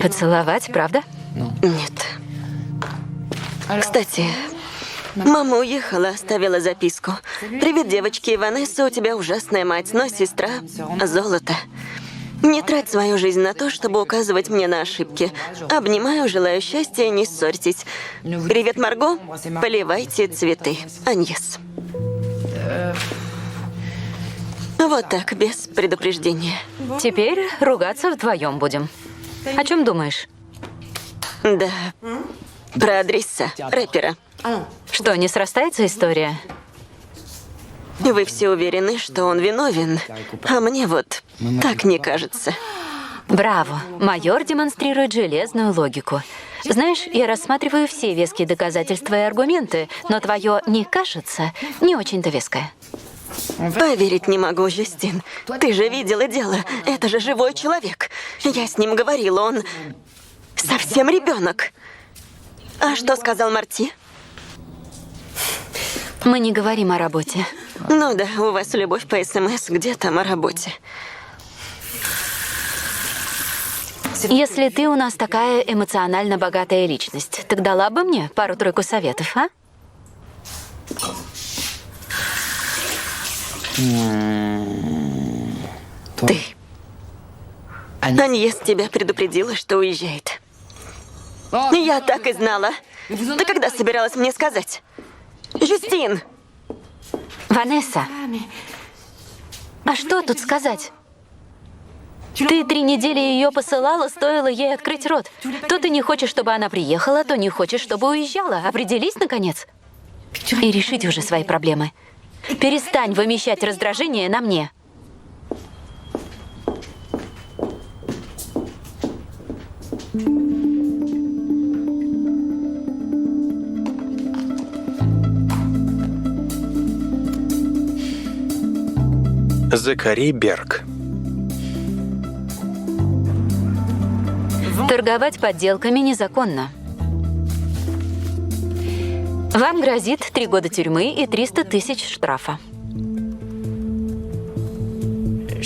Поцеловать, правда? Нет. Кстати, мама уехала, оставила записку. «Привет, девочки. Ванесса, у тебя ужасная мать, но сестра – золото. Не трать свою жизнь на то, чтобы указывать мне на ошибки. Обнимаю, желаю счастья, не ссорьтесь. Привет, Марго. Поливайте цветы. Аньес». Вот так, без предупреждения. Теперь ругаться вдвоем будем. О чем думаешь? Да. Про Адриса, рэпера. Что, не срастается история? Вы все уверены, что он виновен, а мне вот так не кажется. Браво. Майор демонстрирует железную логику. Знаешь, я рассматриваю все веские доказательства и аргументы, но твое «не кажется» не очень-то веское. Поверить не могу, Жюстин. Ты же видела дело. Это же живой человек. Я с ним говорила, он совсем ребенок. А что сказал Марти? Мы не говорим о работе. Ну да, у вас любовь по СМС, где там о работе? Если ты у нас такая эмоционально богатая личность, так дала бы мне пару-тройку советов, а? Ты. Аньес тебя предупредила, что уезжает. Я так и знала. Ты когда собиралась мне сказать? Жюстин! Ванесса, а что тут сказать? Ты 3 недели ее посылала, стоило ей открыть рот. То ты не хочешь, чтобы она приехала, то не хочешь, чтобы уезжала. Определись, наконец. И решите уже свои проблемы. Перестань вымещать раздражение на мне. Закари Берг. Торговать подделками незаконно. Вам грозит 3 года тюрьмы и 300 тысяч штрафа.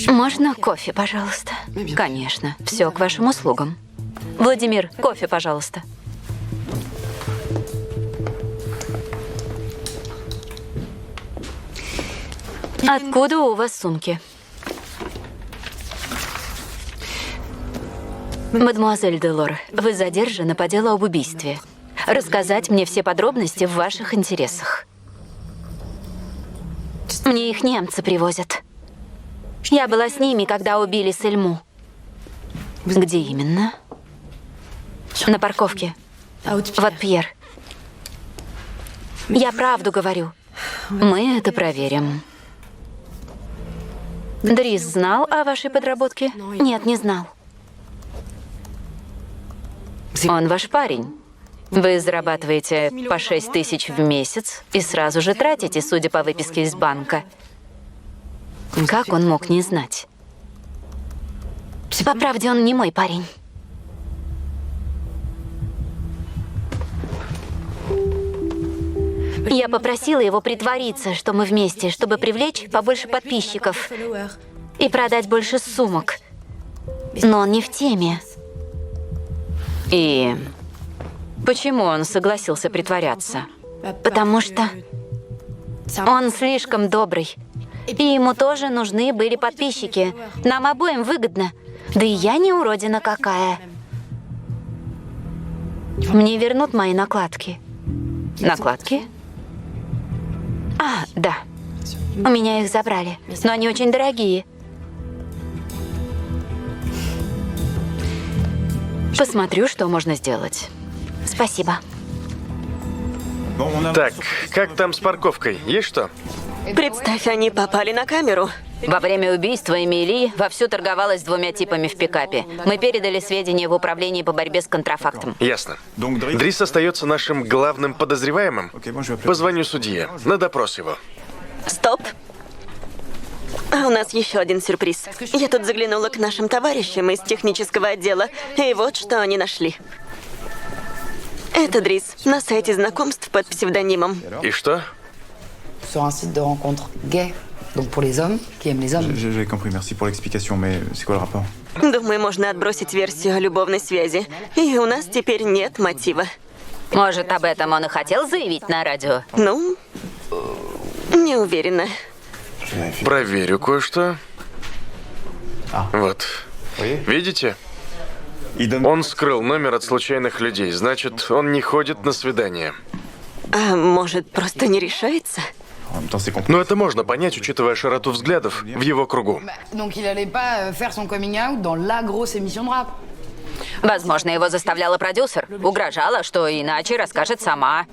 Можно кофе, пожалуйста? Конечно, все к вашим услугам. Владимир, кофе, пожалуйста. Откуда у вас сумки? Мадемуазель Делор, вы задержаны по делу об убийстве. Рассказать мне все подробности в ваших интересах. Мне их немцы привозят. Я была с ними, когда убили Сельму. Где именно? На парковке. Вот Пьер. Я правду говорю. Мы это проверим. Дрис знал о вашей подработке? Нет, не знал. Он ваш парень. Вы зарабатываете по 6 тысяч в месяц и сразу же тратите, судя по выписке из банка. Как он мог не знать? По правде, он не мой парень. Я попросила его притвориться, что мы вместе, чтобы привлечь побольше подписчиков и продать больше сумок. Но он не в теме. И почему он согласился притворяться? Потому что он слишком добрый. И ему тоже нужны были подписчики. Нам обоим выгодно. Да и я не уродина какая. Мне вернут мои накладки. Накладки? А, да. У меня их забрали. Но они очень дорогие. Посмотрю, что можно сделать. Спасибо. Так, как там с парковкой? Есть что? Представь, они попали на камеру. Во время убийства Эмилии вовсю торговалась 2 типами в пикапе. Мы передали сведения в управление по борьбе с контрафактом. Ясно. Дрис остается нашим главным подозреваемым. Позвоню судье. На допрос его. Стоп. А у нас еще один сюрприз. Я тут заглянула к нашим товарищам из технического отдела, и вот что они нашли. Это Дрис на сайте знакомств под псевдонимом. И что? Sur un site de rencontres gay, donc pour les hommes qui aiment les hommes. J'ai compris, merci pour l'explication, mais c'est quoi le rapport? Думаю, можно отбросить версию о любовной связи. И у нас теперь нет мотива. Может, об этом он и хотел заявить на радио? Ну, не уверена. Проверю кое-что. Вот. Видите? Он скрыл номер от случайных людей. Значит, он не ходит на свидания. А может, просто не решается? Но это можно понять, учитывая широту взглядов в его кругу. Donc il allait pas faire son coming out dans la grosse émission de rap. Возможно, его заставляла продюсер. Угрожала, что иначе расскажет сама.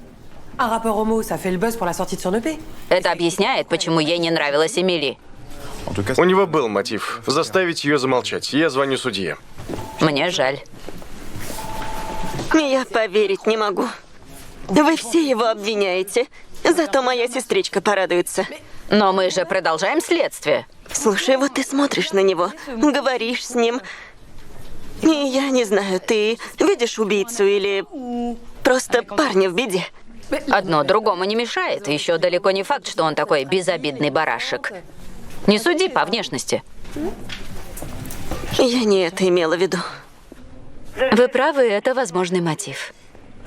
Un rappeur homo, ça fait le buzz pour la sortie de son EP. Это объясняет, почему ей не нравилась Эмили. У него был мотив – заставить ее замолчать. Я звоню судье. Мне жаль. Я поверить не могу. Вы все его обвиняете. Зато моя сестричка порадуется. Но мы же продолжаем следствие. Слушай, вот ты смотришь на него, говоришь с ним. И я не знаю, ты видишь убийцу или просто парня в беде? Одно другому не мешает. Еще далеко не факт, что он такой безобидный барашек. Не суди по внешности. Я не это имела в виду. Вы правы, это возможный мотив.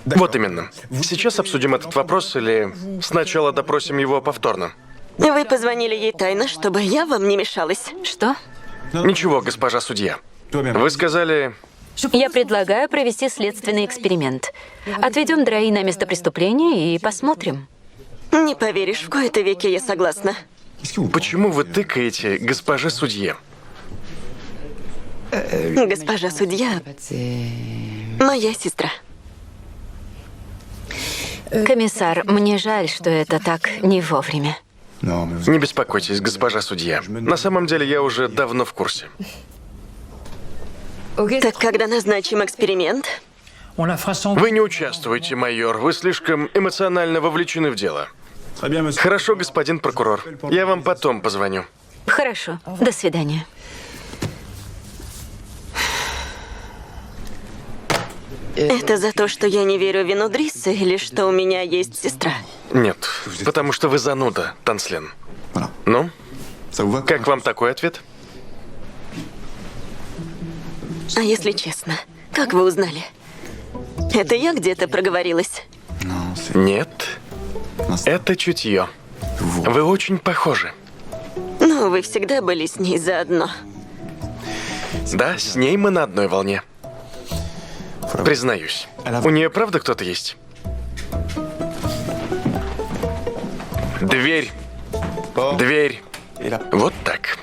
Вот именно. Сейчас обсудим этот вопрос или сначала допросим его повторно? Вы позвонили ей тайно, чтобы я вам не мешалась. Что? Ничего, госпожа судья. Вы сказали... Я предлагаю провести следственный эксперимент. Отведем Драи на место преступления и посмотрим. Не поверишь, в кои-то веки я согласна. Почему вы тыкаете госпоже судье? Госпожа судья, моя сестра. Комиссар, мне жаль, что это так не вовремя. Не беспокойтесь, госпожа судья. На самом деле я уже давно в курсе. Так когда назначим эксперимент? Вы не участвуете, майор. Вы слишком эмоционально вовлечены в дело. Хорошо, господин прокурор. Я вам потом позвоню. Хорошо. До свидания. Это за то, что я не верю в вину Дриса, или что у меня есть сестра? Нет, потому что вы зануда, Танслен. Ну, как вам такой ответ? А если честно, как вы узнали? Это я где-то проговорилась? Нет, это чутье. Вы очень похожи. Ну, вы всегда были с ней заодно. Да, с ней мы на одной волне. Признаюсь, у нее правда кто-то есть? Дверь. Дверь. Вот так.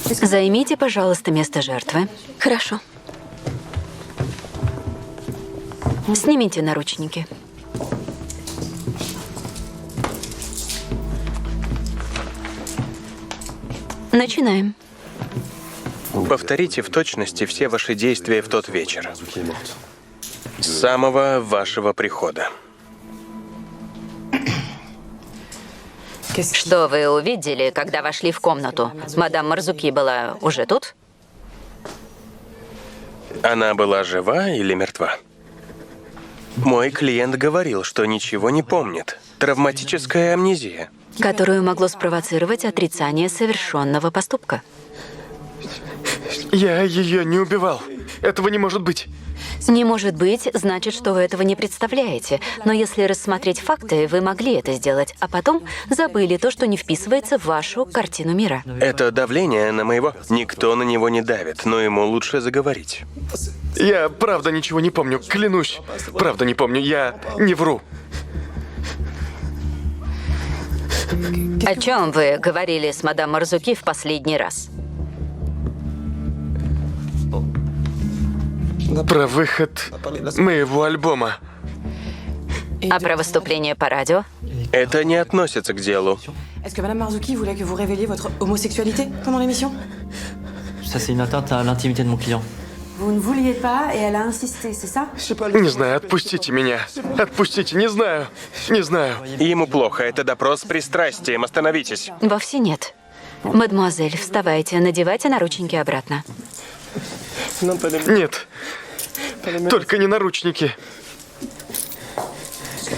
Займите, пожалуйста, место жертвы. Хорошо. Снимите наручники. Начинаем. Повторите в точности все ваши действия в тот вечер. С самого вашего прихода. Что вы увидели, когда вошли в комнату? Мадам Марзуки была уже тут? Она была жива или мертва? Мой клиент говорил, что ничего не помнит. Травматическая амнезия. Которую могло спровоцировать отрицание совершенного поступка. Я ее не убивал. Этого не может быть. Не может быть, значит, что вы этого не представляете. Но если рассмотреть факты, вы могли это сделать, а потом забыли то, что не вписывается в вашу картину мира. Это давление на моего... Никто на него не давит, но ему лучше заговорить. Я правда ничего не помню, клянусь. Правда не помню, я не вру. О чем вы говорили с мадам Марзуки в последний раз? Про выход моего альбома. А про выступление по радио? Это не относится к делу. Est-ce que Madame Marzuki voulait que vous révéliez votre homosexualité pendant l'émission? Ça, c'est une atteinte à l'intimité de mon client. Vous ne vouliez pas et elle a insisté, c'est ça? Не знаю, отпустите меня. Отпустите, не знаю. Не знаю. Ему плохо, это допрос с пристрастием, остановитесь. Вовсе нет. Мадемуазель, вставайте, надевайте наручники обратно. Нет. Только не наручники.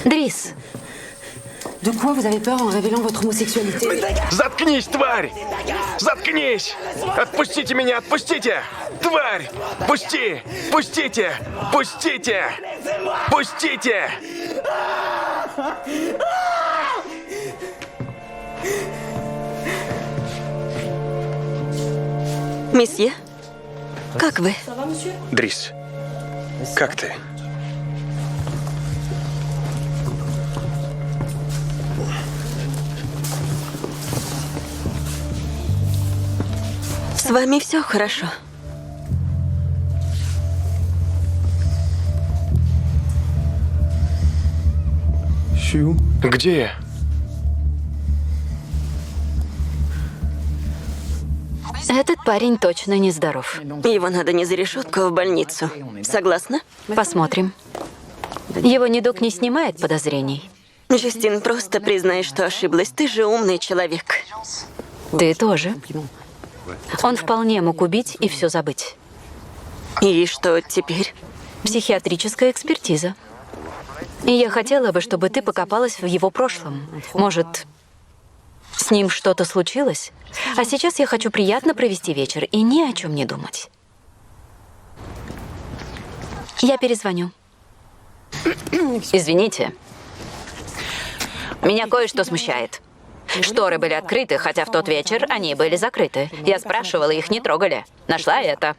Дрис, De quoi vous avez peur en révélant votre homosexualité? Заткнись, тварь! Заткнись! Отпустите меня, отпустите! Тварь! Пусти! Пустите! Пустите! Пустите! Месье, как вы? Дрис, как ты? С вами все хорошо? Где я? этот парень точно нездоров. Его надо не за решетку, а в больницу. Согласна? Посмотрим. Его недуг не снимает подозрений. Джастин, просто признай, что ошиблась. Ты же умный человек. Ты тоже. Он вполне мог убить и все забыть. И что теперь? Психиатрическая экспертиза. И я хотела бы, чтобы ты покопалась в его прошлом. Может, с ним что-то случилось? А сейчас я хочу приятно провести вечер и ни о чем не думать. Я перезвоню. Извините. Меня кое-что смущает. Шторы были открыты, хотя в тот вечер они были закрыты. Я спрашивала, их не трогали. Нашла это.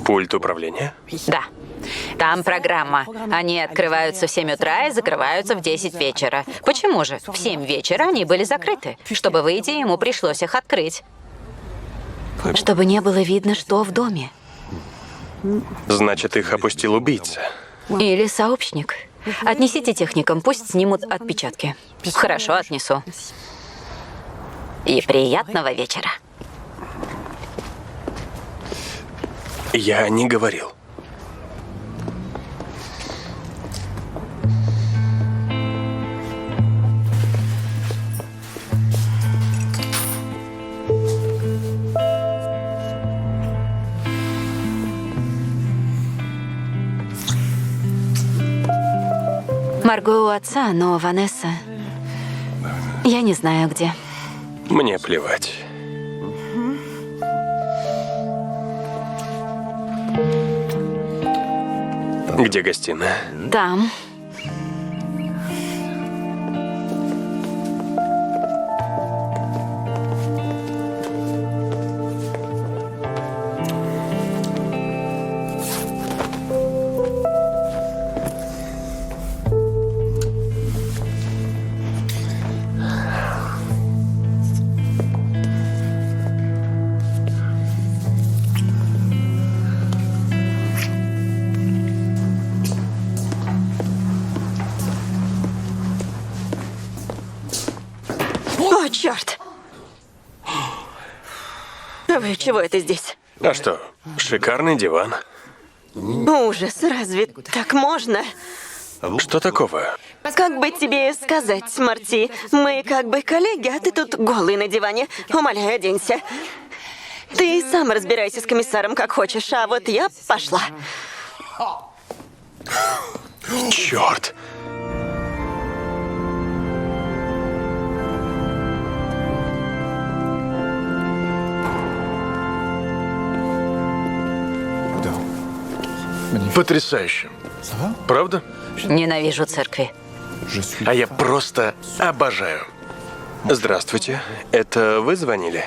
Пульт управления? Да. Там программа. Они открываются в 7 утра и закрываются в 10 вечера. Почему же? В 7 вечера они были закрыты. Чтобы выйти, ему пришлось их открыть. Чтобы не было видно, что в доме. Значит, их опустил убийца. Или сообщник. Отнесите техникам, пусть снимут отпечатки. Хорошо, отнесу. И приятного вечера. Я не говорил. Марго у отца, но Ванесса... Я не знаю, где. Мне плевать. Где гостиная? Там. Вы чего это здесь? А что, шикарный диван. Ужас, разве так можно? Что такого? Как бы тебе сказать, Марти? Мы как бы коллеги, а ты тут голый на диване. Умоляю, оденься. Ты сам разбирайся с комиссаром как хочешь, а вот я пошла. Черт! Потрясающе. Правда? Ненавижу церкви. А я просто обожаю. Здравствуйте. Это вы звонили?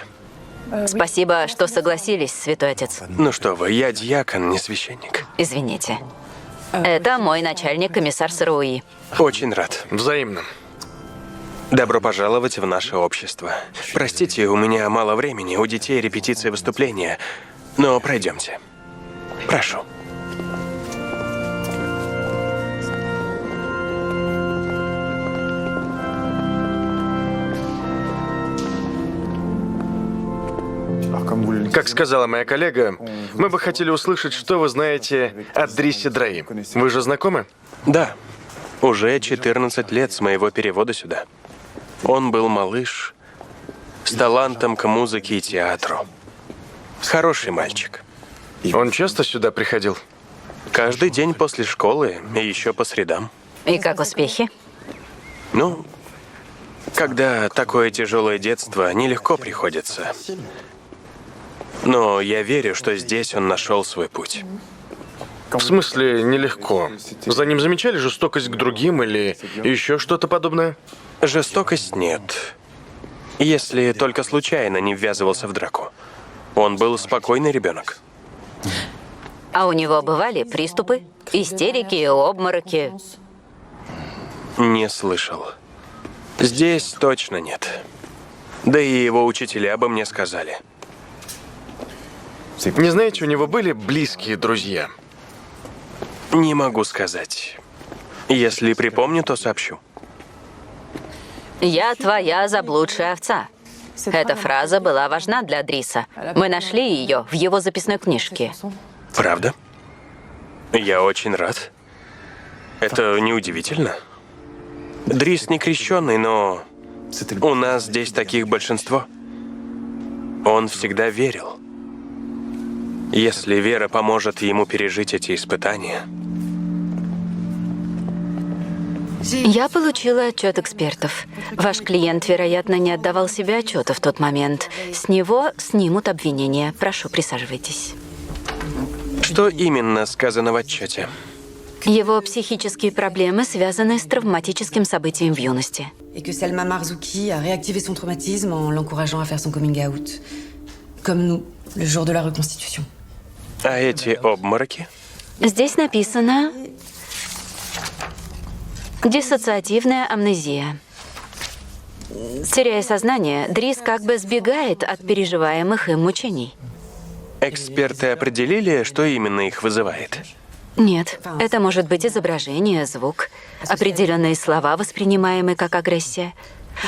Спасибо, что согласились, святой отец. Ну что вы, я дьякон, не священник. Извините. Это мой начальник, комиссар Саруи. Очень рад. Взаимно. Добро пожаловать в наше общество. Простите, у меня мало времени, у детей репетиция выступления. Но пройдемте. Прошу. Как сказала моя коллега, мы бы хотели услышать, что вы знаете о Дрисе Драи. Вы же знакомы? Да. Уже 14 лет с моего перевода сюда. Он был малыш с талантом к музыке и театру. Хороший мальчик. Он часто сюда приходил? Каждый день после школы и еще по средам. И как успехи? Ну, когда такое тяжелое детство, нелегко приходится. Но я верю, что здесь он нашел свой путь. В смысле, нелегко. За ним замечали жестокость к другим или еще что-то подобное? Жестокость нет. Если только случайно не ввязывался в драку. Он был спокойный ребенок. А у него бывали приступы? Истерики, обмороки? Не слышал. Здесь точно нет. Да и его учителя бы мне сказали. Не знаете, у него были близкие друзья? Не могу сказать. Если припомню, то сообщу. «Я твоя заблудшая овца». Эта фраза была важна для Дриса. Мы нашли ее в его записной книжке. Правда? Я очень рад. Это неудивительно. Дрис не крещеный, но у нас здесь таких большинство. Он всегда верил. Если вера поможет ему пережить эти испытания. Я получила отчет экспертов. Ваш клиент, вероятно, не отдавал себе отчета в тот момент. С него снимут обвинения. Прошу, присаживайтесь. Что именно сказано в отчете? Его психические проблемы связаны с травматическим событием в юности. Et que Selma Marzouki a réactivé son traumatisme en l'encourageant à faire son coming out. Comme nous, le jour de la reconstitution. А эти обмороки? Здесь написано «диссоциативная амнезия». Теряя сознание, Дрис как бы сбегает от переживаемых им мучений. Эксперты определили, что именно их вызывает? Нет, это может быть изображение, звук, определенные слова, воспринимаемые как агрессия.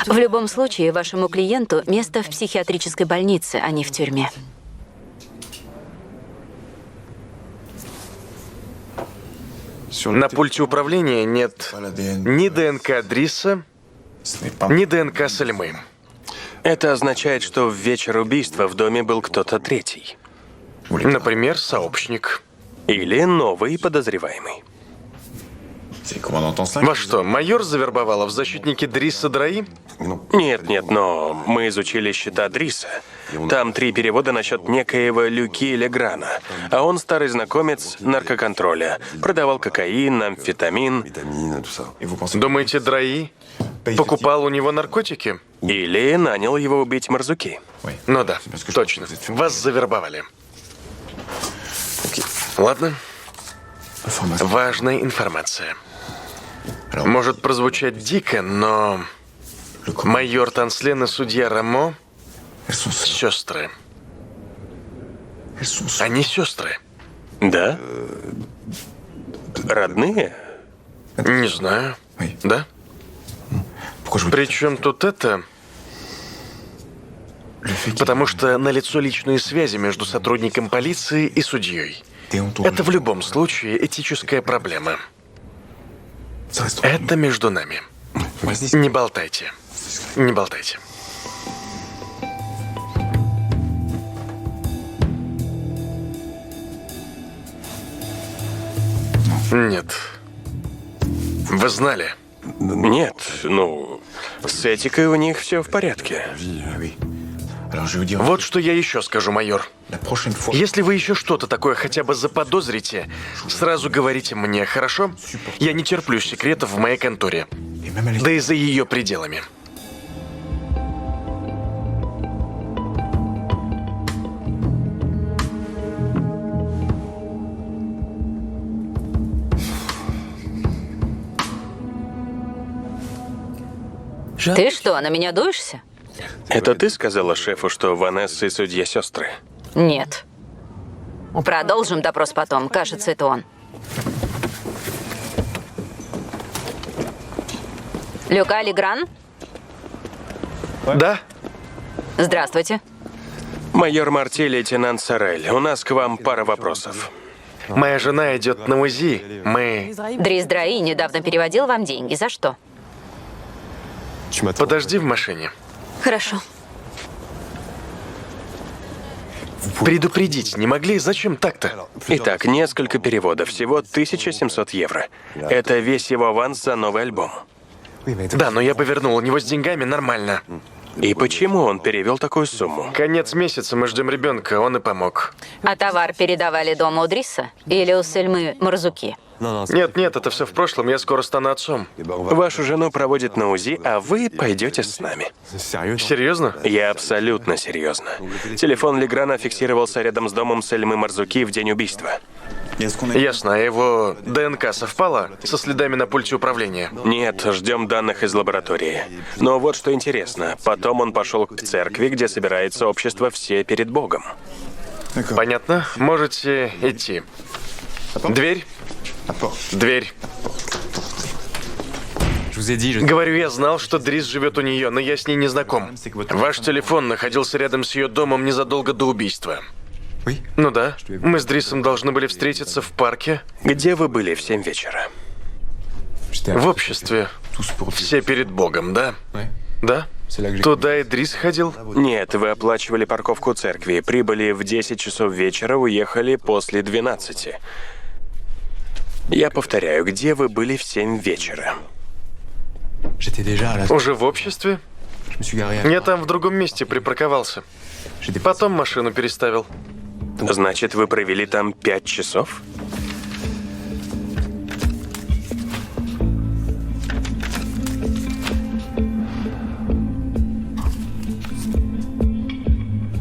В любом случае, вашему клиенту место в психиатрической больнице, а не в тюрьме. На пульте управления нет ни ДНК Дриса, ни ДНК Сальмы. Это означает, что в вечер убийства в доме был кто-то третий. Например, сообщник. Или новый подозреваемый. Вас что, майор завербовала в защитники Дриса Драи? Нет, но мы изучили счета Дриса. Там 3 перевода насчет некоего Люки Леграна. А он старый знакомец наркоконтроля. Продавал кокаин, амфетамин. Думаете, Драи покупал у него наркотики? Или нанял его убить Марзуки. Ну да, точно. Вас завербовали. Ладно. Важная информация. Может прозвучать дико, но майор Танслен и судья Рамо — сестры. Они сестры. Да? Родные? Не знаю. Да? Причем тут это... Потому что налицо личные связи между сотрудником полиции и судьей. Это в любом случае этическая проблема. Это между нами. Не болтайте. Не болтайте. Нет. Вы знали? Нет, ну, с этикой у них все в порядке. Вот что я еще скажу, майор. Если вы еще что-то такое хотя бы заподозрите, сразу говорите мне, хорошо? Я не терплю секретов в моей конторе. Да и за ее пределами. Ты что, на меня дуешься? Это ты сказала шефу, что Ванесса и судья сестры? Нет. Продолжим допрос потом. Кажется, это он. Люка Легран? Да? Здравствуйте. Майор Марти, лейтенант Сорель, у нас к вам пара вопросов. Моя жена идет на УЗИ. Мы... Дрис Драи недавно переводил вам деньги. За что? Подожди в машине. Хорошо. Предупредить не могли? Зачем так-то? Итак, несколько переводов, всего 1700 евро. Это весь его аванс за новый альбом. Да, но я бы вернул. У него с деньгами нормально. И почему он перевел такую сумму? Конец месяца, мы ждем ребенка, он и помог. А товар передавали дома у Дриса? Или у Сельмы Марзуки? Нет, это все в прошлом, я скоро стану отцом. Вашу жену проводят на УЗИ, а вы пойдете с нами. Серьезно? Я абсолютно серьезно. Телефон Леграна фиксировался рядом с домом Сельмы Марзуки в день убийства. Ясно, а его ДНК совпала со следами на пульте управления? Нет, ждем данных из лаборатории. Но вот что интересно, потом он пошел к церкви, где собирается общество «Все перед Богом». Понятно, можете идти. Дверь. Дверь. Говорю, я знал, что Дрис живет у нее, но я с ней не знаком. Ваш телефон находился рядом с ее домом незадолго до убийства. Ну да, мы с Дрисом должны были встретиться в парке. Где вы были в 7 вечера? В обществе. Все перед Богом, да? Да? Туда и Дрис ходил? Нет, вы оплачивали парковку церкви, прибыли в 10 часов вечера, уехали после 12. Я повторяю, где вы были в 7 вечера? Уже в обществе? Я там в другом месте припарковался. Потом машину переставил. Значит, вы провели там 5 часов?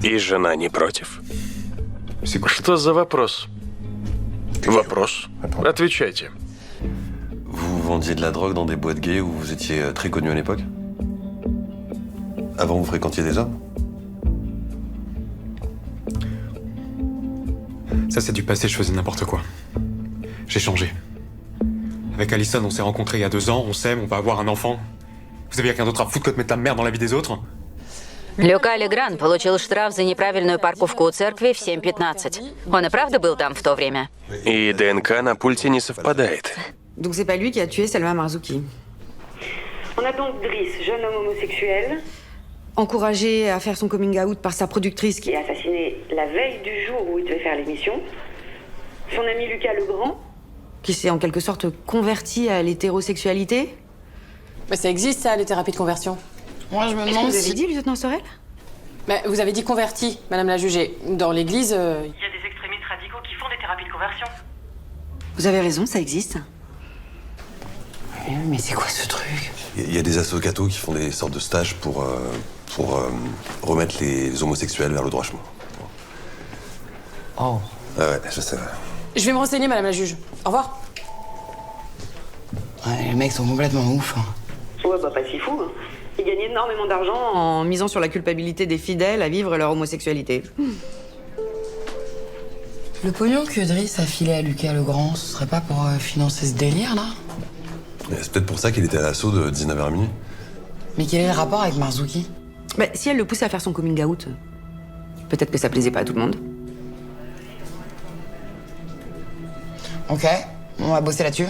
И жена не против? Что за вопрос? Вопрос? Отвечайте. Vous vendiez de la drogue dans des boîtes gays où vous étiez très connu à l'époque? Avant, vous fréquentiez des hommes? Ça, c'est du passé, je faisais n'importe quoi. J'ai changé. Avec Allison, on s'est rencontrés il y a 2 ans, on s'aime, on va avoir un enfant. Vous avez rien d'autre à foutre que de mettre la merde dans la vie des autres? Люка Легран получил штраф за неправильную парковку у церкви в 7:15. Он и правда был там в то время? И ДНК на пульте не совпадает. Donc c'est pas lui qui a tué Selma Marzuki. On a donc Driss, jeune homme homosexuel, Encouragé à faire son coming out par sa productrice qui est assassiné la veille du jour où il devait faire l'émission. Son ami Lucas Legrand, qui s'est en quelque sorte converti à l'hétérosexualité. Mais ça existe, ça, les thérapies de conversion. Moi, je me Qu'est-ce que demande vous avez dit, lieutenant Sorel? Mais vous avez dit converti, madame la jugée. Dans l'église... il y a des extrémistes radicaux qui font des thérapies de conversion. Vous avez raison, ça existe. Mais c'est quoi ce truc? Il y a des assos cathos qui font des sortes de stages pour remettre les homosexuels vers le droit chemin. Oh. Ouais, je sais. Je vais me renseigner, madame la juge. Au revoir. Ouais, les mecs sont complètement ouf. Ouais, bah pas si fou. Hein. Ils gagnent énormément d'argent En misant sur la culpabilité des fidèles à vivre leur homosexualité. Le pognon que Driss a filé à Lucas Legrand, ce serait pas pour financer ce délire, là? C'est peut-être pour ça qu'il était à l'assaut de 19h à minuit. Mais quel est le rapport avec Marzuki? Bah, si elle le poussait à faire son coming out, peut-être que ça plaisait pas à tout le monde. Ok, on va bosser là-dessus.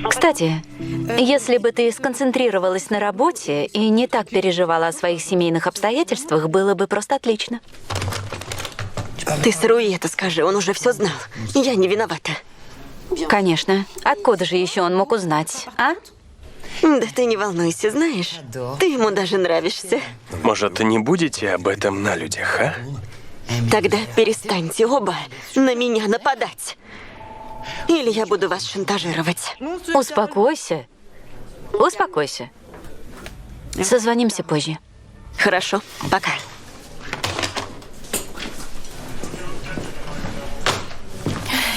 Кстати, если бы ты сконцентрировалась на работе и не так переживала о своих семейных обстоятельствах, было бы просто отлично. Ты Саруи это скажи, он уже все знал. Я не виновата. Конечно. Откуда же еще он мог узнать, а? Да ты не волнуйся, знаешь, ты ему даже нравишься. Может, не будете об этом на людях, а? Тогда перестаньте оба на меня нападать. Или я буду вас шантажировать. Успокойся. Успокойся. Созвонимся позже. Хорошо, пока.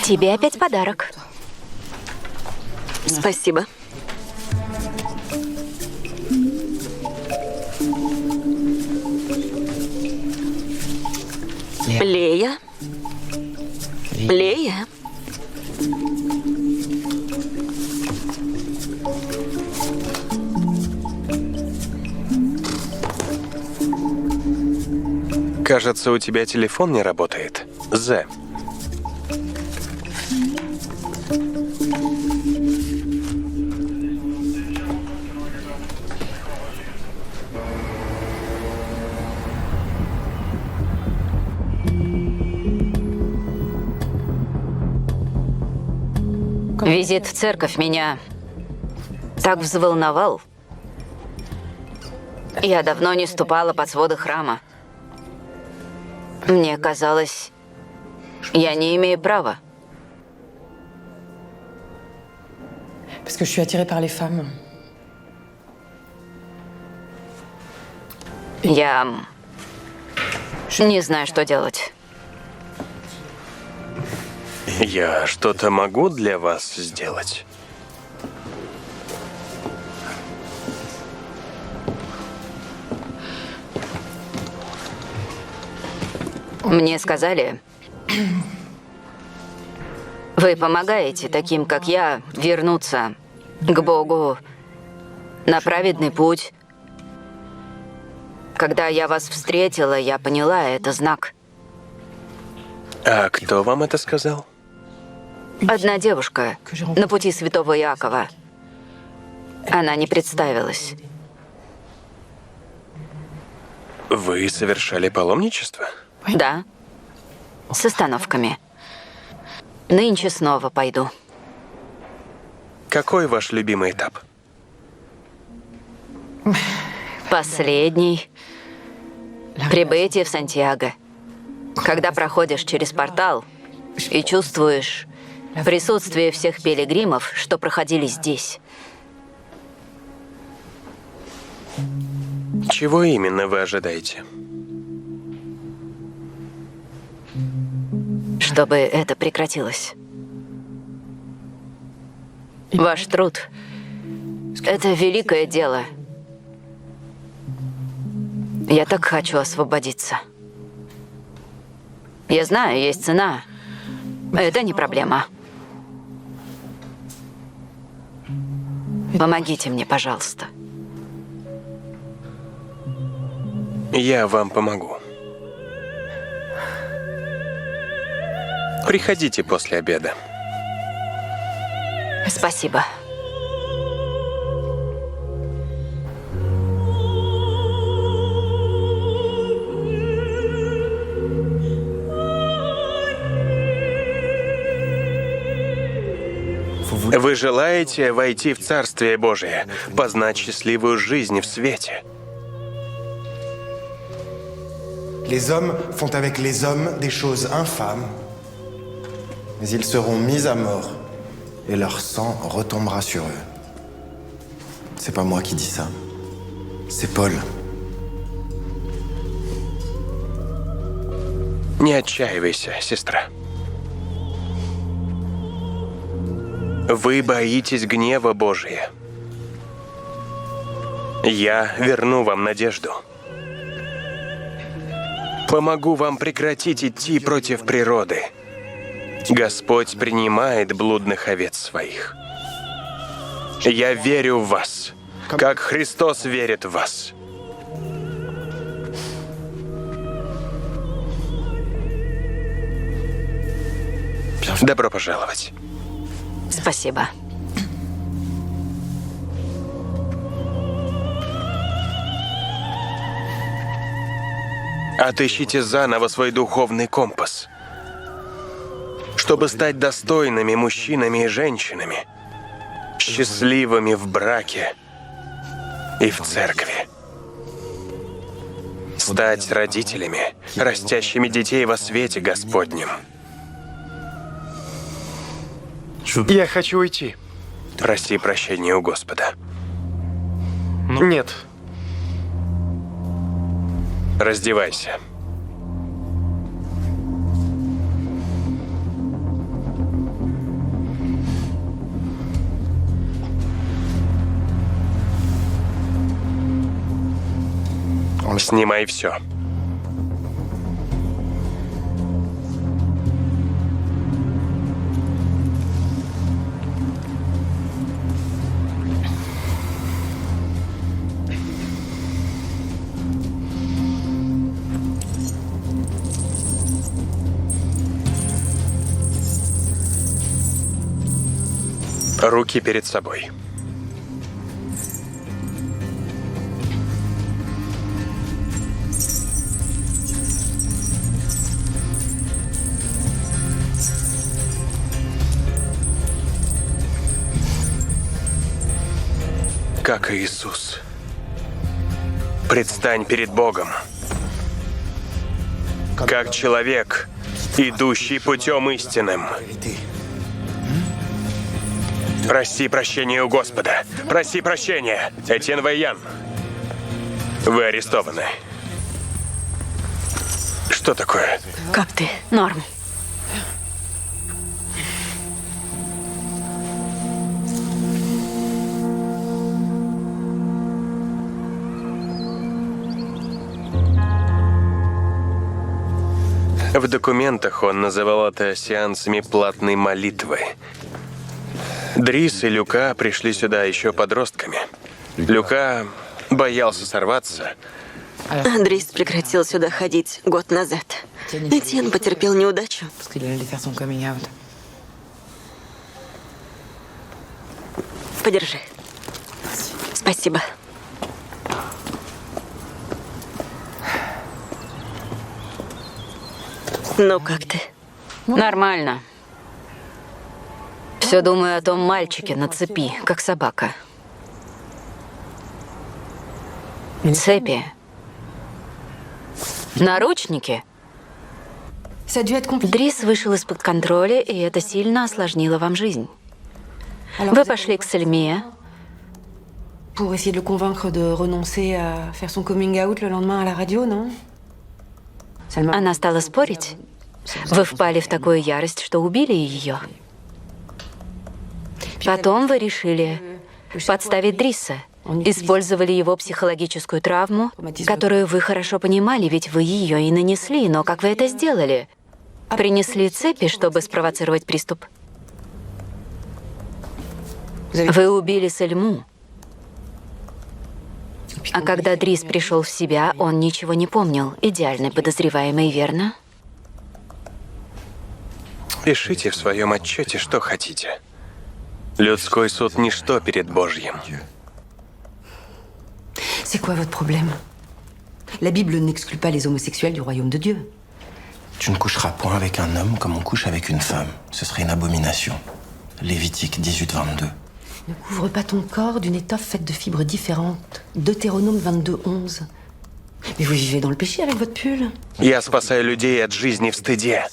Тебе опять подарок. Спасибо. Лея? Лея? Кажется, у тебя телефон не работает. Зе. Визит в церковь меня так взволновал. Я давно не ступала под своды храма. Мне казалось, я не имею права. Parce que je suis attirée par les femmes. Я не знаю, что делать. Я что-то могу для вас сделать? Мне сказали, вы помогаете таким, как я, вернуться к Богу на праведный путь. Когда я вас встретила, я поняла, это знак. А кто вам это сказал? Одна девушка на пути святого Иакова. Она не представилась. Вы совершали паломничество? Да, с остановками. Нынче снова пойду. Какой ваш любимый этап? Последний. Прибытие в Сантьяго. Когда проходишь через портал и чувствуешь присутствие всех пилигримов, что проходили здесь. Чего именно вы ожидаете? Чтобы это прекратилось. Ваш труд — это великое дело. Я так хочу освободиться. Я знаю, есть цена. Это не проблема. Помогите мне, пожалуйста. Я вам помогу. Приходите после обеда. Спасибо. Вы желаете войти в Царствие Божие, познать счастливую жизнь в свете. Les hommes font avec les hommes des choses infâmes, mais ils seront mis à mort et leur sang retombera sur eux. C'est pas moi qui dis ça, c'est Paul. Не отчаивайся, сестра. Вы боитесь гнева Божия. Я верну вам надежду. Помогу вам прекратить идти против природы. Господь принимает блудных овец своих. Я верю в вас, как Христос верит в вас. Добро пожаловать. Спасибо. Отыщите заново свой духовный компас, чтобы стать достойными мужчинами и женщинами, счастливыми в браке и в церкви. Стать родителями, растящими детей во свете Господнем. Я хочу уйти. Проси прощения у Господа. Нет. Раздевайся. Снимай все. Руки перед собой. Как Иисус. Предстань перед Богом. Как человек, идущий путем истинным. Проси прощения у Господа. Проси прощения. Этьен Вэйян. Вы арестованы. Что такое? Как ты? Норм. В документах он называл это сеансами платной молитвы. Дрис и Люка пришли сюда еще подростками. Люка боялся сорваться. Дрис прекратил сюда ходить год назад. Этьен потерпел неудачу. Подержи. Спасибо. Ну, как ты? Нормально. Все думаю о том мальчике на цепи, как собака. Цепи. Наручники. Дрис вышел из-под контроля, и это сильно осложнило вам жизнь. Вы пошли к Сальме. Pour essayer de le convaincre de renoncer à faire son coming out le lendemain à la radio, non? Она стала спорить. Вы впали в такую ярость, что убили ее. Потом вы решили подставить Дриса. Использовали его психологическую травму, которую вы хорошо понимали, ведь вы ее и нанесли. Но как вы это сделали? Принесли цепи, чтобы спровоцировать приступ? Вы убили Сальму. А когда Дрис пришел в себя, он ничего не помнил. Идеальный подозреваемый, верно? Пишите в своем отчете, что хотите. Людской суд – ничто перед Божьим. C'est quoi votre problème? La Bible n'exclut pas les homosexuels du royaume de Dieu. Tu ne coucheras point avec un homme comme on couche avec une femme. Ce serait une abomination. Lévitique 18-22. Ne couvre pas ton corps d'une étoffe faite de fibres différentes. Deutéronome 22-11. Mais vous vivez dans le péché avec votre pull. Я спасаю людей от жизни в стыде.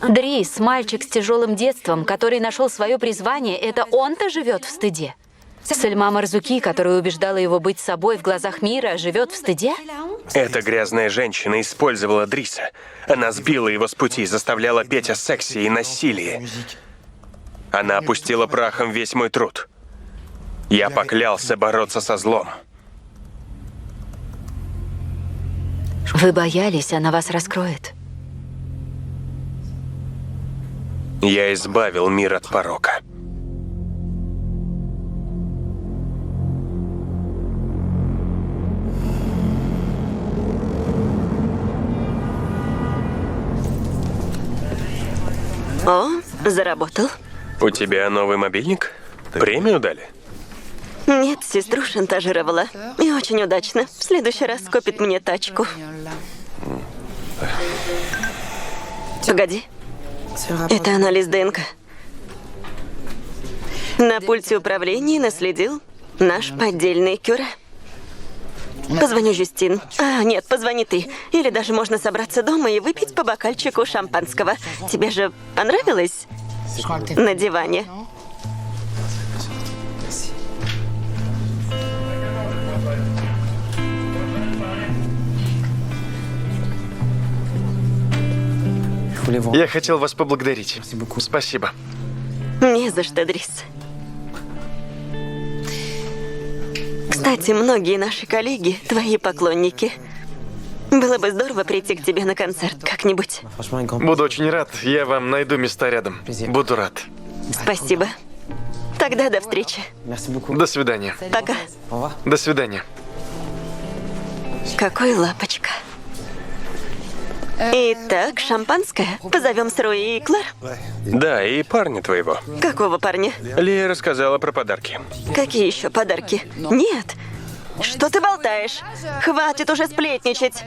Дрис, мальчик с тяжелым детством, который нашел свое призвание, это он-то живет в стыде? Сальма Марзуки, которая убеждала его быть собой в глазах мира, живет в стыде? Эта грязная женщина использовала Дриса. Она сбила его с пути, заставляла петь о сексе и насилии. Она опустила прахом весь мой труд. Я поклялся бороться со злом. Вы боялись, она вас раскроет. Я избавил мир от порока. О, заработал. У тебя новый мобильник? Премию дали? Нет, сестру шантажировала. И очень удачно. В следующий раз купит мне тачку. Погоди. Это анализ ДНК. На пульте управления наследил наш поддельный Кюре. Позвоню Жюстин. А, нет, позвони ты. Или даже можно собраться дома и выпить по бокальчику шампанского. Тебе же понравилось на диване? Я хотел вас поблагодарить. Спасибо. Не за что, Дрис. Кстати, многие наши коллеги – твои поклонники. Было бы здорово прийти к тебе на концерт как-нибудь. Буду очень рад. Я вам найду места рядом. Буду рад. Спасибо. Тогда до встречи. До свидания. Пока. До свидания. Какой лапочка. Итак, шампанское. Позовем Сруи и Клэр. Да, и парня твоего. Какого парня? Лия рассказала про подарки. Какие еще подарки? Нет. Что ты болтаешь? Хватит уже сплетничать.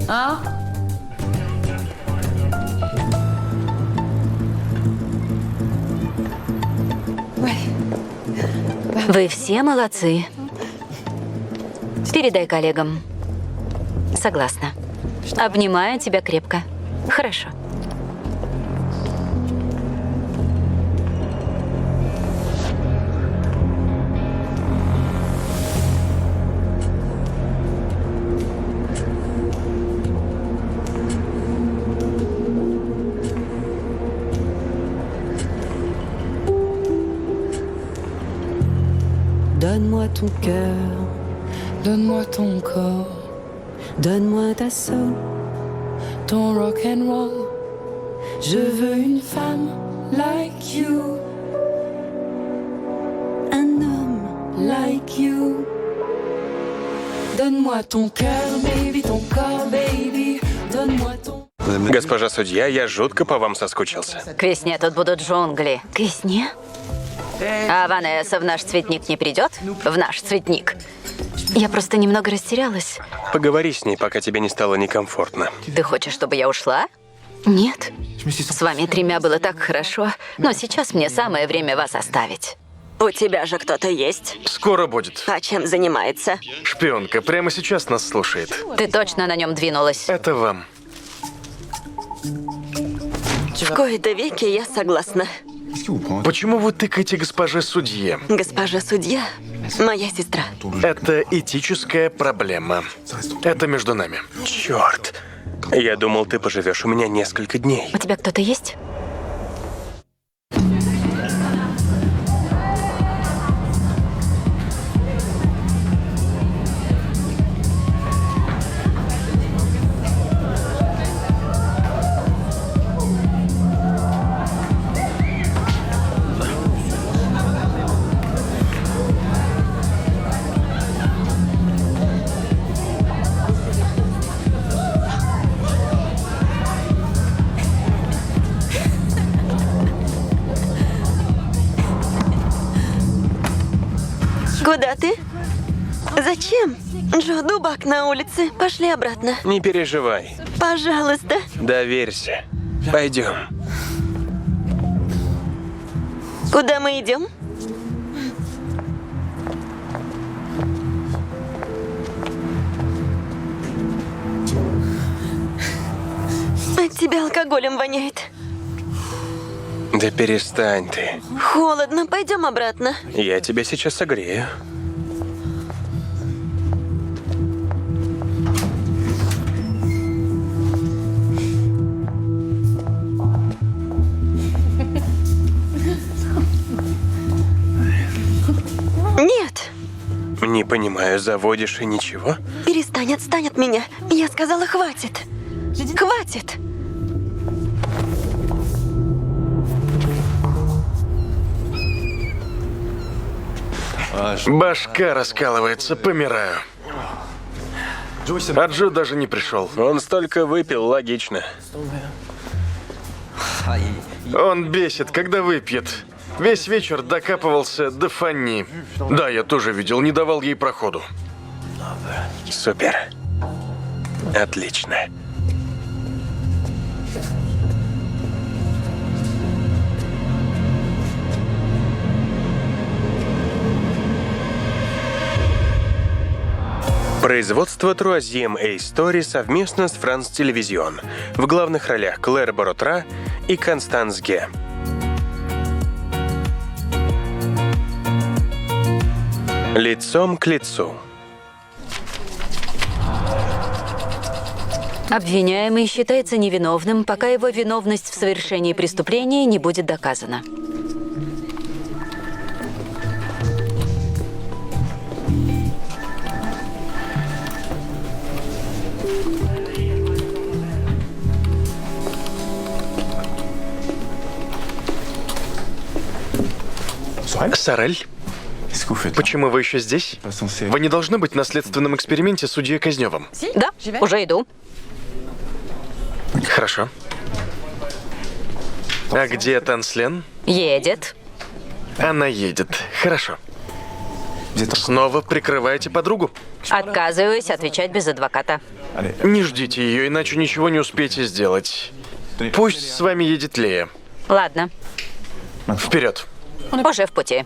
А? Вы все молодцы. Передай коллегам. Согласна. Обнимаю тебя крепко. Хорошо. Donne-moi ton cœur, donne-moi ton corps, donne-moi ta soul, ton rock and roll. Je veux une femme like you, un homme like you. Donne-moi ton cœur, baby, ton corps, baby, donne-moi ton... Госпожа судья, я жутко по вам соскучился. К весне тут будут джунгли. К весне? А Ванесса в наш цветник не придет? В наш цветник. Я просто немного растерялась. Поговори с ней, пока тебе не стало некомфортно. Ты хочешь, чтобы я ушла? Нет. С вами тремя было так хорошо, но сейчас мне самое время вас оставить. У тебя же кто-то есть. Скоро будет. А чем занимается? Шпионка прямо сейчас нас слушает. Ты точно на нем двинулась? Это вам. В кои-то веки я согласна. Почему вы тыкаете госпоже судье? Госпожа судья – моя сестра. Это этическая проблема. Это между нами. Черт. Я думал, ты поживешь у меня несколько дней. У тебя кто-то есть? Куда ты? Зачем? Джо, дубак на улице. Пошли обратно. Не переживай. Пожалуйста. Доверься. Пойдем. Куда мы идем? От тебя алкоголем воняет. Да перестань ты. Холодно, пойдем обратно. Я тебя сейчас согрею. Нет. Не понимаю, заводишь и ничего? Перестань, отстань от меня. Я сказала, хватит. Хватит. Башка раскалывается, помираю. А Джо даже не пришел. Он столько выпил, логично. Он бесит, когда выпьет. Весь вечер докапывался до Фанни. Да, я тоже видел, не давал ей проходу. Супер. Отлично. Производство Troisième Story совместно с France Television. В главных ролях Клэр Баротра и Констанс Ге. Лицом к лицу. Обвиняемый считается невиновным, пока его виновность в совершении преступления не будет доказана. Сорель? Почему вы еще здесь? Вы не должны быть на следственном эксперименте с судьей Казневым. Да, уже иду. Хорошо. А где Танслен? Едет. Она едет. Хорошо. Снова прикрываете подругу? Отказываюсь отвечать без адвоката. Не ждите ее, иначе ничего не успеете сделать. Пусть с вами едет Лея. Ладно. Вперед. Уже в пути.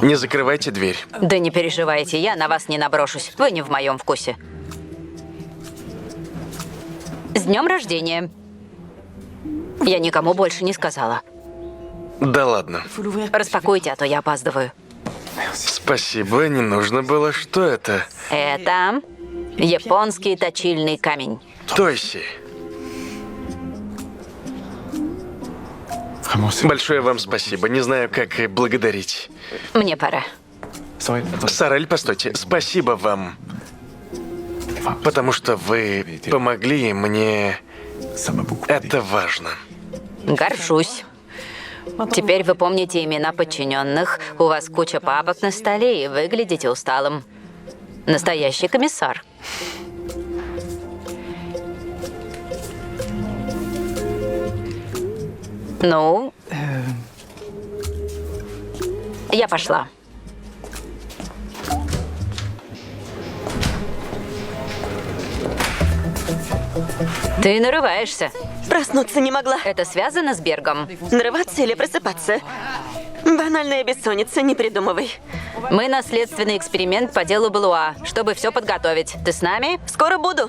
Не закрывайте дверь. Да не переживайте, я на вас не наброшусь. Вы не в моем вкусе. С днем рождения. Я никому больше не сказала. Да ладно. Распакуйте, а то я опаздываю. Спасибо, не нужно было. Что это? Это японский точильный камень. Тойси. Большое вам спасибо. Не знаю, как и благодарить. Мне пора. Сорель, постойте. Спасибо вам. Потому что вы помогли мне. Это важно. Горжусь. Теперь вы помните имена подчиненных, у вас куча папок на столе и выглядите усталым. Настоящий комиссар. Ну, я пошла. Ты нарываешься. Проснуться не могла. Это связано с Бергом? Нарываться или просыпаться? Банальная бессонница, не придумывай. Мы на следственный эксперимент по делу Белуа, чтобы все подготовить. Ты с нами? Скоро буду.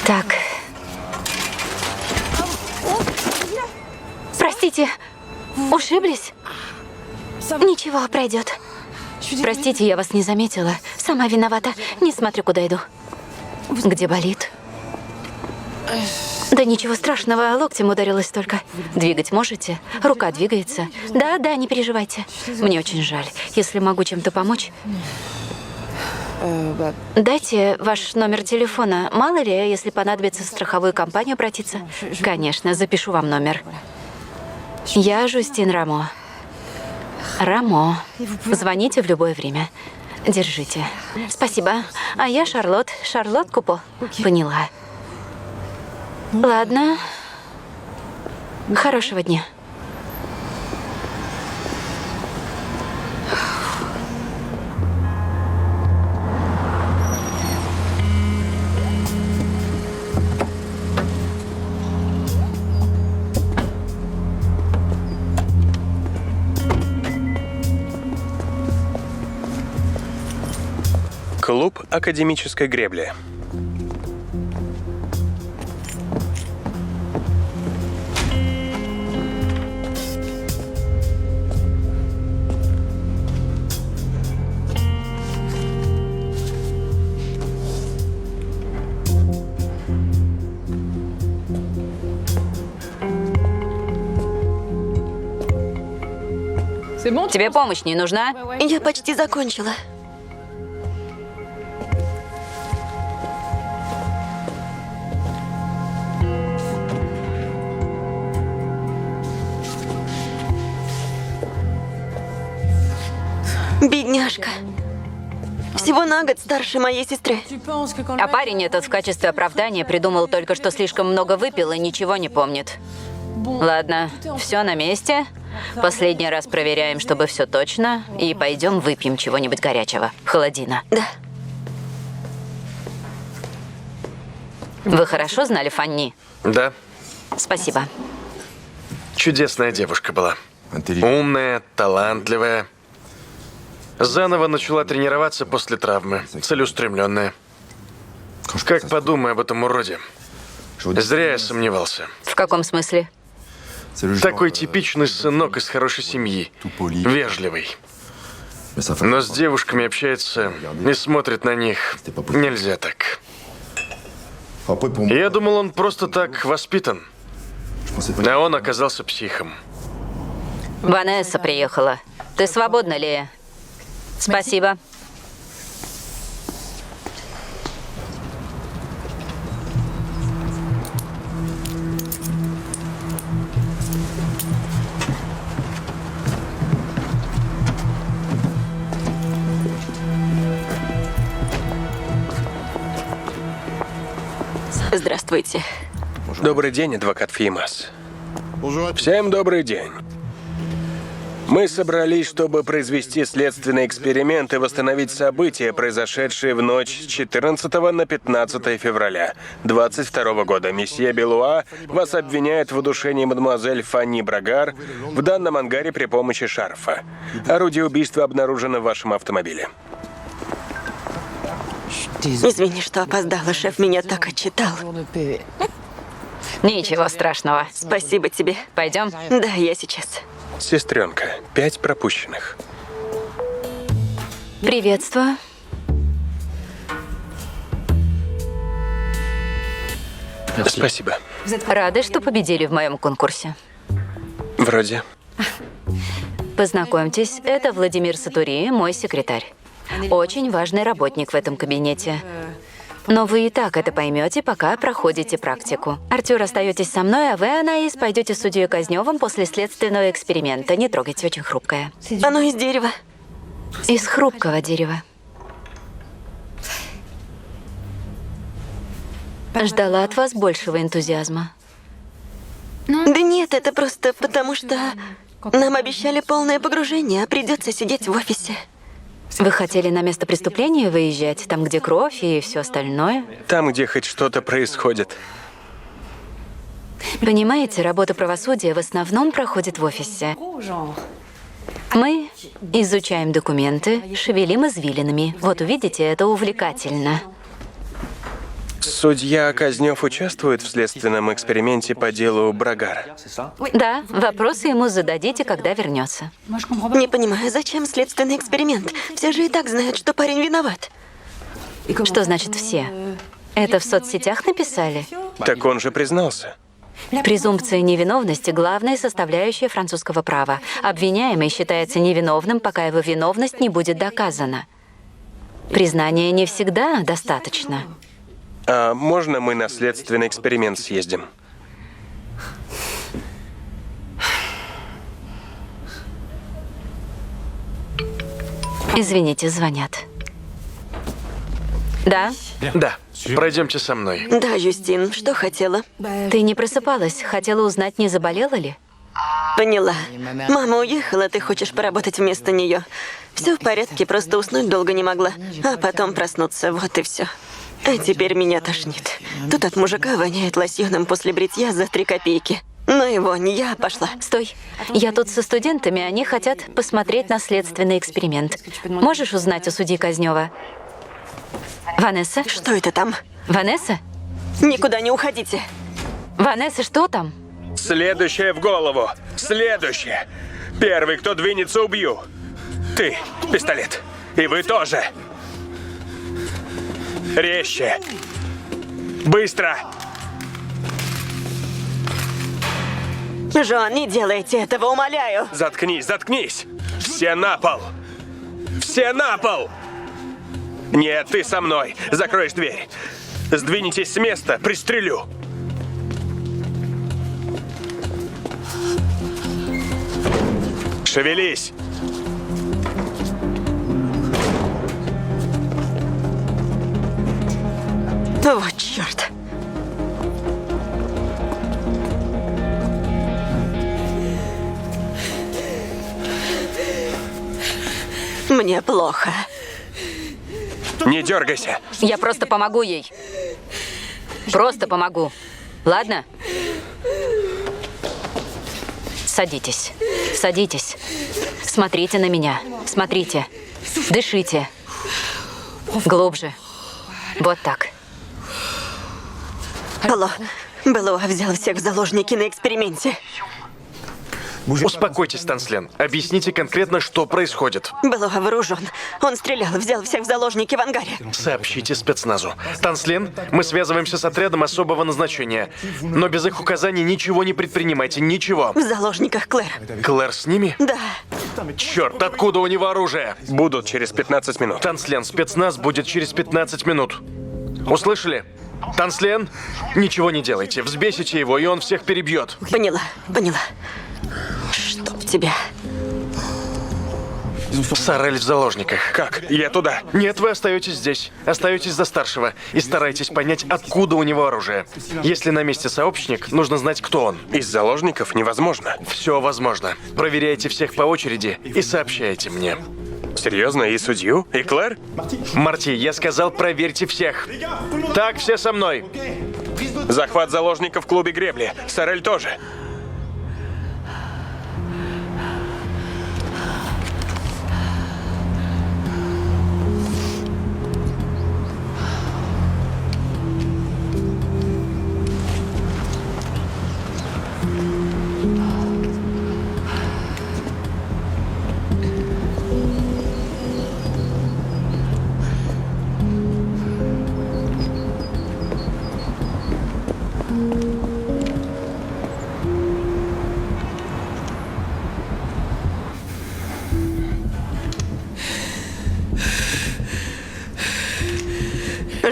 Так. Простите, ушиблись? Ничего, пройдет. Простите, я вас не заметила. Сама виновата. Не смотрю, куда иду. Где болит? Да ничего страшного, локтем ударилась только. Двигать можете? Рука двигается? Да, не переживайте. Мне очень жаль. Если могу чем-то помочь... Дайте ваш номер телефона. Мало ли, если понадобится в страховую компанию обратиться. Конечно, запишу вам номер. Я Жюстин Рамо. Рамо. Звоните в любое время. Держите. Спасибо. А я Шарлотт. Шарлотт Купо. Поняла. Ладно. Хорошего дня. Клуб академической гребли. Тебе помощь не нужна? Я почти закончила. Бедняжка. Всего на год старше моей сестры. А парень этот в качестве оправдания придумал только, что слишком много выпил и ничего не помнит. Ладно, все на месте. Последний раз проверяем, чтобы все точно. И пойдем выпьем чего-нибудь горячего. Холодина. Да. Вы хорошо знали Фанни? Да. Спасибо. Чудесная девушка была. Умная, талантливая. Заново начала тренироваться после травмы. Целеустремленная. Как подумай об этом уроде. Зря я сомневался. В каком смысле? Такой типичный сынок из хорошей семьи. Вежливый. Но с девушками общается и смотрит на них. Нельзя так. Я думал, он просто так воспитан. А он оказался психом. Ванесса приехала. Ты свободна, Лея? Спасибо. Здравствуйте. Добрый день, адвокат Фимас. Всем добрый день. Мы собрались, чтобы произвести следственный эксперимент и восстановить события, произошедшие в ночь с 14 на 15 февраля 22 года. Месье Белуа вас обвиняет в удушении мадемуазель Фанни Брагар в данном ангаре при помощи шарфа. Орудие убийства обнаружено в вашем автомобиле. Извини, что опоздала. Шеф меня так отчитал. Ничего страшного. Спасибо тебе. Пойдем? Да, я сейчас. Сестренка, 5 пропущенных. Приветствую. Спасибо. Рады, что победили в моем конкурсе. Вроде. Познакомьтесь, это Владимир Сатури, мой секретарь. Очень важный работник в этом кабинете. Но вы и так это поймете, пока проходите практику. Артур, остаетесь со мной, а вы, Анаис, пойдете судьей Казневым после следственного эксперимента. Не трогайте, очень хрупкое. Оно из дерева. Из хрупкого дерева. Ждала от вас большего энтузиазма. Да нет, это просто потому, что нам обещали полное погружение, а придется сидеть в офисе. Вы хотели на место преступления выезжать, там, где кровь и все остальное? Там, где хоть что-то происходит. Понимаете, работа правосудия в основном проходит в офисе. Мы изучаем документы, шевелим извилинами. Вот увидите, это увлекательно. Судья Казнев участвует в следственном эксперименте по делу Брагар. Да, вопросы ему зададите, когда вернется. Не понимаю, зачем следственный эксперимент? Все же и так знают, что парень виноват. Что значит «все»? Это в соцсетях написали? Так он же признался. Презумпция невиновности – главная составляющая французского права. Обвиняемый считается невиновным, пока его виновность не будет доказана. Признания не всегда достаточно. А можно мы на следственный эксперимент съездим? Извините, звонят. Да? Да. Пройдемте со мной. Да, Юстин, что хотела? Ты не просыпалась? Хотела узнать, не заболела ли? Поняла. Мама уехала, ты хочешь поработать вместо нее. Все в порядке, просто уснуть долго не могла. А потом проснуться, вот и все. А теперь меня тошнит. Тут от мужика воняет лосьоном после бритья за 3 копейки. Ну и вонь, я пошла. Стой. Я тут со студентами, они хотят посмотреть на следственный эксперимент. Можешь узнать у судьи Казнева? Ванесса? Что это там? Ванесса? Никуда не уходите. Ванесса, что там? Следующее в голову. Следующее. Первый, кто двинется, убью. Ты, пистолет. И вы тоже. Резче. Быстро. Жон, не делайте этого, умоляю. Заткнись, заткнись. Все на пол. Все на пол. Нет, ты со мной. Закроешь дверь. Сдвинетесь с места, пристрелю. Шевелись. Вот черт. Мне плохо. Не дергайся. Я просто помогу ей. Просто помогу. Ладно? Садитесь. Садитесь. Смотрите на меня. Смотрите. Дышите. Глубже. Вот так. Алло. Белуа взял всех в заложники на эксперименте. Успокойтесь, Танслен. Объясните конкретно, что происходит. Белуа вооружен. Он стрелял, взял всех в заложники в ангаре. Сообщите спецназу. Танслен, мы связываемся с отрядом особого назначения. Но без их указаний ничего не предпринимайте, ничего. В заложниках Клэр. Клэр с ними? Да. Черт, откуда у него оружие? Будут через 15 минут. Танслен, спецназ будет через 15 минут. Услышали? Танслен, ничего не делайте. Взбесите его, и он всех перебьет. Поняла, поняла. Чтоб тебя. Сорель в заложниках. Как? Я туда. Нет, вы остаетесь здесь. Остаетесь за старшего. И старайтесь понять, откуда у него оружие. Если на месте сообщник, нужно знать, кто он. Из заложников невозможно. Все возможно. Проверяйте всех по очереди и сообщайте мне. Серьезно? И судью? И Клэр? Марти, я сказал, проверьте всех. Так, все со мной. Захват заложников в клубе гребли. Сорель тоже.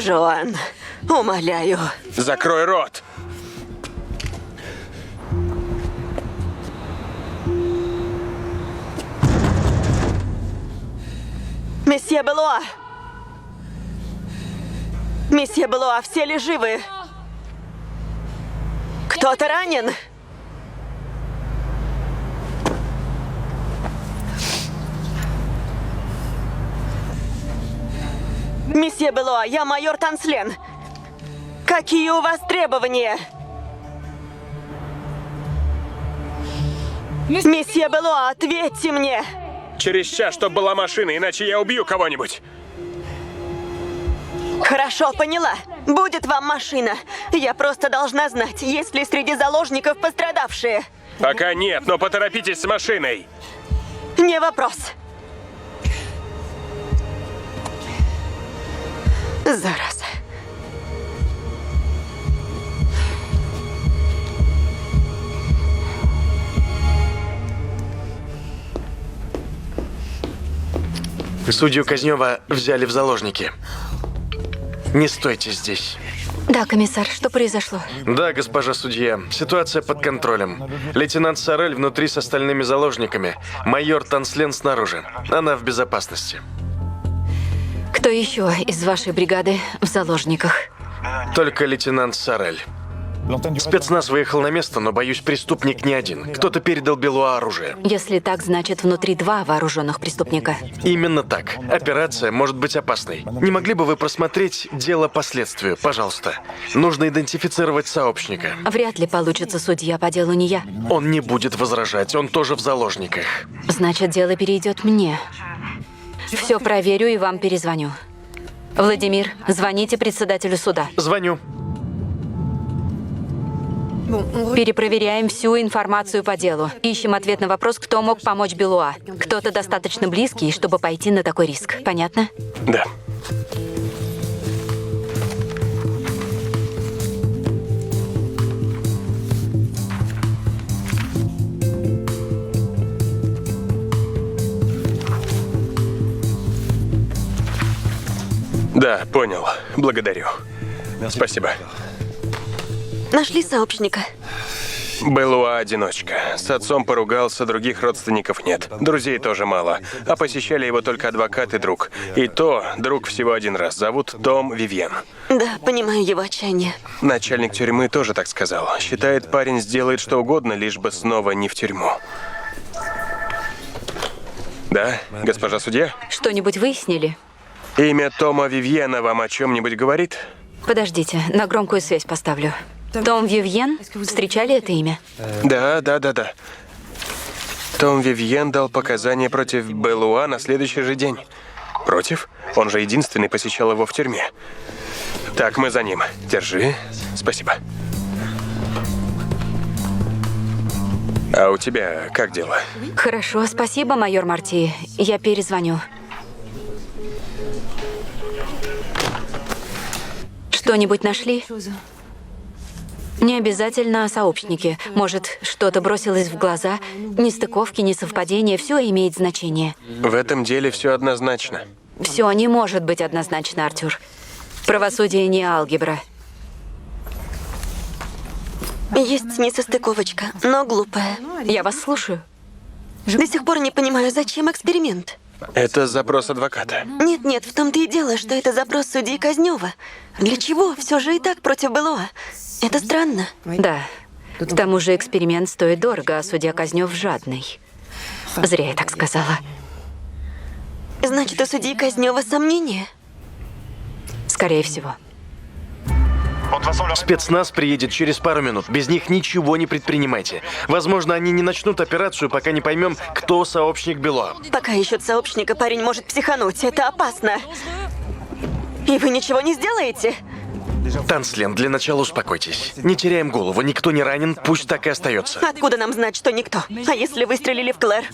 Жоан, умоляю. Закрой рот. Месье Белуа! Месье Белуа, все ли живы? Кто-то ранен? Месье Белуа, я майор Танслен. Какие у вас требования? Месье Белуа, ответьте мне! Через час, чтобы была машина, иначе я убью кого-нибудь. Хорошо, поняла. Будет вам машина. Я просто должна знать, есть ли среди заложников пострадавшие. Пока нет, но поторопитесь с машиной. Не вопрос. Зараза. Судью Казнева взяли в заложники. Не стойте здесь. Да, комиссар, что произошло? Да, госпожа судья. Ситуация под контролем. Лейтенант Сорель внутри с остальными заложниками. Майор Танслен снаружи. Она в безопасности. Кто еще из вашей бригады в заложниках? Только лейтенант Сорель. Спецназ выехал на место, но, боюсь, преступник не один. Кто-то передал Белуа оружие. Если так, значит, внутри 2 вооруженных преступника. Именно так. Операция может быть опасной. Не могли бы вы просмотреть дело по следствию, пожалуйста? Нужно идентифицировать сообщника. Вряд ли получится, судья, по делу не я. Он не будет возражать, он тоже в заложниках. Значит, дело перейдет мне. Все проверю и вам перезвоню. Владимир, звоните председателю суда. Звоню. Перепроверяем всю информацию по делу. Ищем ответ на вопрос, кто мог помочь Белуа. Кто-то достаточно близкий, чтобы пойти на такой риск. Понятно? Да. Да, понял. Благодарю. Спасибо. Нашли сообщника? Белуа одиночка. С отцом поругался, других родственников нет. Друзей тоже мало. А посещали его только адвокат и друг. И то друг всего один раз. Зовут Том Вивьен. Да, понимаю его отчаяние. Начальник тюрьмы тоже так сказал. Считает, парень сделает что угодно, лишь бы снова не в тюрьму. Да, госпожа судья? Что-нибудь выяснили? Имя Тома Вивьена вам о чем-нибудь говорит? Подождите, на громкую связь поставлю. Том Вивьен? Встречали это имя? Да. Том Вивьен дал показания против Белуа на следующий же день. Против? Он же единственный посещал его в тюрьме. Так, мы за ним. Держи. Спасибо. А у тебя как дела? Хорошо, спасибо, майор Марти. Я перезвоню. Что-нибудь нашли? Не обязательно сообщники. Может, что-то бросилось в глаза. Нестыковки, несовпадения. Все имеет значение. В этом деле все однозначно. Все не может быть однозначно, Артур. Правосудие не алгебра. Есть несостыковочка, но глупая. Я вас слушаю. До сих пор не понимаю, зачем эксперимент. Это запрос адвоката. Нет, в том-то и дело, что это запрос судьи Казнева. Для чего? Все же и так против Белуа. Это странно. Да. К тому же эксперимент стоит дорого, а судья Казнев жадный. Зря я так сказала. Значит, у судьи Казнева сомнения? Скорее всего. Спецназ приедет через пару минут. Без них ничего не предпринимайте. Возможно, они не начнут операцию, пока не поймем, кто сообщник Белуа. Пока ищут сообщника, парень может психануть. Это опасно. И вы ничего не сделаете? Танслен, для начала успокойтесь. Не теряем голову, никто не ранен, пусть так и остается. Откуда нам знать, что никто? А если выстрелили в Клэр?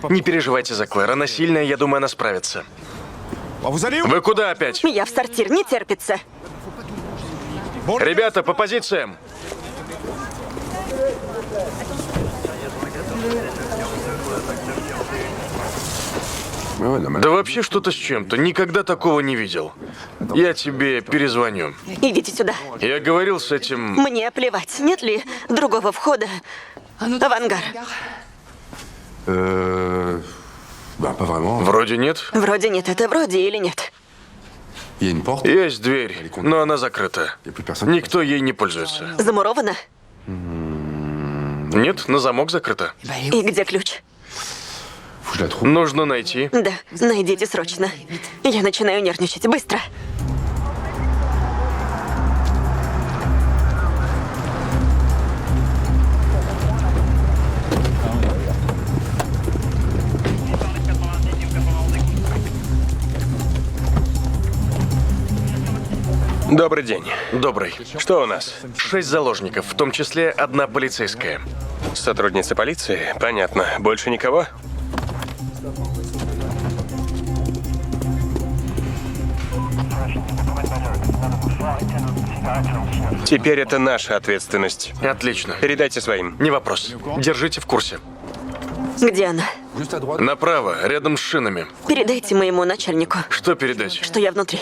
Не переживайте за Клэр, она сильная, я думаю, она справится. Вы куда опять? Я в сортир, не терпится. Ребята, по позициям. Да вообще что-то с чем-то. Никогда такого не видел. Я тебе перезвоню. Идите сюда. Я говорил с этим... Мне плевать, нет ли другого входа в ангар? Вроде нет. Вроде нет, это вроде или нет? Есть дверь, но она закрыта. Никто ей не пользуется. Замурована? Нет, на замок закрыта. И где ключ? Нужно найти. Да, найдите срочно. Я начинаю нервничать. Быстро. Добрый день. Добрый. Что у нас? 6 заложников, в том числе 1 полицейская. Сотрудница полиции? Понятно. Больше никого? Теперь это наша ответственность. Отлично. Передайте своим. Не вопрос. Держите в курсе. Где она? Направо, рядом с шинами. Передайте моему начальнику. Что передать? Что я внутри.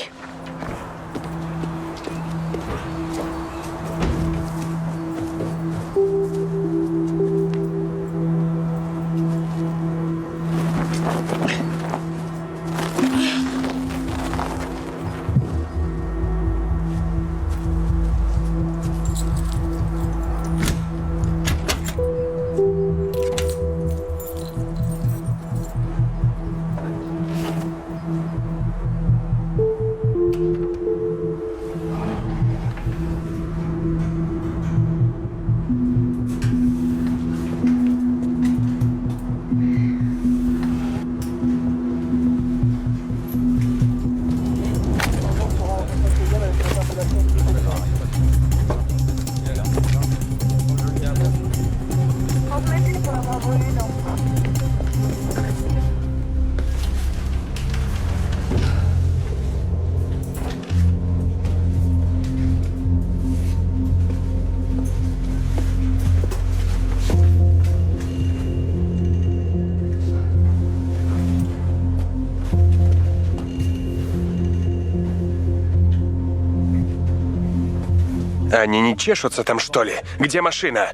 Они не чешутся там, что ли? Где машина?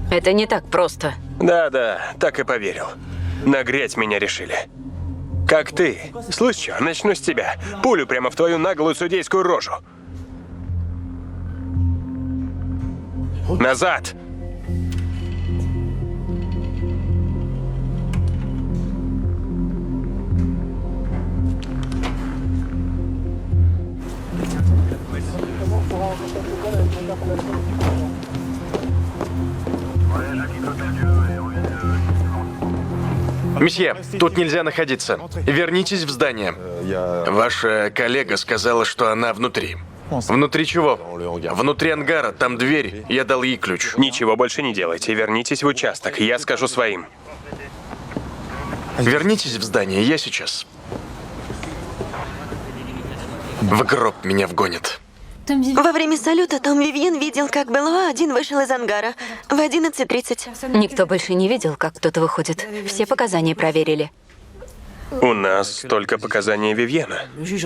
Это не так просто. Да, так и поверил. Нагреть меня решили. Как ты? Слышь, чё, начну с тебя. Пулю прямо в твою наглую судейскую рожу. Назад! Месье, тут нельзя находиться. Вернитесь в здание. Ваша коллега сказала, что она внутри. Внутри чего? Внутри ангара, там дверь. Я дал ей ключ. Ничего больше не делайте. Вернитесь в участок. Я скажу своим. Вернитесь в здание, я сейчас. В гроб меня вгонят. Во время салюта Том Вивьен видел, как Белуа один вышел из ангара в 11:30. Никто больше не видел, как кто-то выходит. Все показания проверили. У нас только показания Вивьена.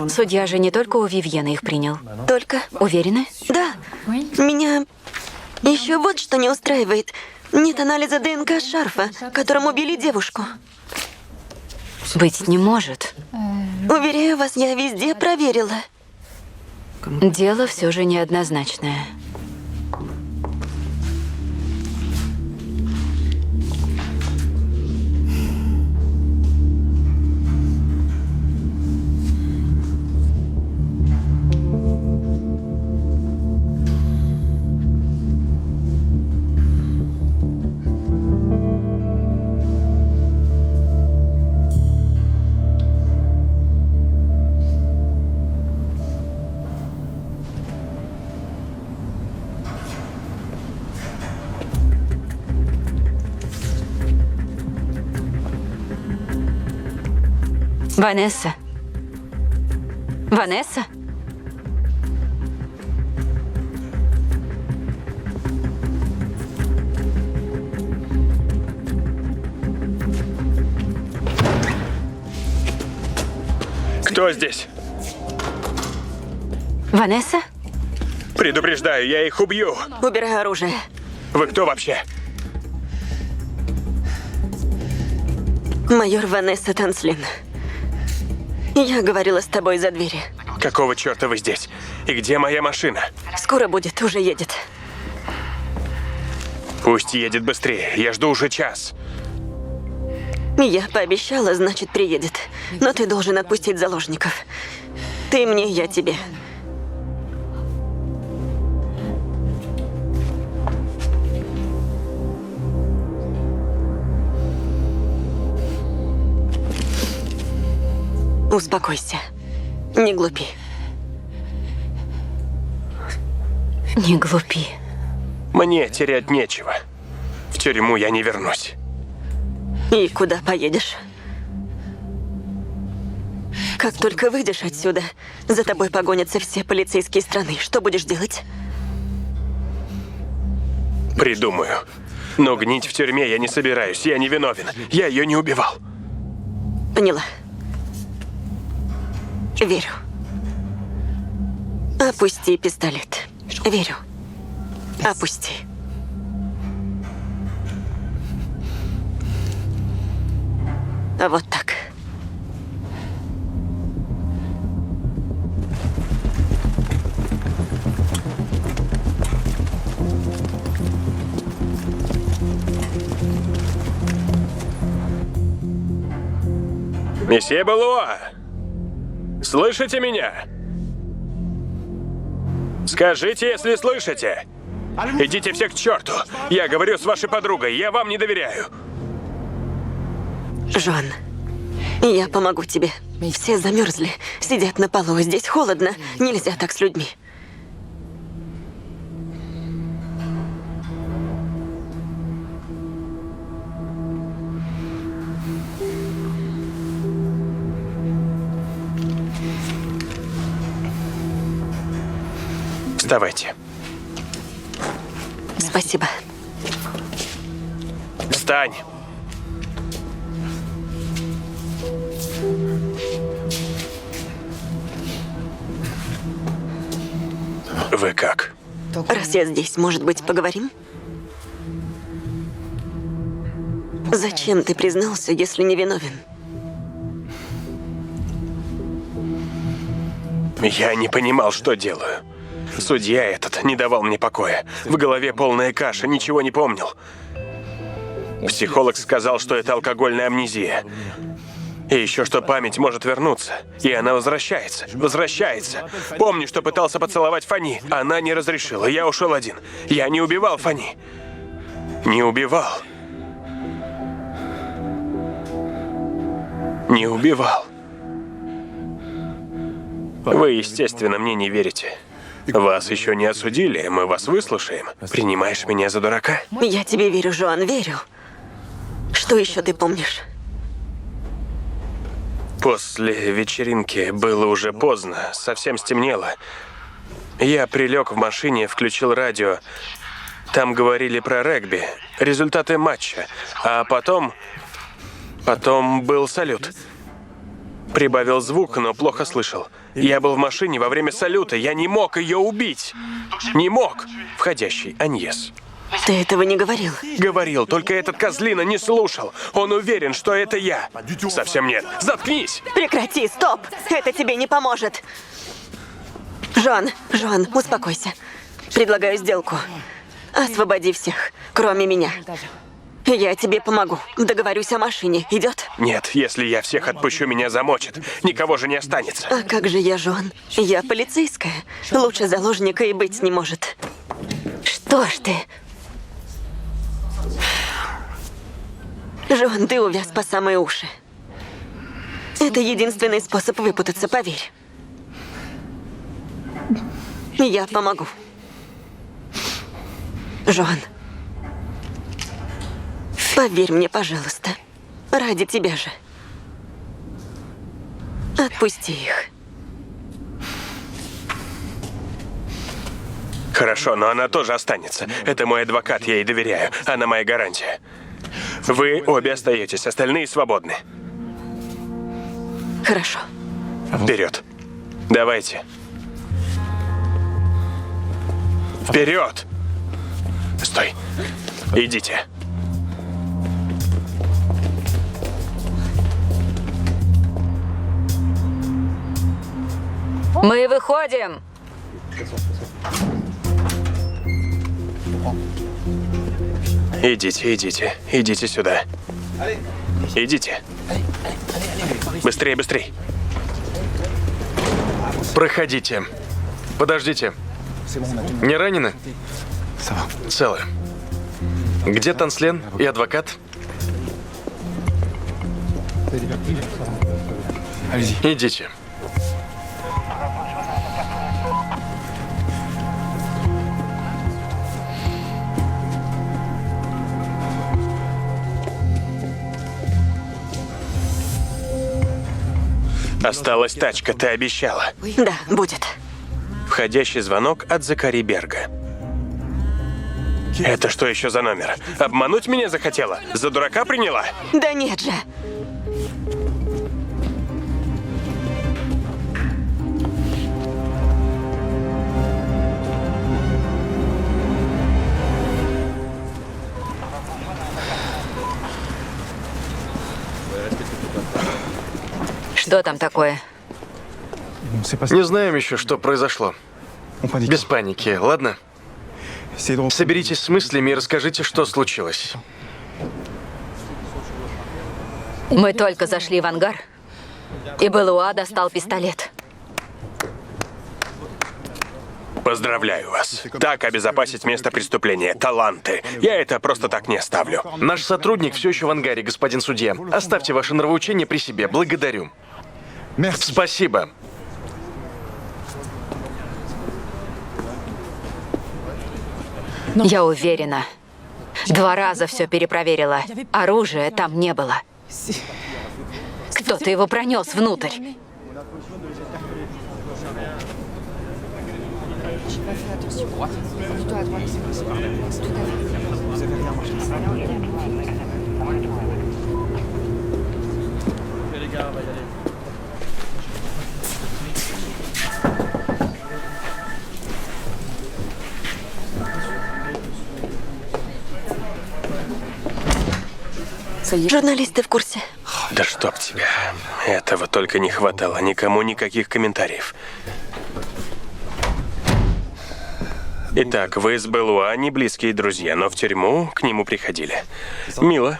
Судья же не только у Вивьена их принял. Только? Уверены? Да. Меня еще вот что не устраивает. Нет анализа ДНК шарфа, которым убили девушку. Быть не может. Уверяю вас, я везде проверила. Дело все же неоднозначное. Ванесса? Ванесса? Кто здесь? Ванесса? Предупреждаю, я их убью. Убирай оружие. Вы кто вообще? Майор Ванесса Танслин. Я говорила с тобой за двери. Какого черта вы здесь? И где моя машина? Скоро будет, уже едет. Пусть едет быстрее, я жду уже час. Я пообещала, значит, приедет. Но ты должен отпустить заложников. Ты мне, я тебе. Успокойся. Не глупи. Не глупи. Мне терять нечего. В тюрьму я не вернусь. И куда поедешь? Как только выйдешь отсюда, за тобой погонятся все полицейские страны. Что будешь делать? Придумаю. Но гнить в тюрьме я не собираюсь. Я не виновен. Я ее не убивал. Поняла. Верю. Опусти пистолет. Верю. Опусти. Вот так. Месье Белуа! Слышите меня? Скажите, если слышите. Идите все к черту. Я говорю с вашей подругой, я вам не доверяю. Жан, я помогу тебе. Все замерзли, сидят на полу, здесь холодно. Нельзя так с людьми. Вставайте. Спасибо. Встань. Вы как? Раз я здесь, может быть, поговорим? Зачем ты признался, если не виновен? Я не понимал, что делаю. Судья этот не давал мне покоя. В голове полная каша, ничего не помнил. Психолог сказал, что это алкогольная амнезия. И еще что память может вернуться. И она возвращается. Помню, что пытался поцеловать Фани. Она не разрешила. Я ушел один. Я не убивал Фани. Не убивал. Не убивал. Вы, естественно, мне не верите. Вас еще не осудили, мы вас выслушаем. Принимаешь меня за дурака? Я тебе верю, Жоан, верю. Что еще ты помнишь? После вечеринки было уже поздно, совсем стемнело. Я прилег в машине, включил радио. Там говорили про регби, результаты матча. А потом был салют. Прибавил звук, но плохо слышал. Я был в машине во время салюта, я не мог ее убить. Не мог. Входящий, Аньес. Ты этого не говорил. Говорил, только этот козлина не слушал. Он уверен, что это я. Совсем нет. Заткнись! Прекрати, стоп! Это тебе не поможет. Жоан, успокойся. Предлагаю сделку. Освободи всех, кроме меня. Я тебе помогу. Договорюсь о машине. Идет? Нет, если я всех отпущу, меня замочат. Никого же не останется. А как же я, Жоан? Я полицейская. Лучше заложника и быть не может. Что ж ты? Жоан, ты увяз по самые уши. Это единственный способ выпутаться, поверь. Я помогу. Жоан, поверь мне, пожалуйста. Ради тебя же. Отпусти их. Хорошо, но она тоже останется. Это мой адвокат, я ей доверяю. Она моя гарантия. Вы обе остаетесь, остальные свободны. Хорошо. Вперед. Давайте. Вперед! Стой. Идите. Мы выходим. Идите сюда. Идите. Быстрее, быстрее. Проходите. Подождите. Не ранены? Целы. Где Танслен и адвокат? Идите. Осталась тачка, ты обещала. Да, будет. Входящий звонок от Закари Берга. Это что еще за номер? Обмануть меня захотела? За дурака приняла? Да нет же. Что там такое? Не знаем еще, что произошло. Без паники, ладно? Соберитесь с мыслями и расскажите, что случилось. Мы только зашли в ангар, и Белуа достал пистолет. Поздравляю вас. Так обезопасить место преступления. Таланты. Я это просто так не оставлю. Наш сотрудник все еще в ангаре, господин судья. Оставьте ваше нравоучение при себе. Благодарю. Спасибо. Я уверена. 2 раза все перепроверила. Оружия там не было. Кто-то его пронес внутрь. Журналисты в курсе. Да чтоб тебя. Этого только не хватало. Никому никаких комментариев. Итак, вы с Белуа не близкие друзья, но в тюрьму к нему приходили. Мило.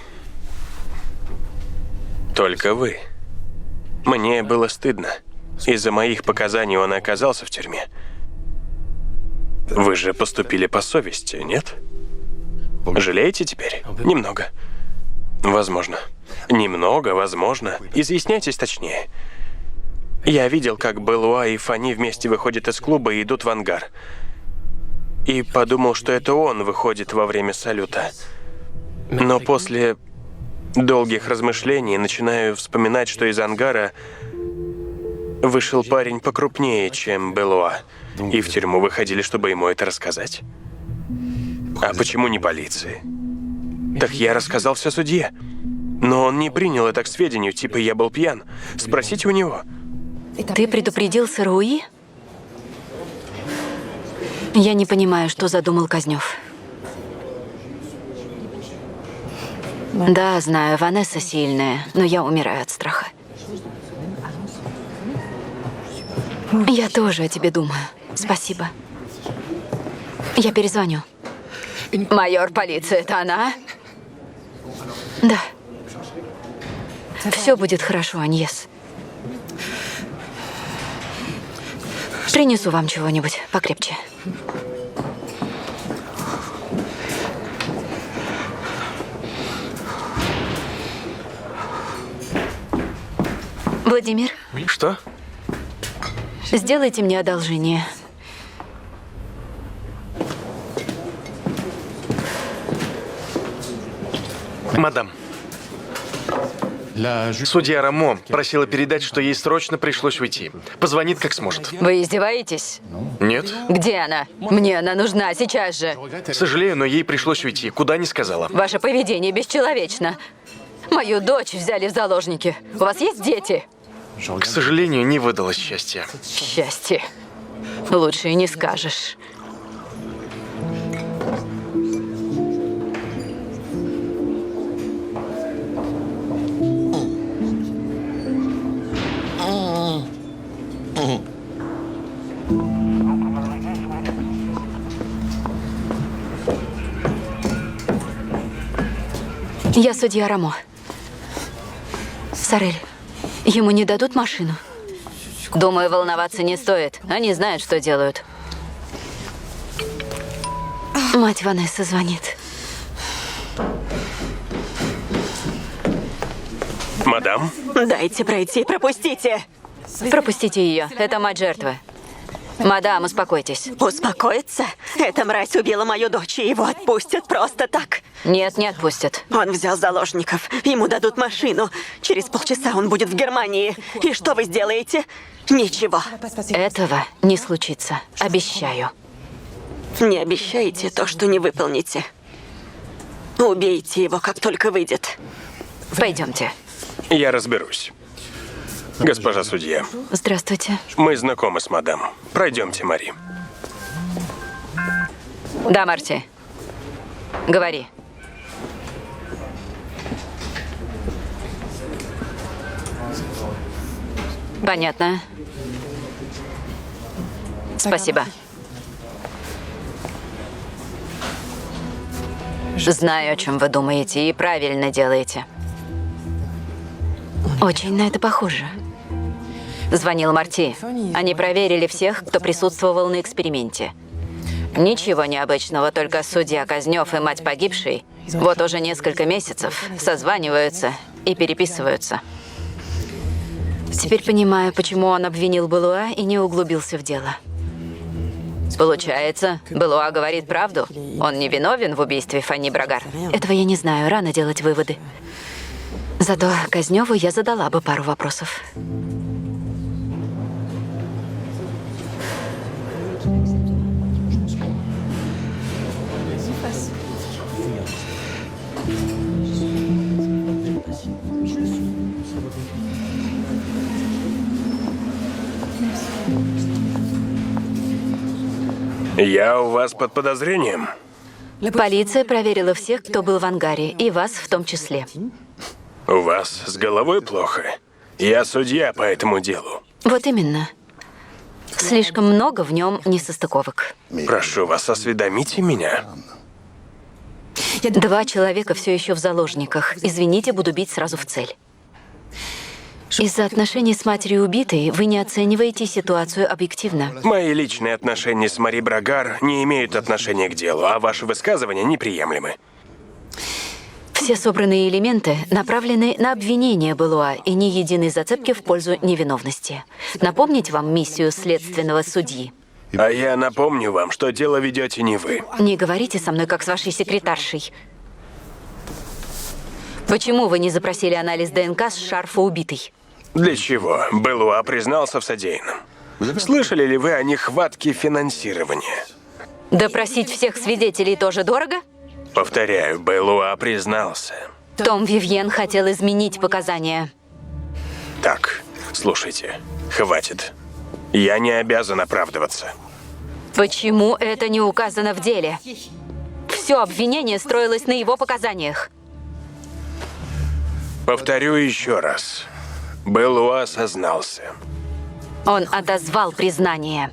Только вы. Мне было стыдно. Из-за моих показаний он оказался в тюрьме. Вы же поступили по совести, нет? Жалеете теперь? Немного. Возможно. Немного, возможно. Изъясняйтесь точнее. Я видел, как Белуа и Фани вместе выходят из клуба и идут в ангар. И подумал, что это он выходит во время салюта. Но после долгих размышлений начинаю вспоминать, что из ангара вышел парень покрупнее, чем Белуа. И в тюрьму выходили, чтобы ему это рассказать. А почему не полиции? Так я рассказал все судье. Но он не принял это к сведению, типа я был пьян. Спросите у него. Ты предупредил Саруи? Я не понимаю, что задумал Казнёв. Да, знаю, Ванесса сильная, но я умираю от страха. Я тоже о тебе думаю. Спасибо. Я перезвоню. Майор полиции, это она? Да. Все будет хорошо, Аньес. Принесу вам чего-нибудь покрепче. Владимир? Что? Сделайте мне одолжение. Мадам. Судья Рамо просила передать, что ей срочно пришлось уйти. Позвонит, как сможет. Вы издеваетесь? Нет. Где она? Мне она нужна сейчас же. Сожалею, но ей пришлось уйти. Куда не сказала. Ваше поведение бесчеловечно. Мою дочь взяли в заложники. У вас есть дети? К сожалению, не выдалось счастья. Счастье. Лучше и не скажешь. Я судья Рамо. Сорель, ему не дадут машину? Думаю, волноваться не стоит. Они знают, что делают. Мать Ванессы звонит. Мадам? Дайте пройти, пропустите. Пропустите ее. Это мать жертвы. Мадам, успокойтесь. Успокоиться? Эта мразь убила мою дочь, и его отпустят просто так? Нет, не отпустят. Он взял заложников. Ему дадут машину. Через полчаса он будет в Германии. И что вы сделаете? Ничего. Этого не случится. Обещаю. Не обещайте то, что не выполните. Убейте его, как только выйдет. Пойдемте. Я разберусь. Госпожа судья. Здравствуйте. Мы знакомы с мадам. Пройдемте, Мари. Да, Марти. Говори. Понятно. Спасибо. Знаю, о чем вы думаете, и правильно делаете. Очень на это похоже. Звонил Марти. Они проверили всех, кто присутствовал на эксперименте. Ничего необычного, только судья Казнёв и мать погибшей вот уже несколько месяцев созваниваются и переписываются. Теперь понимаю, почему он обвинил Белуа и не углубился в дело. Получается, Белуа говорит правду? Он не виновен в убийстве Фани Брагар? Этого я не знаю, рано делать выводы. Зато Казнёву я задала бы пару вопросов. Я у вас под подозрением? Полиция проверила всех, кто был в ангаре, и вас в том числе. У вас с головой плохо? Я судья по этому делу. Вот именно. Слишком много в нем несостыковок. Прошу вас, осведомите меня. 2 человека все еще в заложниках. Извините, буду бить сразу в цель. Из-за отношений с матерью убитой вы не оцениваете ситуацию объективно. Мои личные отношения с Мари Брагар не имеют отношения к делу, а ваши высказывания неприемлемы. Все собранные элементы направлены на обвинение Белуа и ни единой зацепки в пользу невиновности. Напомнить вам миссию следственного судьи? А я напомню вам, что дело ведете не вы. Не говорите со мной, как с вашей секретаршей. Почему вы не запросили анализ ДНК с шарфа убитой? Для чего? Белуа признался в содеянном. Слышали ли вы о нехватке финансирования? Допросить всех свидетелей тоже дорого? Повторяю, Белуа признался. Том Вивьен хотел изменить показания. Так, слушайте, хватит. Я не обязан оправдываться. Почему это не указано в деле? Все обвинение строилось на его показаниях. Повторю еще раз. Белуа сознался. Он отозвал признание.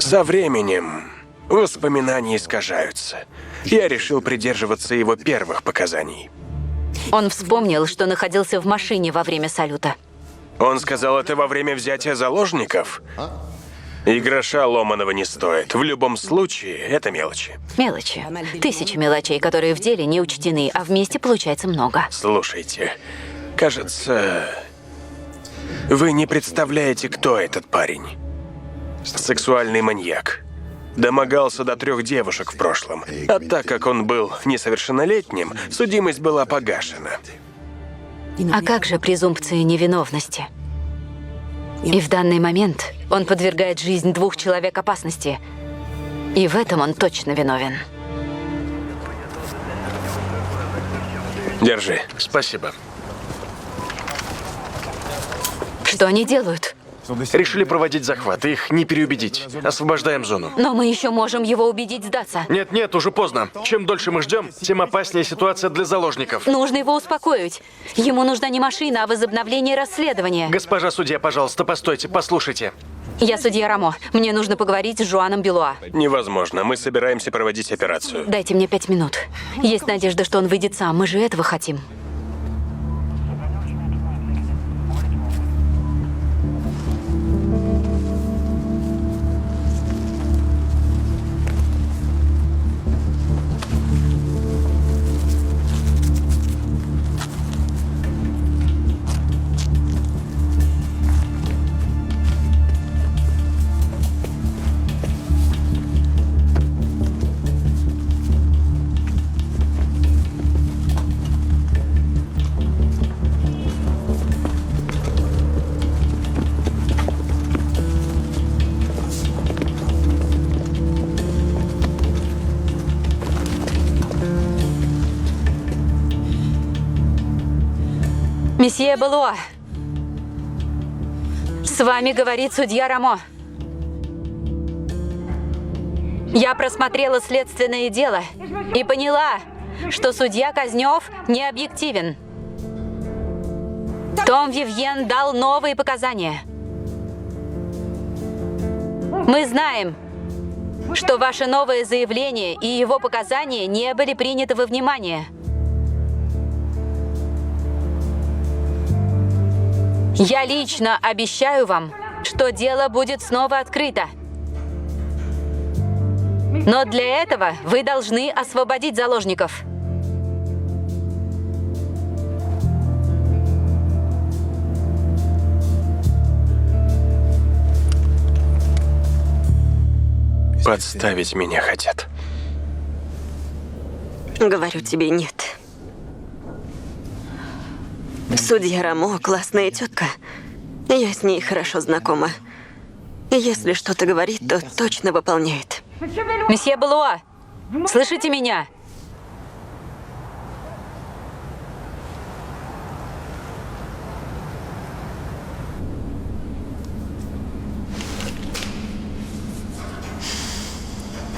Со временем воспоминания искажаются. Я решил придерживаться его первых показаний. Он вспомнил, что находился в машине во время салюта. Он сказал это во время взятия заложников? И гроша ломаного не стоит. В любом случае, это мелочи. Мелочи. 1000 мелочей, которые в деле не учтены, а вместе получается много. Слушайте, кажется, вы не представляете, кто этот парень. Сексуальный маньяк. Домогался до 3 девушек в прошлом. А так как он был несовершеннолетним, судимость была погашена. А как же презумпция невиновности? И в данный момент он подвергает жизнь 2 человек опасности. И в этом он точно виновен. Держи. Спасибо. Что они делают? Решили проводить захват, их не переубедить. Освобождаем зону. Но мы еще можем его убедить сдаться. Нет, уже поздно. Чем дольше мы ждем, тем опаснее ситуация для заложников. Нужно его успокоить. Ему нужна не машина, а возобновление расследования. Госпожа судья, пожалуйста, постойте, послушайте. Я судья Рамо. Мне нужно поговорить с Жуаном Белуа. Невозможно. Мы собираемся проводить операцию. Дайте мне 5 минут. Есть надежда, что он выйдет сам. Мы же этого хотим. Месье Белуа, с вами говорит судья Рамо. Я просмотрела следственное дело и поняла, что судья Казнев не объективен. Том Вивьен дал новые показания. Мы знаем, что ваше новое заявление и его показания не были приняты во внимание. Я лично обещаю вам, что дело будет снова открыто. Но для этого вы должны освободить заложников. Подставить меня хотят. Говорю тебе, нет. Судья Рамо — классная тетка. Я с ней хорошо знакома. Если что-то говорит, то точно выполняет. Месье Белуа, слышите меня?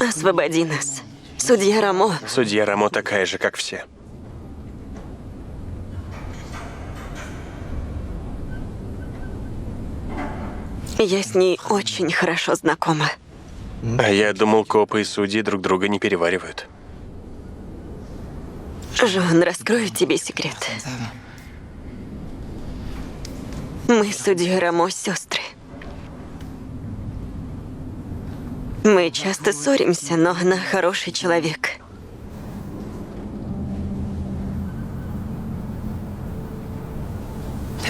Освободи нас, Судья Рамо. Судья Рамо такая же, как все. Я с ней очень хорошо знакома. А я думал, копы и судьи друг друга не переваривают. Жон, раскрою тебе секрет. Мы с судьей Рамо сестры. Мы часто ссоримся, но она хороший человек.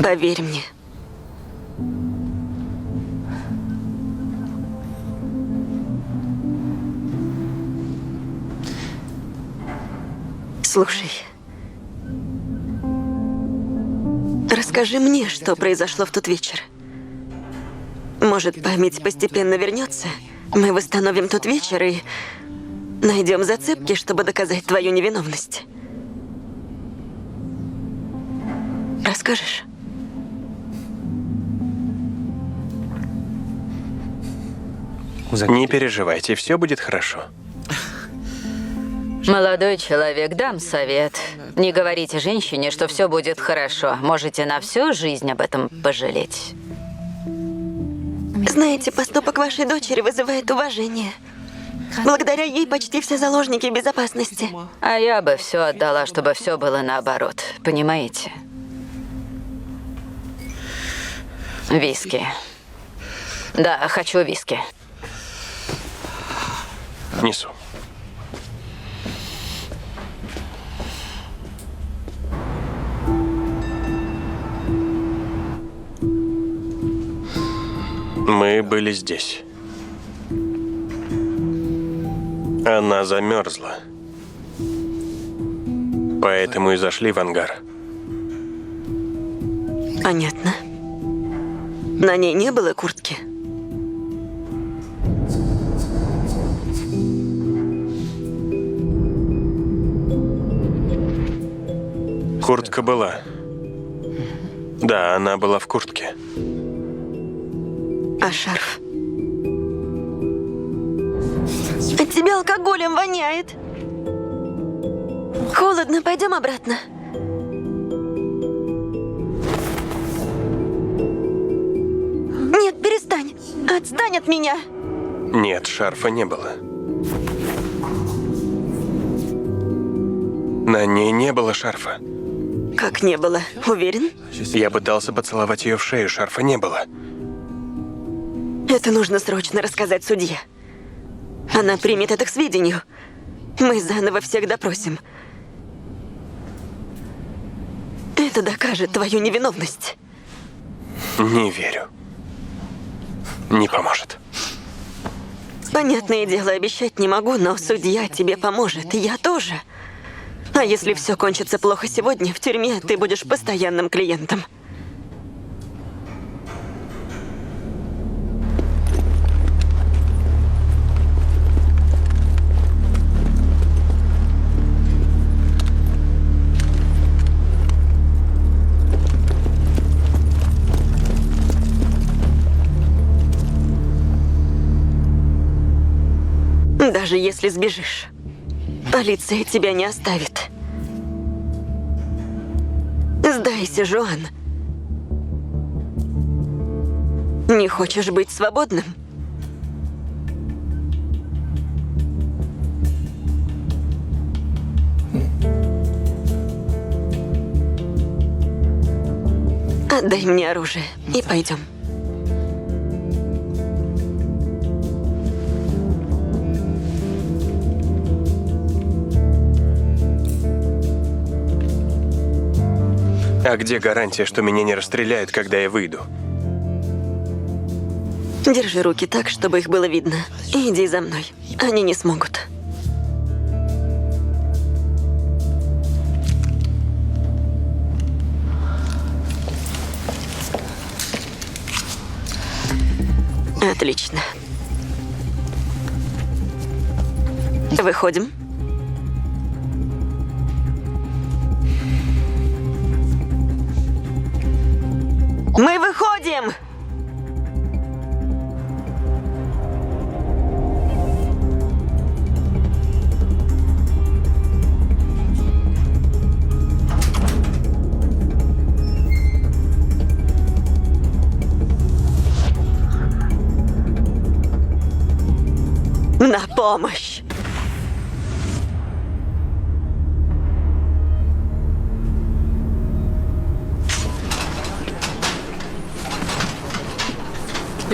Поверь мне. Слушай, расскажи мне, что произошло в тот вечер. Может, память постепенно вернется? Мы восстановим тот вечер и найдем зацепки, чтобы доказать твою невиновность. Расскажешь? Не переживайте, все будет хорошо. Молодой человек, дам совет. Не говорите женщине, что все будет хорошо. Можете на всю жизнь об этом пожалеть. Знаете, поступок вашей дочери вызывает уважение. Благодаря ей почти все заложники в безопасности. А я бы все отдала, чтобы все было наоборот. Понимаете? Виски. Да, хочу виски. Несу. Мы были здесь. Она замерзла. Поэтому и зашли в ангар. Понятно. На ней не было куртки? Куртка была. Да, она была в куртке. А шарф? От тебя алкоголем воняет. Холодно, пойдем обратно. Нет, перестань. Отстань от меня. Нет, шарфа не было. На ней не было шарфа. Как не было? Уверен? Я пытался поцеловать ее в шею, шарфа не было. Это нужно срочно рассказать судье. Она примет это к сведению. Мы заново всех допросим. Это докажет твою невиновность. Не верю. Не поможет. Понятное дело, обещать не могу, но судья тебе поможет, и я тоже. А если все кончится плохо сегодня, в тюрьме ты будешь постоянным клиентом. Даже если сбежишь, полиция тебя не оставит. Сдайся, Жоан. Не хочешь быть свободным? Отдай мне оружие и пойдем. А где гарантия, что меня не расстреляют, когда я выйду? Держи руки так, чтобы их было видно. И иди за мной. Они не смогут. Отлично. Выходим. Мы выходим! помощь.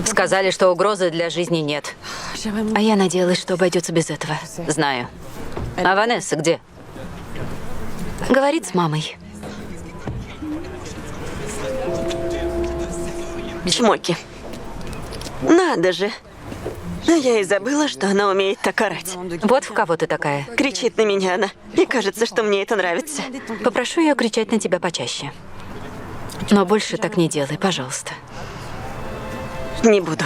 Сказали, что угрозы для жизни нет. А я надеялась, что обойдется без этого. Знаю. А Ванесса где? Говорит с мамой. Чмоки. Надо же. А я и забыла, что она умеет так орать. Вот в кого ты такая. Кричит на меня она. И кажется, что мне это нравится. Попрошу ее кричать на тебя почаще. Но больше так не делай, пожалуйста. Не буду.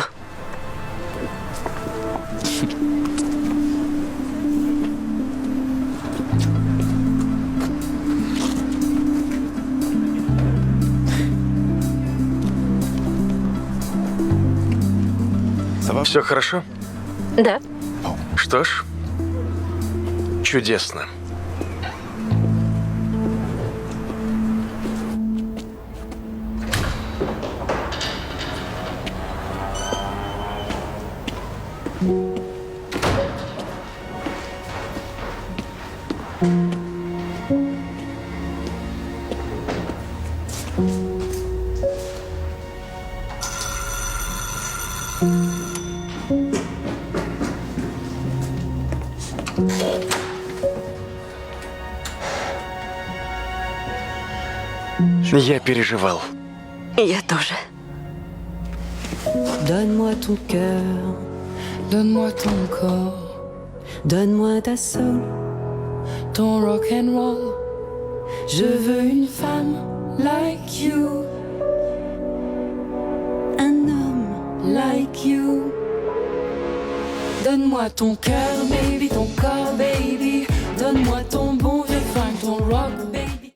Все хорошо? Да. Что ж, чудесно. Я переживал. Я тоже. Donne-moi ton cœur, donne-moi ton corps, donne-moi ta soul, ton rock and roll. Je veux une femme like you, un homme like you. Donne-moi ton cœur, baby, ton corps, baby. Donne-moi ton bon vieux funk, ton rock, baby.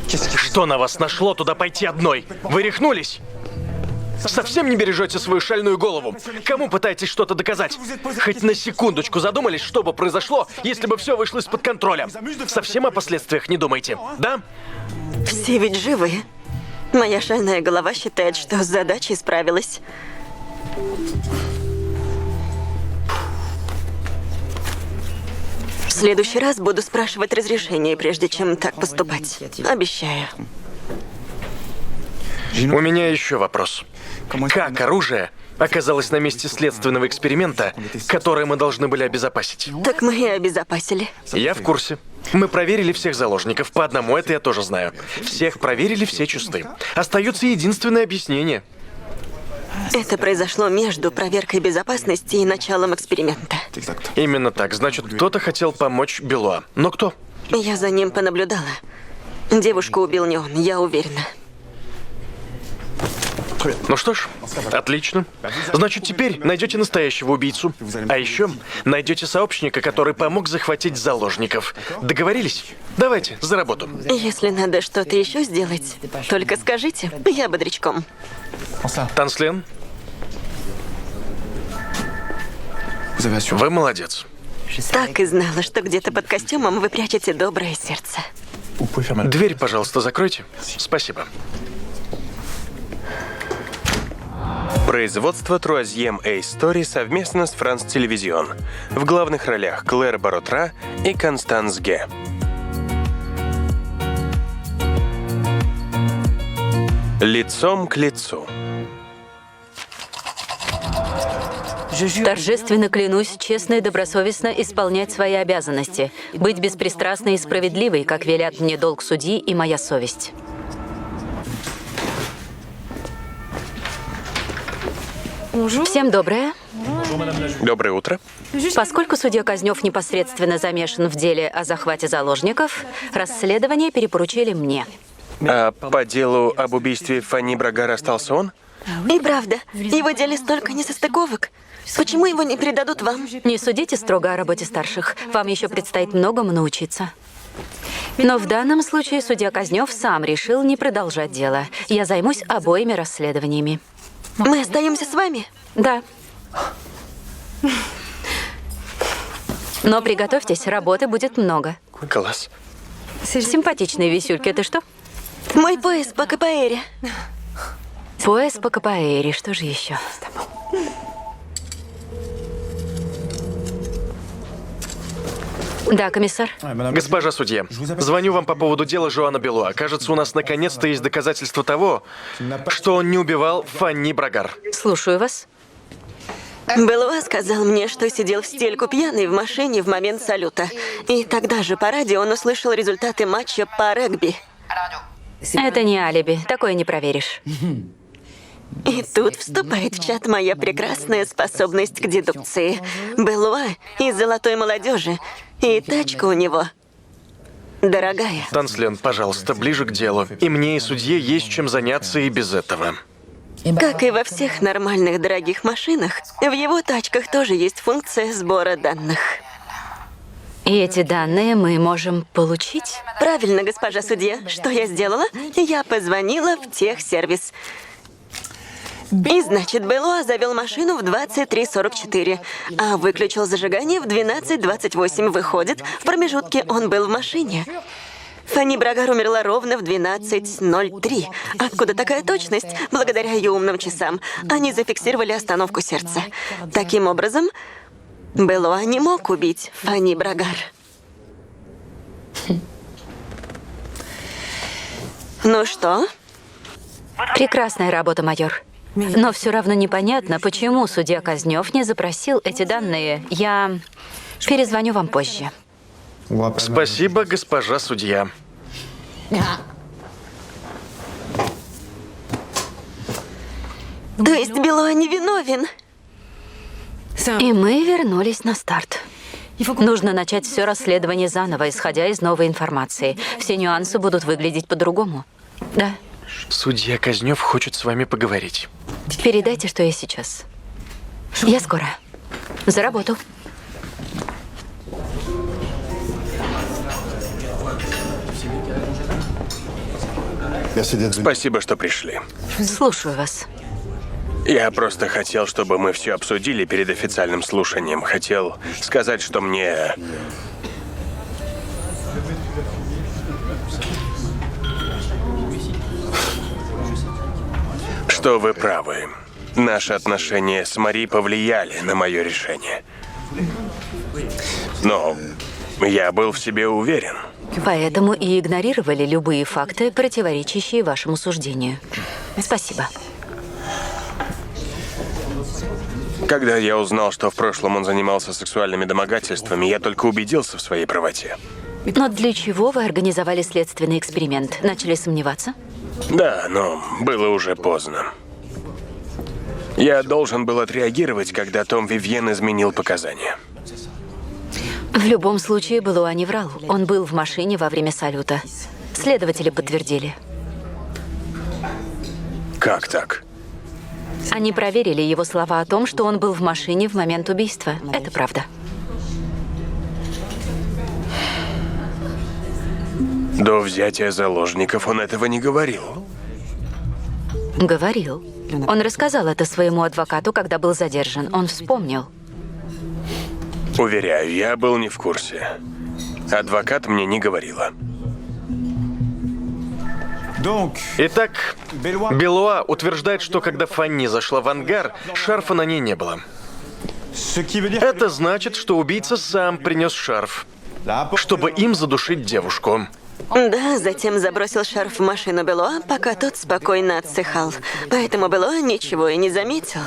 Что на вас нашло туда пойти одной? Вы рехнулись? Совсем не бережете свою шальную голову? Кому пытаетесь что-то доказать? Хоть на секундочку задумались, что бы произошло, если бы все вышло из-под контроля? Совсем о последствиях не думаете, да? Все ведь живы. Моя шальная голова считает, что с задачей справилась. В следующий раз буду спрашивать разрешение, прежде чем так поступать. Обещаю. У меня еще вопрос. Как оружие оказалось на месте следственного эксперимента, которое мы должны были обезопасить? Так мы и обезопасили. Я в курсе. Мы проверили всех заложников. По одному это я тоже знаю. Всех проверили, все чисты. Остается единственное объяснение. Это произошло между проверкой безопасности и началом эксперимента. Именно так. Значит, кто-то хотел помочь Белуа. Но кто? Я за ним понаблюдала. Девушку убил не он, я уверена. Ну что ж, отлично. Значит, теперь найдете настоящего убийцу. А еще найдете сообщника, который помог захватить заложников. Договорились? Давайте, за работу. Если надо что-то еще сделать, только скажите, я бодрячком. Танслен? Вы молодец. Так и знала, что где-то под костюмом вы прячете доброе сердце. Дверь, пожалуйста, закройте. Спасибо. Производство Troisième Story совместно с France Television. В главных ролях Клэр Баротра и Констанс Ге. Лицом к лицу. Торжественно клянусь честно и добросовестно исполнять свои обязанности, быть беспристрастной и справедливой, как велят мне долг судьи и моя совесть. Всем доброе. Доброе утро. Поскольку судья Казнёв непосредственно замешан в деле о захвате заложников, расследование перепоручили мне. А по делу об убийстве Фанни Брагар остался он? И правда, в его деле столько несостыковок. Почему его не передадут вам? Не судите строго о работе старших. Вам еще предстоит многому научиться. Но в данном случае судья Казнёв сам решил не продолжать дело. Я займусь обоими расследованиями. Мы остаемся с вами? Да. Но приготовьтесь, работы будет много. Класс. Симпатичные висюльки, это что? Мой пояс по КПР. Пояс по КПР, что же еще? Да, комиссар. Госпожа судья, звоню вам по поводу дела Жоана Белуа. Кажется, у нас наконец-то есть доказательства того, что он не убивал Фанни Брагар. Слушаю вас. Белуа сказал мне, что сидел в стельку пьяный в машине в момент салюта. И тогда же по радио он услышал результаты матча по регби. Это не алиби, такое не проверишь. И тут вступает в чат моя прекрасная способность к дедукции. Белуа из золотой молодежи, и тачка у него дорогая. Танслен, пожалуйста, ближе к делу. И мне, и судье есть чем заняться и без этого. Как и во всех нормальных дорогих машинах, в его тачках тоже есть функция сбора данных. И эти данные мы можем получить? Правильно, госпожа судья. Что я сделала? Я позвонила в техсервис. И значит, Белуа завел машину в 23:44, а выключил зажигание в 12:28. Выходит, в промежутке он был в машине. Фанни Брагар умерла ровно в 12:03. Откуда такая точность? Благодаря ее умным часам. Они зафиксировали остановку сердца. Таким образом, Белуа не мог убить Фанни Брагар. Ну что? Прекрасная работа, майор. Но все равно непонятно, почему судья Казнев не запросил эти данные. Я перезвоню вам позже. Спасибо, госпожа судья. То есть Белуа не виновен? И мы вернулись на старт. Нужно начать все расследование заново, исходя из новой информации. Все нюансы будут выглядеть по-другому. Да. Судья Казнев хочет с вами поговорить. Передайте, что я сейчас. Я скоро. За работу. Спасибо, что пришли. Слушаю вас. Я просто хотел, чтобы мы все обсудили перед официальным слушанием. Хотел сказать, что мне... Что вы правы. Наши отношения с Мари повлияли на мое решение. Но я был в себе уверен. Поэтому и игнорировали любые факты, противоречащие вашему суждению. Спасибо. Когда я узнал, что в прошлом он занимался сексуальными домогательствами, я только убедился в своей правоте. Но для чего вы организовали следственный эксперимент? Начали сомневаться? Да, но было уже поздно. Я должен был отреагировать, когда Том Вивьен изменил показания. В любом случае, Белуа не врал. Он был в машине во время салюта. Следователи подтвердили. Как так? Они проверили его слова о том, что он был в машине в момент убийства. Это правда. До взятия заложников он этого не говорил. Говорил. Он рассказал это своему адвокату, когда был задержан. Он вспомнил. Уверяю, я был не в курсе. Адвокат мне не говорила. Итак, Белуа утверждает, что когда Фанни зашла в ангар, шарфа на ней не было. Это значит, что убийца сам принес шарф, чтобы им задушить девушку. Да, затем забросил шарф в машину Белуа, пока тот спокойно отсыхал. Поэтому Белуа ничего и не заметил.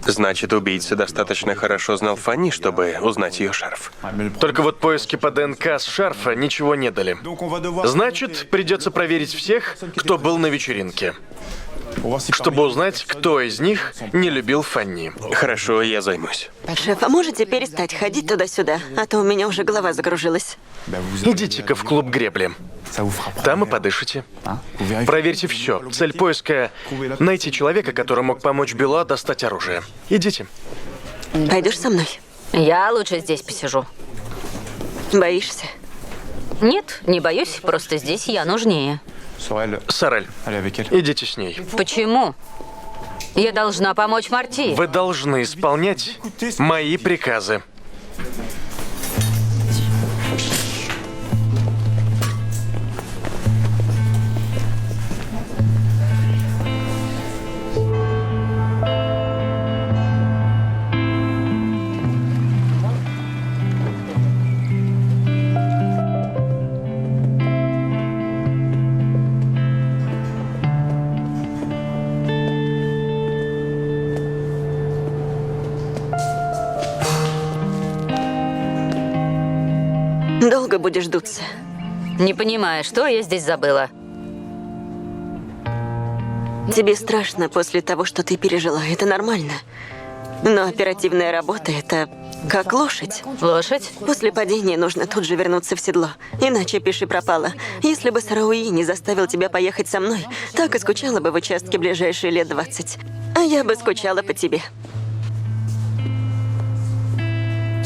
Значит, убийца достаточно хорошо знал Фанни, чтобы узнать ее шарф. Только вот поиски по ДНК с шарфа ничего не дали. Значит, придется проверить всех, кто был на вечеринке, чтобы узнать, кто из них не любил Фанни. Хорошо, я займусь. Шеф, а можете перестать ходить туда-сюда? А то у меня уже голова закружилась. Идите-ка в клуб гребли. Там и подышите. Проверьте все. Цель поиска — найти человека, который мог помочь Белуа достать оружие. Идите. Пойдешь со мной? Я лучше здесь посижу. Боишься? Нет, не боюсь, просто здесь я нужнее. Сорель, идите с ней. Почему? Я должна помочь Марти. Вы должны исполнять мои приказы. будешь дуться. Не понимаю, что я здесь забыла. Тебе страшно после того, что ты пережила. Это нормально. Но оперативная работа — это как лошадь. Лошадь? После падения нужно тут же вернуться в седло. Иначе пиши пропало. Если бы Сарауи не заставил тебя поехать со мной, так и скучала бы в участке ближайшие лет 20. А я бы скучала по тебе.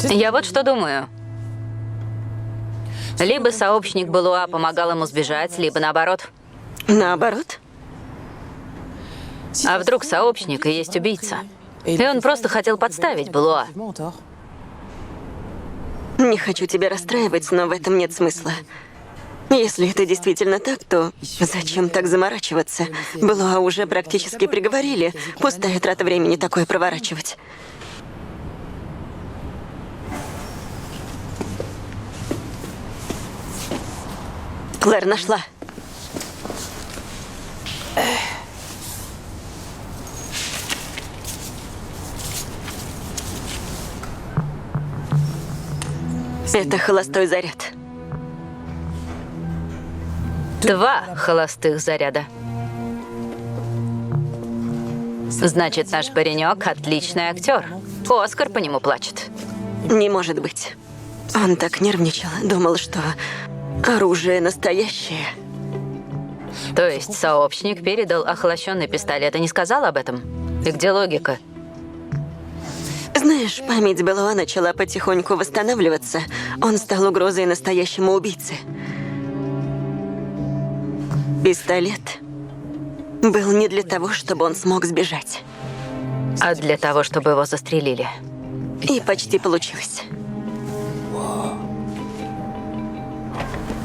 Я вот что думаю. Либо сообщник Белуа помогал ему сбежать, либо наоборот. Наоборот? А вдруг сообщник и есть убийца? И он просто хотел подставить Белуа. Не хочу тебя расстраивать, но в этом нет смысла. Если это действительно так, то зачем так заморачиваться? Белуа уже практически приговорили. Пустая трата времени такое проворачивать. Клэр нашла. Это холостой заряд. 2 холостых заряда. Значит, наш паренек отличный актер. Оскар по нему плачет. Не может быть. Он так нервничал, думал, что оружие настоящее. То есть сообщник передал охлащенный пистолет и не сказал об этом? И где логика? Знаешь, память Белуа начала потихоньку восстанавливаться. Он стал угрозой настоящему убийце. Пистолет был не для того, чтобы он смог сбежать. А для того, чтобы его застрелили. И почти получилось.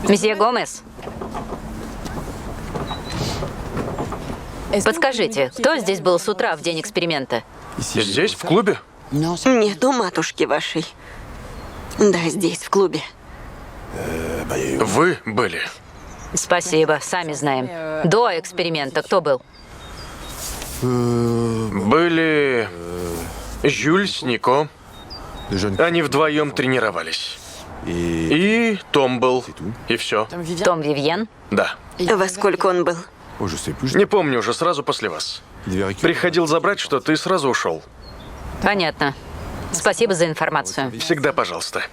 Месье Гомес, подскажите, кто здесь был с утра в день эксперимента? Здесь, в клубе? Нет, у матушки вашей. Да, здесь, в клубе. Вы были? Спасибо, сами знаем. До эксперимента кто был? Были Жюль с Нико. Они вдвоем тренировались. И Том был. И все. Том Вивьен? Да. Во сколько он был? Не помню, уже сразу после вас. Приходил забрать, что ты сразу ушел. Понятно. Спасибо за информацию. Всегда пожалуйста.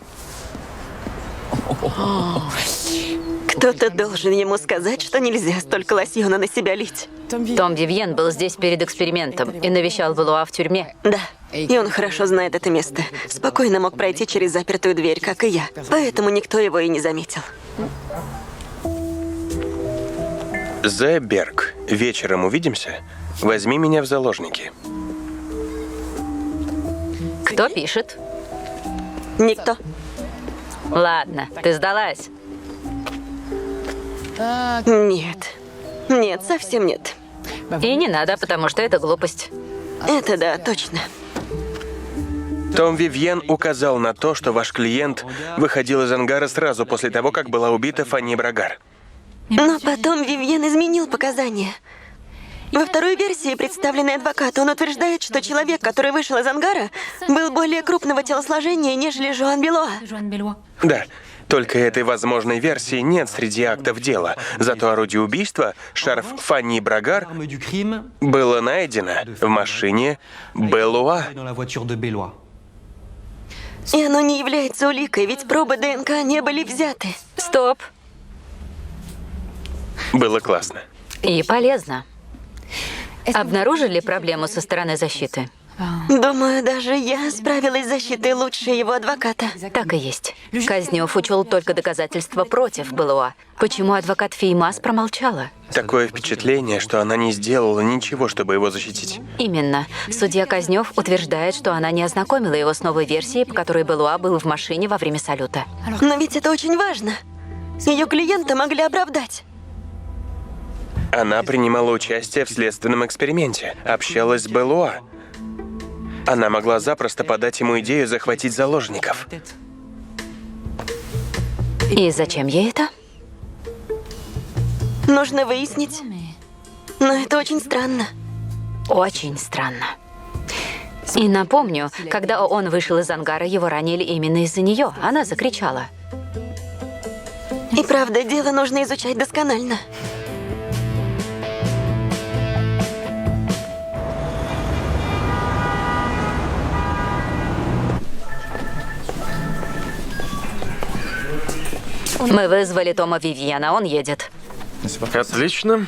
Кто-то должен ему сказать, что нельзя столько лосьона на себя лить. Том Вивьен был здесь перед экспериментом и навещал Белуа в тюрьме. Да, и он хорошо знает это место. Спокойно мог пройти через запертую дверь, как и я. Поэтому никто его и не заметил. Зе Берг, вечером увидимся? Возьми меня в заложники. Кто пишет? Никто. Ладно, ты сдалась. Нет. Нет, совсем нет. И не надо, потому что это глупость. Это да, точно. Том Вивьен указал на то, что ваш клиент выходил из ангара сразу после того, как была убита Фанни Брагар. Но потом Вивьен изменил показания. Во второй версии, представленной адвокату, он утверждает, что человек, который вышел из ангара, был более крупного телосложения, нежели Жуан Белуа. Да, только этой возможной версии нет среди актов дела. Зато орудие убийства, шарф Фанни Брагар, было найдено в машине Белуа. И оно не является уликой, ведь пробы ДНК не были взяты. Стоп. Было классно. И полезно. Обнаружили проблему со стороны защиты? Думаю, даже я справилась с защитой лучше его адвоката. Так и есть. Казнёв учел только доказательства против Белуа. Почему адвокат Феймас промолчала? Такое впечатление, что она не сделала ничего, чтобы его защитить. Именно. Судья Казнёв утверждает, что она не ознакомила его с новой версией, по которой Белуа был в машине во время салюта. Но ведь это очень важно. Ее клиента могли оправдать. Она принимала участие в следственном эксперименте, общалась с Белуа. Она могла запросто подать ему идею захватить заложников. И зачем ей это? Нужно выяснить. Но это очень странно. Очень странно. И напомню, когда он вышел из ангара, его ранили именно из-за нее. Она закричала. И правда, дело нужно изучать досконально. Мы вызвали Тома Вивьена, он едет. Отлично.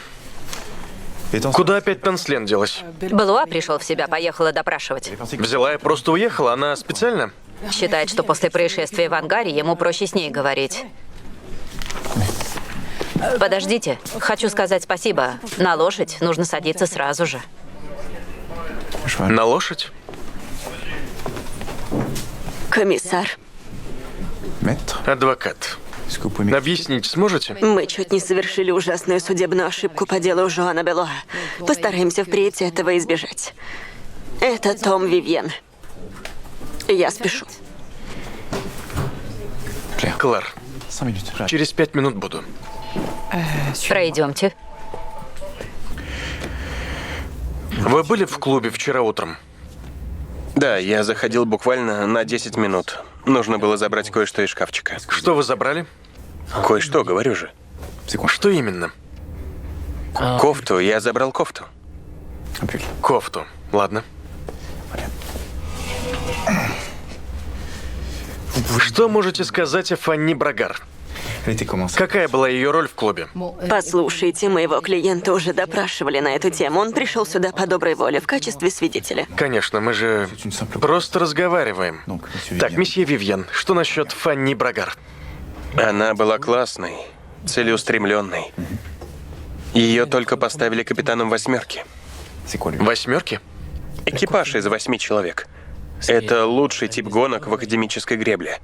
Куда опять Танслен делась? Белуа пришел в себя, поехала допрашивать. Взяла и просто уехала? Она специально? Считает, что после происшествия в ангаре ему проще с ней говорить. Подождите, хочу сказать спасибо. На лошадь нужно садиться сразу же. На лошадь? Комиссар, Адвокат. Объяснить сможете? мы чуть не совершили ужасную судебную ошибку по делу Жоана Белуа. Постараемся впредь этого избежать. Это Том Вивьен. Я спешу. Клар, через 5 минут буду. Пройдемте. Вы были в клубе вчера утром? Да, я заходил буквально на 10 минут. Нужно было забрать кое-что из шкафчика. Что вы забрали? Кое-что, говорю же. Что именно? Кофту, я забрал кофту. Кофту. Ладно. Что можете сказать о Фанни Брагар? Какая была ее роль в клубе? Послушайте, моего клиента уже допрашивали на эту тему. Он пришел сюда по доброй воле в качестве свидетеля. Конечно, мы же просто разговариваем. Так, месье Вивьен, что насчет Фанни Брагар? Она была классной, целеустремленной. Ее только поставили капитаном восьмерки. Восьмерки? Экипаж из 8 человек. Это лучший тип гонок в академической гребле.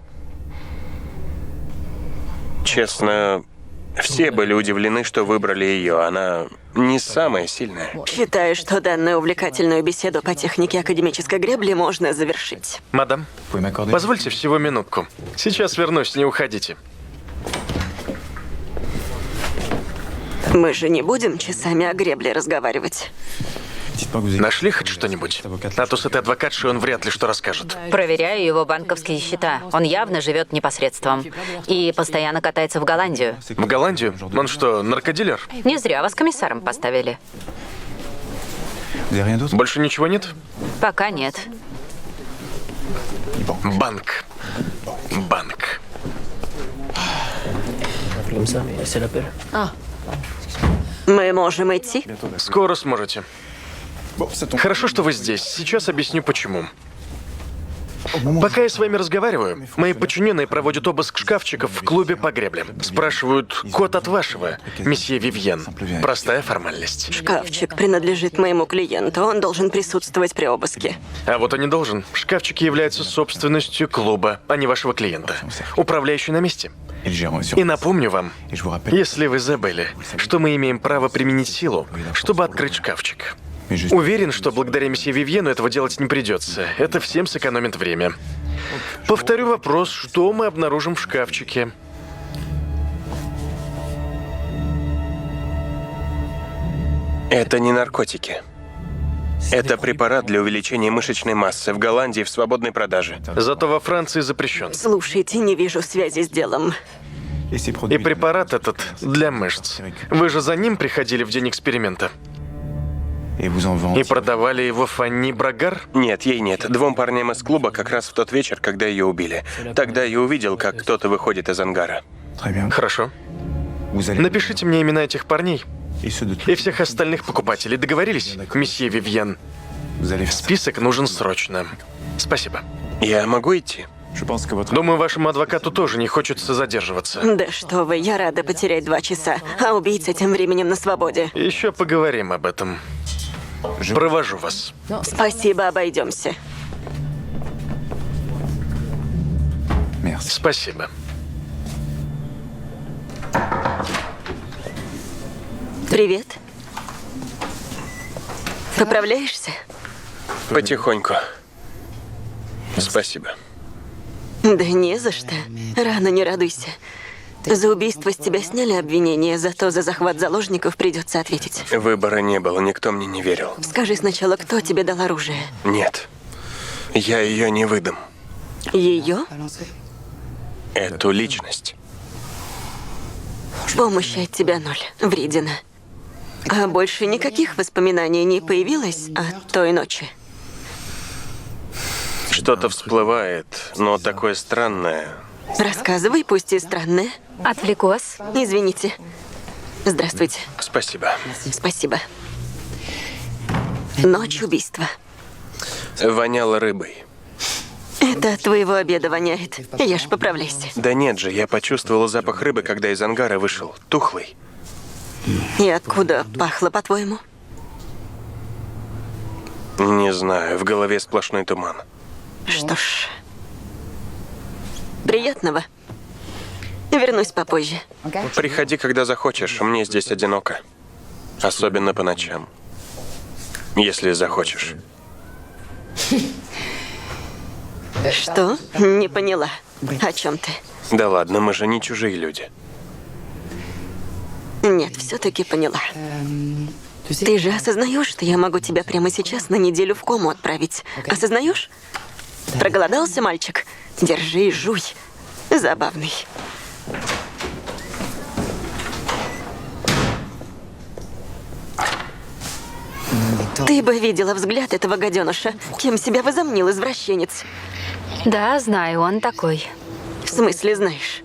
Честно, все были удивлены, что выбрали ее. Она не самая сильная. Считаю, что данную увлекательную беседу по технике академической гребли можно завершить. Мадам, позвольте всего минутку. Сейчас вернусь, не уходите. Мы же не будем часами о гребле разговаривать. Нашли хоть что-нибудь? А то с этой адвокатшей он вряд ли что расскажет. Проверяю его банковские счета. Он явно живет непосредством. И постоянно катается в Голландию. В Голландию? Он что, наркодилер? Не зря вас комиссаром поставили. Больше ничего нет? Пока нет. Банк. Банк. Мы можем идти? Скоро сможете. Хорошо, что вы здесь. Сейчас объясню, почему. Пока я с вами разговариваю, мои подчиненные проводят обыск шкафчиков в клубе по гребле. Спрашивают, код от вашего, месье Вивьен. Простая формальность. Шкафчик принадлежит моему клиенту. Он должен присутствовать при обыске. А вот он не должен. Шкафчики являются собственностью клуба, а не вашего клиента. Управляющий на месте. И напомню вам, если вы забыли, что мы имеем право применить силу, чтобы открыть шкафчик. Уверен, что благодаря месье Вивьену этого делать не придется. Это всем сэкономит время. Повторю вопрос, что мы обнаружим в шкафчике? Это не наркотики. Это препарат для увеличения мышечной массы. В Голландии в свободной продаже. Зато во Франции запрещен. Слушайте, не вижу связи с делом. И препарат этот для мышц. Вы же за ним приходили в день эксперимента? И продавали его Фанни Брагар? Нет, ей нет. 2 парням из клуба как раз в тот вечер, когда ее убили. Тогда я увидел, как кто-то выходит из ангара. Хорошо. Напишите мне имена этих парней и всех остальных покупателей. Договорились, месье Вивьен? Список нужен срочно. Спасибо. Я могу идти? Думаю, вашему адвокату тоже не хочется задерживаться. Да что вы, я рада потерять 2 часа, а убийца тем временем на свободе. Еще поговорим об этом. Провожу вас. Спасибо, обойдемся. Спасибо. Привет. Поправляешься? Потихоньку. Спасибо. Да не за что. Рано не радуйся. За убийство с тебя сняли обвинение, зато за захват заложников придется ответить. Выбора не было, никто мне не верил. Скажи сначала, кто тебе дал оружие? Нет. Я ее не выдам. Ее? Эту личность. Помощи от тебя 0, вредина. А больше никаких воспоминаний не появилось от той ночи? Что-то всплывает, но такое странное. Рассказывай, пусть и странное. Отвлеку вас. Извините. Здравствуйте. Спасибо. Спасибо. Ночь убийства. Воняло рыбой. Это от твоего обеда воняет. Ешь, поправляйся. Да нет же, я почувствовал запах рыбы, когда из ангара вышел. Тухлый. И откуда пахло, по-твоему? Не знаю, в голове сплошной туман. Что ж, приятного. Вернусь попозже. Приходи, когда захочешь. Мне здесь одиноко. Особенно по ночам. Если захочешь. Что? Не поняла. О чем ты? Да ладно, мы же не чужие люди. Нет, все-таки поняла. Ты же осознаешь, что я могу тебя прямо сейчас на неделю в кому отправить? Осознаешь? Проголодался, мальчик? Держи и жуй. Забавный. Ты бы видела взгляд этого гаденыша. Кем себя возомнил извращенец? Да, знаю, он такой. В смысле знаешь?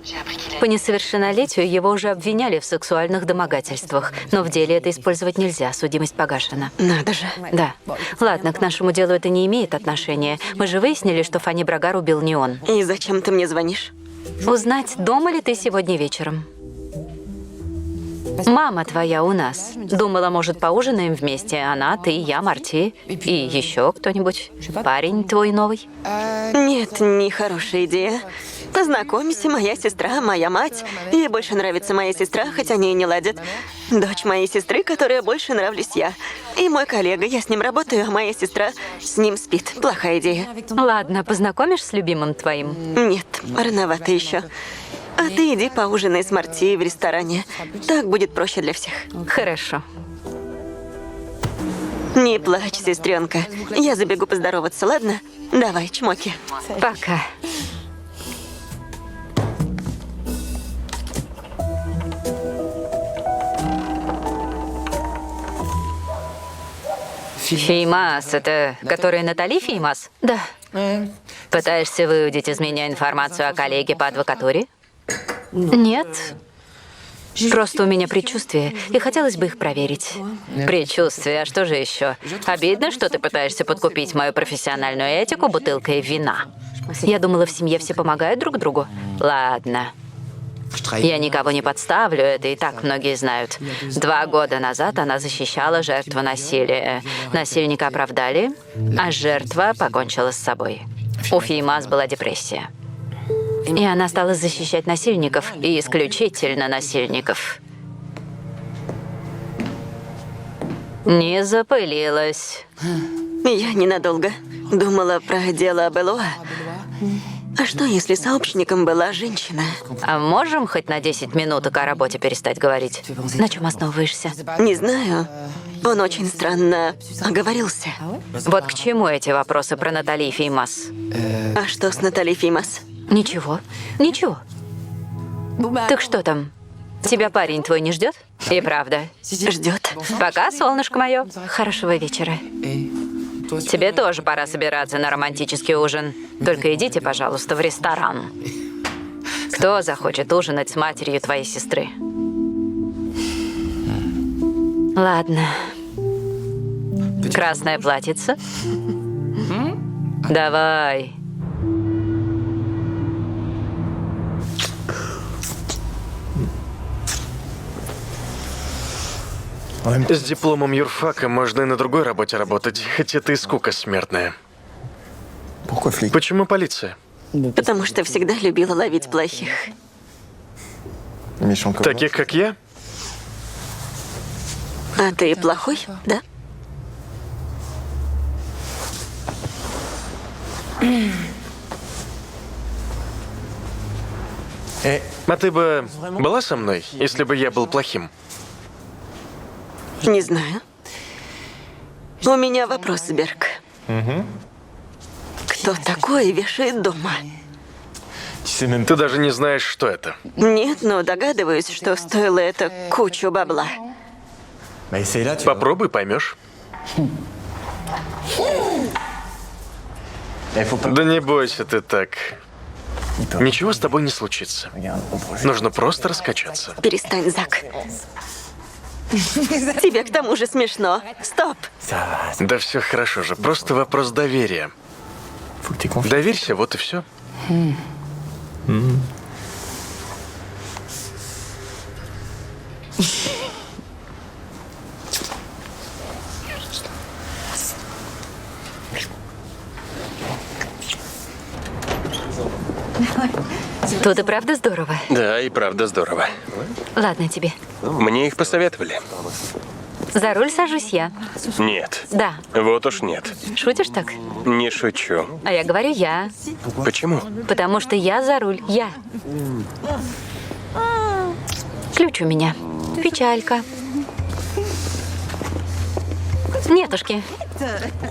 По несовершеннолетию его уже обвиняли в сексуальных домогательствах. Но в деле это использовать нельзя, судимость погашена. Надо же. Да. Ладно, к нашему делу это не имеет отношения. Мы же выяснили, что Фанни Брагар убил не он. И зачем ты мне звонишь? Узнать, дома ли ты сегодня вечером. Мама твоя у нас. Думала, может, поужинаем вместе. Она, ты, я, Марти. И еще кто-нибудь. Парень твой новый. Нет, не хорошая идея. Познакомься, моя сестра, моя мать. Ей больше нравится моя сестра, хотя они и не ладят. Дочь моей сестры, которая больше нравлюсь я. И мой коллега, я с ним работаю, а моя сестра с ним спит. Плохая идея. Ладно, познакомишь с любимым твоим? Нет, рановато еще. А ты иди поужинай с Марти в ресторане. Так будет проще для всех. Хорошо. Не плачь, сестренка. Я забегу поздороваться, ладно? Давай, чмоки. Пока. Феймас, это которая Натали Феймас? Да. Пытаешься выудить из меня информацию о коллеге по адвокатуре? Нет. Просто у меня предчувствие, и хотелось бы их проверить. Предчувствие, а что же еще? Обидно, что ты пытаешься подкупить мою профессиональную этику бутылкой вина. Я думала, в семье все помогают друг другу. Ладно. Я никого не подставлю, это и так многие знают. 2 года назад она защищала жертву насилия. Насильника оправдали, а жертва покончила с собой. У Феймас была депрессия. И она стала защищать насильников, и исключительно насильников. Не запылилась. Я ненадолго думала про дело Белуа. А что, если сообщником была женщина? А можем хоть на 10 минуток о работе перестать говорить? На чем основываешься? Не знаю. Он очень странно оговорился. Вот к чему эти вопросы про Натали Феймас? А что с Натали Феймас? Ничего. Ничего. Так что там? Тебя парень твой не ждет? И правда. Ждет. Пока, солнышко мое. Хорошего вечера. Тебе тоже пора собираться на романтический ужин. Только идите, пожалуйста, в ресторан. Кто захочет ужинать с матерью твоей сестры? Ладно. Красное платьице? Давай. С дипломом юрфака можно и на другой работе работать, хоть это и скука смертная. Почему полиция? Потому что всегда любила ловить плохих. Таких, как я? А ты плохой, да? А ты бы была со мной, если бы я был плохим? Не знаю. У меня вопрос, Берг. Кто такой вешает дома? Ты даже не знаешь, что это. Нет, но догадываюсь, что стоило это кучу бабла. Попробуй, поймешь. Да не бойся ты так. Ничего с тобой не случится. Нужно просто раскачаться. Перестань, Зак. Тебе к тому же смешно. Стоп. Да все хорошо же, просто вопрос доверия. Доверься, вот и все. Тут и правда здорово. Да, и правда здорово. Ладно тебе. Мне их посоветовали. За руль сажусь я. Нет. Да. Вот уж нет. Шутишь так? Не шучу. А я говорю я. Почему? Потому что я за руль. Я. Ключ у меня. Печалька. Нетушки.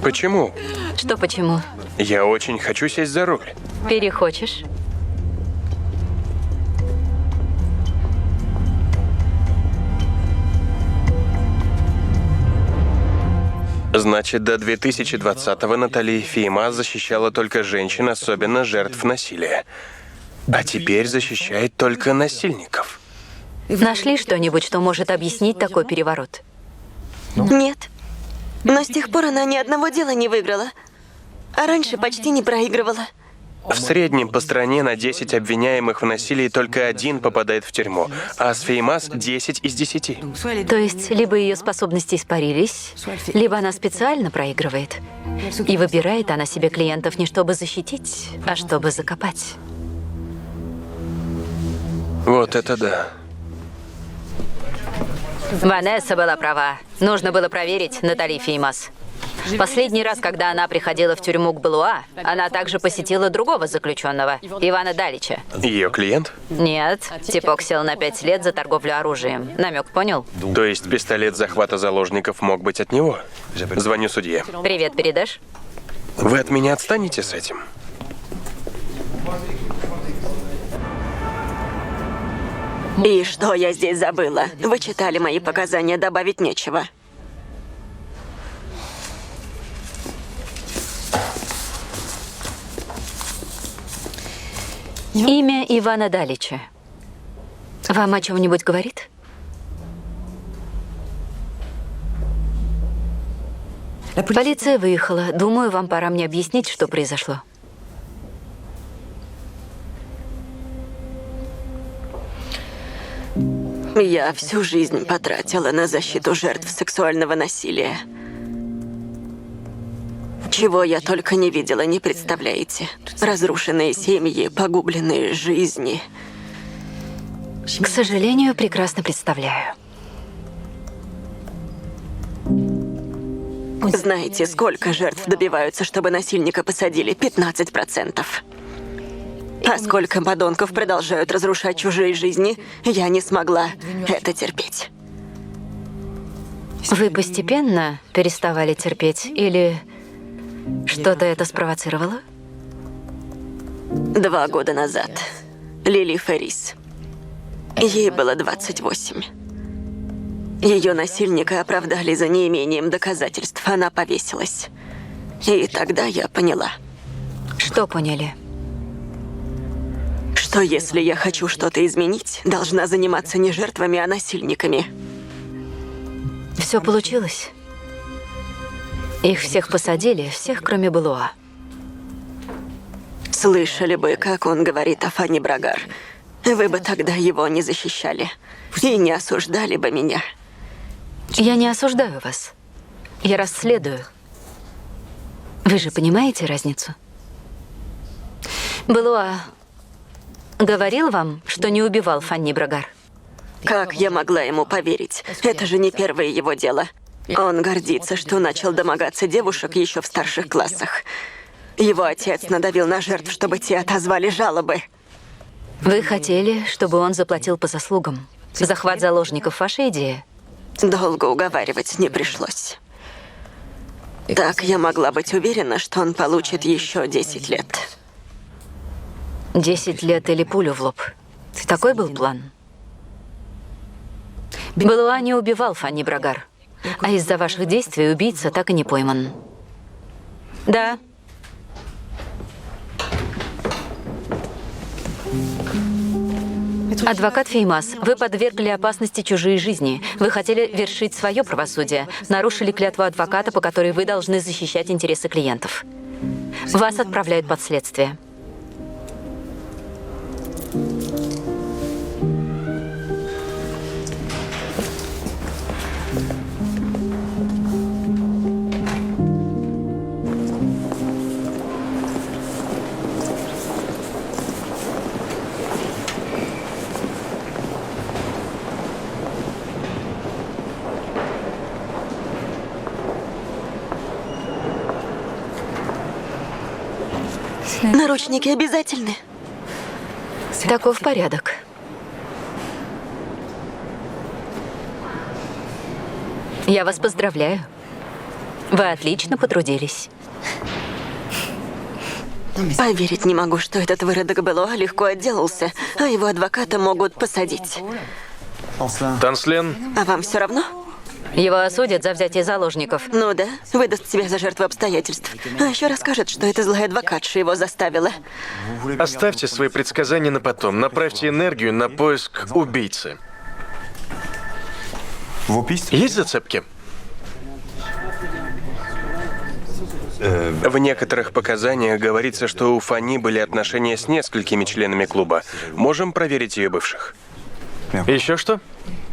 Почему? Что почему? Я очень хочу сесть за руль. Перехочешь? Значит, до 2020-го Натали Ефимова защищала только женщин, особенно жертв насилия. А теперь защищает только насильников. Нашли что-нибудь, что может объяснить такой переворот? Нет. Но с тех пор она ни одного дела не выиграла. А раньше почти не проигрывала. В среднем по стране на 10 обвиняемых в насилии только 1 попадает в тюрьму, а с Феймас 10 из 10. То есть, либо ее способности испарились, либо она специально проигрывает. И выбирает она себе клиентов не чтобы защитить, а чтобы закопать. Вот это да. Ванесса была права. Нужно было проверить Натали Феймас. Последний раз, когда она приходила в тюрьму к Белуа, она также посетила другого заключенного, Ивана Далича. Ее клиент? Нет, типок сел на 5 лет за торговлю оружием. Намек понял? То есть пистолет захвата заложников мог быть от него? Звоню судье. Привет передашь? Вы от меня отстанете с этим? И что я здесь забыла? Вы читали мои показания, добавить нечего. Имя Ивана Далича. Вам о чем-нибудь говорит? Полиция выехала. Думаю, вам пора мне объяснить, что произошло. Я всю жизнь потратила на защиту жертв сексуального насилия. Чего я только не видела, не представляете. Разрушенные семьи, погубленные жизни. К сожалению, прекрасно представляю. Знаете, сколько жертв добиваются, чтобы насильника посадили? 15%. А сколько подонков продолжают разрушать чужие жизни, я не смогла это терпеть. Вы постепенно переставали терпеть или что-то это спровоцировало? 2 года назад. Лили Феррис. Ей было 28. Ее насильника оправдали за неимением доказательств. Она повесилась. И тогда я поняла. Что поняли? Что если я хочу что-то изменить, должна заниматься не жертвами, а насильниками. Все получилось. Их всех посадили, всех, кроме Белуа. Слышали бы, как он говорит о Фанни Брагар. Вы бы тогда его не защищали. И не осуждали бы меня. Я не осуждаю вас. Я расследую. Вы же понимаете разницу? Белуа говорил вам, что не убивал Фанни Брагар? Как я могла ему поверить? Это же не первое его дело. Он гордится, что начал домогаться девушек еще в старших классах. Его отец надавил на жертв, чтобы те отозвали жалобы. Вы хотели, чтобы он заплатил по заслугам? Захват заложников – ваша идея? Долго уговаривать не пришлось. Так я могла быть уверена, что он получит еще 10 лет. 10 лет или пулю в лоб. Такой был план. Белуа не убивал Фанни Брагар. А из-за ваших действий убийца так и не пойман. Да. Адвокат Феймас, вы подвергли опасности чужие жизни. Вы хотели вершить свое правосудие, нарушили клятву адвоката, по которой вы должны защищать интересы клиентов. Вас отправляют под следствие. Наручники обязательны. Таков порядок. Я вас поздравляю. Вы отлично потрудились. Поверить не могу, что этот выродок Белуа легко отделался, а его адвоката могут посадить. Танслен. А вам все равно? Его осудят за взятие заложников. Ну да, выдаст себя за жертву обстоятельств. А еще расскажет, что это злая адвокатша его заставила. Оставьте свои предсказания на потом. Направьте энергию на поиск убийцы. Есть зацепки? В некоторых показаниях говорится, что у Фанни были отношения с несколькими членами клуба. Можем проверить ее бывших. Еще что?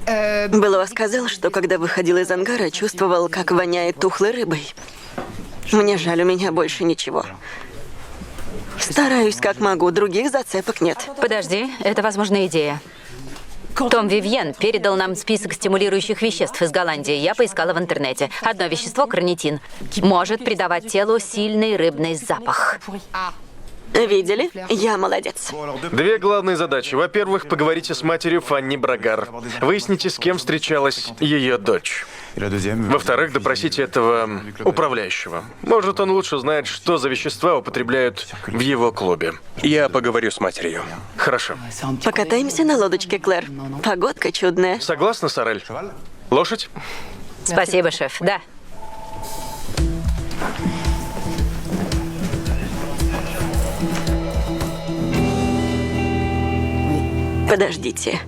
Белуа сказал, что когда выходил из ангара, чувствовал, как воняет тухлой рыбой. Мне жаль, у меня больше ничего. Стараюсь как могу, других зацепок нет. Подожди, это, возможно, идея. Том Вивьен передал нам список стимулирующих веществ из Голландии. Я поискала в интернете. Одно вещество, карнитин, может придавать телу сильный рыбный запах. Видели? Я молодец. Две главные задачи. Во-первых, поговорите с матерью Фанни Брагар. Выясните, с кем встречалась ее дочь. Во-вторых, допросите этого управляющего. Может, он лучше знает, что за вещества употребляют в его клубе. Я поговорю с матерью. Хорошо. Покатаемся на лодочке, Клэр. Погодка чудная. Согласна, Сорель? Лошадь? Спасибо, шеф. Да. Подождите.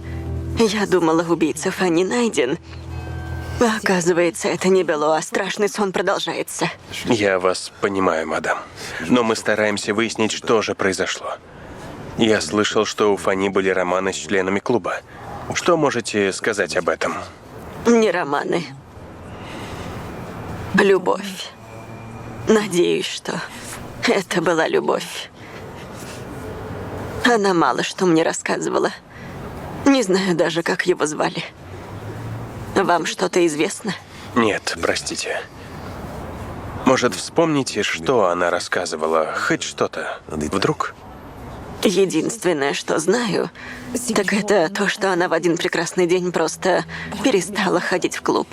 Я думала, убийца Фанни найден. А оказывается, это не Белуа. Страшный сон продолжается. Я вас понимаю, мадам. Но мы стараемся выяснить, что же произошло. Я слышал, что у Фанни были романы с членами клуба. Что можете сказать об этом? Не романы. Любовь. Надеюсь, что это была любовь. Она мало что мне рассказывала. Не знаю даже, как его звали. Вам что-то известно? Нет, простите. Может, вспомните, что она рассказывала? Хоть что-то. Вдруг? Единственное, что знаю, так это то, что она в один прекрасный день просто перестала ходить в клуб.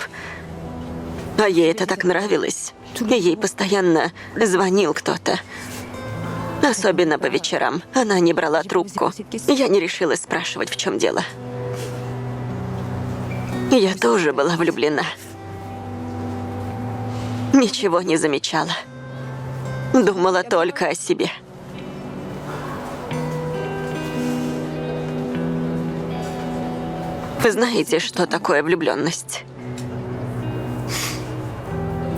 А ей это так нравилось. И ей постоянно звонил кто-то. Особенно по вечерам. Она не брала трубку. Я не решилась спрашивать, в чем дело. Я тоже была влюблена. Ничего не замечала. Думала только о себе. Вы знаете, что такое влюбленность?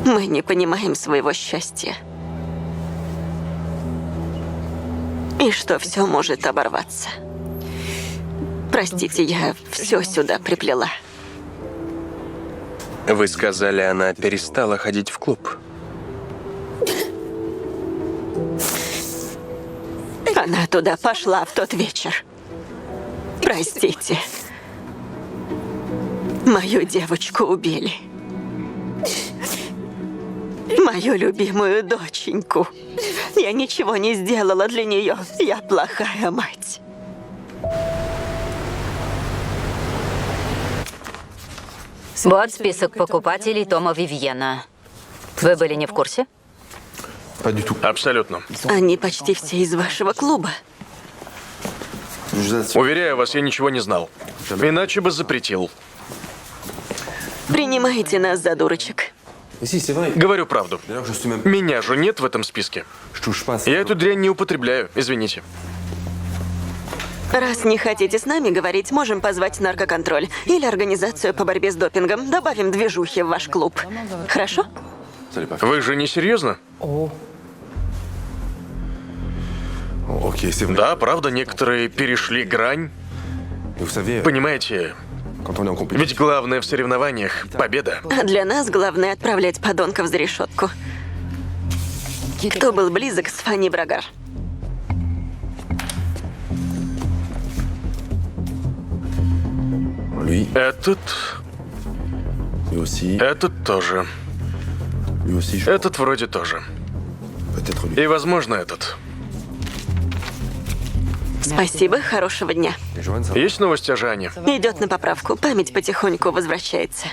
Мы не понимаем своего счастья. И что все может оборваться. Простите, я все сюда приплела. Вы сказали, она перестала ходить в клуб. Она туда пошла в тот вечер. Простите. Мою девочку убили. Мою любимую доченьку. Я ничего не сделала для нее. Я плохая мать. Вот список покупателей Тома Вивьена. Вы были не в курсе? Абсолютно. Они почти все из вашего клуба. Уверяю вас, я ничего не знал. Иначе бы запретил. Принимайте нас за дурочек. Говорю правду. Меня же нет в этом списке. Я эту дрянь не употребляю, извините. Раз не хотите с нами говорить, можем позвать наркоконтроль или организацию по борьбе с допингом. Добавим движухи в ваш клуб. Хорошо? Вы же не серьезно? Да, правда, некоторые перешли грань. Понимаете, ведь главное в соревнованиях – победа. А для нас главное отправлять подонков за решетку. Кто был близок с Фанни Брагар? Этот тоже. Этот вроде тоже. И, возможно, этот. Спасибо, хорошего дня. Есть новости о Жанне? Идет на поправку. Память потихоньку возвращается.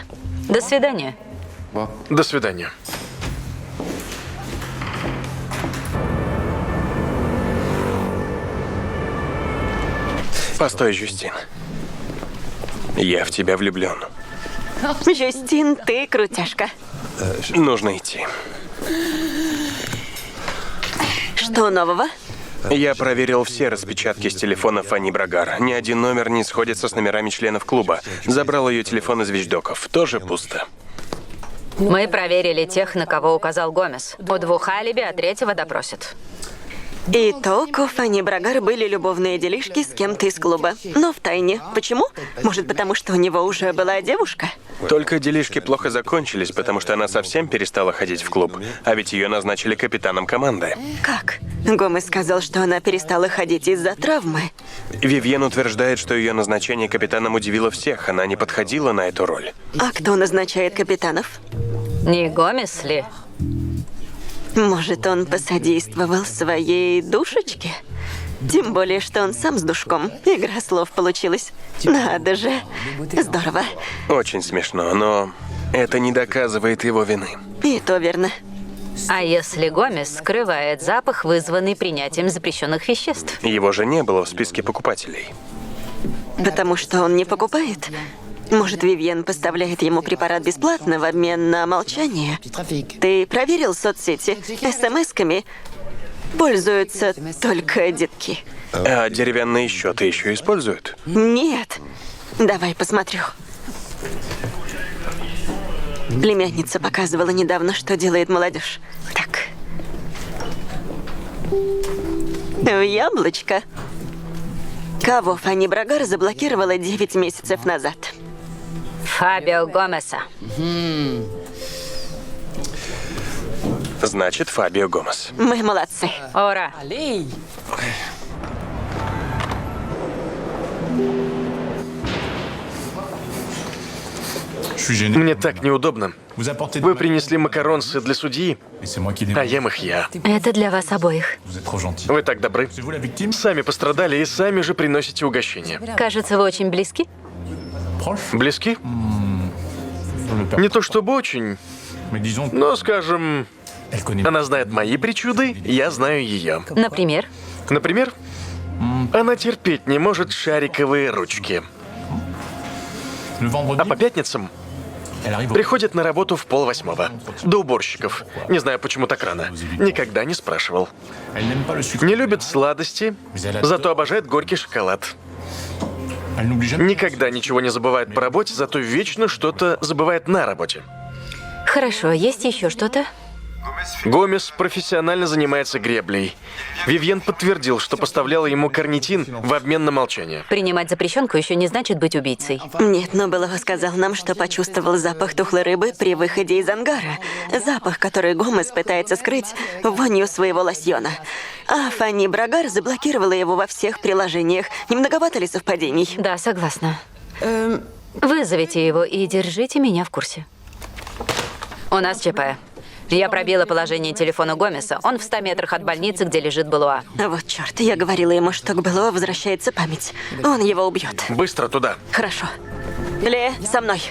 До свидания. До свидания. Постой, Жюстин. Я в тебя влюблен. Жюстин, ты крутяшка. Нужно идти. Что нового? Я проверил все распечатки с телефона Фанни Брагар. Ни один номер не сходится с номерами членов клуба. Забрал ее телефон из вещдоков. Тоже пусто. Мы проверили тех, на кого указал Гомес. У 2 алиби, а 3-го допросят. Итог, у Фанни Брагар были любовные делишки с кем-то из клуба. Но в тайне. Почему? Может, потому что у него уже была девушка? Только делишки плохо закончились, потому что она совсем перестала ходить в клуб. А ведь ее назначили капитаном команды. Как? Гомес сказал, что она перестала ходить из-за травмы. Вивьен утверждает, что ее назначение капитаном удивило всех. Она не подходила на эту роль. А кто назначает капитанов? Не Гомес ли? Может, он посодействовал своей душечке? Тем более, что он сам с душком. Игра слов получилась. Надо же. Здорово. Очень смешно, но это не доказывает его вины. И то верно. А если Гомес скрывает запах, вызванный принятием запрещенных веществ? Его же не было в списке покупателей. Потому что он не покупает? Может, Вивьен поставляет ему препарат бесплатно в обмен на молчание? Ты проверил соцсети? СМС-ками пользуются только детки. А деревянные счеты еще используют? Нет. Давай посмотрю. Племянница показывала недавно, что делает молодежь. Так. В яблочко. Кого Фанни Брагар заблокировала 9 месяцев назад? Фабио Гомеса. Значит, Фабио Гомес. Мы молодцы. Ура. Мне так неудобно. Вы принесли макаронсы для судьи, а ем их я. Это для вас обоих. Вы так добры. Сами пострадали и сами же приносите угощение. Кажется, вы очень близки. Близки? Не то чтобы очень, но, скажем, она знает мои причуды, я знаю ее. Например? Например, она терпеть не может шариковые ручки. А по пятницам приходит на работу в 7:30. До уборщиков. Не знаю, почему так рано. Никогда не спрашивал. Не любит сладости, зато обожает горький шоколад. Никогда ничего не забывает по работе, зато вечно что-то забывает на работе. Хорошо, есть еще что-то? Гомес профессионально занимается греблей. Вивьен подтвердил, что поставляла ему карнитин в обмен на молчание. Принимать запрещенку еще не значит быть убийцей. Нет, но Белова сказал нам, что почувствовал запах тухлой рыбы при выходе из ангара. Запах, который Гомес пытается скрыть вонью своего лосьона. А Фанни Брагар заблокировала его во всех приложениях. Не многовато ли совпадений? Да, согласна. Вызовите его и держите меня в курсе. У нас ЧП. Я пробила положение телефона Гомеса. Он в 100 метрах от больницы, где лежит Белуа. Вот черт, я говорила ему, что к Белуа возвращается память. Он его убьет. Быстро туда. Хорошо. Ле, со мной.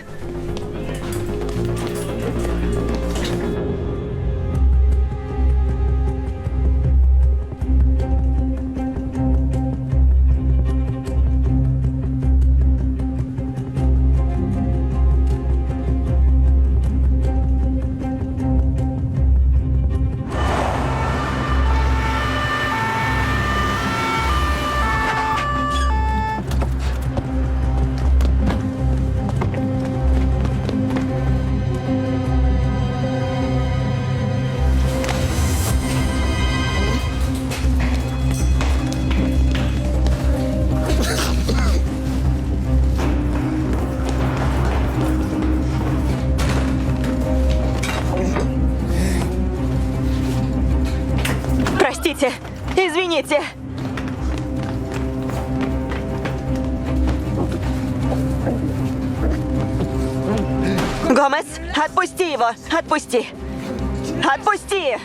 Извините. Гомес, отпусти его! Отпусти! Отпусти!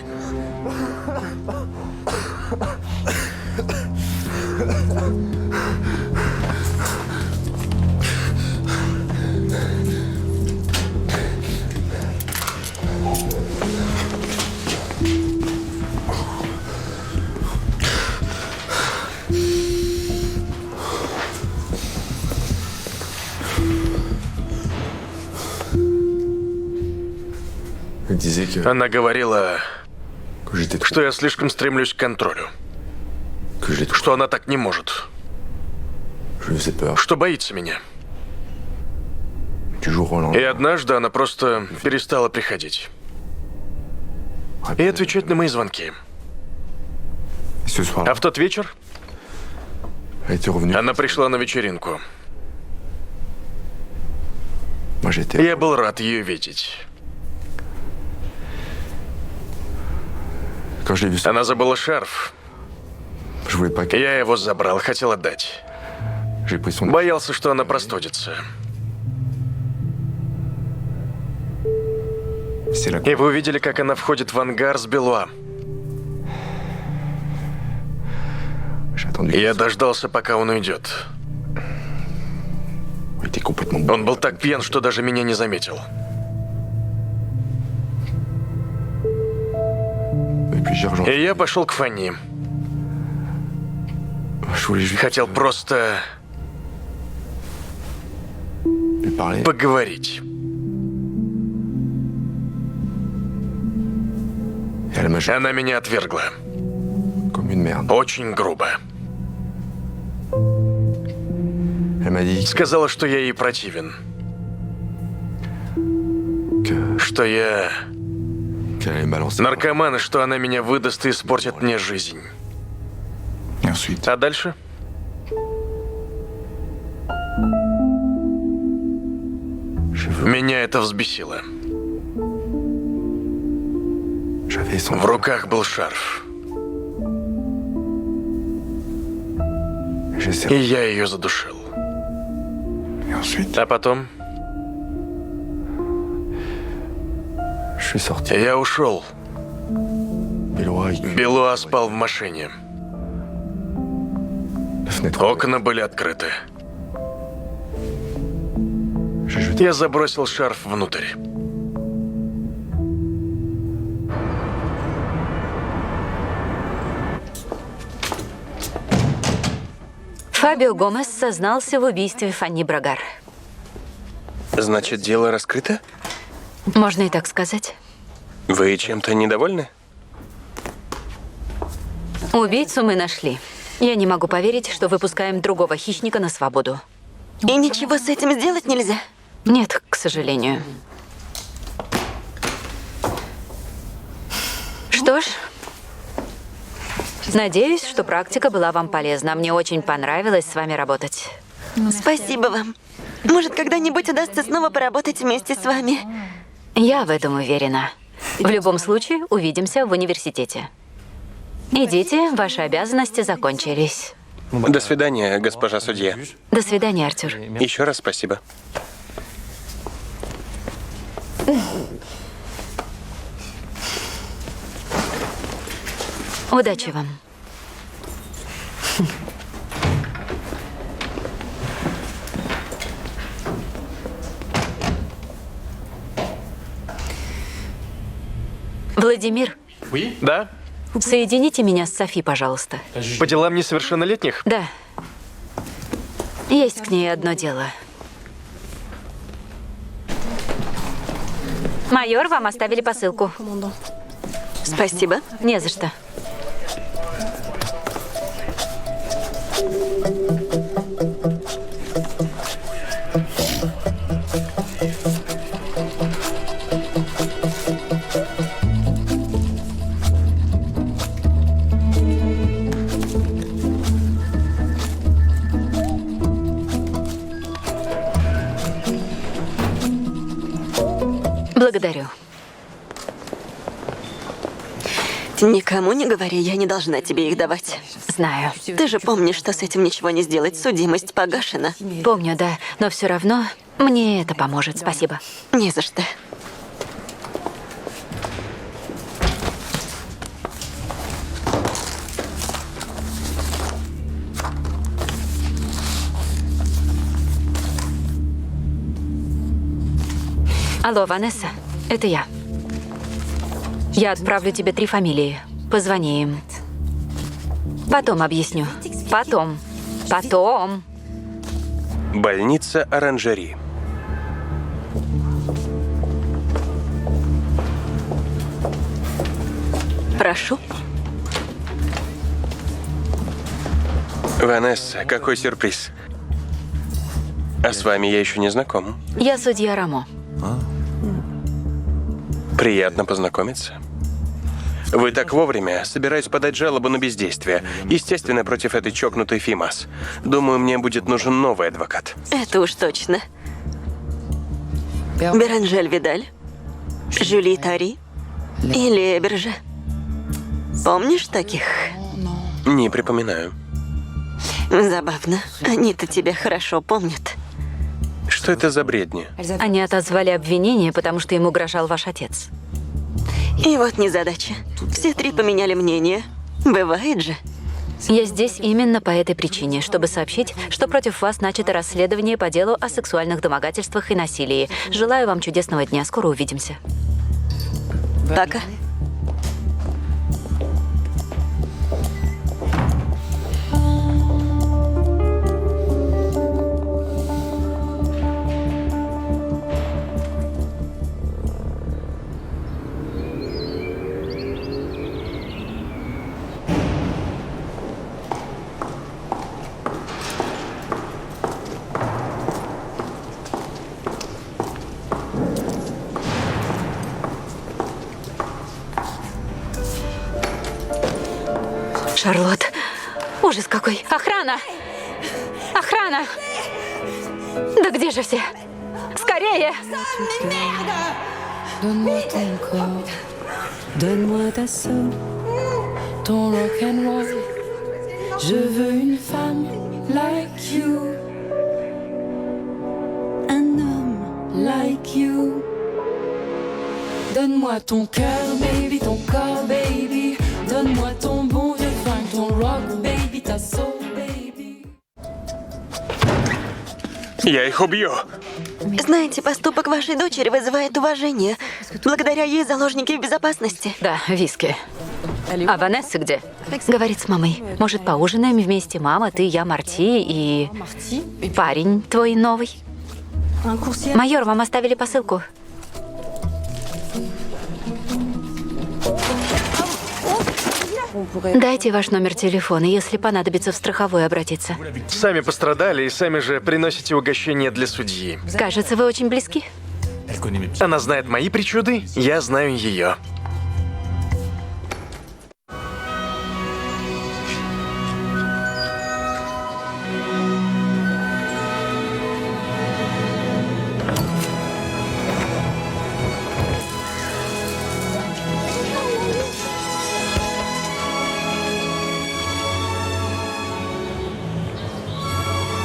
Она говорила, что я слишком стремлюсь к контролю. Что она так не может. Что боится меня. И однажды она просто перестала приходить. И отвечать на мои звонки. А в тот вечер она пришла на вечеринку. Я был рад ее видеть. Она забыла шарф. Я его забрал, хотел отдать. Боялся, что она простудится. И вы увидели, как она входит в ангар с Белуа. Я дождался, пока он уйдет. Он был так пьян, что даже меня не заметил. И я пошел к Фанни. Хотел просто поговорить. Она меня отвергла. Очень грубо. Сказала, что я ей противен. Что я наркоман, и что она меня выдаст и испортит мне жизнь. А дальше? Меня это взбесило. В руках был шарф. И я ее задушил. А потом я ушел. Белуа спал в машине. Окна были открыты. Я забросил шарф внутрь. Фабио Гомес сознался в убийстве Фанни Брагар. Значит, дело раскрыто? Можно и так сказать. Вы чем-то недовольны? Убийцу мы нашли. Я не могу поверить, что выпускаем другого хищника на свободу. И ничего с этим сделать нельзя? Нет, к сожалению. Что ж, надеюсь, что практика была вам полезна. Мне очень понравилось с вами работать. Спасибо вам. Может, когда-нибудь удастся снова поработать вместе с вами? Я в этом уверена. В любом случае, увидимся в университете. Идите, ваши обязанности закончились. До свидания, госпожа судья. До свидания, Артур. Еще раз спасибо. Удачи вам. Владимир. Да? Соедините меня с Софи, пожалуйста. По делам несовершеннолетних? Да. Есть к ней одно дело. Майор, вам оставили посылку. Спасибо. Не за что. Никому не говори, я не должна тебе их давать. Знаю. Ты же помнишь, что с этим ничего не сделать. Судимость погашена. Помню, да. Но все равно мне это поможет. Спасибо. Не за что. Алло, Ванесса, это я. Я отправлю тебе 3 фамилии. Позвони им. Потом объясню. Потом. Больница Оранжери. Прошу. Ванесса, какой сюрприз. А с вами я еще не знаком. Я судья Рамо. Приятно познакомиться. Вы так вовремя. Собираюсь подать жалобу на бездействие. Естественно, против этой чокнутой Фимас. Думаю, мне будет нужен новый адвокат. Это уж точно. Беранжель Видаль, Жюли Тари или Берже. Помнишь таких? Не припоминаю. Забавно. Они-то тебя хорошо помнят. Что это за бредни? Они отозвали обвинение, потому что им угрожал ваш отец. И вот незадача. Все 3 поменяли мнение. Бывает же. Я здесь именно по этой причине, чтобы сообщить, что против вас начато расследование по делу о сексуальных домогательствах и насилии. Желаю вам чудесного дня. Скоро увидимся. Пока. Шарлотт, ужас какой. Охрана! Охрана! Да где же все? Скорее! Donne-moi ton corps, donne-moi ta soul, ton rock and roll. Je veux une femme like you, un homme like you. Donne-moi ton cœur, baby, ton corps, baby. Donne-moi ton bon vieux funk, ton rock, baby, ta soul, baby. Я их убью. Знаете, поступок вашей дочери вызывает уважение. Благодаря ей заложники в безопасности. Да, виски. А Ванесса где? Говорит с мамой. Может, поужинаем вместе? Мама, ты, я, Марти и... парень твой новый. Майор, вам оставили посылку. Дайте ваш номер телефона, если понадобится в страховую обратиться. Сами пострадали и сами же приносите угощение для судьи. Кажется, вы очень близки. Она знает мои причуды, я знаю ее.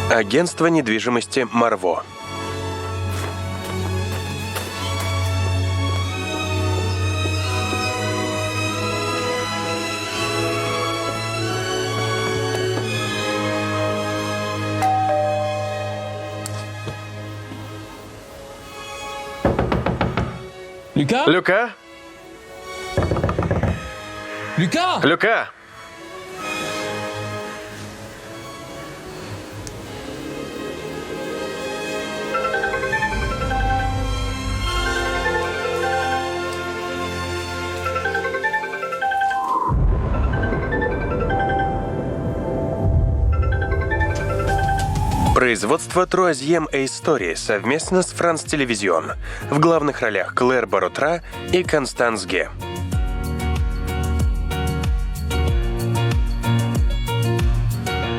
Агентство недвижимости Марво. Люка? Люка? Люка! Производство Труазьем и Истории совместно с Франс Телевизион. В главных ролях Клэр Барутра и Констанс Ге.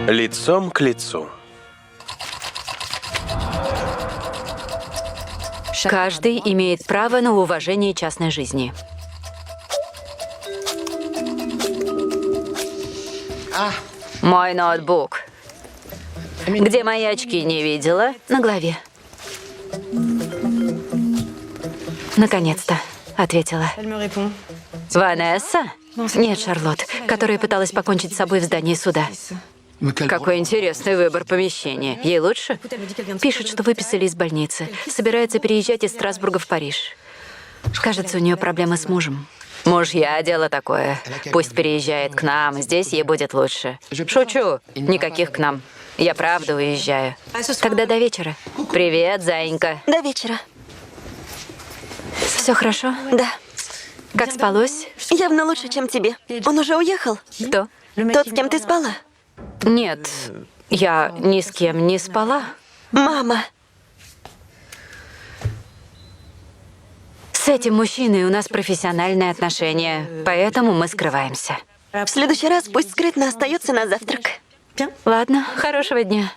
Лицом к лицу. Каждый имеет право на уважение частной жизни. Мой ноутбук. Где мои очки, не видела? На голове. Наконец-то, ответила. Ванесса? Нет, Шарлотт, которая пыталась покончить с собой в здании суда. Какой интересный выбор помещения. Ей лучше? Пишет, что выписали из больницы. Собирается переезжать из Страсбурга в Париж. Кажется, у нее проблемы с мужем. Мужья дело такое. Пусть переезжает к нам, здесь ей будет лучше. Шучу. Никаких к нам. Я правда уезжаю. Тогда до вечера. Привет, зайенька. До вечера. Все хорошо? Да. Как спалось? Явно лучше, чем тебе. Он уже уехал? Кто? Тот, с кем ты спала? Нет, я ни с кем не спала. Мама. С этим мужчиной у нас профессиональные отношения, поэтому мы скрываемся. В следующий раз пусть скрытно остается на завтрак. Ладно, хорошего дня.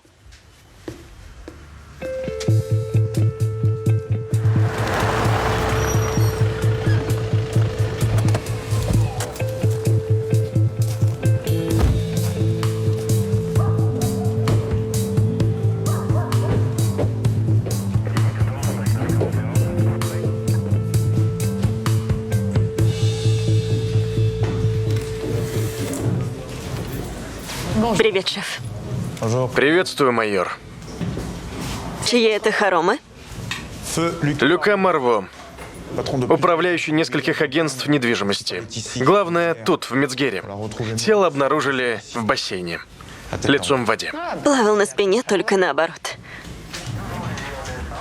Привет, шеф. Приветствую, майор. Чьи это хоромы? Люка Марво, управляющий нескольких агентств недвижимости. Главное, тут, в Мецгере. Тело обнаружили в бассейне, лицом в воде. Плавал на спине, только наоборот.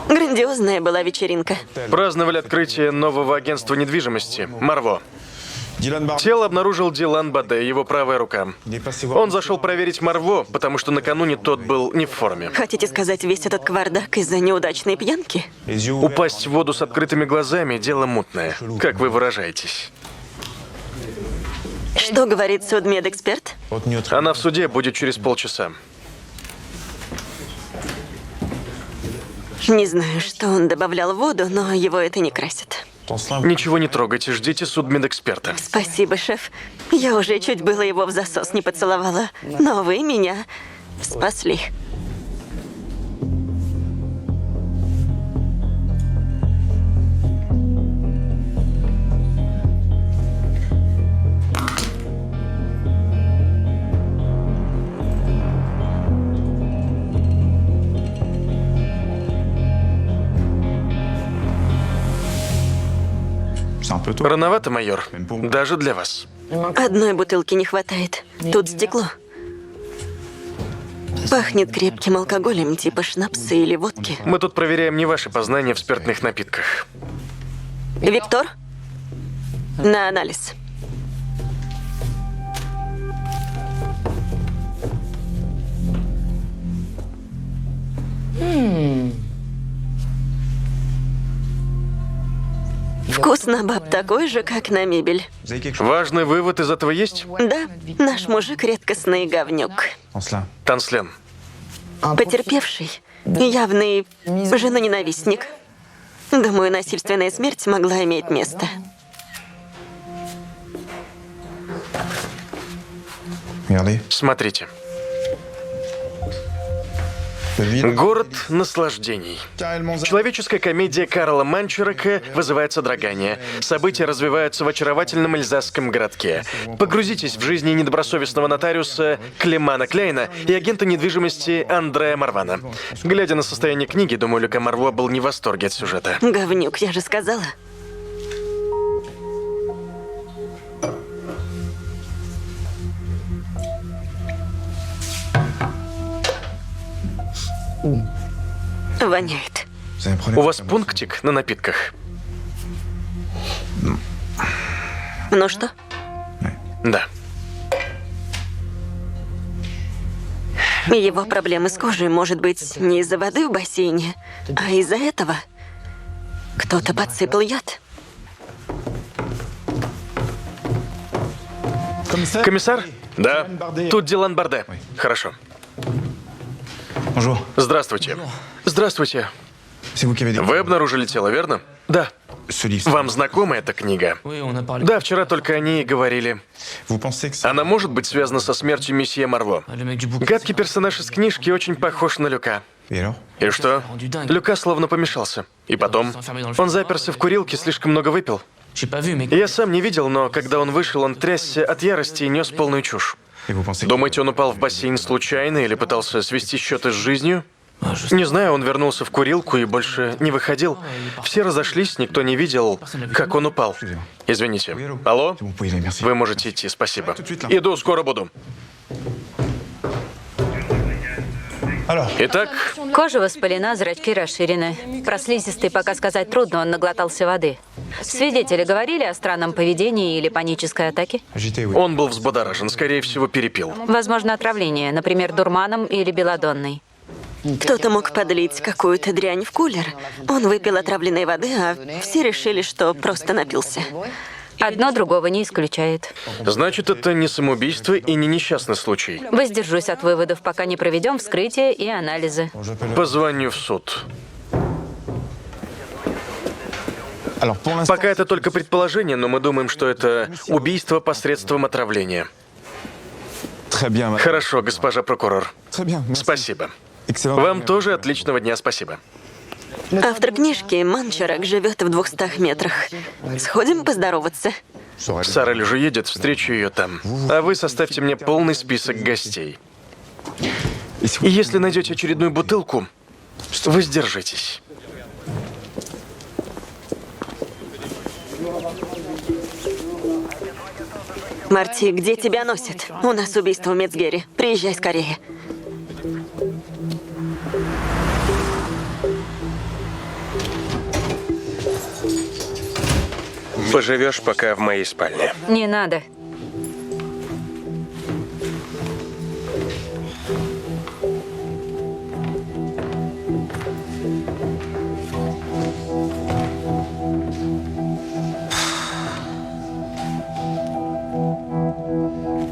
Грандиозная была вечеринка. Праздновали открытие нового агентства недвижимости «Марво». Тело обнаружил Дилан Баде, его правая рука. Он зашел проверить Марво, потому что накануне тот был не в форме. Хотите сказать, весь этот кавардак из-за неудачной пьянки? Упасть в воду с открытыми глазами – дело мутное, как вы выражаетесь. Что говорит судмедэксперт? Она в суде будет через полчаса. Не знаю, что он добавлял в воду, но его это не красит. Ничего не трогайте, ждите судмедэксперта. Спасибо, шеф. Я уже чуть было его в засос не поцеловала. Но вы меня спасли. Рановато, майор. Даже для вас. Одной бутылки не хватает. Тут стекло. Пахнет крепким алкоголем, типа шнапса или водки. Мы тут проверяем не ваши познания в спиртных напитках. Виктор? На анализ. Вкус на баб такой же, как на мебель. Важный вывод из этого есть? Да, наш мужик редкостный говнюк. Танслен. Потерпевший, явный женоненавистник. Думаю, насильственная смерть могла иметь место. Смотрите. Город наслаждений. Человеческая комедия Карла Манчерака вызывает содрогание. События развиваются в очаровательном эльзасском городке. Погрузитесь в жизни недобросовестного нотариуса Клемана Кляйна и агента недвижимости Андрея Марвана. Глядя на состояние книги, думаю, Люка Марво был не в восторге от сюжета. Говнюк, я же сказала. Воняет. У вас пунктик на напитках? Ну что? Да. Его проблемы с кожей, может быть, не из-за воды в бассейне, а из-за этого. Кто-то подсыпал яд. Комиссар? Да. Тут Дилан Барде. Хорошо. Здравствуйте. Здравствуйте. Вы обнаружили тело, верно? Да. Вам знакома эта книга? Да, вчера только о ней и говорили. Она может быть связана со смертью месье Марво. Гадкий персонаж из книжки очень похож на Люка. И что? Люка словно помешался. И потом, он заперся в курилке, слишком много выпил. Я сам не видел, но когда он вышел, он трясся от ярости и нес полную чушь. Думаете, он упал в бассейн случайно или пытался свести счеты с жизнью? Не знаю, он вернулся в курилку и больше не выходил. Все разошлись, никто не видел, как он упал. Извините. Алло? Вы можете идти, спасибо. Иду, скоро буду. Итак, Кожа воспалена, зрачки расширены. Про слизистый пока сказать трудно, он наглотался воды. Свидетели говорили о странном поведении или панической атаке? он был взбудоражен, скорее всего, перепил. Возможно, отравление, например, дурманом или белладонной. Кто-то мог подлить какую-то дрянь в кулер. Он выпил отравленной воды, а все решили, что просто напился. Одно другого не исключает. Значит, это не самоубийство и не несчастный случай. Воздержусь от выводов, пока не проведем вскрытие и анализы. Позвоню в суд. Пока это только предположение, но мы думаем, что это убийство посредством отравления. Хорошо, госпожа прокурор. Спасибо. Вам тоже отличного дня, спасибо. Автор книжки Манчарак живет в 200 метрах. Сходим поздороваться. Сара уже едет, встречу ее там. А вы составьте мне полный список гостей. И если найдете очередную бутылку, воздержитесь. Марти, где тебя носят? У нас убийство в Мецгере. Приезжай скорее. Поживешь пока в моей спальне. Не надо.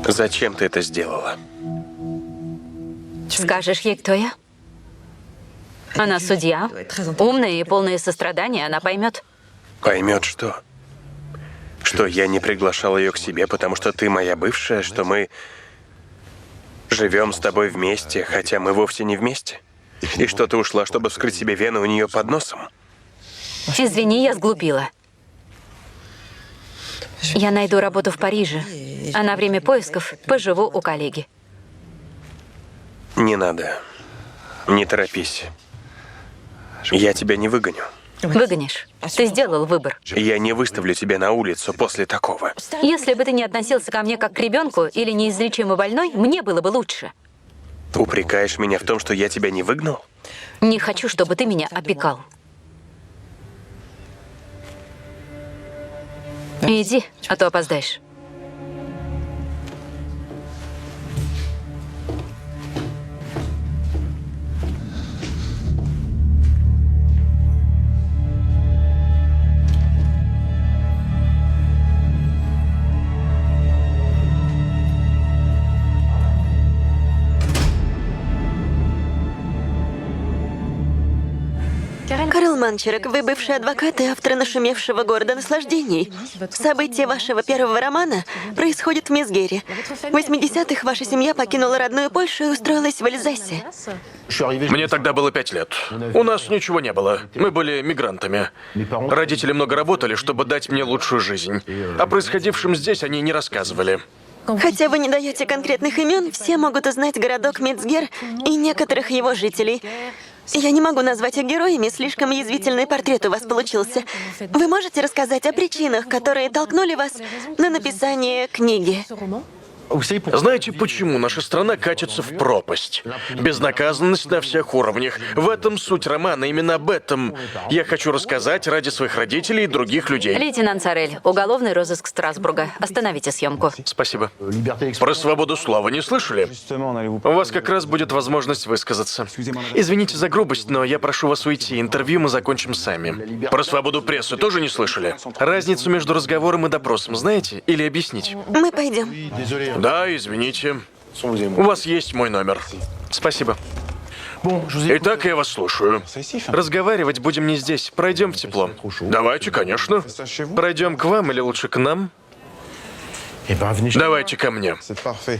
Зачем ты это сделала? Скажешь ей, кто я? Она судья, умная и полная сострадания, она поймет. Поймет что? Что я не приглашал ее к себе, потому что ты моя бывшая, что мы живем с тобой вместе, хотя мы вовсе не вместе? И что ты ушла, чтобы вскрыть себе вены у нее под носом? Извини, я сглупила. Я найду работу в Париже, а на время поисков поживу у коллеги. Не надо. Не торопись. Я тебя не выгоню. Выгонишь. Ты сделал выбор. Я не выставлю тебя на улицу после такого. Если бы ты не относился ко мне как к ребенку или неизлечимо больной, мне было бы лучше. Упрекаешь меня в том, что я тебя не выгнал? Не хочу, чтобы ты меня опекал. Иди, а то опоздаешь. Карл Манчарак, вы бывший адвокат и автор нашумевшего «Города наслаждений». События вашего первого романа происходят в Мецгере. В 80-х ваша семья покинула родную Польшу и устроилась в Эльзасе. Мне тогда было 5 лет. У нас ничего не было. Мы были мигрантами. Родители много работали, чтобы дать мне лучшую жизнь. О происходившем здесь они не рассказывали. Хотя вы не даете конкретных имен, все могут узнать городок Мецгер и некоторых его жителей. Я не могу назвать их героями, слишком язвительный портрет у вас получился. Вы можете рассказать о причинах, которые толкнули вас на написание книги? Знаете, почему наша страна катится в пропасть? Безнаказанность на всех уровнях. В этом суть романа, именно об этом я хочу рассказать ради своих родителей и других людей. Лейтенант Сорель, уголовный розыск Страсбурга. Остановите съемку. Спасибо. Про свободу слова не слышали? У вас как раз будет возможность высказаться. Извините за грубость, но я прошу вас уйти. Интервью мы закончим сами. Про свободу прессы тоже не слышали? Разницу между разговором и допросом знаете? Или объяснить? Мы пойдем. Да, извините. У вас есть мой номер. Спасибо. Итак, я вас слушаю. Разговаривать будем не здесь. Пройдем в тепло. Давайте, конечно. Пройдем к вам или лучше к нам? Давайте ко мне.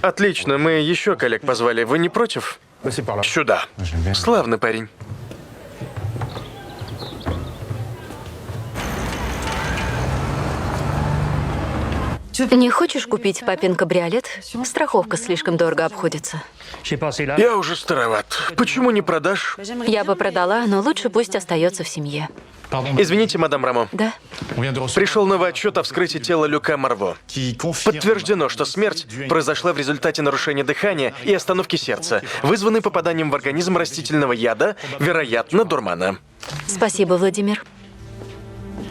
Отлично, мы еще коллег позвали. Вы не против? Сюда. Славный парень. Не хочешь купить папин кабриолет? Страховка слишком дорого обходится. Я уже староват. Почему не продашь? Я бы продала, но лучше пусть остается в семье. Извините, мадам Рамо. Да? Пришел новый отчет о вскрытии тела Люка Марво. Подтверждено, что смерть произошла в результате нарушения дыхания и остановки сердца, вызванной попаданием в организм растительного яда, вероятно, дурмана. Спасибо, Владимир.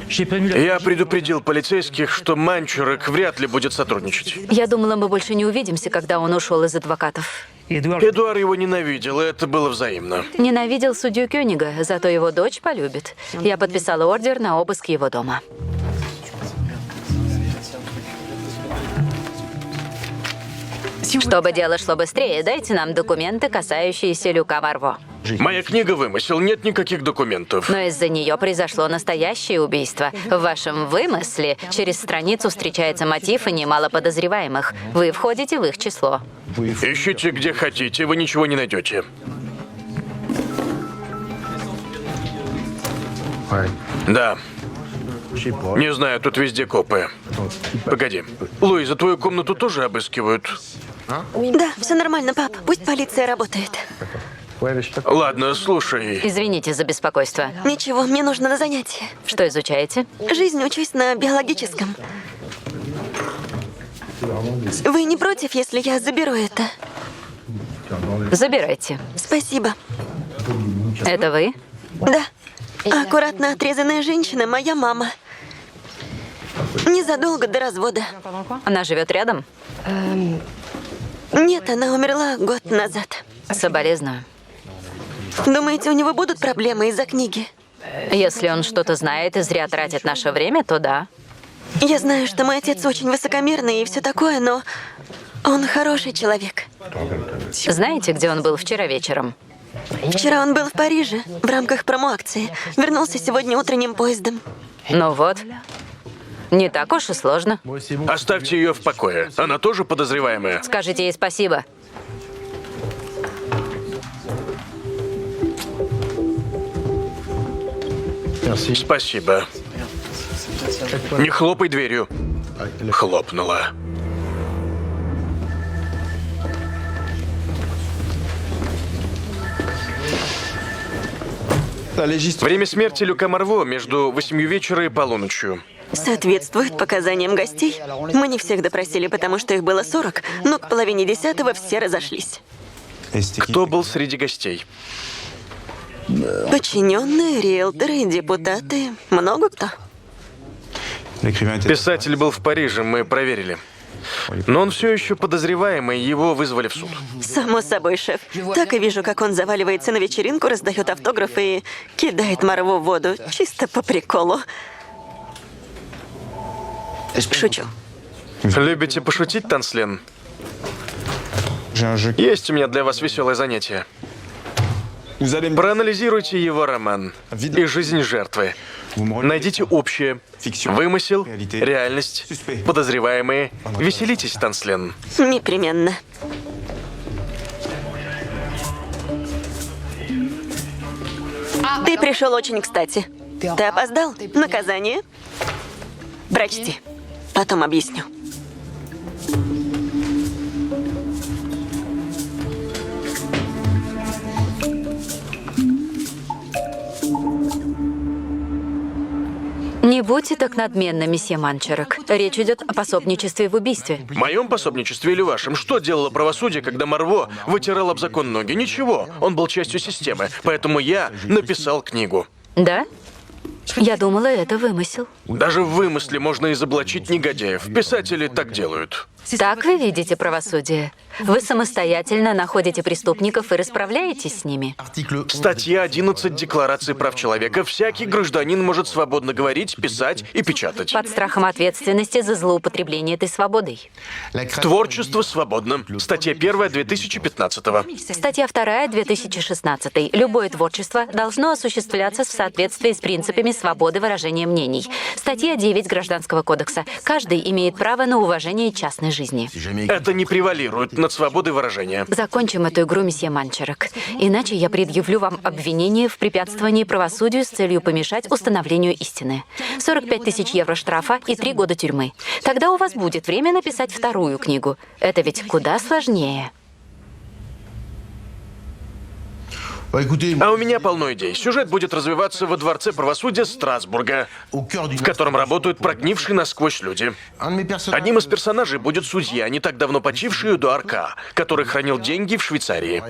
Я предупредил полицейских, что Манчурек вряд ли будет сотрудничать. Я думала, мы больше не увидимся, когда он ушел из адвокатов. Эдуард его ненавидел, и это было взаимно. Ненавидел судью Кёнига, зато его дочь полюбит. Я подписала ордер на обыск его дома. Чтобы дело шло быстрее, дайте нам документы, касающиеся Люка Марво. Моя книга «Вымысел», нет никаких документов. Но из-за нее произошло настоящее убийство. В вашем вымысле через страницу встречается мотив и немало подозреваемых. Вы входите в их число. Ищите где хотите, вы ничего не найдете. Да. Не знаю, тут везде копы. Погоди. Луиза, твою комнату тоже обыскивают? Да, все нормально, пап. Пусть полиция работает. Ладно, слушай. Извините за беспокойство. Ничего, мне нужно на занятие. Что изучаете? Жизнь учусь на биологическом. Вы не против, если я заберу это? Забирайте. Спасибо. Это вы? Да. Аккуратно отрезанная женщина, моя мама. Незадолго до развода. Она живет рядом? Нет, она умерла год назад. Соболезную. Думаете, у него будут проблемы из-за книги? Если он что-то знает и зря тратит наше время, то да. Я знаю, что мой отец очень высокомерный и все такое, но он хороший человек. Знаете, где он был вчера вечером? Вчера он был в Париже в рамках промо-акции. Вернулся сегодня утренним поездом. Ну вот. Не так уж и сложно. Оставьте ее в покое. Она тоже подозреваемая. Скажите ей спасибо. Спасибо. Не хлопай дверью. Хлопнула. Время смерти Люка Марво между 8 вечера и полуночью. Соответствует показаниям гостей. Мы не всех допросили, потому что их было 40, но к половине 10-го все разошлись. Кто был среди гостей? Подчиненные, риэлторы, депутаты, много кто. Писатель был в Париже, мы проверили. Но он все еще подозреваемый, его вызвали в суд. Само собой, шеф. Так и вижу, как он заваливается на вечеринку, раздает автографы и кидает Марво в воду. Чисто по приколу. Шучу. Любите пошутить, Танслен? Есть у меня для вас веселое занятие. Проанализируйте его роман и жизнь жертвы. Найдите общее. Вымысел, реальность, подозреваемые. Веселитесь, Танслен. Непременно. Ты пришел очень кстати. Ты опоздал? Наказание? Прочти. Потом объясню. Не будьте так надменны, месье Манчурек. Речь идет о пособничестве в убийстве. В моем пособничестве или вашем? Что делало правосудие, когда Марво вытирал об закон ноги? Ничего. Он был частью системы. Поэтому я написал книгу. Да? Я думала, это вымысел. Даже в вымысле можно изоблачить негодяев. Писатели так делают. Так вы видите правосудие? Вы самостоятельно находите преступников и расправляетесь с ними. Статья 11 Декларации прав человека. Всякий гражданин может свободно говорить, писать и печатать. Под страхом ответственности за злоупотребление этой свободой. Творчество свободно. Статья 1 2015. Статья 2 2016. Любое творчество должно осуществляться в соответствии с принципами свободы выражения мнений. Статья 9 Гражданского кодекса. Каждый имеет право на уважение частной жизни. Это не превалирует над свободой выражения. Закончим эту игру, месье Манчерок. Иначе я предъявлю вам обвинение в препятствовании правосудию с целью помешать установлению истины. 45 тысяч евро штрафа и 3 года тюрьмы. Тогда у вас будет время написать вторую книгу. Это ведь куда сложнее. А у меня полно идей. Сюжет будет развиваться во Дворце правосудия Страсбурга, в котором работают прогнившие насквозь люди. Одним из персонажей будет судья, не так давно почивший Эдуард К., который хранил деньги в Швейцарии.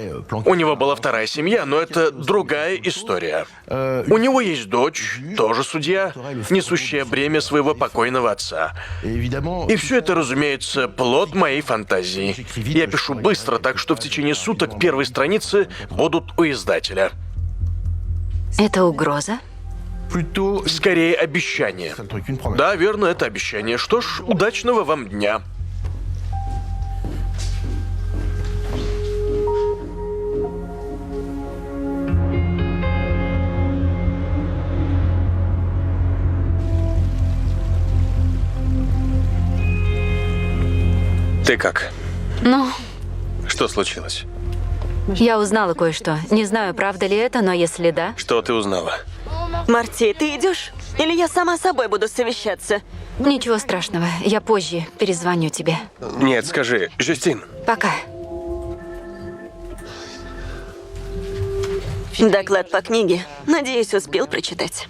У него была вторая семья, но это другая история. У него есть дочь, тоже судья, несущая бремя своего покойного отца. И все это, разумеется, плод моей фантазии. Я пишу быстро, так что в течение суток первые страницы будут у издателя. Это угроза? Скорее, обещание. Да, верно, это обещание. Что ж, удачного вам дня. Ты как? Ну, Что случилось? я узнала кое-что. Не знаю, правда ли это, но если да... Что ты узнала? Марти, ты идешь? Или я сама с собой буду совещаться? Ничего страшного. Я позже перезвоню тебе. Нет, скажи, Жюстин. Пока. Доклад по книге. Надеюсь, успел прочитать.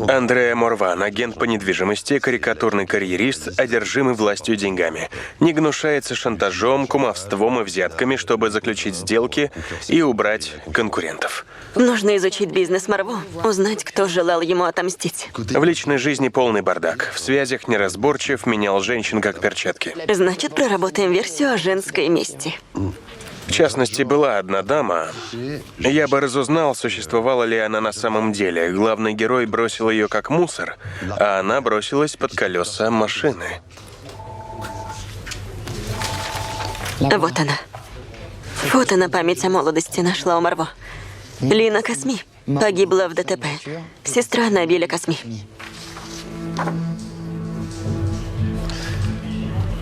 Андреа Морван, агент по недвижимости, карикатурный карьерист, одержимый властью и деньгами. Не гнушается шантажом, кумовством и взятками, чтобы заключить сделки и убрать конкурентов. Нужно изучить бизнес Марво, узнать, кто желал ему отомстить. В личной жизни полный бардак. В связях неразборчив, менял женщин как перчатки. Значит, проработаем версию о женской мести. В частности, была одна дама. Я бы разузнал, существовала ли она на самом деле. Главный герой бросил ее как мусор, а она бросилась под колеса машины. Вот она. Фото на память о молодости нашла у Марво. Лина Косми погибла в ДТП. Сестра Набиля Косми.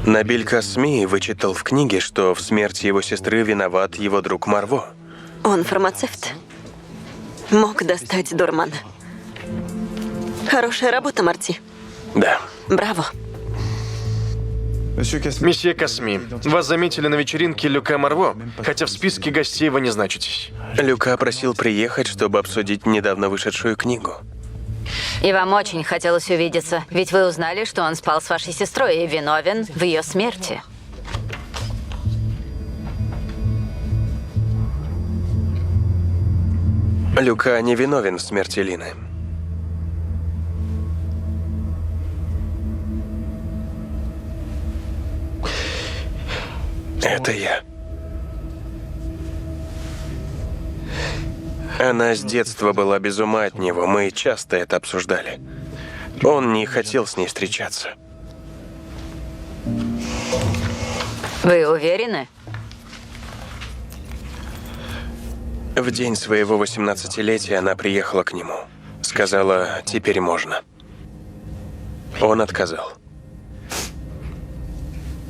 Набиль Косми вычитал в книге, что в смерти его сестры виноват его друг Марво. Он фармацевт. Мог достать дурмана. Хорошая работа, Марти. Да. Браво. Месье Косми, вас заметили на вечеринке Люка Марво, хотя в списке гостей вы не значитесь. Люка просил приехать, чтобы обсудить недавно вышедшую книгу. И вам очень хотелось увидеться, ведь вы узнали, что он спал с вашей сестрой и виновен в ее смерти. Люка не виновен в смерти Лины. Это я. Она с детства была без ума от него, мы часто это обсуждали. Он не хотел с ней встречаться. Вы уверены? В день своего 18-летия она приехала к нему. Сказала, теперь можно. Он отказал.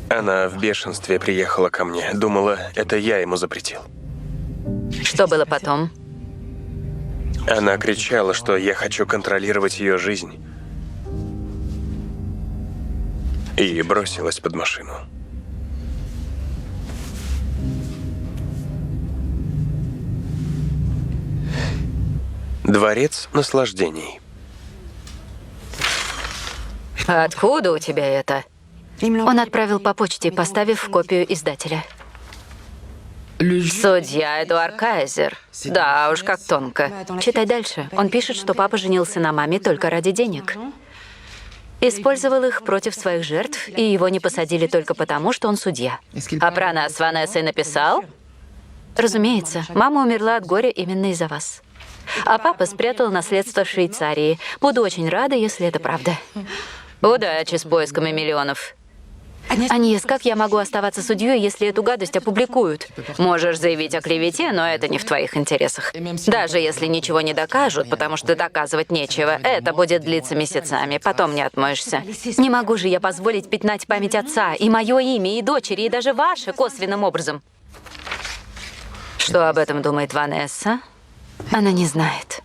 Она в бешенстве приехала ко мне. Думала, это я ему запретил. Что было потом? Она кричала, что я хочу контролировать ее жизнь. И бросилась под машину. Дворец наслаждений. Откуда у тебя это? Он отправил по почте, поставив копию издателя. Судья Эдуард Кайзер. Да уж, как тонко. Читай дальше. Он пишет, что папа женился на маме только ради денег. Использовал их против своих жертв, и его не посадили только потому, что он судья. А про нас с Ванессой написал? Разумеется, мама умерла от горя именно из-за вас. А папа спрятал наследство в Швейцарии. Буду очень рада, если это правда. Удачи с поисками миллионов. Аньес, как я могу оставаться судьей, если эту гадость опубликуют? Можешь заявить о клевете, но это не в твоих интересах. Даже если ничего не докажут, потому что доказывать нечего, это будет длиться месяцами, потом не отмоешься. Не могу же я позволить пятнать память отца, и мое имя, и дочери, и даже ваше косвенным образом. Что об этом думает Ванесса? Она не знает.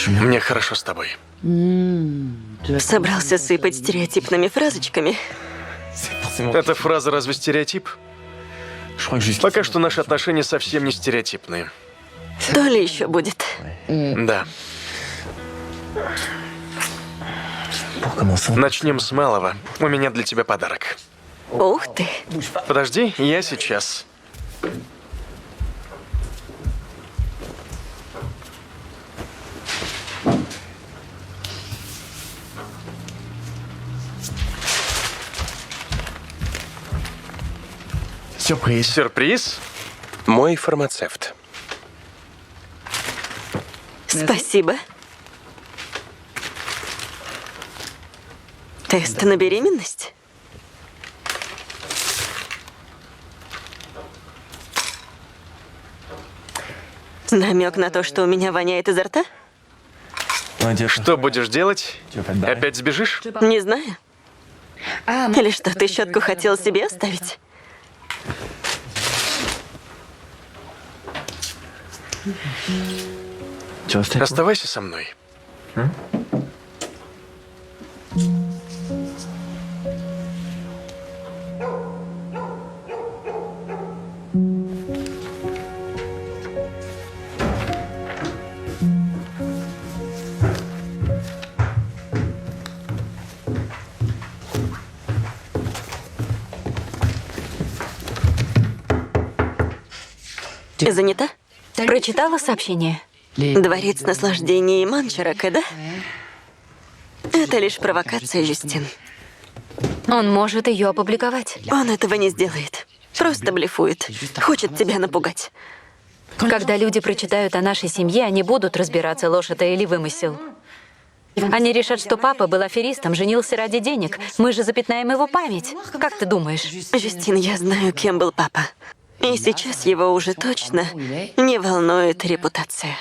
Мне хорошо с тобой. Собрался сыпать стереотипными фразочками. Эта фраза разве стереотип? Пока что наши отношения совсем не стереотипные. То ли еще будет. Да. Начнем с малого. У меня для тебя подарок. Ух ты. Подожди, я сейчас. Сюрприз. Сюрприз? Мой фармацевт. Спасибо. Тест на беременность? Намек на то, что у меня воняет изо рта? Что будешь делать? Опять сбежишь? Не знаю. Или что, ты щетку хотел себе оставить? Оставайся со мной. Занята? Прочитала сообщение? Дворец наслаждений Манчарака, да? Это лишь провокация, Жюстин. Он может ее опубликовать. Он этого не сделает. Просто блефует. Хочет тебя напугать. Когда люди прочитают о нашей семье, они будут разбираться, ложь это или вымысел. Они решат, что папа был аферистом, женился ради денег. Мы же запятнаем его память. Как ты думаешь? Жюстин, я знаю, кем был папа. И сейчас его уже точно не волнует репутация.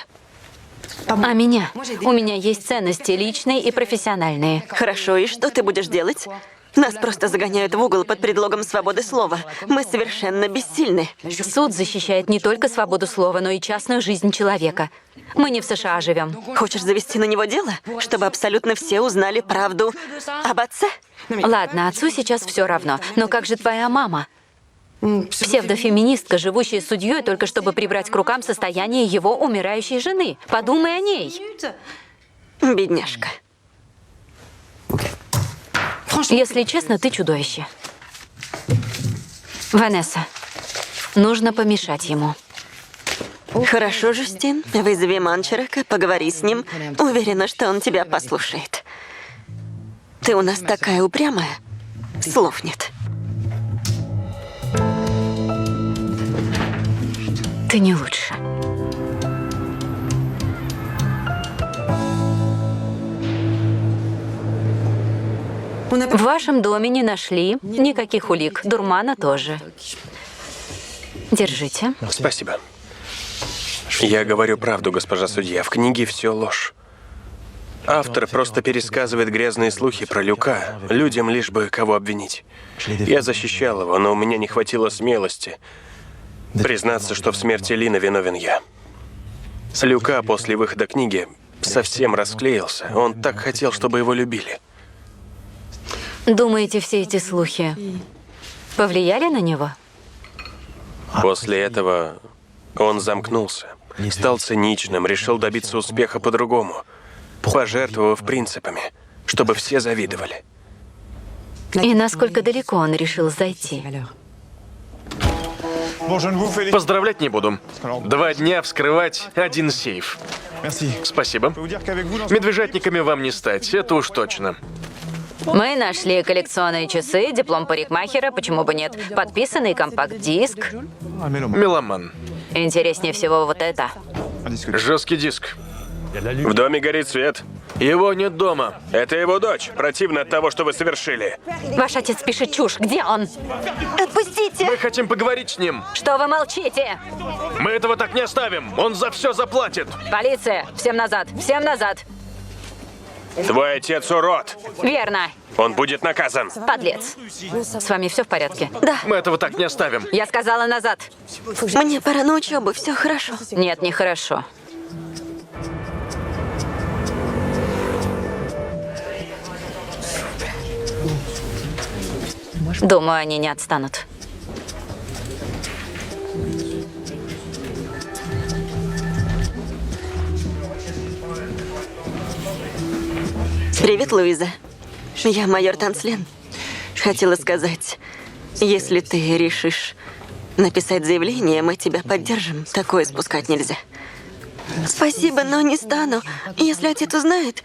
А меня? У меня есть ценности личные и профессиональные. Хорошо, и что ты будешь делать? Нас просто загоняют в угол под предлогом свободы слова. Мы совершенно бессильны. Суд защищает не только свободу слова, но и частную жизнь человека. Мы не в США живем. Хочешь завести на него дело, чтобы абсолютно все узнали правду об отце? Ладно, отцу сейчас все равно. Но как же твоя мама? Псевдофеминистка, живущая с судьей, только чтобы прибрать к рукам состояние его умирающей жены. Подумай о ней. Бедняжка. Если честно, ты чудовище. Ванесса, нужно помешать ему. Хорошо, Жюстин. Вызови Манчарака, поговори с ним. Уверена, что он тебя послушает. Ты у нас такая упрямая. Слов нет. Ты не лучше. В вашем доме не нашли никаких улик. Дурмана тоже. Держите. Спасибо. Я говорю правду, госпожа судья. В книге все ложь. Автор просто пересказывает грязные слухи про Люка, людям лишь бы кого обвинить. Я защищал его, но у меня не хватило смелости признаться, что в смерти Лины виновен я. Люка после выхода книги совсем расклеился. Он так хотел, чтобы его любили. Думаете, все эти слухи повлияли на него? После этого он замкнулся, стал циничным, решил добиться успеха по-другому, пожертвовав принципами, чтобы все завидовали. И насколько далеко он решил зайти? Поздравлять не буду. 2 дня вскрывать 1 сейф. Спасибо. Медвежатниками вам не стать, это уж точно. Мы нашли коллекционные часы, диплом парикмахера, почему бы нет, подписанный компакт-диск. Меломан. Интереснее всего вот это. Жесткий диск. В доме горит свет. Его нет дома. Это его дочь. Противно от того, что вы совершили. Ваш отец пишет чушь. Где он? Отпустите! Мы хотим поговорить с ним. Что вы молчите? Мы этого так не оставим. Он за все заплатит. Полиция! Всем назад! Всем назад! Твой отец урод. Верно. Он будет наказан. Подлец. С вами все в порядке? Да. Мы этого так не оставим. Я сказала назад. Мне пора на учебу, все хорошо. Нет, нехорошо. Думаю, они не отстанут. Привет, Луиза. Я майор Танслен. Хотела сказать, если ты решишь написать заявление, мы тебя поддержим. Такое спускать нельзя. Спасибо, но не стану. Если отец узнает,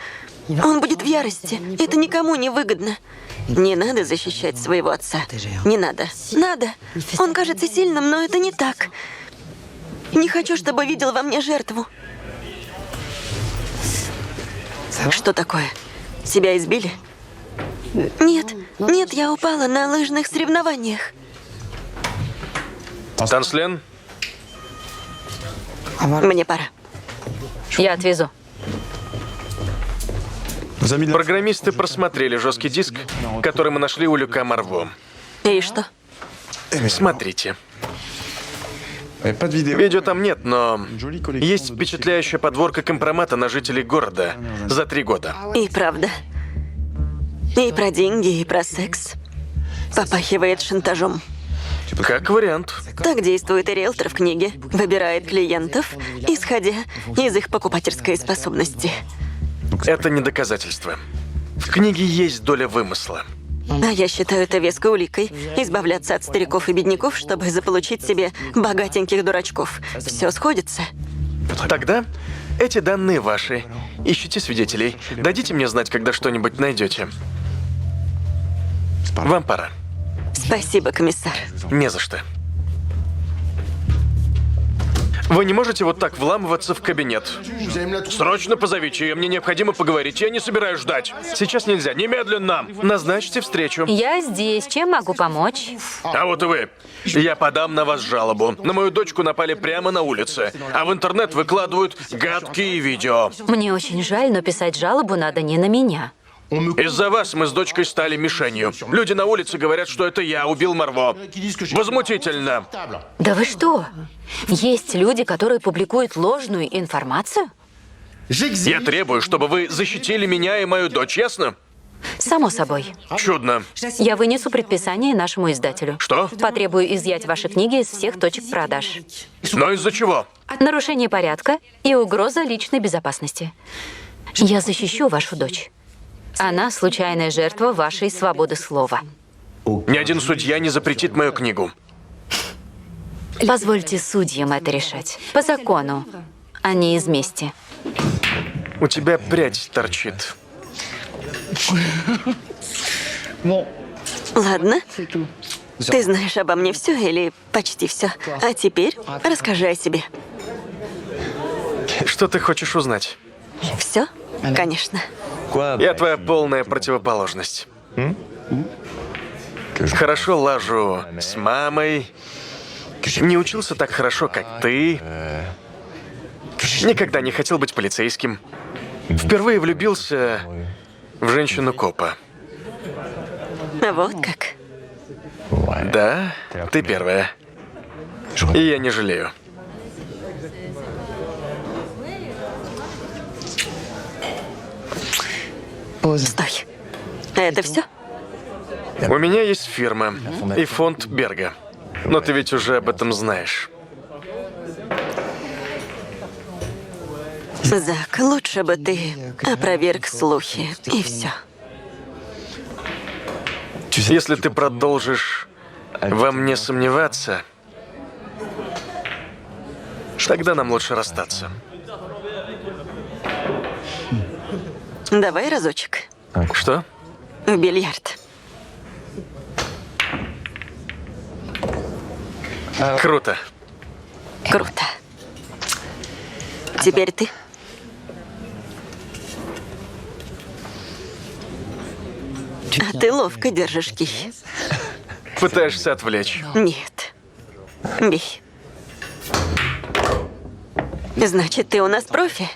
он будет в ярости. Это никому не выгодно. Не надо защищать своего отца. Не надо. Надо. Он кажется сильным, но это не так. Не хочу, чтобы видел во мне жертву. Что такое? Тебя избили? Нет, нет, я упала на лыжных соревнованиях. Танслен? Мне пора. Я отвезу. Программисты просмотрели жесткий диск, который мы нашли у Люка Марво. И что? Смотрите. Видео там нет, но есть впечатляющая подборка компромата на жителей города за 3 года. И правда. И про деньги, и про секс. Попахивает шантажом. Как вариант. Так действует и риэлтор в книге. Выбирает клиентов, исходя из их покупательской способности. Это не доказательство. В книге есть доля вымысла. А я считаю это веской уликой. Избавляться от стариков и бедняков, чтобы заполучить себе богатеньких дурачков. Все сходится. Тогда эти данные ваши. Ищите свидетелей. Дадите мне знать, когда что-нибудь найдете. Вам пора. Спасибо, комиссар. Не за что. Вы не можете вот так вламываться в кабинет. Срочно позовите ее, мне необходимо поговорить. Я не собираюсь ждать. Сейчас нельзя, немедленно. Назначьте встречу. Я здесь. Чем могу помочь? А вот и вы. Я подам на вас жалобу. На мою дочку напали прямо на улице, а в интернет выкладывают гадкие видео. Мне очень жаль, но писать жалобу надо не на меня. Из-за вас мы с дочкой стали мишенью. Люди на улице говорят, что это я убил Марво. Возмутительно. Да вы что? Есть люди, которые публикуют ложную информацию? Я требую, чтобы вы защитили меня и мою дочь, ясно? Само собой. Чудно. Я вынесу предписание нашему издателю. Что? Потребую изъять ваши книги из всех точек продаж. Но из-за чего? Нарушение порядка и угроза личной безопасности. Я защищу вашу дочь. Она случайная жертва вашей свободы слова. Ни один судья не запретит мою книгу. Позвольте судьям это решать. По закону, а не из мести. У тебя прядь торчит. Ладно. Ты знаешь обо мне все или почти все. А теперь расскажи о себе. Что ты хочешь узнать? Все? Конечно. Я твоя полная противоположность. Хорошо лажу с мамой. Не учился так хорошо, как ты. Никогда не хотел быть полицейским. Впервые влюбился в женщину-копа. Вот как. Да, ты первая. И я не жалею. Стой. Это все? У меня есть фирма и фонд Берга. Но ты ведь уже об этом знаешь. Зак, лучше бы ты опроверг слухи, и все. Если ты продолжишь во мне сомневаться, тогда нам лучше расстаться. Давай разочек. Что? В бильярд. Круто. Круто. Теперь ты. А ты ловко держишь кий. Пытаешься отвлечь. Нет. Бей. Значит, ты у нас профи?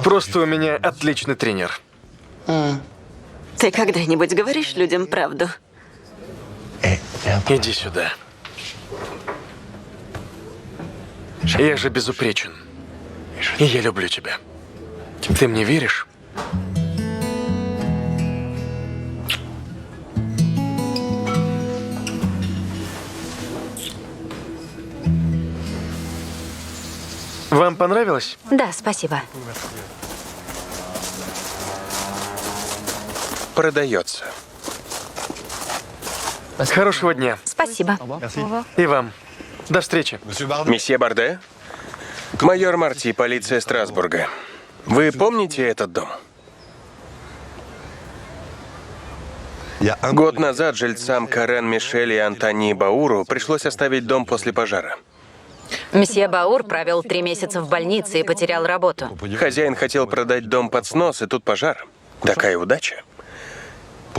Просто у меня отличный тренер. Ты когда-нибудь говоришь людям правду? Иди сюда. Я же безупречен. И я люблю тебя. Ты мне веришь? Вам понравилось? Да, спасибо. Продается. Хорошего дня. Спасибо. И вам. До встречи. Месье Барде? Майор Марти, полиция Страсбурга. Вы помните этот дом? Год назад жильцам Карен Мишель и Антони Бауру пришлось оставить дом после пожара. Месье Баур провел 3 месяца в больнице и потерял работу. Хозяин хотел продать дом под снос, и тут пожар. Такая удача.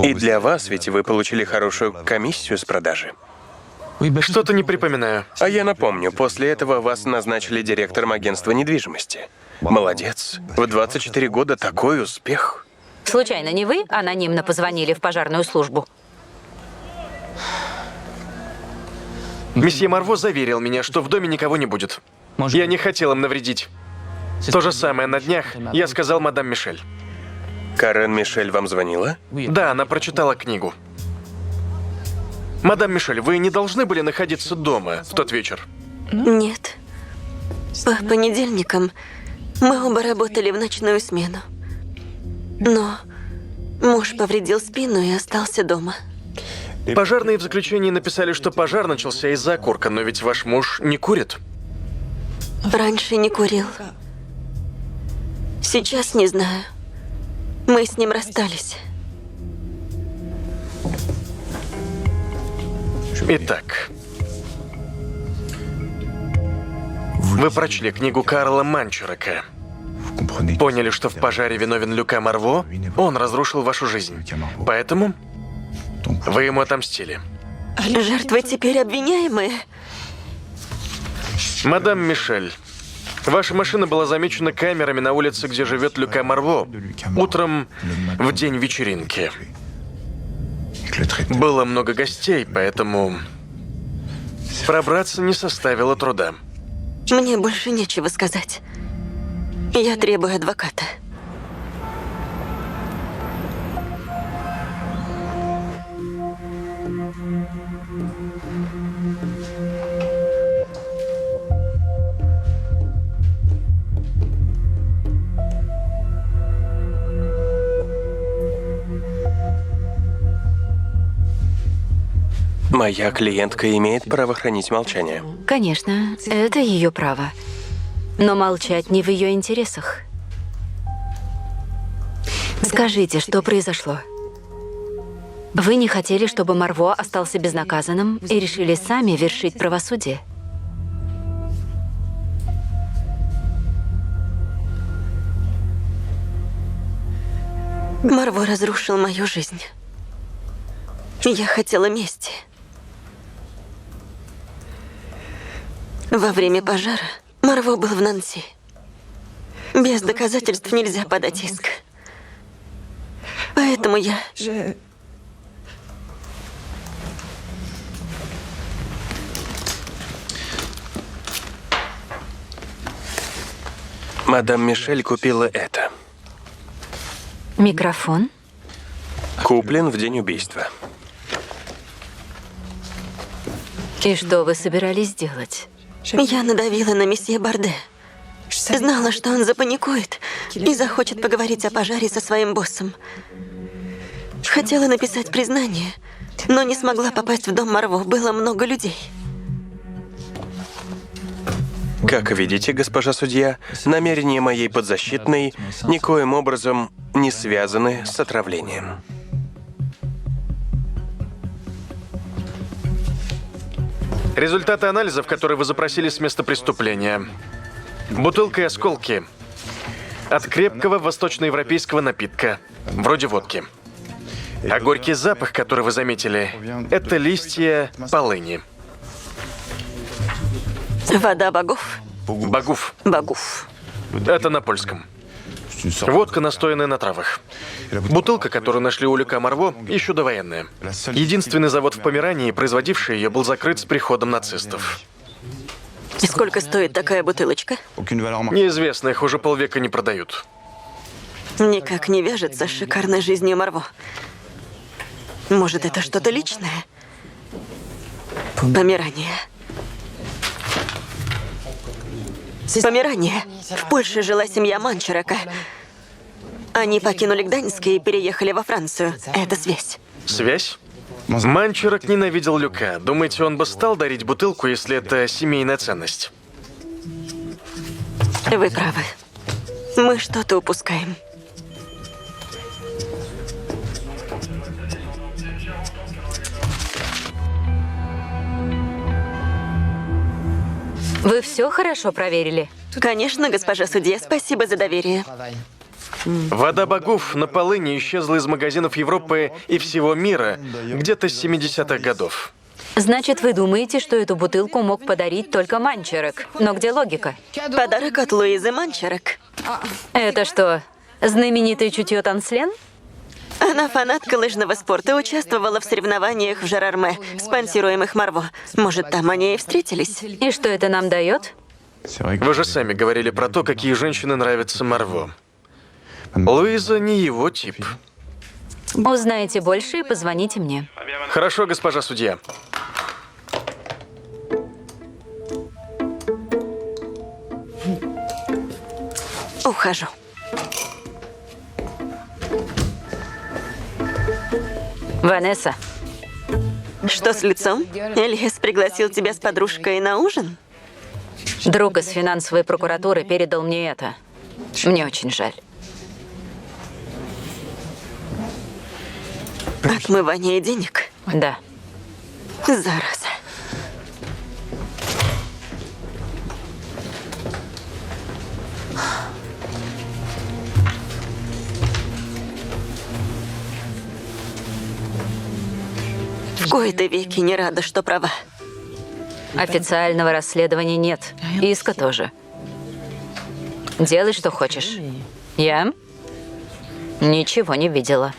И для вас, ведь вы получили хорошую комиссию с продажи. Что-то не припоминаю. А я напомню, после этого вас назначили директором агентства недвижимости. Молодец. В 24 года такой успех. Случайно не вы анонимно позвонили в пожарную службу? Месье Марво заверил меня, что в доме никого не будет. Я не хотел им навредить. То же самое на днях я сказал мадам Мишель. Карен Мишель вам звонила? Да, она прочитала книгу. Мадам Мишель, вы не должны были находиться дома в тот вечер? Нет. По понедельникам мы оба работали в ночную смену. Но муж повредил спину и остался дома. Пожарные в заключении написали, что пожар начался из-за окурка, но ведь ваш муж не курит. Раньше не курил. Сейчас не знаю. Мы с ним расстались. Итак, вы прочли книгу Карла Манчурака. Поняли, что в пожаре виновен Люка Марво? Он разрушил вашу жизнь. Поэтому вы ему отомстили. Жертвы теперь обвиняемые? Мадам Мишель, ваша машина была замечена камерами на улице, где живет Люка Марво, утром в день вечеринки. Было много гостей, поэтому пробраться не составило труда. Мне больше нечего сказать. Я требую адвоката. Моя клиентка имеет право хранить молчание. Конечно, это ее право. Но молчать не в ее интересах. Скажите, что произошло? Вы не хотели, чтобы Марво остался безнаказанным и решили сами вершить правосудие? Марво разрушил мою жизнь. Я хотела мести. Во время пожара Марво был в Нанси. Без доказательств нельзя подать иск. Поэтому я... Мадам Мишель купила это. Микрофон? Куплен в день убийства. И что вы собирались сделать? Я надавила на месье Барде. Знала, что он запаникует и захочет поговорить о пожаре со своим боссом. Хотела написать признание, но не смогла попасть в дом Марво. Было много людей. Как видите, госпожа судья, намерения моей подзащитной никоим образом не связаны с отравлением. Результаты анализов, которые вы запросили с места преступления. Бутылка и осколки от крепкого восточноевропейского напитка, вроде водки. А горький запах, который вы заметили, это листья полыни. Вода богов? Богов. Богов. Это на польском. Водка, настоянная на травах. Бутылка, которую нашли у Люка Марво, еще довоенная. Единственный завод в Померании, производивший ее, был закрыт с приходом нацистов. И сколько стоит такая бутылочка? Неизвестно, их уже полвека не продают. Никак не вяжется с шикарной жизнью Марво. Может, это что-то личное? Померания. Померания. В Польше жила семья Манчарака. Они покинули Гданьск и переехали во Францию. Это связь. Связь? Манчарак ненавидел Люка. Думаете, он бы стал дарить бутылку, если это семейная ценность? Вы правы. Мы что-то упускаем. Вы все хорошо проверили? Конечно, госпожа судья, спасибо за доверие. Вода богов на полыни исчезла из магазинов Европы и всего мира где-то с 70-х годов. Значит, вы думаете, что эту бутылку мог подарить только Манчарак. Но где логика? Подарок от Луизы Манчарак. Это что, знаменитое чутье Танслен? Она фанатка лыжного спорта, участвовала в соревнованиях в Жерарме, спонсируемых Марво. Может, там они и встретились? И что это нам дает? Вы же сами говорили про то, какие женщины нравятся Марво. Луиза не его тип. Узнаете больше и позвоните мне. Хорошо, госпожа судья. Ухожу. Ванесса. Что с лицом? Элиас пригласил тебя с подружкой на ужин? Друг из финансовой прокуратуры передал мне это. Мне очень жаль. Отмывание денег? Да. Зараза. В кои-то веки не рада, что права. Официального расследования нет. Иска тоже. Делай, что хочешь. Я ничего не видела.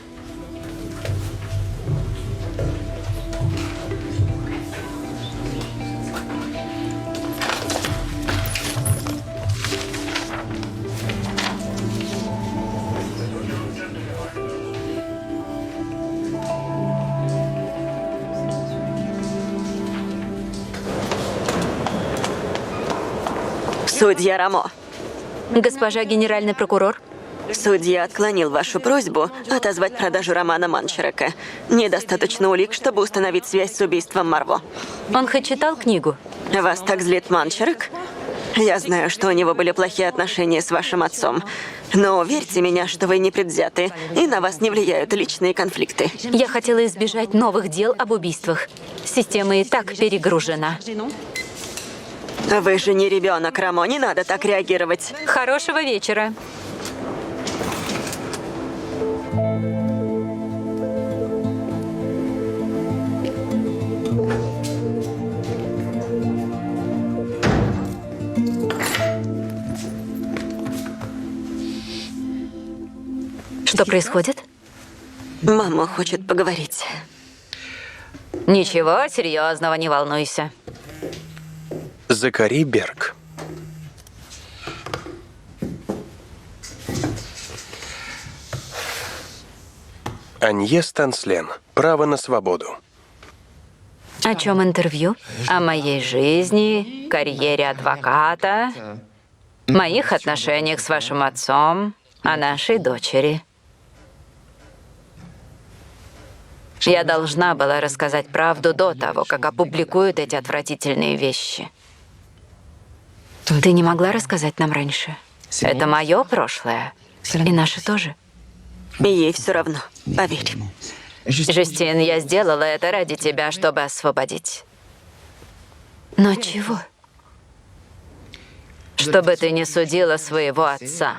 Судья Рамо. Госпожа генеральный прокурор? Судья отклонил вашу просьбу отозвать продажу романа Манчарака. Недостаточно улик, чтобы установить связь с убийством Марво. Он хоть читал книгу? Вас так злит Манчарак? Я знаю, что у него были плохие отношения с вашим отцом. Но уверьте меня, что вы не предвзяты, и на вас не влияют личные конфликты. Я хотела избежать новых дел об убийствах. Система и так перегружена. Вы же не ребенок, Рамо, не надо так реагировать. Хорошего вечера. Что происходит? Мама хочет поговорить. Ничего серьезного, не волнуйся. Закари Берг. Аньес Танслен. Право на свободу. О чем интервью? О моей жизни, карьере адвоката, моих отношениях с вашим отцом, о нашей дочери. Я должна была рассказать правду до того, как опубликуют эти отвратительные вещи. Ты не могла рассказать нам раньше? Это мое прошлое. И наше тоже. Ей все равно, поверь. Жюстин, я сделала это ради тебя, чтобы освободить. Но чего? Чтобы ты не судила своего отца,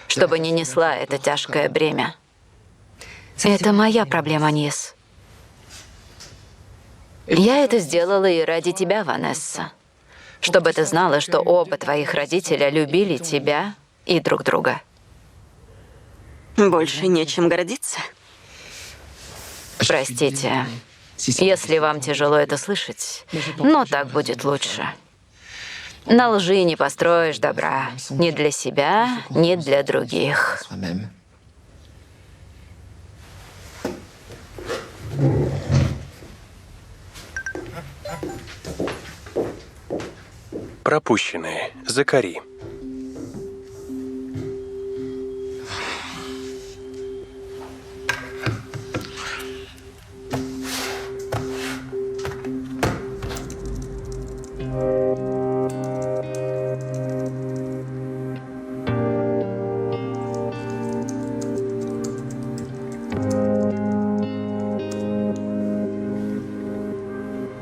чтобы не несла это тяжкое бремя. Это моя проблема, Аньес. Я это сделала и ради тебя, Ванесса. Чтобы ты знала, что оба твоих родителя любили тебя и друг друга. Больше нечем гордиться. Простите, если вам тяжело это слышать, но так будет лучше. На лжи не построишь добра. Ни для себя, ни для других. Пропущенные. Закари.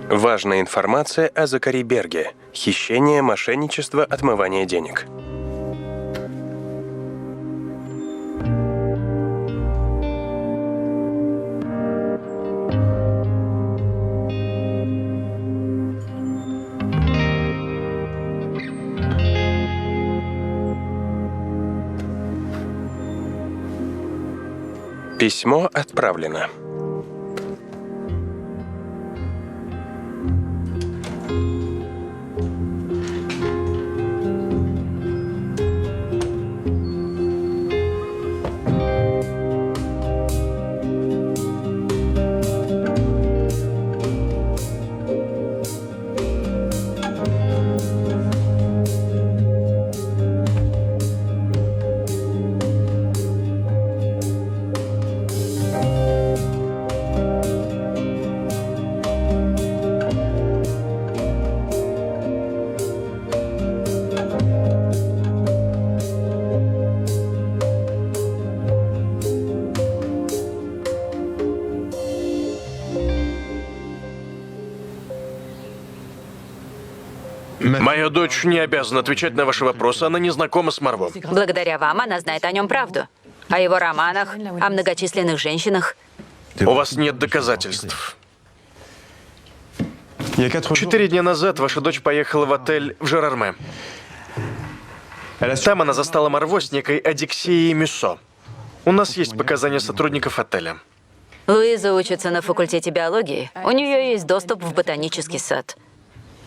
Важная информация о Закари Берге. Хищение, мошенничество, отмывание денег. Письмо отправлено. Моя дочь не обязана отвечать на ваши вопросы, она не знакома с Марво. Благодаря вам она знает о нем правду. О его романах, о многочисленных женщинах. У вас нет доказательств. 4 дня назад ваша дочь поехала в отель в Жерарме. Там она застала Марво с некой Адиксией Мюссо. У нас есть показания сотрудников отеля. Луиза учится на факультете биологии. У нее есть доступ в ботанический сад.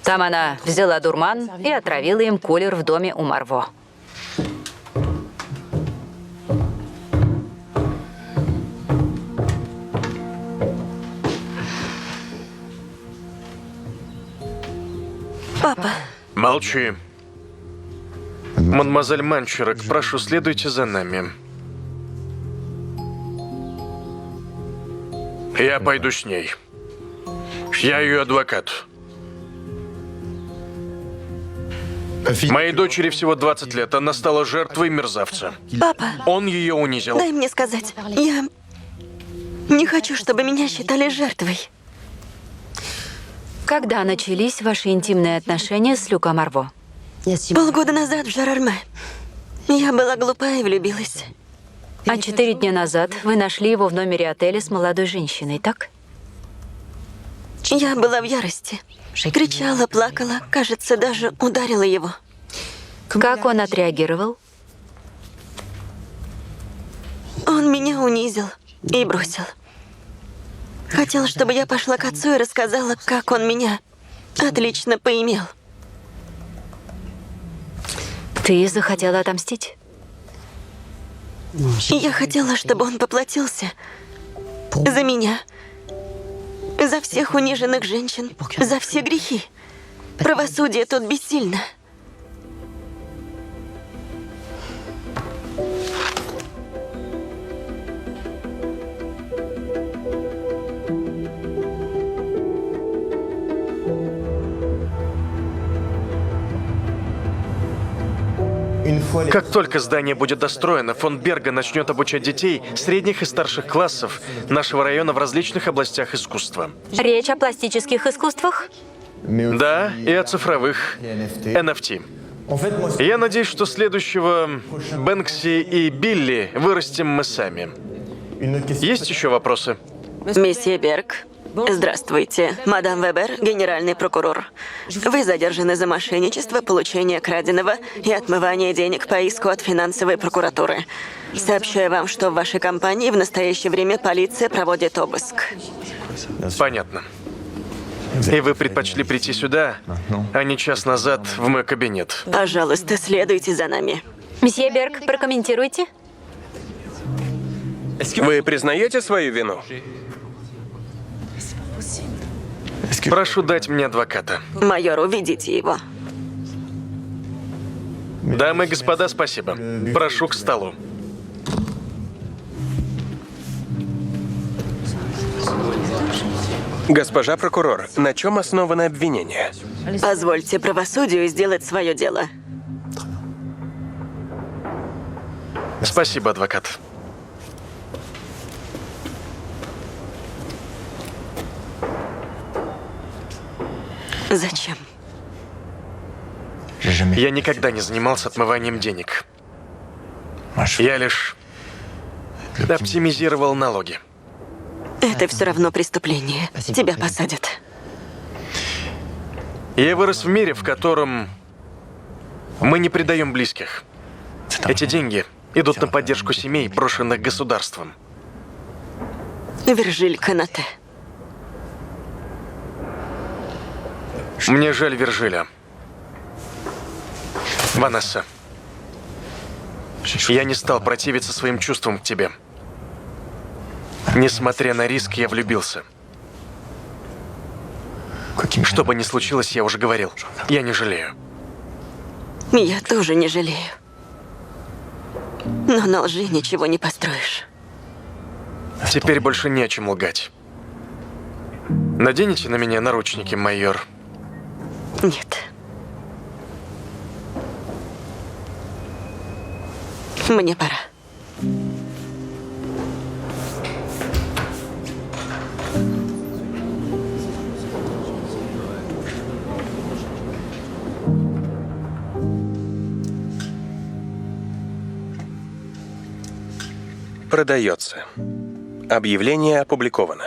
Там она взяла дурман и отравила им кулер в доме у Марво. Папа. Молчи. Мадемуазель Манчерок, прошу, следуйте за нами. Я пойду с ней. Я ее адвокат. Моей дочери всего 20 лет. Она стала жертвой мерзавца. Папа. Он ее унизил. Дай мне сказать. Я не хочу, чтобы меня считали жертвой. Когда начались ваши интимные отношения с Люка Марво? Полгода назад в Жерарме. Я была глупа и влюбилась. А 4 дня назад вы нашли его в номере отеля с молодой женщиной, так? Я была в ярости. Кричала, плакала, кажется, даже ударила его. Как он отреагировал? Он Он меня унизил и бросил. Хотел, чтобы я пошла к отцу и рассказала, как он меня отлично поимел. Ты захотела отомстить? Я хотела, чтобы он поплатился за меня, за всех униженных женщин, за все грехи. Правосудие тут бессильно. Как только здание будет достроено, фонд Берга начнет обучать детей средних и старших классов нашего района в различных областях искусства. Речь о пластических искусствах? Да, и о цифровых NFT. Я надеюсь, что следующего Бэнкси и Билли вырастим мы сами. Есть еще вопросы? Месье Берг, здравствуйте. Мадам Вебер, генеральный прокурор. Вы задержаны за мошенничество, получение краденого и отмывание денег по иску от финансовой прокуратуры. Сообщаю вам, что в вашей компании в настоящее время полиция проводит обыск. Понятно. И вы предпочли прийти сюда, а не час назад в мой кабинет. Пожалуйста, следуйте за нами. Месье Берг, прокомментируйте. Вы признаете свою вину? Прошу дать мне адвоката. Майор, уведите его. Дамы и господа, спасибо. Прошу к столу. Госпожа прокурор, на чем основано обвинение? Позвольте правосудию сделать свое дело. Спасибо, адвокат. Зачем? Я никогда не занимался отмыванием денег. Я лишь оптимизировал налоги. Это все равно преступление. Тебя посадят. Я вырос в мире, в котором мы не предаем близких. Эти деньги идут на поддержку семей, брошенных государством. Вержиль Канате. Мне жаль Вержиля. Ванесса. Я не стал противиться своим чувствам к тебе. Несмотря на риск, я влюбился. Что бы ни случилось, я уже говорил. Я не жалею. Я тоже не жалею. Но на лжи ничего не построишь. Теперь больше не о чем лгать. Наденете на меня наручники, майор? Нет. Мне пора. Продается. Объявление опубликовано.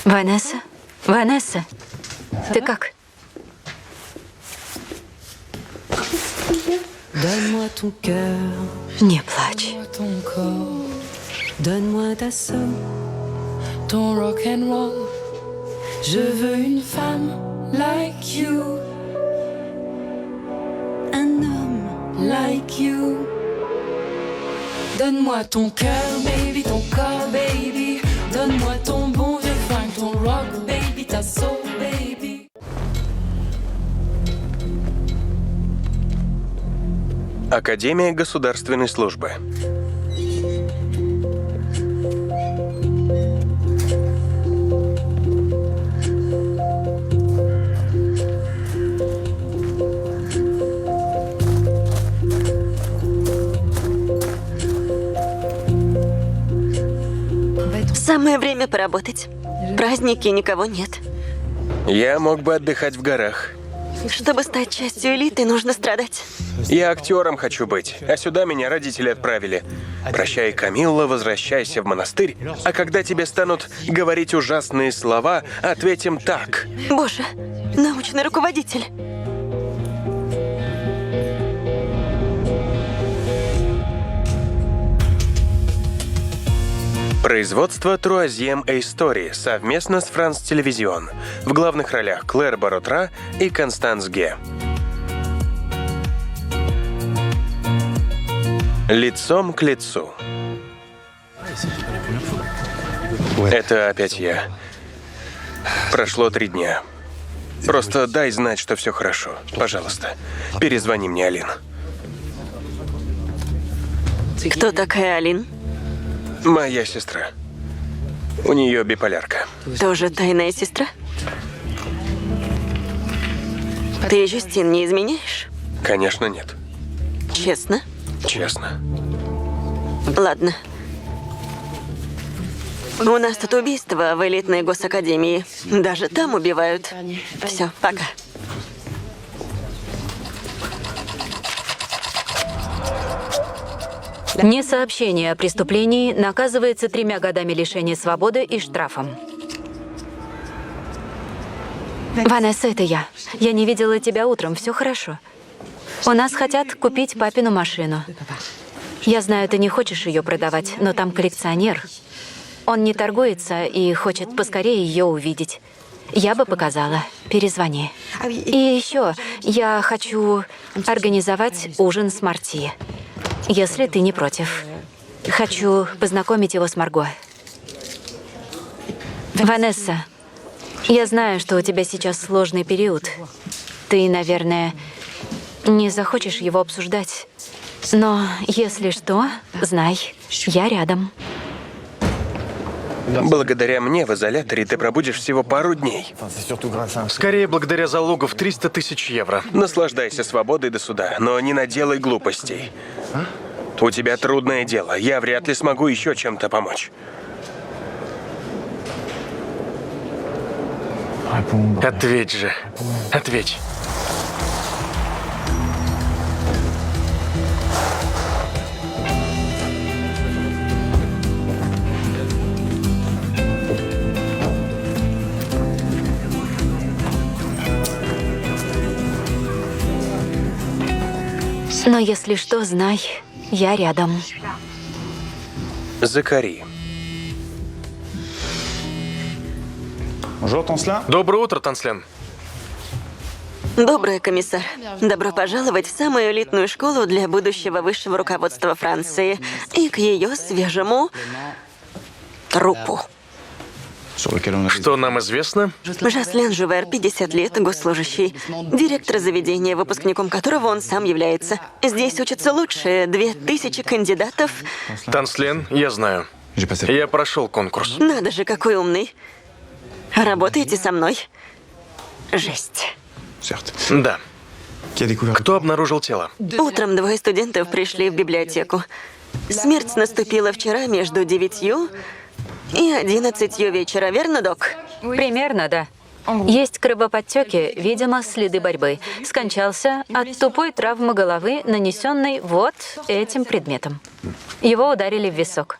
Ванесса? Ванесса? Ты как? Donne-moi ton cœur, Не плачь. donne-moi ton corps, donne-moi ta soul, ton rock and roll. Je veux une femme like you, un homme like you. Donne-moi ton cœur, baby, ton corps, baby. Donne-moi ton bon vieux funk, ton rock, baby, ta soul, baby. Академия государственной службы. Самое время поработать. Праздники, никого нет. Я мог бы отдыхать в горах. Чтобы стать частью элиты, нужно страдать. Я актером хочу быть, а сюда меня родители отправили. Прощай, Камилла, возвращайся в монастырь, а когда тебе станут говорить ужасные слова, ответим так. Боже, научный руководитель. Производство Troisième Histoire совместно с France Télévisions. В главных ролях Клэр Баротра и Констанс Ге. Лицом к лицу. Это опять я. Прошло 3 дня. Просто дай знать, что все хорошо. Пожалуйста. Перезвони мне, Алин. Кто такая Алин? Моя сестра. У нее биполярка. Тоже тайная сестра? Ты Жюстин не изменяешь? Конечно, нет. Честно? Честно. Ладно. У нас тут убийство в элитной госакадемии. Даже там убивают. Все, пока. Несообщение о преступлении наказывается 3 годами лишения свободы и штрафом. Ванесса, это я. Я не видела тебя утром, все хорошо. У нас хотят купить папину машину. Я знаю, ты не хочешь ее продавать, но там коллекционер. Он не торгуется и хочет поскорее ее увидеть. Я бы показала. Перезвони. И еще я хочу организовать ужин с Марти. Если ты не против. Хочу познакомить его с Марго. Ванесса, я знаю, что у тебя сейчас сложный период. Ты, наверное, не захочешь его обсуждать. Но если что, знай, я рядом. Благодаря мне в изоляторе ты пробудешь всего пару дней. Скорее, благодаря залогу в 300 000 евро. Наслаждайся свободой до суда, но не наделай глупостей. У тебя трудное дело. Я вряд ли смогу еще чем-то помочь. Ответь же. Ответь. Но если что, знай, я рядом. Закари. Доброе утро, Танслен. Доброе, комиссар. Добро пожаловать в самую элитную школу для будущего высшего руководства Франции и к ее свежему трупу. Что нам известно? Жаслен Жувер, 50 лет, госслужащий. Директор заведения, выпускником которого он сам является. Здесь учатся лучшие 2000 кандидатов. Танслен, я знаю. Я прошел конкурс. Надо же, какой умный. Работаете со мной? Жесть. Да. Кто обнаружил тело? Утром 2 студентов пришли в библиотеку. Смерть наступила вчера между 9 и 11 вечера, верно, док? Примерно, да. Есть кровоподтеки, видимо, следы борьбы. Скончался от тупой травмы головы, нанесенной вот этим предметом. Его ударили в висок.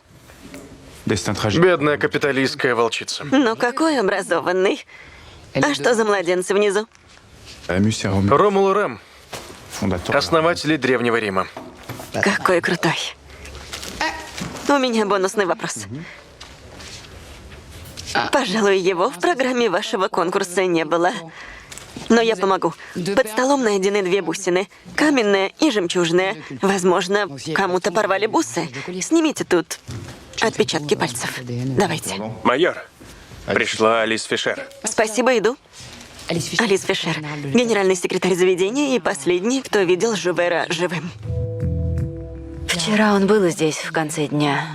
Бедная капиталистская волчица. Но какой образованный. А что за младенцы внизу? Ромул Рэм, основатели Древнего Рима. Какой крутой. У меня бонусный вопрос. Пожалуй, его в программе вашего конкурса не было. Но я помогу. Под столом найдены 2 бусины. Каменная и жемчужная. Возможно, кому-то порвали бусы. Снимите тут отпечатки пальцев. Давайте. Майор, пришла Алис Фишер. Спасибо, иду. Алис Фишер, генеральный секретарь заведения и последний, кто видел Жувера живым. Вчера он был здесь в конце дня.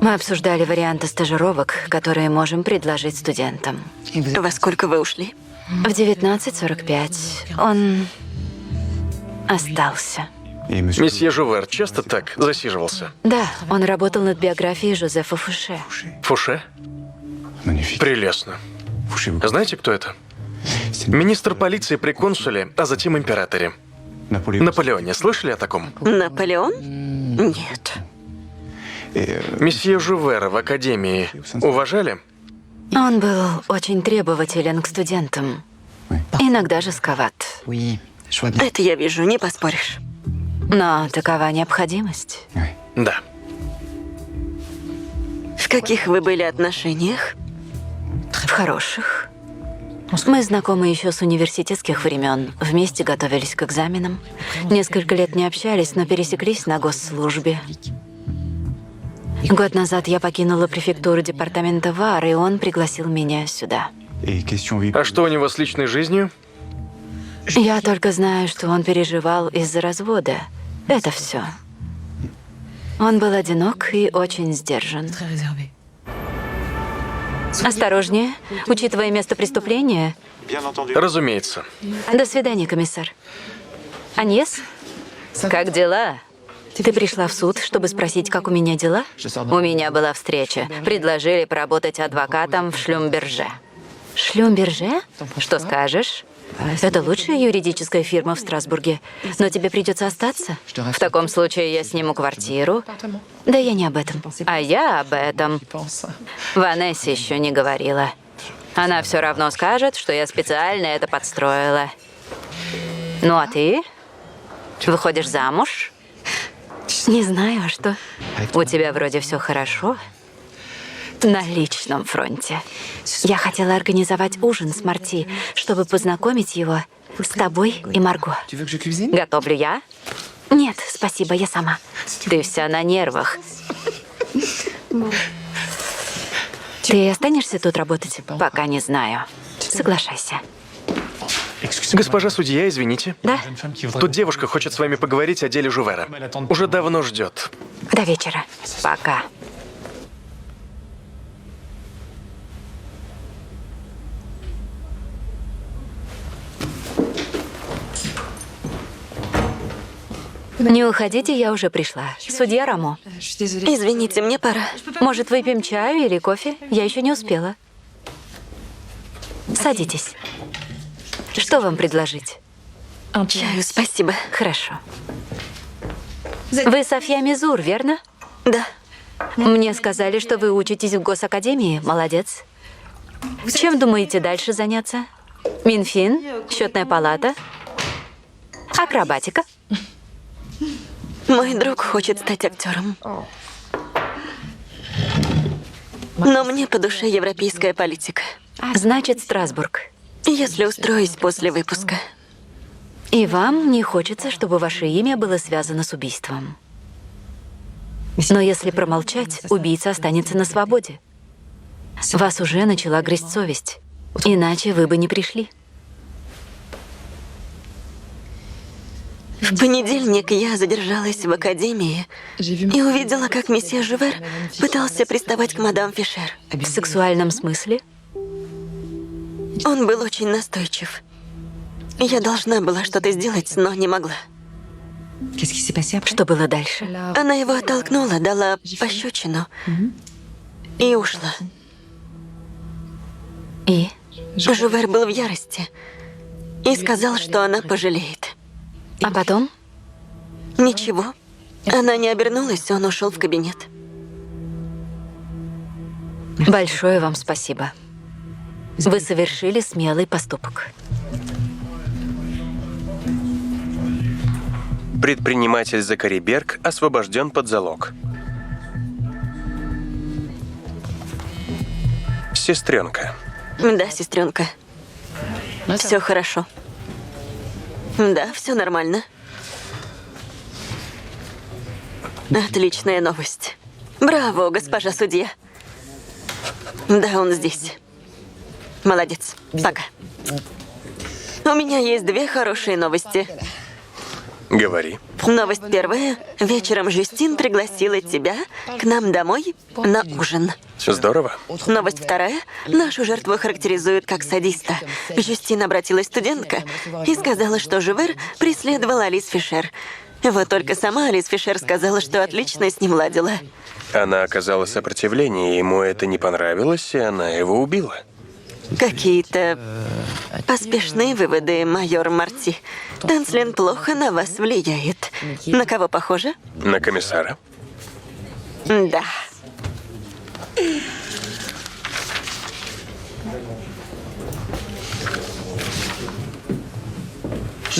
Мы обсуждали варианты стажировок, которые можем предложить студентам. Во сколько вы ушли? В 19:45. Он остался. Месье Жувер часто так засиживался? Да, он работал над биографией Жозефа Фуше. Фуше? Прелестно. Знаете, кто это? Министр полиции при консуле, а затем императоре. Наполеоне. Слышали о таком? Наполеон? Нет. Месье Жувера в академии уважали? Он был очень требователен к студентам. Иногда жестковат. Это я вижу, не поспоришь. Но такова необходимость. Да. В каких вы были отношениях? В хороших. Мы знакомы еще с университетских времен. Вместе готовились к экзаменам. Несколько лет не общались, но пересеклись на госслужбе. Год назад я покинула префектуру департамента ВАР, и он пригласил меня сюда. А что у него с личной жизнью? Я только знаю, что он переживал из-за развода. Это все. Он был одинок и очень сдержан. Осторожнее, учитывая место преступления. Разумеется. До свидания, комиссар. Аньес, как дела? Ты пришла в суд, чтобы спросить, как у меня дела? У меня была встреча. Предложили поработать адвокатом в Шлюмберже. Шлюмберже? Что скажешь? Это лучшая юридическая фирма в Страсбурге. Но тебе придется остаться. В таком случае я сниму квартиру. Да я не об этом. А я об этом. Ванессе еще не говорила. Она все равно скажет, что я специально это подстроила. Ну а ты? Выходишь замуж? Не знаю, а что? У тебя вроде все хорошо. На личном фронте. Я хотела организовать ужин с Марти, чтобы познакомить его с тобой и Марго. Готовлю я? Нет, спасибо, я сама. Ты вся на нервах. Ты останешься тут работать? Пока не знаю. Соглашайся. Госпожа судья, извините. Да? Тут девушка хочет с вами поговорить о деле Жувера. Уже давно ждет. До вечера. Пока. Не уходите, я уже пришла. Судья Рамо. Извините, мне пора. Может, выпьем чаю или кофе? Я еще не успела. Садитесь. Что вам предложить? Чаю, спасибо. Хорошо. Вы Софья Мизур, верно? Да. Мне сказали, что вы учитесь в госакадемии. Молодец. Чем думаете дальше заняться? Минфин? Счетная палата? Акробатика? Мой друг хочет стать актером. Но мне по душе европейская политика. Значит, Страсбург. Если устроюсь после выпуска. И вам не хочется, чтобы ваше имя было связано с убийством. Но если промолчать, убийца останется на свободе. Вас уже начала грызть совесть. Иначе вы бы не пришли. В понедельник я задержалась в академии и увидела, как месье Жувер пытался приставать к мадам Фишер. В сексуальном смысле? Он был очень настойчив. Я должна была что-то сделать, но не могла. Что было дальше? Она его оттолкнула, дала пощечину и ушла. И? Жувер был в ярости и сказал, что она пожалеет. А потом? Ничего. Она не обернулась, он ушел в кабинет. Большое вам спасибо. Вы совершили смелый поступок. Предприниматель Закари Берг освобожден под залог. Сестренка. Да, сестренка. Все хорошо. Да, все нормально. Отличная новость. Браво, госпожа судья. Да, он здесь. Молодец. Пока. У меня есть две хорошие новости. Говори. Новость первая. Вечером Жюстин пригласила тебя к нам домой на ужин. Здорово. Новость вторая. Нашу жертву характеризуют как садиста. Жюстин обратилась студентка и сказала, что Жувер преследовал Алис Фишер. Вот только сама Алис Фишер сказала, что отлично с ним ладила. Она оказала сопротивление, ему это не понравилось, и она его убила. Какие-то поспешные выводы, майор Марти. Танцлен плохо на вас влияет. На кого похоже? На комиссара. Да.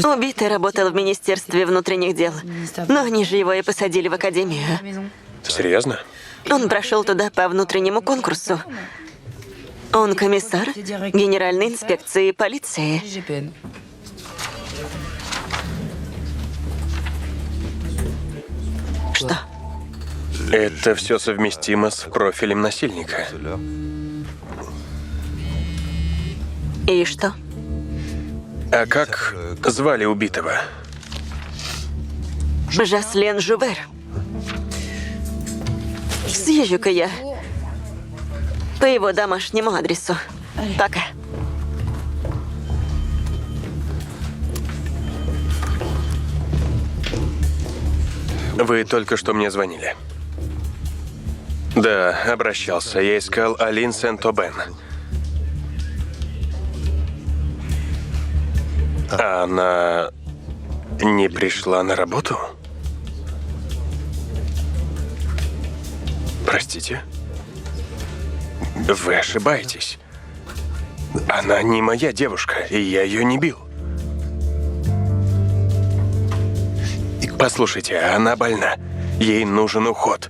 Убитый работал в Министерстве внутренних дел. Но они же его и посадили в академию. Серьезно? Он прошел туда по внутреннему конкурсу. Он комиссар Генеральной инспекции полиции. Что? Это все совместимо с профилем насильника. И что? А как звали убитого? Жаслен Жувер. Съезжу-ка я по его домашнему адресу. Пока. Вы только что мне звонили. Да, обращался. Я искал Алин Сент-Обен. А она не пришла на работу? Простите? Вы ошибаетесь. Она не моя девушка, и я ее не бил. Послушайте, она больна. Ей нужен уход.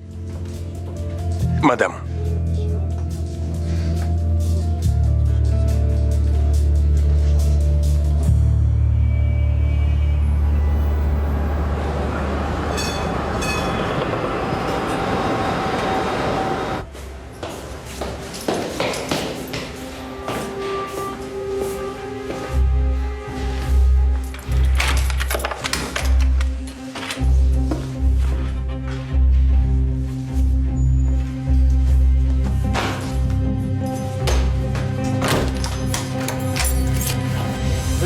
Мадам.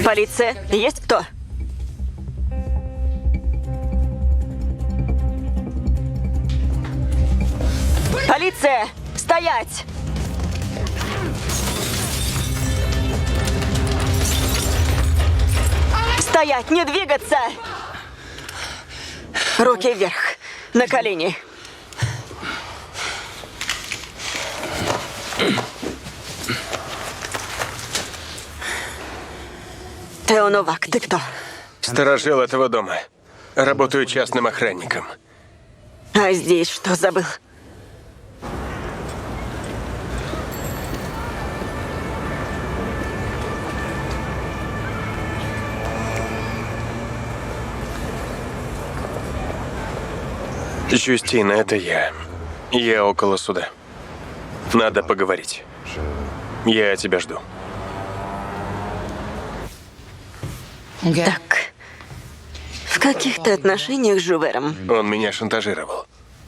Полиция, есть кто? Полиция! Стоять! Стоять, не двигаться! Руки вверх, на колени. Тео Новак, ты кто? Сторожил этого дома. Работаю частным охранником. А здесь что забыл? Жюстина, это я. Я около суда. Надо поговорить. Я тебя жду. Так, в каких ты отношениях с Жувером? Он меня шантажировал.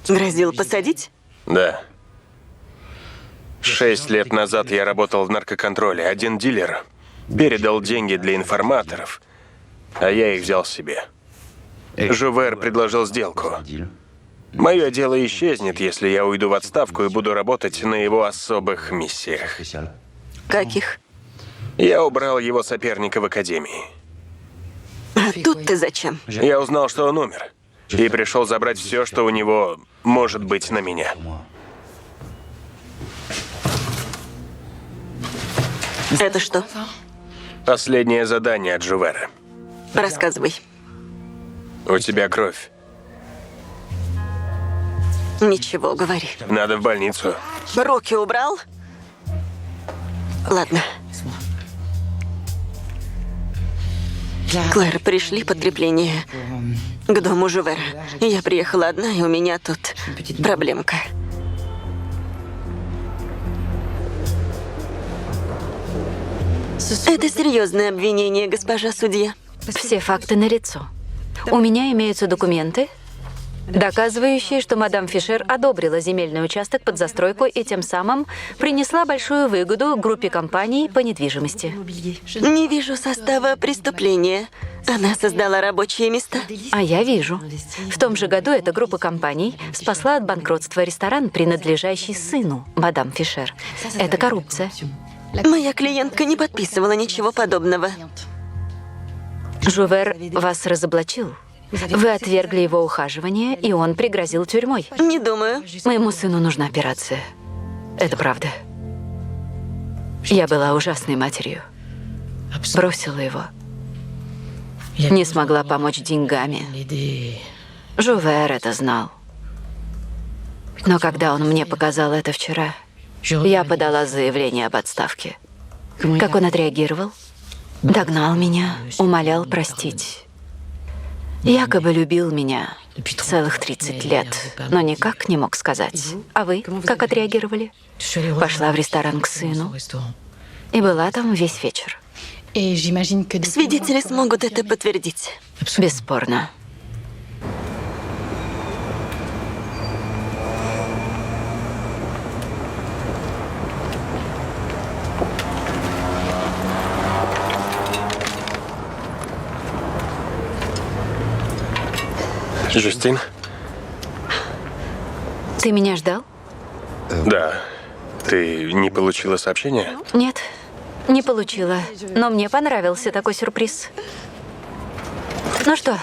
Грозил посадить? Да. 6 лет назад я работал в наркоконтроле. Один дилер передал деньги для информаторов, а я их взял себе. Жувер предложил сделку. Мое дело исчезнет, если я уйду в отставку и буду работать на его особых миссиях. Каких? Я убрал его соперника в академии. А тут ты зачем? Я узнал, что он умер. И пришел забрать все, что у него может быть на меня. Это что? Последнее задание от Жувера. Рассказывай. У тебя кровь. Ничего, говори. Надо в больницу. Руки убрал? Ладно. Клэр, пришли подкрепление к дому Жувера. Я приехала одна, и у меня тут проблемка. Это серьезное обвинение, госпожа судья. Все факты налицо. У меня имеются документы, доказывающие, что мадам Фишер одобрила земельный участок под застройку и тем самым принесла большую выгоду группе компаний по недвижимости. Не вижу состава преступления. Она создала рабочие места. А я вижу. В том же году эта группа компаний спасла от банкротства ресторан, принадлежащий сыну мадам Фишер. Это коррупция. Моя клиентка не подписывала ничего подобного. Жувер вас разоблачил. Вы отвергли его ухаживание, и он пригрозил тюрьмой. Не думаю. Моему сыну нужна операция. Это правда. Я была ужасной матерью. Бросила его. Не смогла помочь деньгами. Жувер это знал. Но когда он мне показал это вчера, я подала заявление об отставке. Как он отреагировал? Догнал меня, умолял простить. Якобы любил меня целых 30 лет, но никак не мог сказать. А вы как отреагировали? Пошла в ресторан к сыну и была там весь вечер. Свидетели смогут это подтвердить. Бесспорно. Жюстин? Ты меня ждал? Да. Ты не получила сообщение? Нет, не получила. Но мне понравился такой сюрприз. Ну что,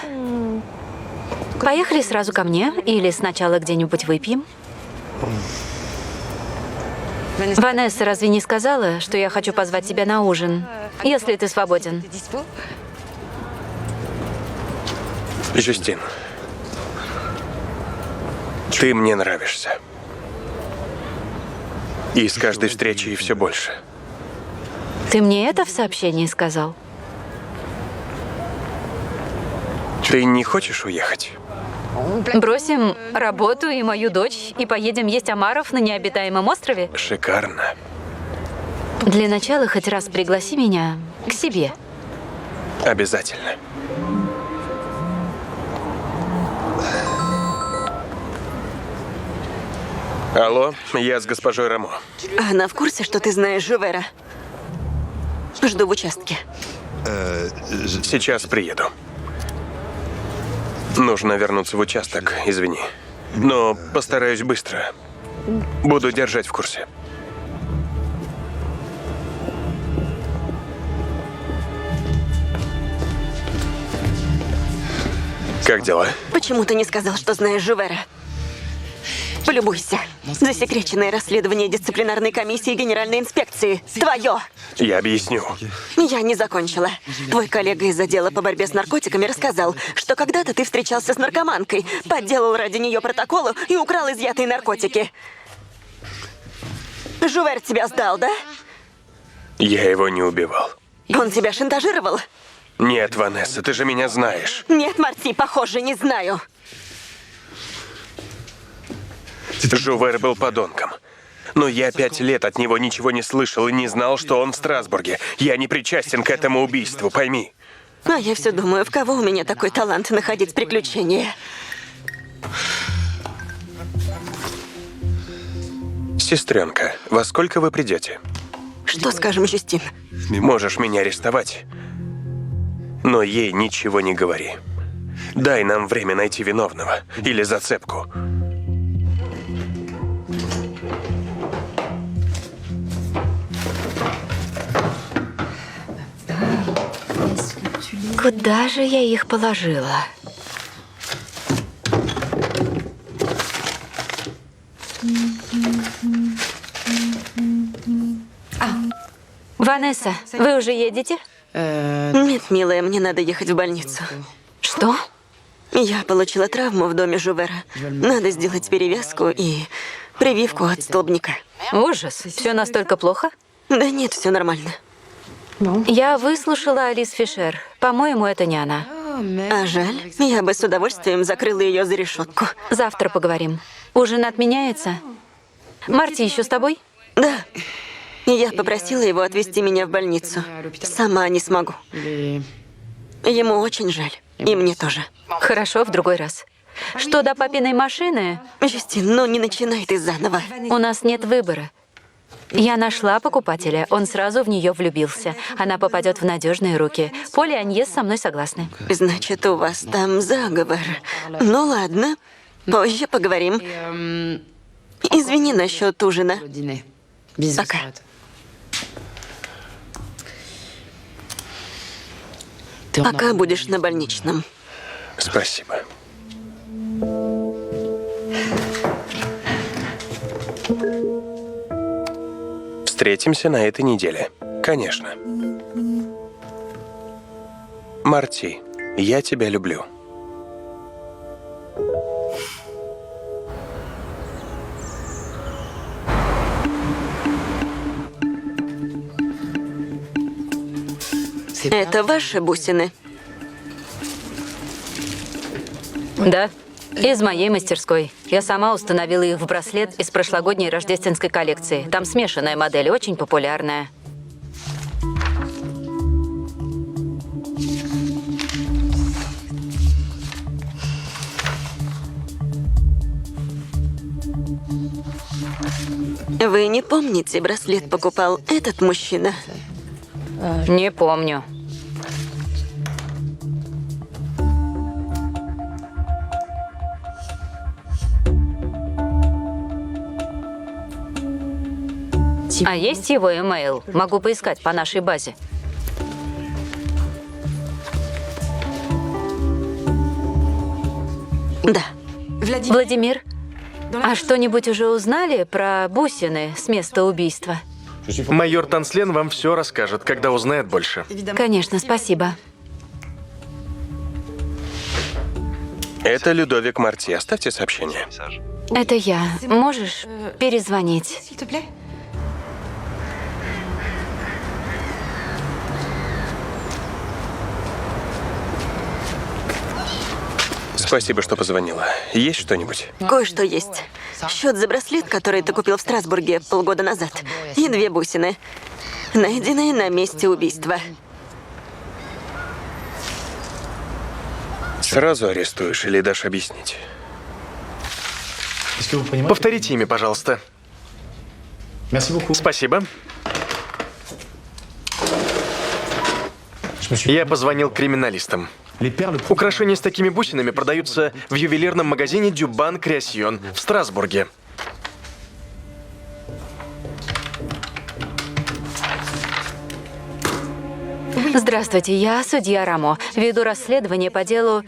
поехали сразу ко мне или сначала где-нибудь выпьем? Ванесса разве не сказала, что я хочу позвать тебя на ужин, если ты свободен? Жюстин, ты мне нравишься. И с каждой встречей все больше. Ты мне это в сообщении сказал? Ты не хочешь уехать? Бросим работу и мою дочь и поедем есть омаров на необитаемом острове? Шикарно. Для начала хоть раз пригласи меня к себе. Обязательно. Алло, я с госпожой Рамо. Она в курсе, что ты знаешь Жувера? Жду в участке. Сейчас приеду. Нужно вернуться в участок, извини. Но постараюсь быстро. Буду держать в курсе. Как дела? Почему ты не сказал, что знаешь Жувера? Полюбуйся. Засекреченное расследование дисциплинарной комиссии Генеральной инспекции. Твое! Я объясню. Я не закончила. Твой коллега из отдела по борьбе с наркотиками рассказал, что когда-то ты встречался с наркоманкой, подделал ради нее протоколы и украл изъятые наркотики. Жувер тебя сдал, да? Я его не убивал. Он тебя шантажировал? Нет, Ванесса, ты же меня знаешь. Нет, Марти, похоже, не знаю. Жувер был подонком. Но я 5 лет от него ничего не слышал и не знал, что он в Страсбурге. Я не причастен к этому убийству, пойми. А я все думаю, в кого у меня такой талант находить приключения? Сестренка, во сколько вы придете? Что скажем, Жюстин? Можешь меня арестовать, но ей ничего не говори. Дай нам время найти виновного или зацепку. Куда же я их положила? Ванесса, вы уже едете? Нет, милая, мне надо ехать в больницу. Что? Я получила травму в доме Жувера. Надо сделать перевязку и прививку от столбняка. Ужас. Все настолько плохо? Да нет, все нормально. Я выслушала Алис Фишер. По-моему, это не она. А жаль. Я бы с удовольствием закрыла ее за решетку. Завтра поговорим. Ужин отменяется? Марти еще с тобой? Да. Я попросила его отвезти меня в больницу. Сама не смогу. Ему очень жаль. И мне тоже. Хорошо, в другой раз. Что до папиной машины? Жюстин, ну не начинай ты заново. У нас нет выбора. Я нашла покупателя, он сразу в нее влюбился. Она попадет в надежные руки. Поль и Аньес со мной согласны. Значит, у вас там заговор. Ну ладно, позже поговорим. Извини насчет ужина. Пока. Пока будешь на больничном. Спасибо. Встретимся на этой неделе. Конечно. Марти, я тебя люблю. Это ваши бусины? Да, из моей мастерской. Я сама установила их в браслет из прошлогодней рождественской коллекции. Там смешанная модель, очень популярная. Вы не помните, браслет покупал этот мужчина? Не помню. А есть его имейл? Могу поискать по нашей базе. Да. Владимир, а что-нибудь уже узнали про бусины с места убийства? Майор Танслен вам все расскажет, когда узнает больше. Конечно, спасибо. Это Людовик Марти. Оставьте сообщение. Это я. Можешь перезвонить? Спасибо, что позвонила. Есть что-нибудь? Кое-что есть. Счет за браслет, который ты купил в Страсбурге полгода назад. И 2 бусины, найденные на месте убийства. Сразу арестуешь или дашь объяснить? Повторите имя, пожалуйста. Спасибо. Я позвонил криминалистам. Украшения с такими бусинами продаются в ювелирном магазине Дюбан Креасьон в Страсбурге. Здравствуйте, я судья Рамо. Веду расследование по делу...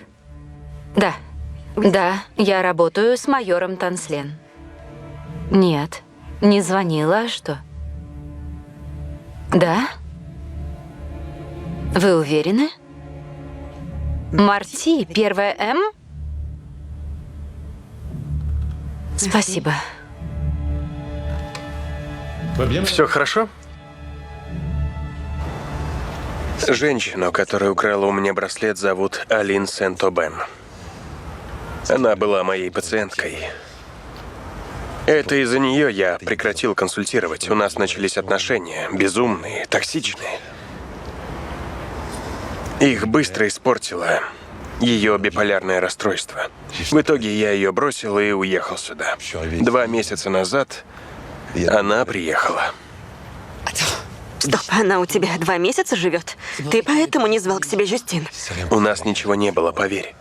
Да, я работаю с майором Танслен. Нет, не звонила, а что? Да? Вы уверены? Марти, первая М? Спасибо. Все хорошо? Женщину, которая украла у меня браслет, зовут Алин Сент-Обен. Она была моей пациенткой. Это из-за нее я прекратил консультировать. У нас начались отношения, безумные, токсичные. Их быстро испортило ее биполярное расстройство. В итоге я ее бросил и уехал сюда. 2 месяца назад она приехала. Стоп, она у тебя 2 месяца живет? Ты поэтому не звал к себе Жюстин? У нас ничего не было, поверь.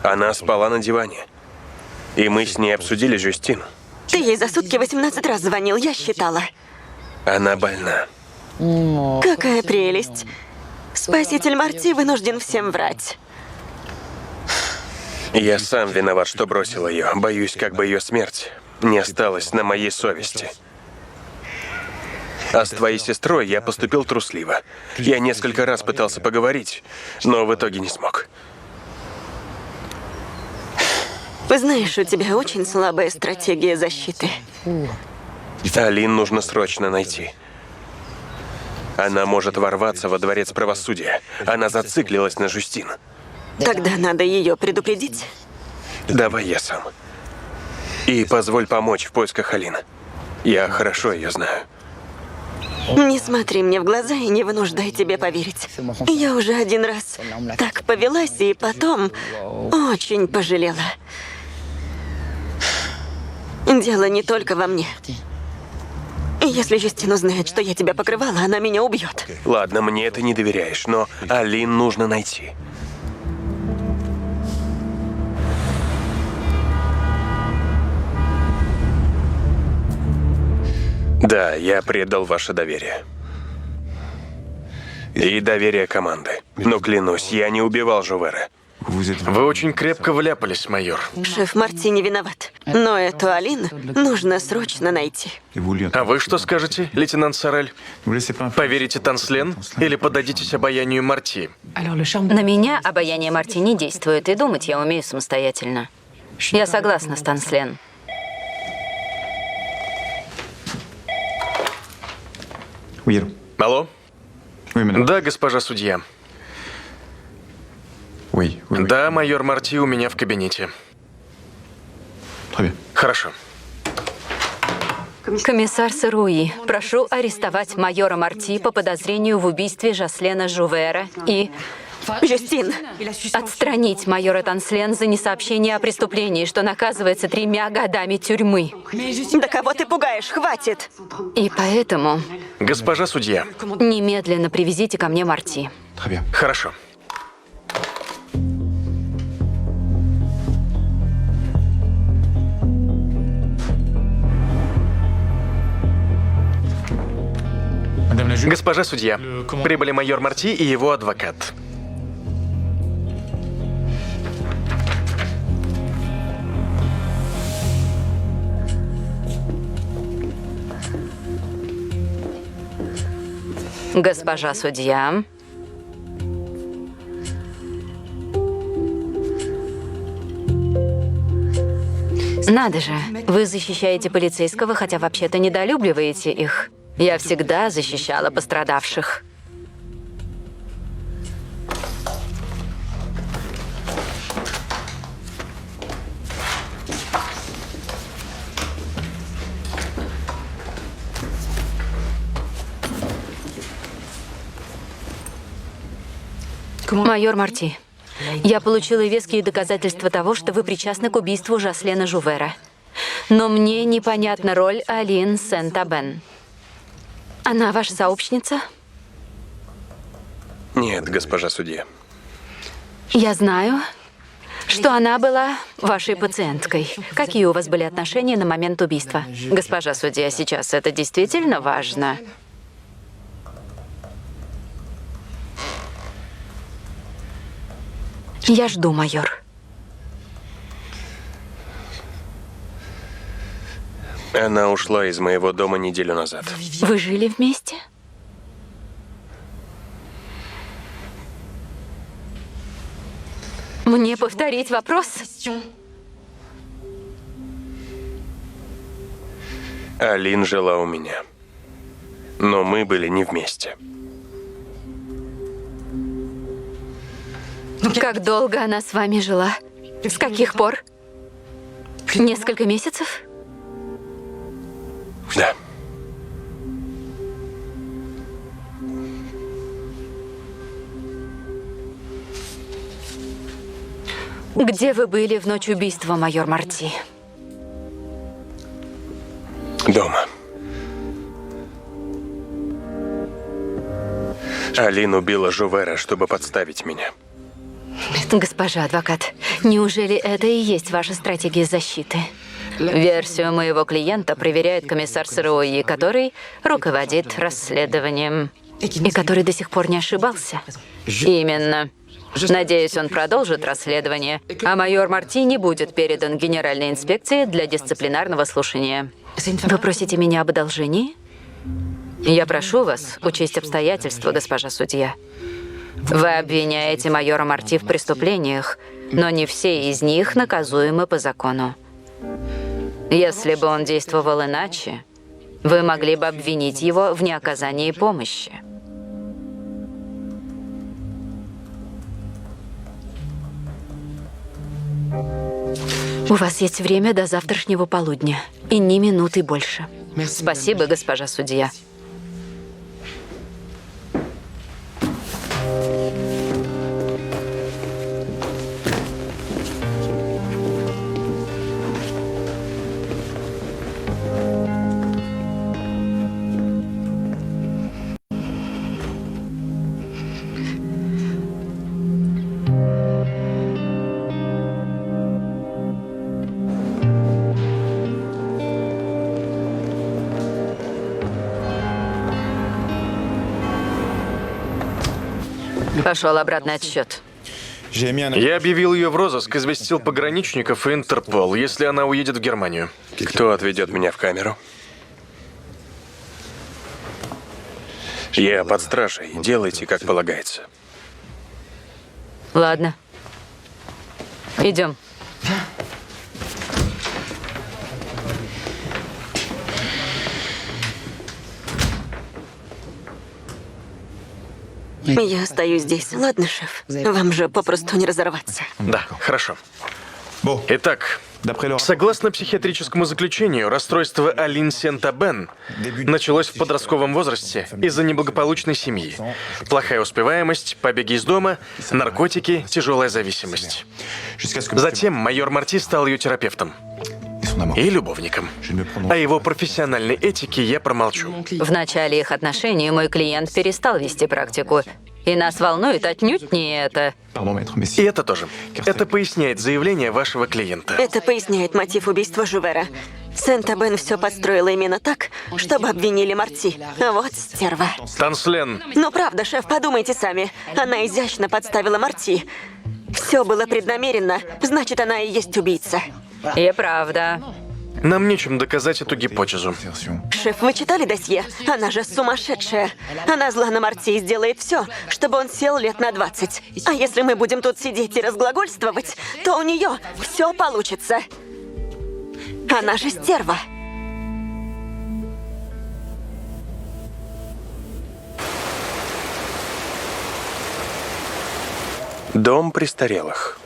Она спала на диване. И мы с ней обсудили Жюстин. Ты ей за сутки 18 раз звонил, я считала. Она больна. Какая прелесть. Спаситель Марти вынужден всем врать. Я сам виноват, что бросил ее. Боюсь, как бы ее смерть не осталась на моей совести. А с твоей сестрой я поступил трусливо. Я несколько раз пытался поговорить, но в итоге не смог. Знаешь, у тебя очень слабая стратегия защиты. Алин нужно срочно найти. Она может ворваться во дворец правосудия. Она зациклилась на Жюстин. Тогда надо ее предупредить. Давай я сам. И позволь помочь в поисках Алины. Я хорошо ее знаю. Не смотри мне в глаза и не вынуждай тебе поверить. Я уже 1 раз так повелась и потом очень пожалела. Дело не только во мне. Если Жюстин узнает, что я тебя покрывала, она меня убьет. Ладно, мне ты не доверяешь, но Алин нужно найти. Да, я предал ваше доверие. И доверие команды. Но клянусь, я не убивал Жувера. Вы очень крепко вляпались, майор. Шеф Марти не виноват. Но эту Алин нужно срочно найти. А вы что скажете, лейтенант Сорель? Поверите Танслен или поддадитесь обаянию Марти? На меня обаяние Марти не действует, и думать я умею самостоятельно. Я согласна с Танслен. Алло? Да, госпожа судья. Да, майор Марти у меня в кабинете. Хорошо. Комиссар Сыруи, прошу арестовать майора Марти по подозрению в убийстве Жаслена Жувера и... Жюстин! Отстранить майора Танслен за несообщение о преступлении, что наказывается 3 годами тюрьмы. Да кого ты пугаешь? Хватит! И поэтому... Госпожа судья. Немедленно привезите ко мне Марти. Хорошо. Госпожа судья, прибыли майор Марти и его адвокат. Госпожа судья. Надо же, вы защищаете полицейского, хотя вообще-то недолюбливаете их. Я всегда защищала пострадавших. Майор Марти, я получила веские доказательства того, что вы причастны к убийству Жаслена Жувера. Но мне непонятна роль Алин Сент-Абен. Она ваша сообщница? Нет, госпожа судья. Я знаю, что она была вашей пациенткой. Какие у вас были отношения на момент убийства? Госпожа судья, сейчас это действительно важно. Я жду, майор. Она ушла из моего дома неделю назад. Вы жили вместе? Мне повторить вопрос? Алин жила у меня. Но мы были не вместе. Как долго она с вами жила? С каких пор? Несколько месяцев? Да. Где вы были в ночь убийства, майор Марти? Дома. Алин убила Жувера, чтобы подставить меня. Госпожа адвокат, неужели это и есть ваша стратегия защиты? Версию моего клиента проверяет комиссар Сыруи, который руководит расследованием. И который до сих пор не ошибался. Именно. Надеюсь, он продолжит расследование, а майор Марти не будет передан Генеральной инспекции для дисциплинарного слушания. Вы просите меня об одолжении? Я прошу вас учесть обстоятельства, госпожа судья. Вы обвиняете майора Марти в преступлениях, но не все из них наказуемы по закону. Если бы он действовал иначе, вы могли бы обвинить его в неоказании помощи. У вас есть время до завтрашнего полудня. И ни минуты больше. Спасибо, госпожа судья. Пошел обратный отсчет. Я объявил ее в розыск, известил пограничников и Интерпол, если она уедет в Германию. Кто отведет меня в камеру? Я под стражей. Делайте, как полагается. Ладно. Идем. Я остаюсь здесь. Ладно, шеф? Вам же попросту не разорваться. Да, хорошо. Итак, согласно психиатрическому заключению, расстройство Алин Сент-Абен началось в подростковом возрасте из-за неблагополучной семьи. Плохая успеваемость, побеги из дома, наркотики, тяжелая зависимость. Затем майор Марти стал ее терапевтом и любовником. О его профессиональной этике я промолчу. В начале их отношений мой клиент перестал вести практику. И нас волнует отнюдь не это. И это тоже. Это поясняет заявление вашего клиента. Это поясняет мотив убийства Жувера. Сент-Абен все подстроила именно так, чтобы обвинили Марти. Вот стерва. Танслен. Ну правда, шеф, подумайте сами. Она изящно подставила Марти. Все было преднамеренно, значит, она и есть убийца. И правда. Нам нечем доказать эту гипотезу. Шеф, вы читали досье? Она же сумасшедшая. Она зла на Марти и сделает все, чтобы он сел лет на 20. А если мы будем тут сидеть и разглагольствовать, то у нее все получится. Она же стерва. Дом престарелых.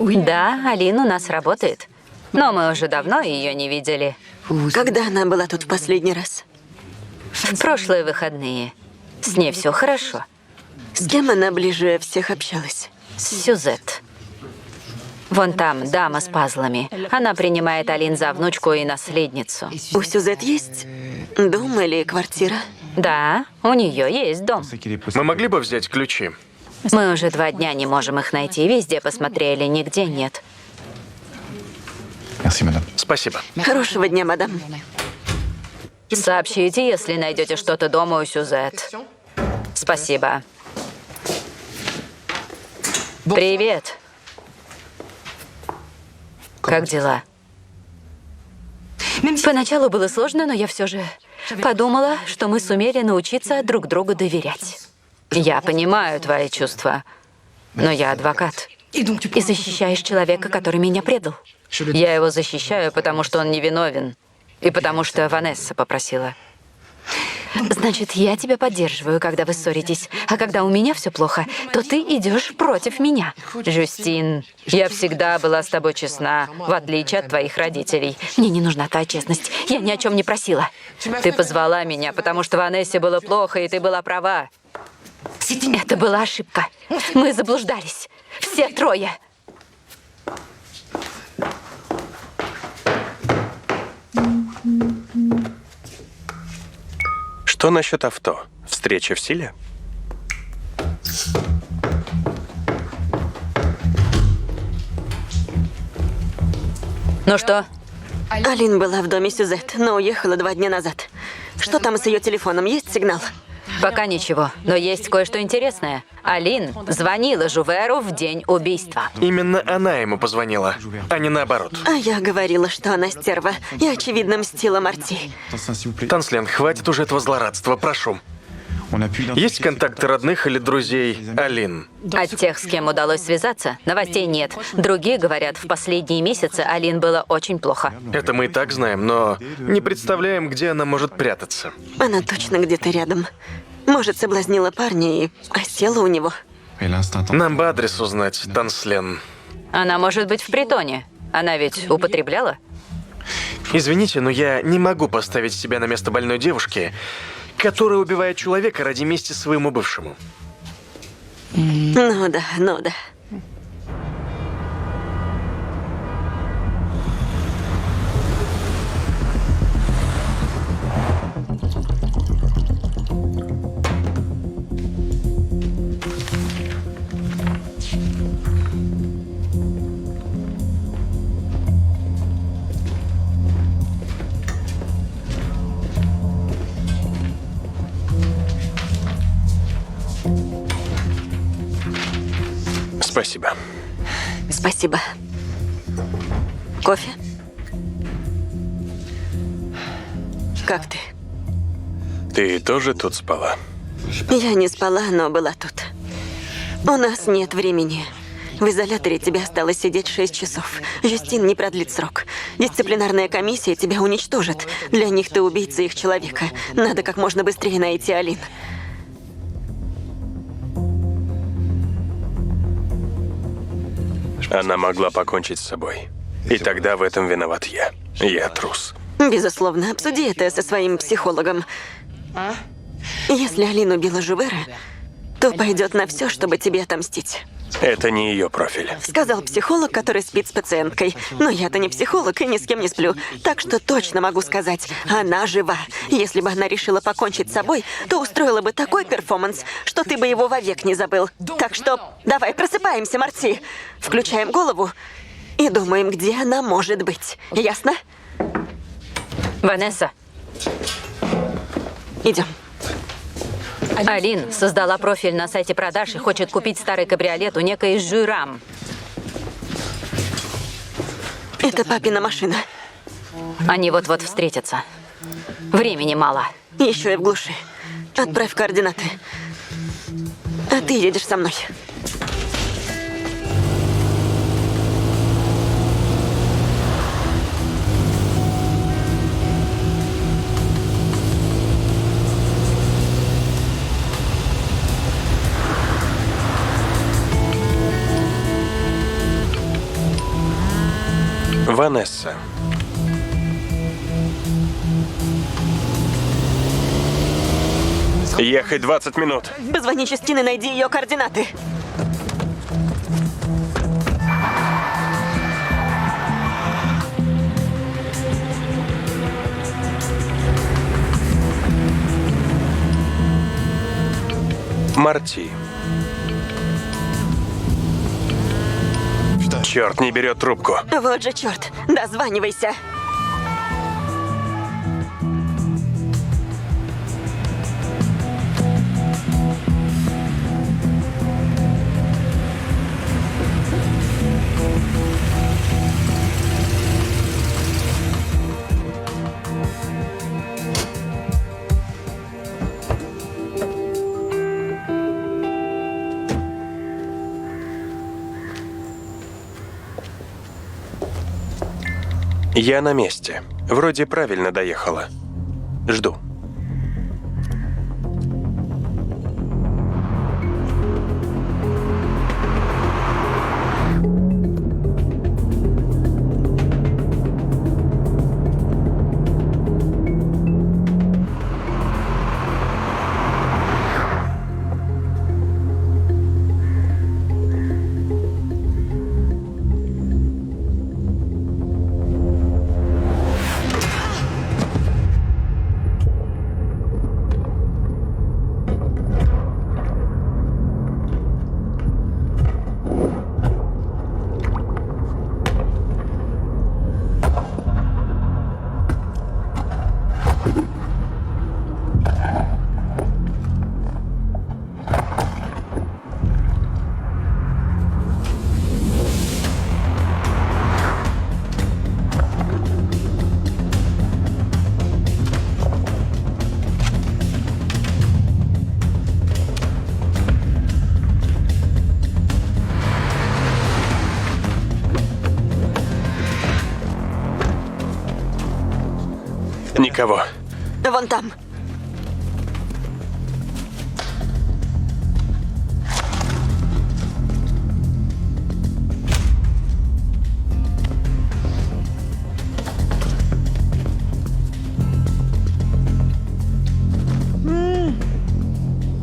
Да, Алин у нас работает. Но мы уже давно ее не видели. Когда она была тут в последний раз? В прошлые выходные. С ней все хорошо. С кем она ближе всех общалась? С Сюзет. Вон там дама с пазлами. Она принимает Алин за внучку и наследницу. У Сюзет есть дом или квартира? Да, у нее есть дом. Мы могли бы взять ключи? Мы уже 2 дня не можем их найти. Везде посмотрели, нигде нет. Спасибо. Хорошего дня, мадам. Сообщите, если найдете что-то дома у Сюзет. Спасибо. Привет. Как дела? Поначалу было сложно, но я все же подумала, что мы сумели научиться друг другу доверять. Я понимаю твои чувства, но я адвокат. И защищаешь человека, который меня предал. Я его защищаю, потому что он невиновен. И потому что Ванесса попросила. Значит, я тебя поддерживаю, когда вы ссоритесь. А когда у меня все плохо, то ты идешь против меня. Жюстин, я всегда была с тобой честна, в отличие от твоих родителей. Мне не нужна твоя честность. Я ни о чем не просила. Ты позвала меня, потому что Ванессе было плохо, и ты была права. Это была ошибка. Мы заблуждались. Все 3. Что насчет авто? Встреча в силе? Ну что? Алин была в доме Сюзет, но уехала 2 дня назад. Что там с ее телефоном? Есть сигнал? Пока ничего, но есть кое-что интересное. Алин звонила Жуверу в день убийства. Именно она ему позвонила, а не наоборот. А я говорила, что она стерва и, очевидно, мстила Марти. Танслен, хватит уже этого злорадства, прошу. Есть контакты родных или друзей Алин? От тех, с кем удалось связаться, новостей нет. Другие говорят, в последние месяцы Алин было очень плохо. Это мы и так знаем, но не представляем, где она может прятаться. Она точно где-то рядом. Может, соблазнила парня и осела у него. Нам бы адрес узнать, Танслен. Она может быть в притоне. Она ведь употребляла? Извините, но я не могу поставить себя на место больной девушки, которая убивает человека ради мести своему бывшему. Ну да, ну да. Спасибо. Спасибо. Кофе? Как ты? Ты тоже тут спала? Я не спала, но была тут. У нас нет времени. В изоляторе тебе осталось сидеть 6 часов. Жюстин не продлит срок. Дисциплинарная комиссия тебя уничтожит. Для них ты убийца их человека. Надо как можно быстрее найти Алин. Она могла покончить с собой. И тогда в этом виноват я. Я трус. Безусловно, обсуди это со своим психологом. Если Алин убила Жувера, то пойдет на все, чтобы тебе отомстить. Это не ее профиль. Сказал психолог, который спит с пациенткой. Но я-то не психолог и ни с кем не сплю. Так что точно могу сказать, она жива. Если бы она решила покончить с собой, то устроила бы такой перформанс, что ты бы его вовек не забыл. Так что давай просыпаемся, Марти. Включаем голову и думаем, где она может быть. Ясно? Ванесса. Идем. Алин создала профиль на сайте продаж и хочет купить старый кабриолет у некой Жюрам. Это папина машина. Они вот-вот встретятся. Времени мало. Еще и в глуши. Отправь координаты. А ты едешь со мной. Ванесса. Ехать 20 минут. Позвони Жюстин и найди ее координаты. Марти. Черт, не берет трубку. Вот же черт. Дозванивайся. Я на месте. Вроде правильно доехала. Жду. Никого. Вон там.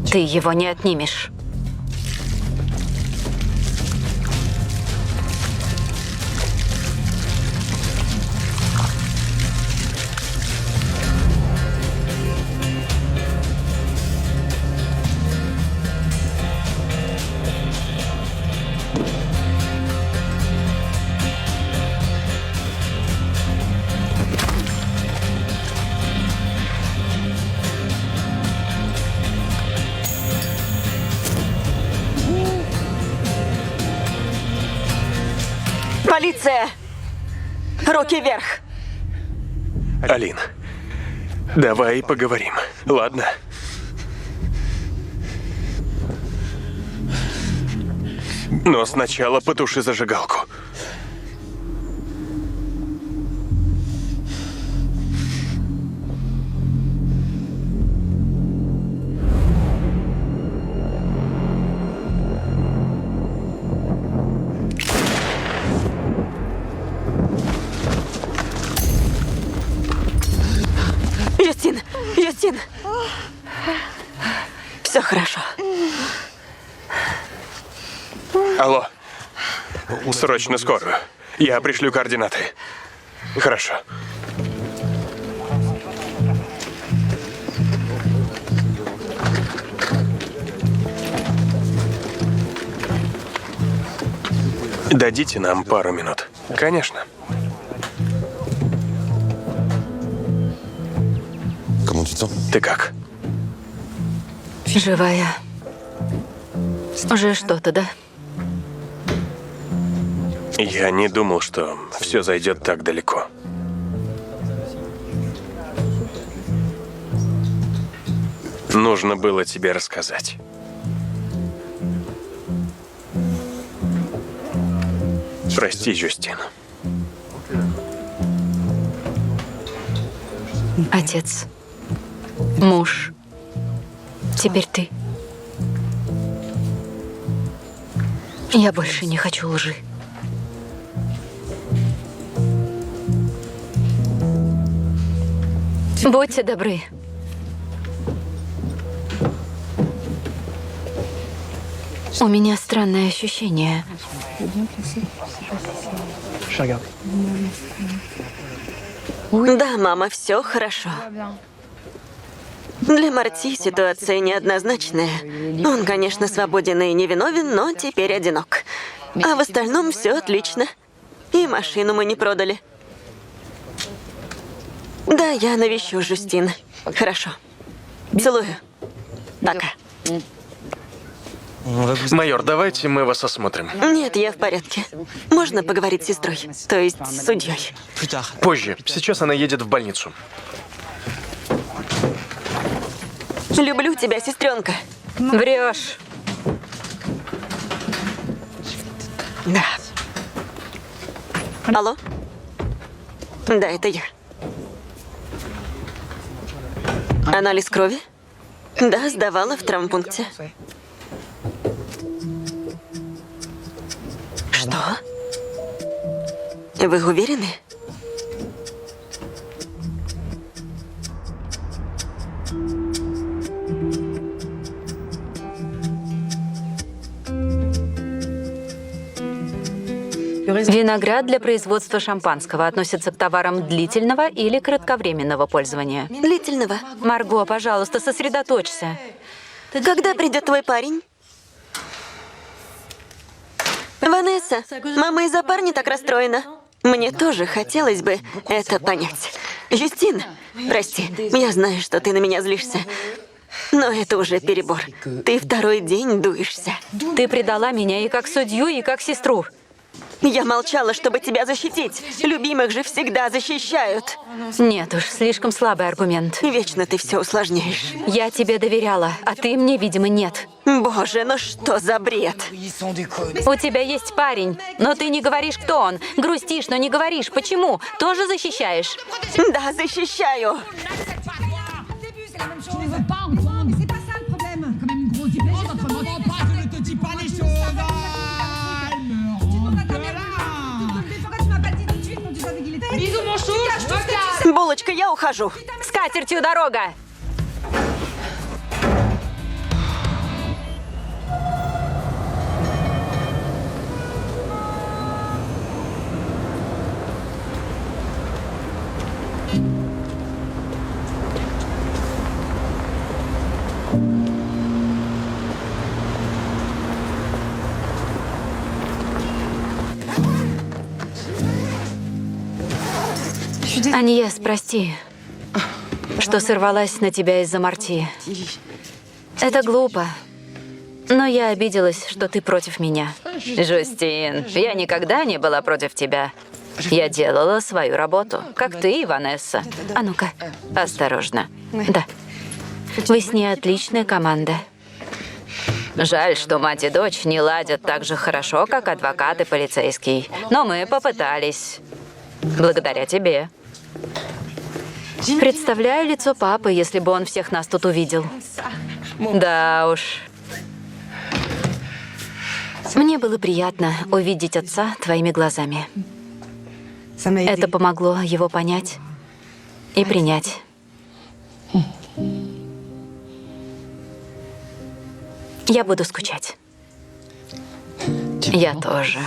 Ты его не отнимешь. Полиция! Руки вверх! Алин, давай поговорим, ладно? Но сначала потуши зажигалку. Юстин! Юстин! Все хорошо. Алло. Срочно скорую. Я пришлю координаты. Хорошо. Дадите нам пару минут. Конечно. Ты как? Живая. Уже что-то, да? Я не думал, что все зайдет так далеко. Нужно было тебе рассказать. Прости, Жюстин. Отец. Муж. Теперь ты. Я больше не хочу лжи. Будьте добры. У меня странное ощущение. Да, мама, все хорошо. Для Марти ситуация неоднозначная. Он, конечно, свободен и невиновен, но теперь одинок. А в остальном все отлично. И машину мы не продали. Да, я навещу Жюстин. Хорошо. Целую. Пока. Майор, давайте мы вас осмотрим. Нет, я в порядке. Можно поговорить с сестрой? То есть с судьей? Позже. Сейчас она едет в больницу. Люблю тебя, сестренка. Врешь. Да. Алло? Да, это я. Анализ крови? Да, сдавала в травмпункте. Что? Вы уверены? Виноград для производства шампанского относится к товарам длительного или кратковременного пользования. Длительного. Марго, пожалуйста, сосредоточься. Когда придет твой парень? Ванесса, мама из-за парня так расстроена. Мне тоже хотелось бы это понять. Юстин, прости, я знаю, что ты на меня злишься. Но это уже перебор. Ты второй день дуешься. Ты предала меня и как судью, и как сестру. Я молчала, чтобы тебя защитить. Любимых же всегда защищают. Нет уж, слишком слабый аргумент. Вечно ты все усложняешь. Я тебе доверяла, а ты мне, видимо, нет. Боже, ну что за бред? У тебя есть парень, но ты не говоришь, кто он. Грустишь, но не говоришь. Почему? Тоже защищаешь? Да, защищаю. Булочка, я ухожу. С катертью дорога! Аньес, прости, что сорвалась на тебя из-за Марти. Это глупо, но я обиделась, что ты против меня. Жюстин, я никогда не была против тебя. Я делала свою работу, как ты и Ванесса. А ну-ка, осторожно. Да. Вы с ней отличная команда. Жаль, что мать и дочь не ладят так же хорошо, как адвокат и полицейский. Но мы попытались. Благодаря тебе. Представляю лицо папы, если бы он всех нас тут увидел. Да уж. Мне было приятно увидеть отца твоими глазами. Это помогло его понять и принять. Я буду скучать. Я тоже.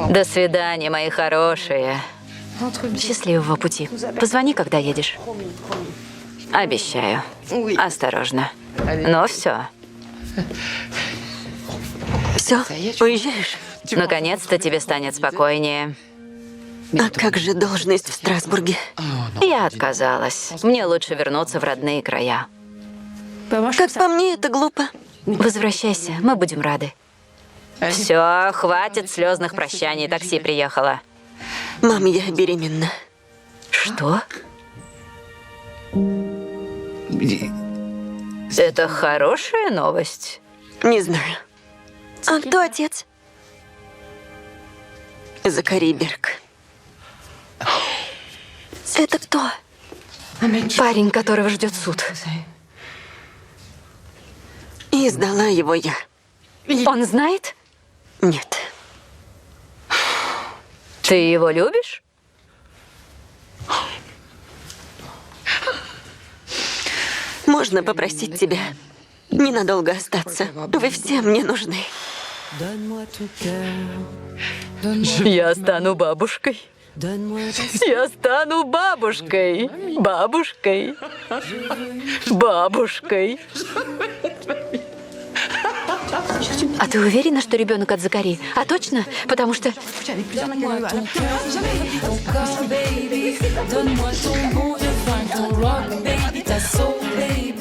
До свидания, мои хорошие. Счастливого пути. Позвони, когда едешь. Обещаю. Осторожно. Ну все. Все, уезжаешь? Наконец-то тебе станет спокойнее. А как же должность в Страсбурге? Я отказалась. Мне лучше вернуться в родные края. Как по мне, это глупо. Возвращайся, мы будем рады. Все, хватит слезных прощаний, такси приехало. Мам, я беременна. Что? Это хорошая новость? Не знаю. А кто отец? Закари Берг. Это кто? Парень, которого ждет суд. И сдала его я. Он знает? Нет. Ты его любишь? Можно попросить тебя ненадолго остаться? Вы все мне нужны. Я стану бабушкой. Я стану бабушкой. Бабушкой. Бабушкой. А ты уверена, что ребенок от Закари? А точно? Потому что... Donne-moi ton corps, baby. Donne-moi ton bon vieux funk, ton rock, baby, ta soul, baby.